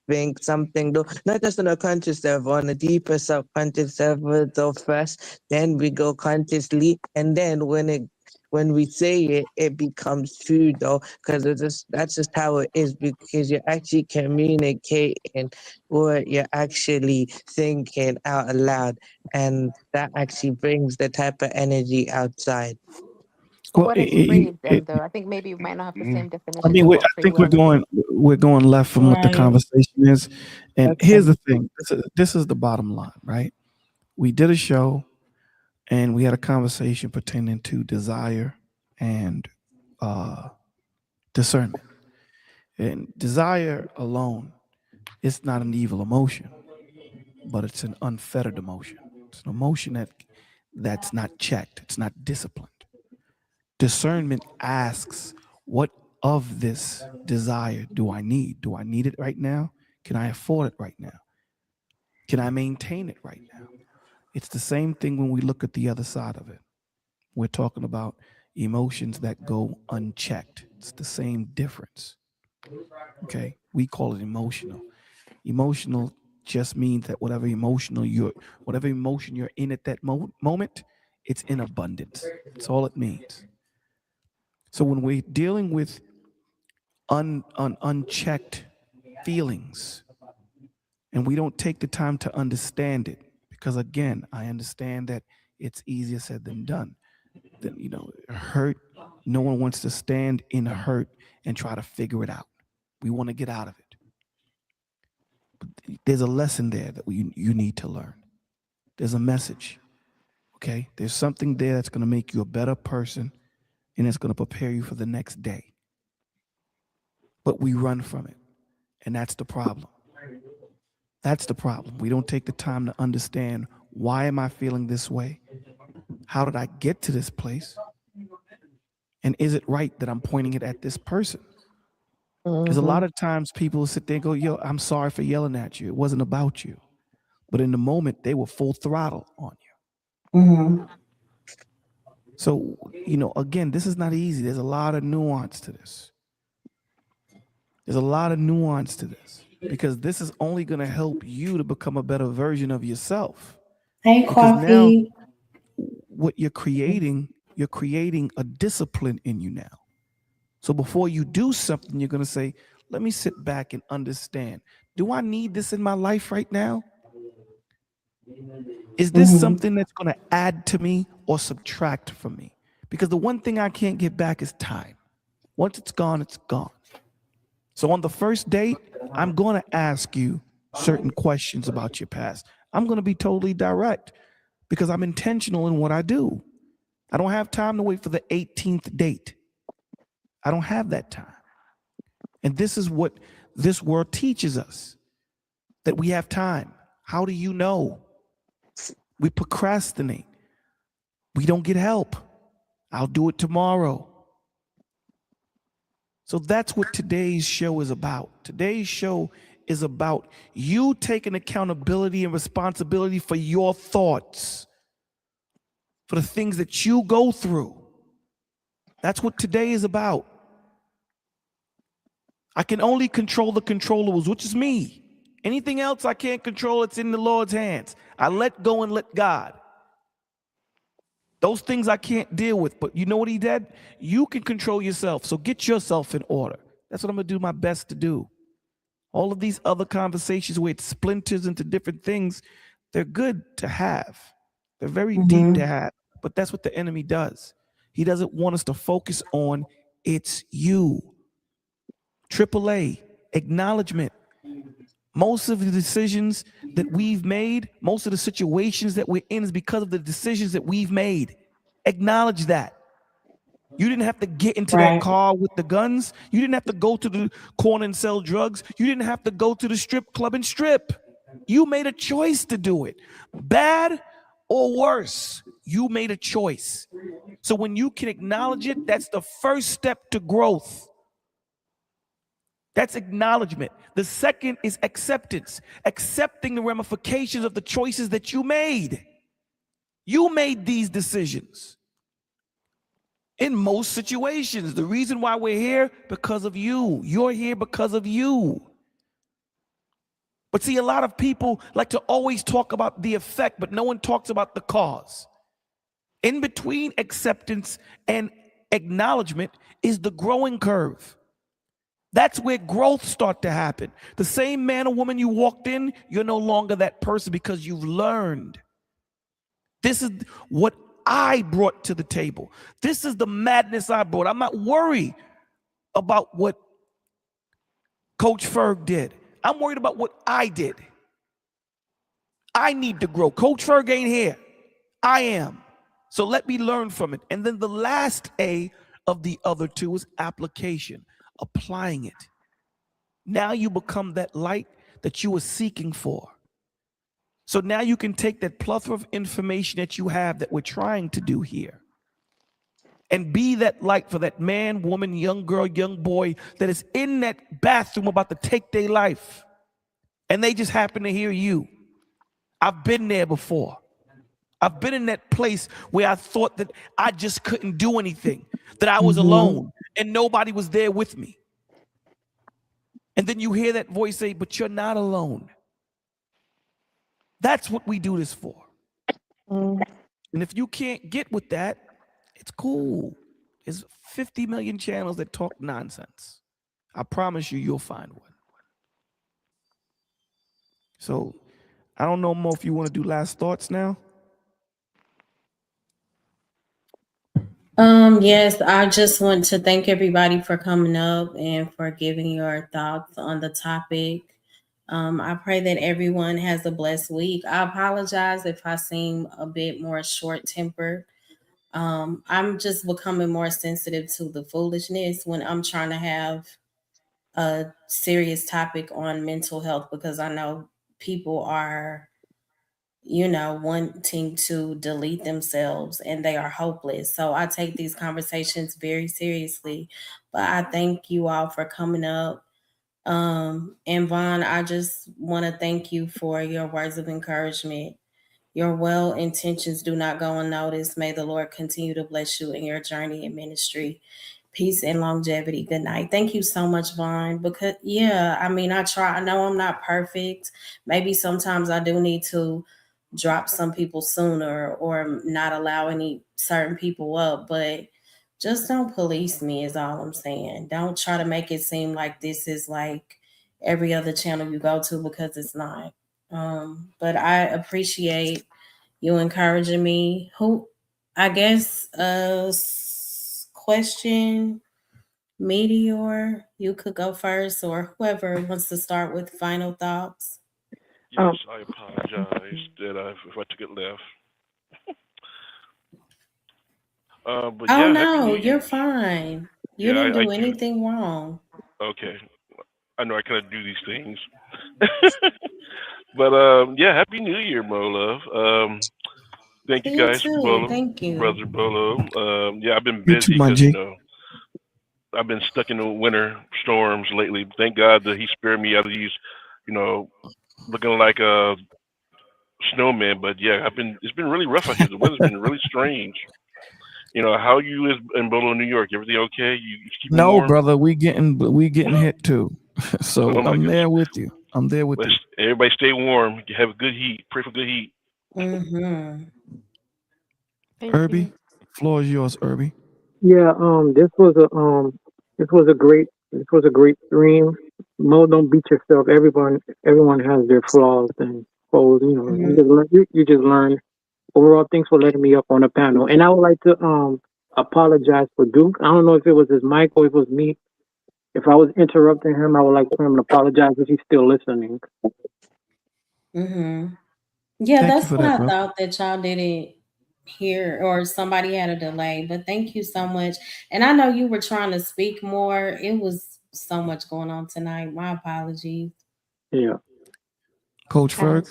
think something though, not just on a conscious level, on a deeper subconscious level though first, then we go consciously, and then when we say it, it becomes true though, because that's just how it is, because you're actually communicating what you're actually thinking out loud, and that actually brings the type of energy outside. But Well, what is free then, though? I think maybe we might not have the same I definition mean, of I what free think we're will is. going left from what the Right. conversation is. And Okay. here's the thing. This is the bottom line, right? We did a show and we had a conversation pertaining to desire and discernment. And desire alone is not an evil emotion, but it's an unfettered emotion. It's an emotion that's not checked. It's not disciplined. Discernment asks, what of this desire do I need? Do I need it right now? Can I afford it right now? Can I maintain it right now? It's the same thing when we look at the other side of it. We're talking about emotions that go unchecked. It's the same difference. Okay, we call it emotional. Emotional just means that whatever emotion you're in at that moment, it's in abundance. That's all it means. So when we're dealing with unchecked feelings, and we don't take the time to understand it, because again, I understand that it's easier said than done. Then hurt. No one wants to stand in hurt and try to figure it out. We want to get out of it. But there's a lesson there that you need to learn. There's a message. Okay, there's something there that's going to make you a better person, and it's going to prepare you for the next day. But we run from it, and that's the problem. That's the problem. We don't take the time to understand, why am I feeling this way? How did I get to this place? And is it right that I'm pointing it at this person? Because a lot of times people sit there and go, yo, I'm sorry for yelling at you. It wasn't about you. But in the moment, they were full throttle on you. Mm-hmm. So, again, this is not easy. There's a lot of nuance to this. There's a lot of nuance to this, because this is only going to help you to become a better version of yourself. Hey, Because now Coffee. what you're creating a discipline in you now. So before you do something, you're going to say, let me sit back and understand. Do I need this in my life right now? Is this something that's going to add to me or subtract from me? Because the one thing I can't get back is time. Once it's gone, it's gone. So on the first date, I'm going to ask you certain questions about your past. I'm going to be totally direct because I'm intentional in what I do. I don't have time to wait for the 18th date. I don't have that time. And this is what this world teaches us, that we have time. How do you know? We procrastinate. We don't get help. I'll do it tomorrow. So that's what today's show is about. Today's show is about you taking accountability and responsibility for your thoughts, for the things that you go through. That's what today is about. I can only control the controllables, which is me. Anything else I can't control, it's in the Lord's hands. I let go and let God. Those things I can't deal with, but you know what he did? You can control yourself, so get yourself in order. That's what I'm going to do my best to do. All of these other conversations where it splinters into different things, they're good to have. They're very deep to have, but that's what the enemy does. He doesn't want us to focus on it's you. AAA, acknowledgement. Most of the decisions that we've made, most of the situations that we're in is because of the decisions that we've made. Acknowledge that. You didn't have to get into Right. that car with the guns. You didn't have to go to the corner and sell drugs. You didn't have to go to the strip club and strip. You made a choice to do it. Bad or worse, you made a choice. So when you can acknowledge it, that's the first step to growth. That's acknowledgement. The second is acceptance, accepting the ramifications of the choices that you made. You made these decisions. In most situations, the reason why we're here, because of you. You're here because of you. But see, a lot of people like to always talk about the effect, but no one talks about the cause. In between acceptance and acknowledgement is the growing curve. That's where growth starts to happen. The same man or woman you walked in, you're no longer that person because you've learned. This is what I brought to the table. This is the madness I brought. I'm not worried about what Coach Ferg did. I'm worried about what I did. I need to grow. Coach Ferg ain't here. I am. So let me learn from it. And then the last A of the other two is application, applying it. Now you become that light that you were seeking for. So now you can take that plethora of information that you have that we're trying to do here and be that light for that man, woman, young girl, young boy that is in that bathroom about to take their life. And they just happen to hear you. I've been there before. I've been in that place where I thought that I just couldn't do anything, that I was alone and nobody was there with me. And then you hear that voice say, but you're not alone. That's what we do this for. And if you can't get with that, it's cool. There's 50 million channels that talk nonsense. I promise you, you'll find one. So I don't know, Mo, if you want to do last thoughts now. Yes, I just want to thank everybody for coming up and for giving your thoughts on the topic. I pray that everyone has a blessed week. I apologize if I seem a bit more short-tempered. I'm just becoming more sensitive to the foolishness when I'm trying to have a serious topic on mental health, because I know people are, wanting to delete themselves and they are hopeless. So I take these conversations very seriously. But I thank you all for coming up. And Vaughn, I just want to thank you for your words of encouragement. Your well intentions do not go unnoticed. May the Lord continue to bless you in your journey in ministry. Peace and longevity. Good night. Thank you so much, Vaughn. Because I try. I know I'm not perfect. Maybe sometimes I do need to drop some people sooner or not allow any certain people up, but just don't police me is all I'm saying. Don't try to make it seem like this is like every other channel you go to, because it's not. But I appreciate you encouraging me. Question Meteor, you could go first, or whoever wants to start with final thoughts. Yes, I apologize that if I took it left. But Oh yeah, no, you're fine. You Yeah, didn't I do do. anything wrong. Okay, I know I kind of do these things, but yeah, Happy New Year, Mo Love. Thank To you you guys, too. Bolo, Thank you. brother Bolo. Yeah, I've been You too, busy my because G. I've been stuck in the winter storms lately. Thank God that He spared me out of these, looking like a snowman. But yeah, it's been really rough out here. The weather's been really strange. How you is in Bolo, New York? Everything okay? You keeping No, warm? brother, we getting hit too. So Oh my I'm goodness. there with you. I'm there with Let's you. everybody stay warm. Have good heat. Pray for good heat. Mm-hmm. Irby, floor is yours, Irby. Yeah, this was a great stream. Mo, don't beat yourself. Everyone has their flaws and faults. You just learn. Overall, thanks for letting me up on the panel. And I would like to apologize for Duke. I don't know if it was his mic or if it was me. If I was interrupting him, I would like for him to apologize if he's still listening. Mm-hmm. Yeah, Thank you that's for what that, I bro. thought, that y'all didn't hear, or somebody had a delay, but thank you so much. And I know you were trying to speak more. It was so much going on tonight. My apologies. Yeah. Coach Ferg.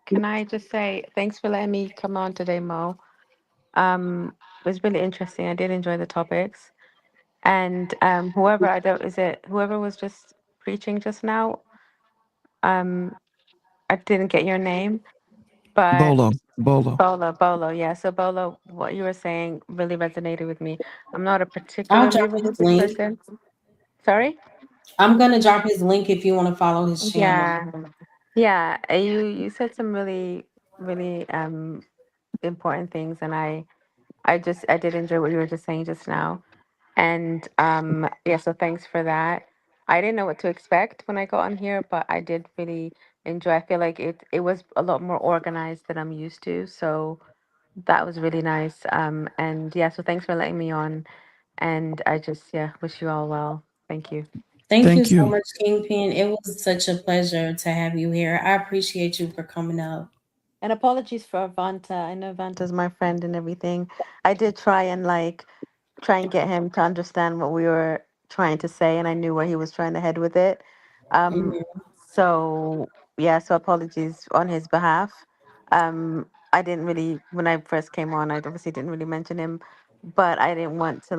Can I just say thanks for letting me come on today, Mo? It was really interesting. I did enjoy the topics. And whoever I don't is it whoever was just preaching just now, um, I didn't get your name, but Bolo. Bolo, yeah. So Bolo, what you were saying really resonated with me. I'm not a I'll particularly drop his religious link. person. Sorry? I'm gonna drop his link if you want to follow his channel. Yeah. Yeah. You said some really important things, and I did enjoy what you were just saying just now. And yeah, so thanks for that. I didn't know what to expect when I got on here, but I did really enjoy. I feel like it was a lot more organized than I'm used to. So that was really nice. And yeah, so thanks for letting me on. And I just wish you all well. Thank you. Thank you Thank so you. much, Kingpin. It was such a pleasure to have you here. I appreciate you for coming up. And apologies for Vanta. I know Vanta's my friend and everything. I did try and get him to understand what we were trying to say, and I knew where he was trying to head with it. Um, Mhm. so yeah, so apologies on his behalf. I didn't really when I first came on. I obviously didn't really mention him, but I didn't want to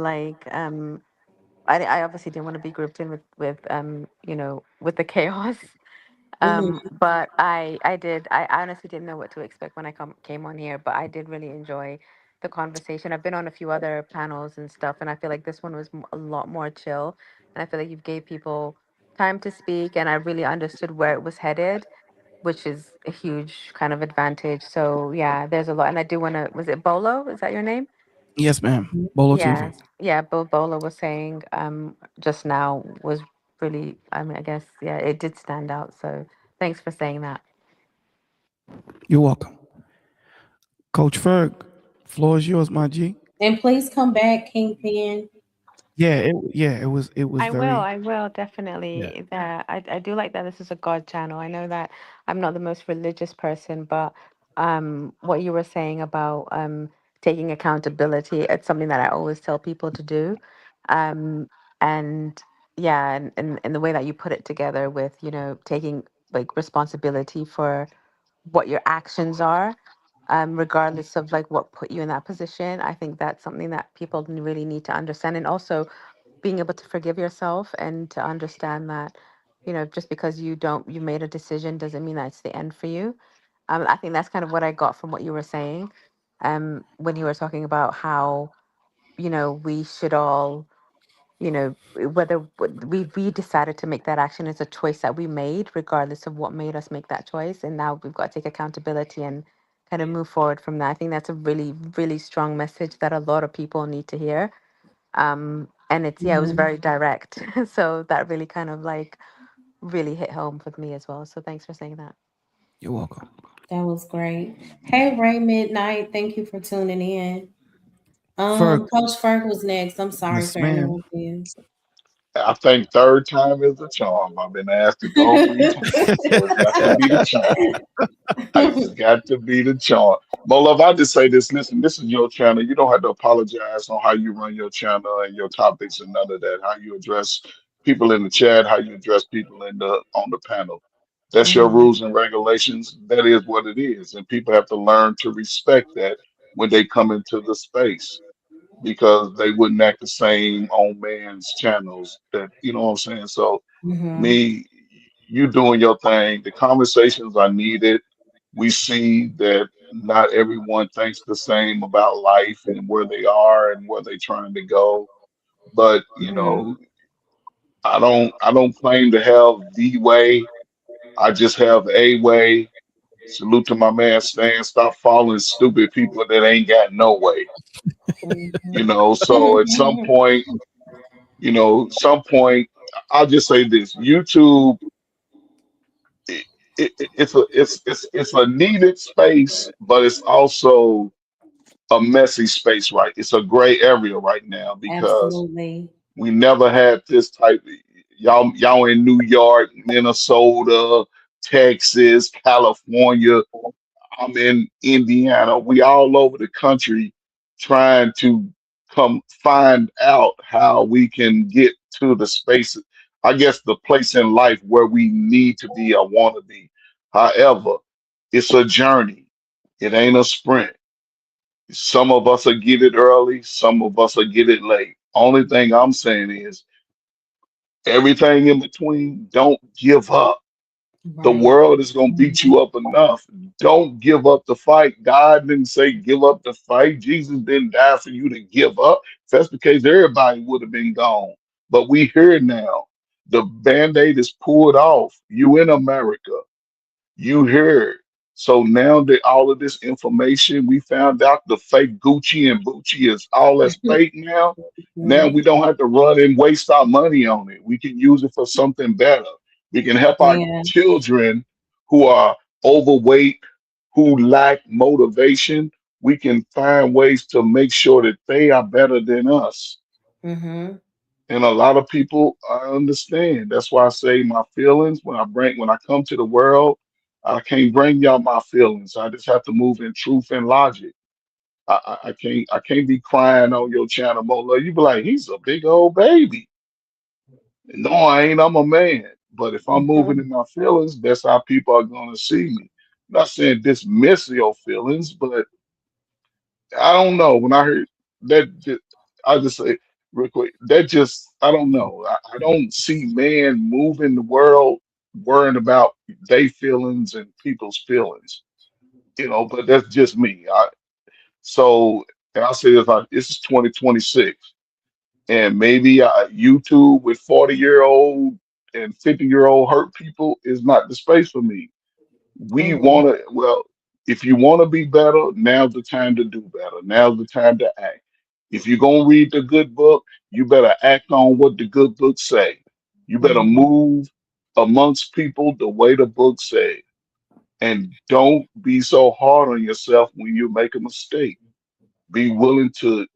I obviously didn't want to be grouped in with with the chaos. Mhm. But I honestly didn't know what to expect when I came on here, but I did really enjoy the conversation. I've been on a few other panels and stuff, and I feel like this one was a lot more chill. And I feel like you've gave people time to speak, and I really understood where it was headed, which is a huge kind of advantage. So yeah, there's a lot. And I do want to, was it Bolo? Is that your name? Yes, ma'am. Bolo TV. Yeah. Yeah, Bola was saying just now was really, I mean, I guess, yeah, it did stand out. So thanks for saying that. You're welcome. Coach Ferg, floor is yours, my G. And please come back, Kingpin. It was very I will yeah. definitely. That I do like that this is a God channel. I know that I'm not the most religious person, but what you were saying about taking accountability, it's something that I always tell people to do. Um and yeah, and the way that you put it together with, taking like responsibility for what your actions are, regardless of like what put you in that position. I think that's something that people really need to understand. And also being able to forgive yourself and to understand that, just because you made a decision doesn't mean that it's the end for you. I think that's kind of what I got from what you were saying, when you were talking about how, we should all, whether we decided to make that action is a choice that we made, regardless of what made us make that choice. And now we've got to take accountability and kind of move forward from that. I think that's a really, really strong message that a lot of people need to hear. And it was Mhm. very direct. So that really kind of like really hit home with me as well. So thanks for saying that. You're welcome. That was great. Hey, Ray Midnight. Thank you for tuning in. Ferg, Coach Ferg was next. I'm sorry yes, for ma'am. interrupting you. I think third time is the charm. I've been asked to go 3 times, so it's got to be the charm. It's got to be the charm. But love, I just say this. Listen, this is your channel. You don't have to apologize on how you run your channel and your topics and none of that. How you address people in the chat, how you address people in the on the panel. That's your Mhm. rules and regulations. That is what it is, and people have to learn to respect that when they come into the space because they wouldn't act the same on man's channels. That you know what I'm saying. So Mhm. me, you doing your thing. The conversations are needed. We see that not everyone thinks the same about life and where they are and where they're trying to go. But you Mhm. know, I don't claim to have the way. I just have a way. Salute to my man Stan. Stop following stupid people that ain't got no way. You know, so at some Mhm. point, some point, I'll just say this: YouTube, it's a needed space, but it's also a messy space, right? It's a gray area right now because Absolutely. we never had this type. Y'all in New York, Minnesota, Texas, California. I'm in Indiana. We all over the country trying to come find out how we can get to the space, I guess the place in life where we need to be or want to be. However, it's a journey. It ain't a sprint. Some of us will get it early, some of us will get it late. Only thing I'm saying is everything in between, don't give up. The Right. world is going to beat you up enough. Don't give up the fight. God didn't say give up the fight. Jesus didn't die for you to give up. If that's the case, everybody would have been gone. But we here now. The band-aid is pulled off. You in America. You heard. So now that all of this information, we found out the fake Gucci and Gucci is all that's fake now. Now we don't have to run and waste our money on it. We can use it for something better. We can help our Yeah. children who are overweight, who lack motivation. We can find ways to make sure that they are better than us. Mm-hmm. And a lot of people, I understand. That's why I say my feelings when I come to the world, I can't bring y'all my feelings. I just have to move in truth and logic. I can't be crying on your channel, Mola. You be like, he's a big old baby. No, I ain't. I'm a man. But if I'm moving in my feelings, that's how people are gonna see me. Not saying dismiss your feelings, but I don't know. When I heard that, I just say real quick, that just, I don't know. I don't see man moving the world worrying about their feelings and people's feelings, but that's just me. So, and I'll say this, this is 2026, and maybe YouTube with 40-year-old and 50-year-old hurt people is not the space for me. We Mm-mm. want to, well, if you want to be better, now's the time to do better. Now's the time to act. If you're going to read the good book, you better act on what the good book say. You better Mm-hmm. move amongst people the way the book say. And don't be so hard on yourself when you make a mistake. Be willing to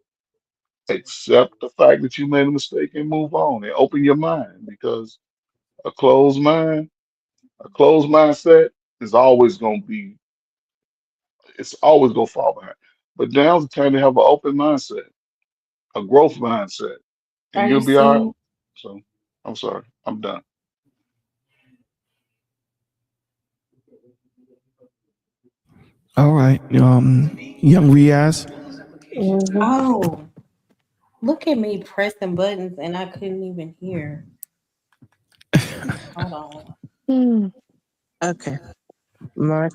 accept the fact that you made a mistake and move on and open your mind, because a closed mind, a closed mindset is always going to be, it's always gonna fall behind. But now's the time to have an open mindset, a growth mindset, and Are you you'll be all right. seeing? So I'm sorry, I'm done. All right. Young Riaz. Mhm. Oh, look at me pressing buttons and I couldn't even hear. Hold on. Hmm. Okay. My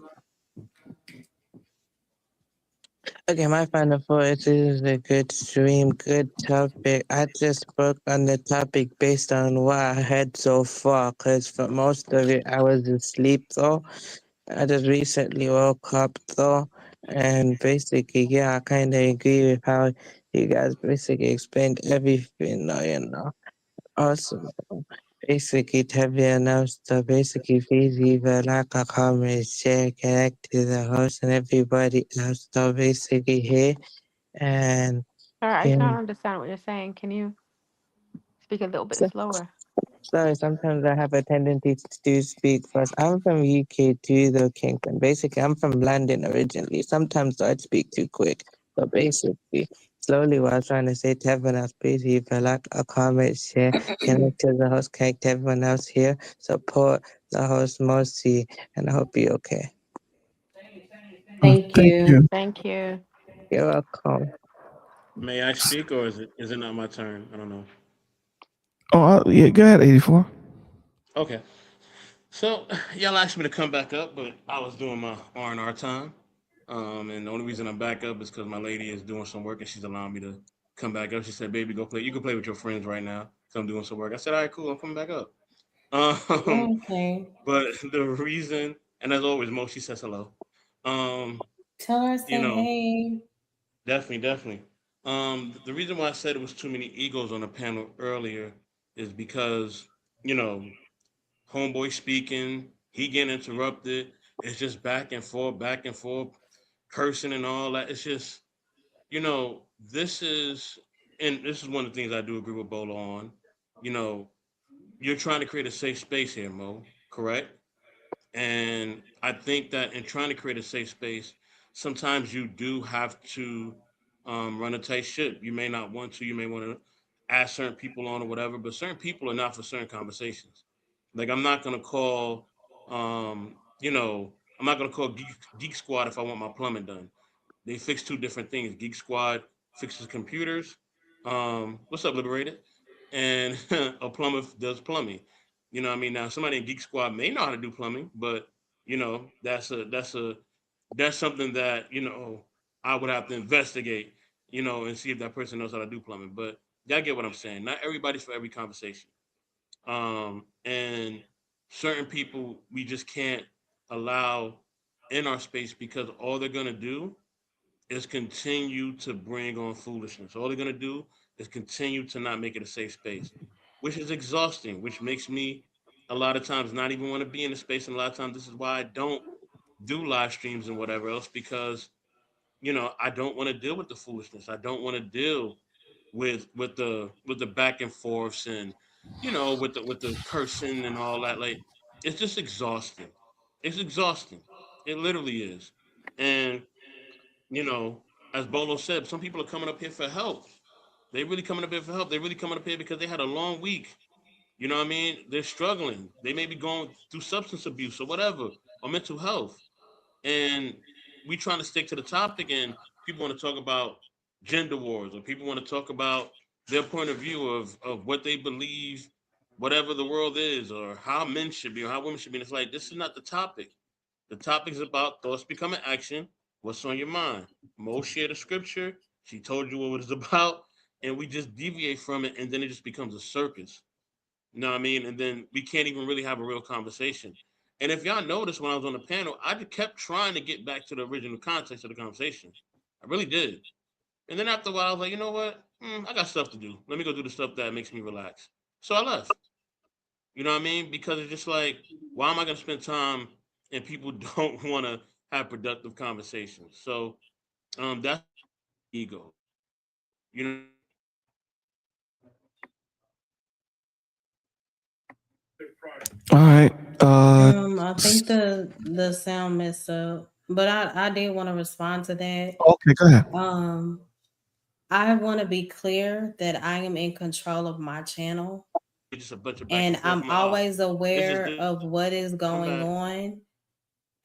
my final thought is a good stream, good topic. I just spoke on the topic based on what I heard so far, because for most of it I was asleep though. I just recently woke up though, and basically, yeah, I kind of agree with how you guys basically explained everything. Awesome. Basically, everyone else to basically please leave a like, a comment, share, connect to the host and everybody else to basically here. And Sorry, I yeah, don't understand what you're saying. Can you speak a little bit so, slower? sorry, sometimes I have a tendency to speak first. I'm from UK too, though, Kingston. Basically, I'm from London originally. Sometimes I'd speak too quick, but basically, slowly what I was trying to say to everyone else, please leave a like, a comment, share, connect to the host, connect to everyone else here, support the host, Mosi, and I hope you're okay. Thank Thank you. you. Thank you. You're welcome. May I speak, or is it not my turn? I don't know. Oh, yeah. Go ahead, 84. Okay. So y'all asked me to come back up, but I was doing my R&R time. And the only reason I'm back up is because my lady is doing some work and she's allowing me to come back up. She said, "Baby, go play. You can play with your friends right now. 'Cause I'm doing some work." I said, "All right, cool. I'm coming back up." Um, Okay. but the reason, and as always, Mo, she says hello. Um, Tell her I you said know, hey. definitely, definitely. The reason why I said it was too many egos on the panel earlier is because you know homeboy speaking, he getting interrupted. It's just back and forth, cursing and all that. It's just, this is, and this is one of the things I do agree with Bola on. You know, you're trying to create a safe space here, Mo, correct? And I think that in trying to create a safe space, sometimes you do have to run a tight ship. You may not want to. You may want to ask certain people on or whatever, but certain people are not for certain conversations. Like I'm not gonna call, I'm not gonna call Geek Squad if I want my plumbing done. They fix two different things. Geek Squad fixes computers. What's up, Liberated? And a plumber does plumbing. You know what I mean? Now somebody in Geek Squad may know how to do plumbing, but that's something that, I would have to investigate, and see if that person knows how to do plumbing. But y'all get what I'm saying. Not everybody's for every conversation. And certain people we just can't allow in our space because all they're gonna do is continue to bring on foolishness. All they're gonna do is continue to not make it a safe space, which is exhausting, which makes me a lot of times not even want to be in the space. And a lot of times this is why I don't do live streams and whatever else, because I don't want to deal with the foolishness. I don't want to deal with the back and forths and with the cursing and all that. Like it's just exhausting. It's exhausting. It literally is. And you know, as Bolo said, some people are coming up here for help. They really coming up here for help. They really coming up here because they had a long week. You know what I mean? They're struggling. They may be going through substance abuse or whatever, or mental health. And we trying to stick to the topic, and people want to talk about gender wars, or people want to talk about their point of view of what they believe, whatever the world is, or how men should be, or how women should be. And it's like this is not the topic. The topic is about thoughts becoming action. What's on your mind? Mo shared a scripture. She told you what it's about, and we just deviate from it, and then it just becomes a circus. You know what I mean? And then we can't even really have a real conversation. And if y'all noticed when I was on the panel, I just kept trying to get back to the original context of the conversation. I really did. And then after a while, I was like, you know what? I got stuff to do. Let me go do the stuff that makes me relax. So I left. You know what I mean? Because it's just like, why am I going to spend time and people don't want to have productive conversations? So that's ego. You know. All right. I think the sound messed up, but I did want to respond to that. Okay, go ahead. I want to be clear that I am in control of my channel, It's just a bunch of back and and forth. I'm always aware this. of what is I'm going back. on.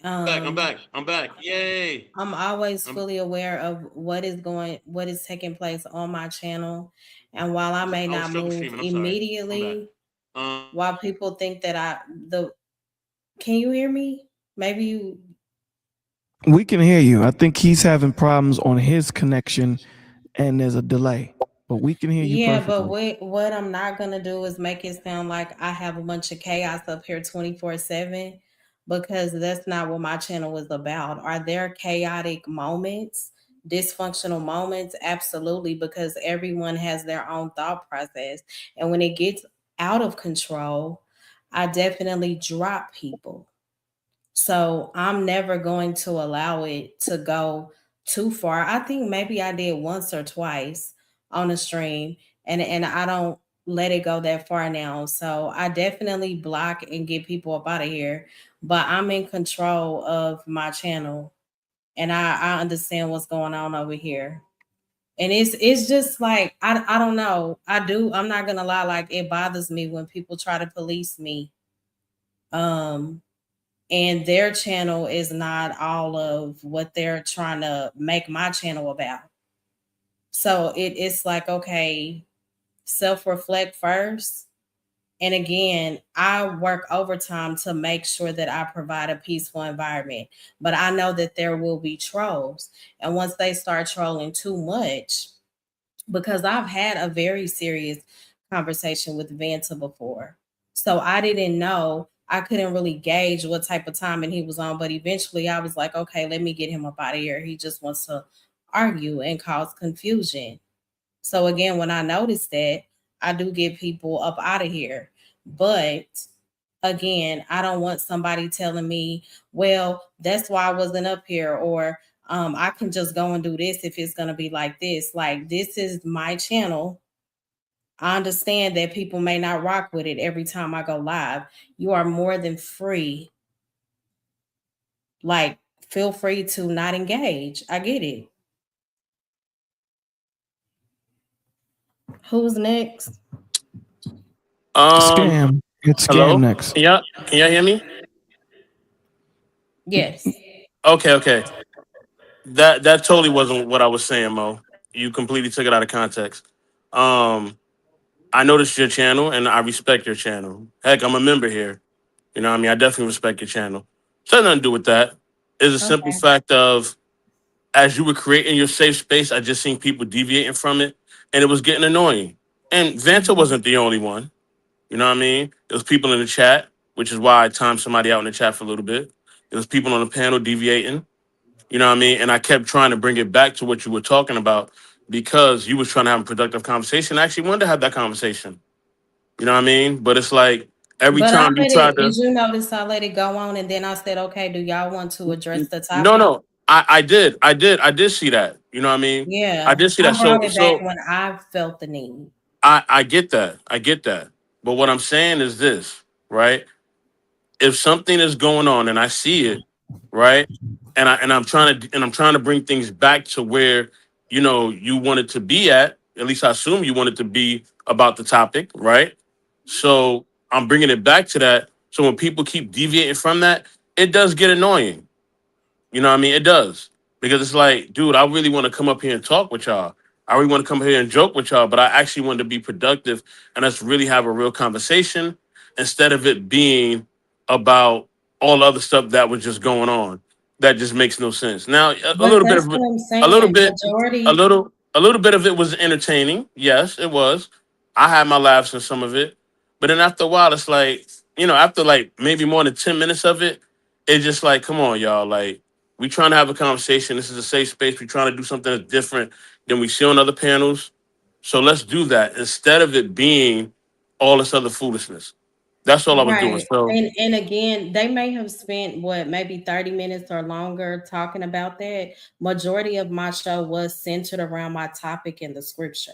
I'm back. I'm back. Yay. I'm always fully aware of what is taking place on my channel. And while I may I was not struggle move streaming. I'm sorry. I'm back. immediately, while people think that can you hear me? Maybe you. We can hear you. I think he's having problems on his connection and there's a delay, but we can hear you Yeah, perfectly. but what I'm not gonna do is make it sound like I have a bunch of chaos up here 24/7, because that's not what my channel is about. Are there chaotic moments, dysfunctional moments? Absolutely, because everyone has their own thought process. And when it gets out of control, I definitely drop people. So I'm never going to allow it to go too far. I think maybe I did once or twice on a stream, and I don't let it go that far now. So I definitely block and get people up out of here. But I'm in control of my channel, and I understand what's going on over here. And it's just like I don't know. I'm not gonna lie, like it bothers me when people try to police me. And their channel is not all of what they're trying to make my channel about. So it's like, okay, self-reflect first. And again, I work overtime to make sure that I provide a peaceful environment. But I know that there will be trolls. And once they start trolling too much, because I've had a very serious conversation with Vanta before. So I didn't know, I couldn't really gauge what type of timing he was on, but eventually I was like, okay, let me get him up out of here. He just wants to argue and cause confusion. So again, when I noticed that, I do get people up out of here. But again, I don't want somebody telling me, well, that's why I wasn't up here, or I can just go and do this if it's going to be like this. Like, this is my channel. I understand that people may not rock with it every time I go live. You are more than free like feel free to not engage. I get it. Who's next? Scam. It's Hello. Scam next. Can y'all hear me? Yes. Okay. That totally wasn't what I was saying, Mo. You completely took it out of context. I noticed your channel and I respect your channel. Heck, I'm a member here. You know what I mean? I definitely respect your channel. It's got nothing to do with that. It's a simple Okay. fact of as you were creating your safe space, I just seen people deviating from it and it was getting annoying. And Vanta wasn't the only one. You know what I mean? There was people in the chat, which is why I timed somebody out in the chat for a little bit. There was people on the panel deviating. You know what I mean? And I kept trying to bring it back to what you were talking about because you was trying to have a productive conversation. I actually wanted to have that conversation. You know what I mean? But it's like every But I time you let try it, to did you notice I let it go on and then I said, okay, do y'all want to address the topic? No. I did see that. You know what I mean? Yeah. I did see I that. brought it So back when I felt the need. I get that. I get that. But what I'm saying is this, right? If something is going on and I see it, right? And I'm trying to bring things back to where, you know, you wanted to be at least I assume you wanted to be about the topic, right? So I'm bringing it back to that. So when people keep deviating from that, it does get annoying. You know what I mean? It does. Because it's like, dude, I really want to come up here and talk with y'all. I really want to come here and joke with y'all, but I actually want to be productive and let's really have a real conversation instead of it being about all the other stuff that was just going on. That just makes no sense. Now, a But little bit that's of what I'm a little saying. bit, Majority. a little bit of it was entertaining. Yes, it was. I had my laughs in some of it, but then after a while, it's like, you know, after like maybe more than 10 minutes of it, it's just like, come on, y'all, like. We trying to have a conversation. This is a safe space. We're trying to do something that's different than we see on other panels. So let's do that instead of it being all this other foolishness. That's all I was doing. Right. So And again, they may have spent what maybe 30 minutes or longer talking about that. Majority of my show was centered around my topic in the scripture.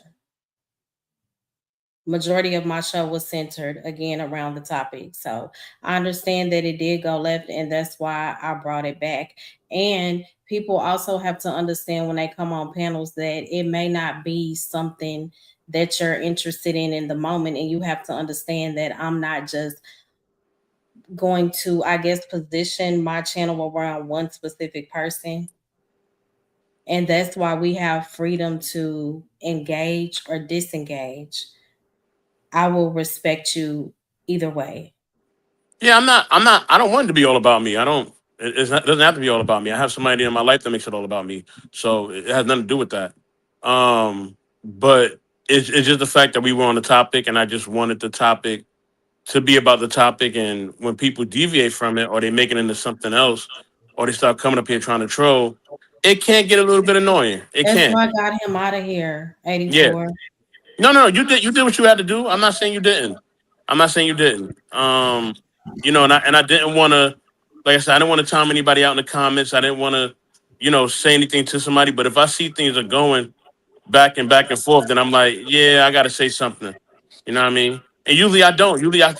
Majority of my show was centered again around the topic. So I understand that it did go left, and that's why I brought it back. And people also have to understand when they come on panels that it may not be something that you're interested in the moment, and you have to understand that I'm not just going to, I guess, position my channel around one specific person. And that's why we have freedom to engage or disengage. I will respect you either way. yeah, I don't want it to be all about me. I don't. It doesn't have to be all about me. I have somebody in my life that makes it all about me. So it has nothing to do with that. But it's just the fact that we were on the topic, and I just wanted the topic to be about the topic. And when people deviate from it, or they make it into something else, or they start coming up here trying to troll, it can get a little bit annoying. It That's can. why I got him out of here, Yeah. 84. No, you did what you had to do. I'm not saying you didn't. I'm not saying you didn't. You know, and I didn't want to, like I said, I didn't want to time anybody out in the comments. I didn't want to, you know, say anything to somebody. But if I see things are going back and forth, then I'm like, yeah, I got to say something. You know what I mean? And usually I don't. Usually I'll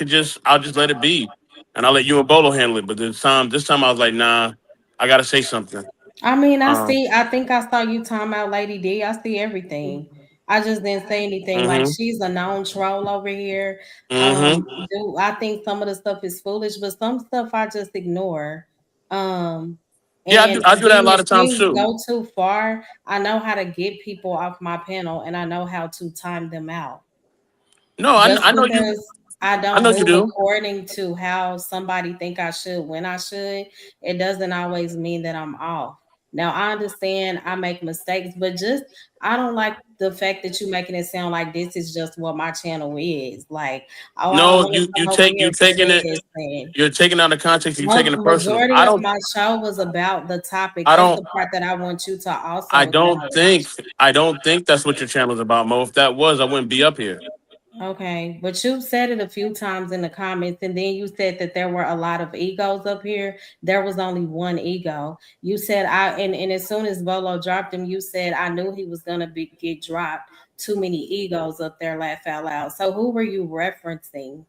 just let it be, and I'll let you and Bolo handle it. But this time I was like, nah, I got to say something. I mean, Um, I think I saw you talking about Lady D. I see everything. I just didn't say anything. Like, mm-hmm, she's a known troll over here. mm-hmm. I think some of the stuff is foolish, but some stuff I just ignore. Yeah, And I do that a then lot if of times things too. go too far, I know how to get people off my panel, and I know how to time them out. No, Just I know you. because I I don't know you move do. according to how somebody think I should when I should, it doesn't always mean that I'm off. Now I understand I make mistakes, but just I don't like the fact that you making it sound like this is just what my channel is. Like, oh, I don't No, want to you come over you here taking saying it. this thing. You're taking out of context. You're taking it personal. Majority of my show was about the topic. I That's don't. the part that I want you to also I don't acknowledge. think that's what your channel's about, Mo. If that was, I wouldn't be up here. Okay, but you've said it a few times in the comments, and then you said that there were a lot of egos up here. There was only one ego. You said and as soon as Bolo dropped him, you said I knew he was gonna get dropped. Too many egos up there, laugh out loud. So who were you referencing?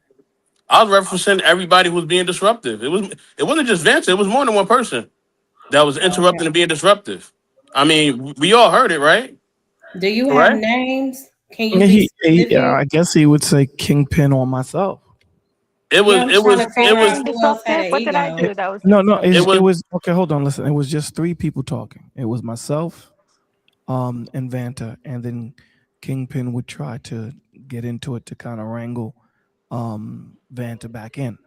I was referencing everybody who was being disruptive. It wasn't just Vance. It was more than one person. that was interrupting and being disruptive. I mean, we all heard it, right? Do you have Correct? names? Can you Yeah, be he specific? I guess he would say Kingpin on myself. It was, Yeah, I'm it trying was, to figure it was, out who else had an What did I ego. do that was No, disruptive? it it was, was okay. Hold on, listen. It was just 3 people talking. It was myself, and Vanta, and then Kingpin would try to get into it to kind of wrangle, Vanta back in.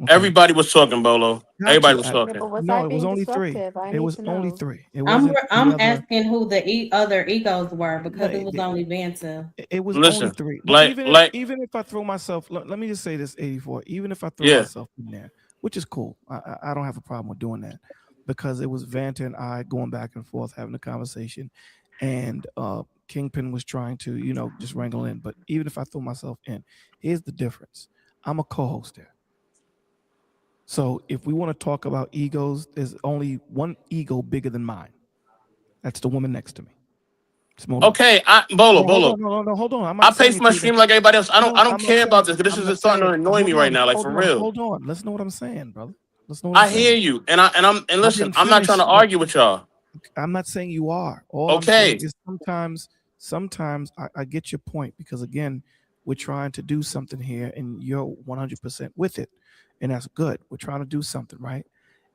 Okay, everybody was talking, Bolo. got Everybody you. was Yeah, talking. but was I No, it was being only 3. disruptive? I It need was to only know. 3. It I'm wasn't the I'm other. asking who the other egos were No, because it was only Vanta. it was only Listen, 3. But like, even if I throw myself, let me just say this, 84. Even if I throw yeah. myself in there, which is cool, I don't have a problem with doing that because it was Vanta and I going back and forth having a conversation, and Kingpin was trying to just wrangle in. But even if I throw myself in, here's the difference: I'm a co-host there. So if we want to talk about egos, there's only one ego bigger than mine. That's the woman next to me. Okay, Bolo. No, hold on. I'm I not pay saying for it my to you stream that. like everybody else. I No, don't I'm not care saying. about this. This I'm is not just starting to saying. annoy me right now, like for real. Hold on. Let's know what I'm saying, brother. Let's know what I'm I hear saying. you, and listen, didn't I'm not trying to finish. argue with y'all. I'm not saying you are. All I'm saying Okay, is sometimes I get your point because again, we're trying to do something here, and you're 100% with it, and that's good. We're trying to do something, right?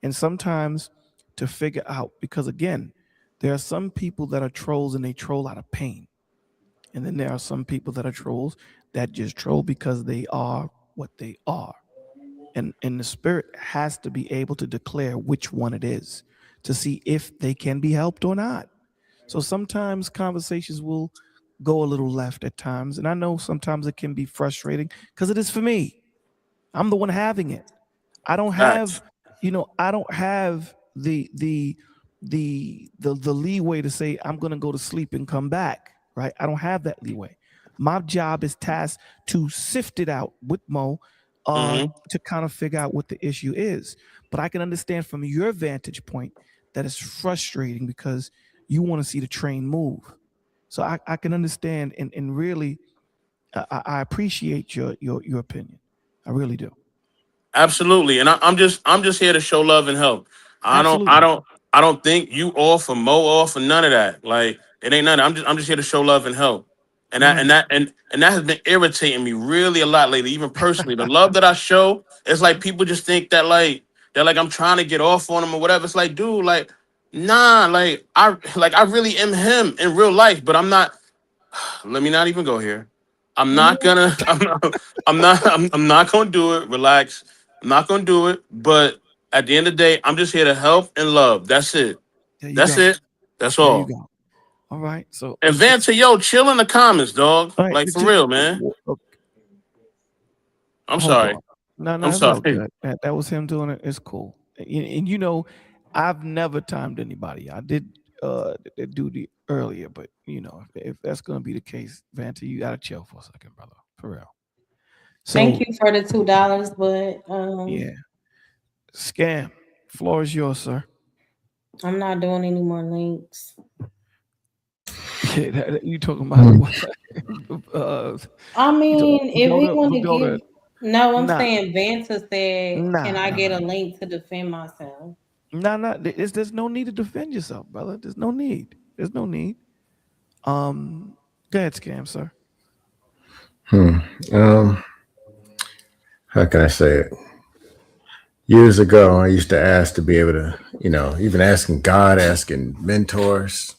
And sometimes to figure out, because again, there are some people that are trolls and they troll out of pain, and then there are some people that are trolls that just troll because they are what they are. And the spirit has to be able to declare which one it is to see if they can be helped or not. So sometimes conversations will go a little left at times, and I know sometimes it can be frustrating because it is for me. I'm the one having it. I don't have, facts. I don't have the leeway to say I'm gonna go to sleep and come back, right? I don't have that leeway. My job is tasked to sift it out with Mo, hmm to kind of figure out what the issue is. But I can understand from your vantage point that it's frustrating because you want to see the train move. So I can understand and really I appreciate your opinion. I really do. Absolutely, and I'm just here to show love and help. I don't I Absolutely. don't I don't think you off or Mo off or none of that. Like it ain't none. I'm just here to show love and help. And that Right. and that and that has been irritating me really a lot lately, even personally. The love that I show, it's like people just think that like they're like I'm trying to get off on them or whatever. It's like, dude, like, nah, I really am him in real life, but I'm not. Let me not even go here. I'm not gonna. I'm not gonna do it. Relax. I'm not gonna do it. But at the end of the day, I'm just here to help and love. That's it. There you That's go. it. That's There you all. go. All right. So And Vanta, yo, chill in the comments, dog. all right, Like for real, man. I'm hold sorry. on. No, I'm it's all sorry. good. That was him doing it. It's cool. And I've never timed anybody. I did the duty earlier, but if that's gonna be the case, Vanta, you gotta chill for a second, brother. For real. Thank So you for the $2, but yeah, scam. Floor is yours, sir. I'm not doing any more links. You talking about what? I mean, if we want to Pagoda. give, no, I'm Nah, saying Vanta said, "Can I nah. get a link to defend myself?" No. There's no need to defend yourself, brother. There's no need. There's no need. Go ahead, scam, sir. How can I say it? Years ago, I used to ask to be able to, even asking God, asking mentors,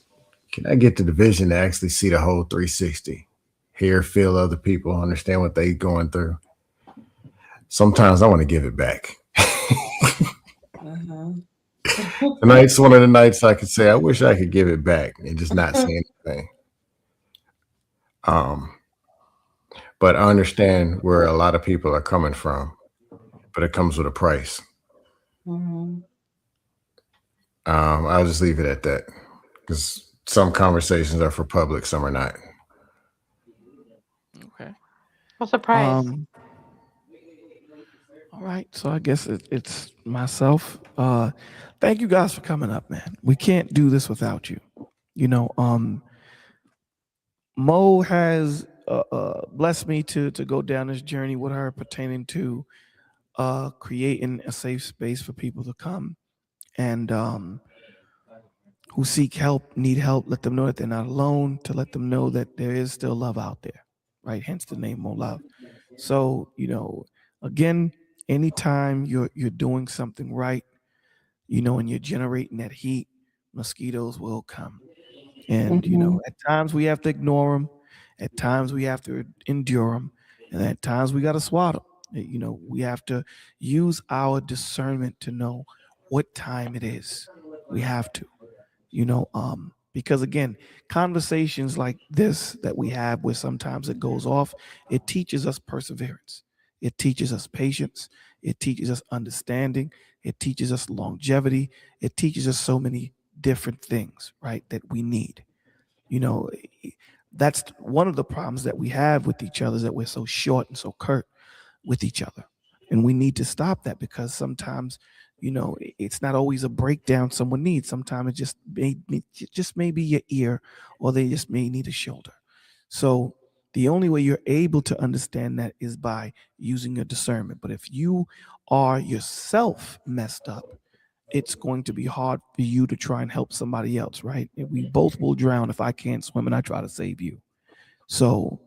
can I get to the vision to actually see the whole 360? Hear, feel other people, understand what they going through. Sometimes I want to give it back. Tonight's one of the nights I could say, I wish I could give it back and just not say anything. But I understand where a lot of people are coming from, but it comes with a price. I'll just leave it at that because some conversations are for public, some are not. Okay. What's the price? All right. So I guess it's myself. Thank you guys for coming up, man. We can't do this without you. Mo has blessed me to go down this journey with her pertaining to creating a safe space for people to come and who seek help, need help, let them know that they're not alone, to let them know that there is still love out there, right? Hence the name More Love. So, again, anytime you're doing something right, and you're generating that heat, mosquitoes will come. And, at times we have to ignore them. At times we have to endure them. And at times we got to swat them. We have to use our discernment to know what time it is. We have to, because again, conversations like this that we have where sometimes it goes off, it teaches us perseverance. It teaches us patience. It teaches us understanding. It teaches us longevity. It teaches us so many different things, right, that we need. That's one of the problems that we have with each other, is that we're so short and so curt with each other. And we need to stop that, because sometimes, it's not always a breakdown someone needs. Sometimes it just may be your ear, or they just may need a shoulder. So the only way you're able to understand that is by using your discernment. But if you are yourself messed up, it's going to be hard for you to try and help somebody else, right? We both will drown if I can't swim and I try to save you. So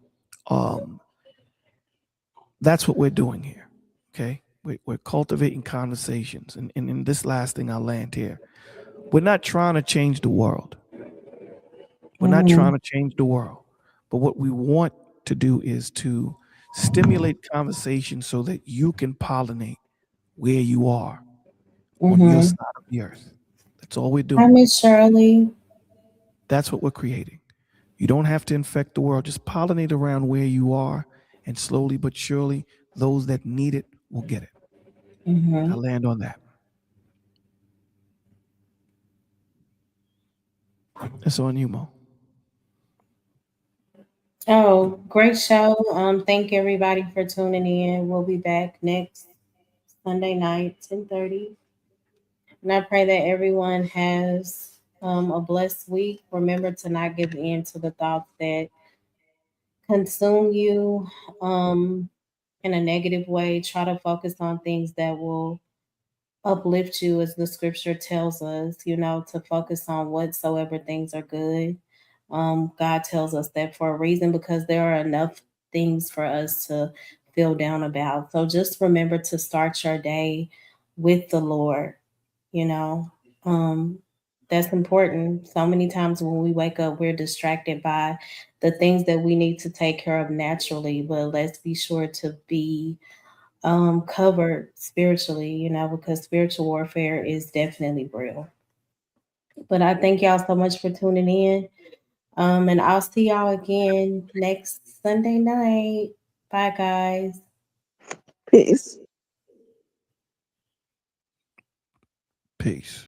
that's what we're doing here, okay? We're cultivating conversations. And in this last thing, I'll land here. We're not trying to change the world. We're not trying to change the world. But what we want to do is to stimulate conversation so that you can pollinate where you are on your side of the earth. That's all we're Hi, doing. Miss Shirley. That's what we're creating. You don't have to infect the world. Just pollinate around where you are, and slowly but surely, those that need it will get it. I'll land on that. That's on you, Mo. Oh, great show. Thank everybody for tuning in. We'll be back next Sunday night, 10:30. And I pray that everyone has a blessed week. Remember to not give in to the thoughts that consume you in a negative way. Try to focus on things that will uplift you, as the scripture tells us, to focus on whatsoever things are good. God tells us that for a reason, because there are enough things for us to feel down about. So just remember to start your day with the Lord, you know. That's important. So many times when we wake up, we're distracted by the things that we need to take care of naturally, but let's be sure to be covered spiritually, because spiritual warfare is definitely real. But I thank y'all so much for tuning in. And I'll see y'all again next Sunday night. Bye, guys. Peace. Peace.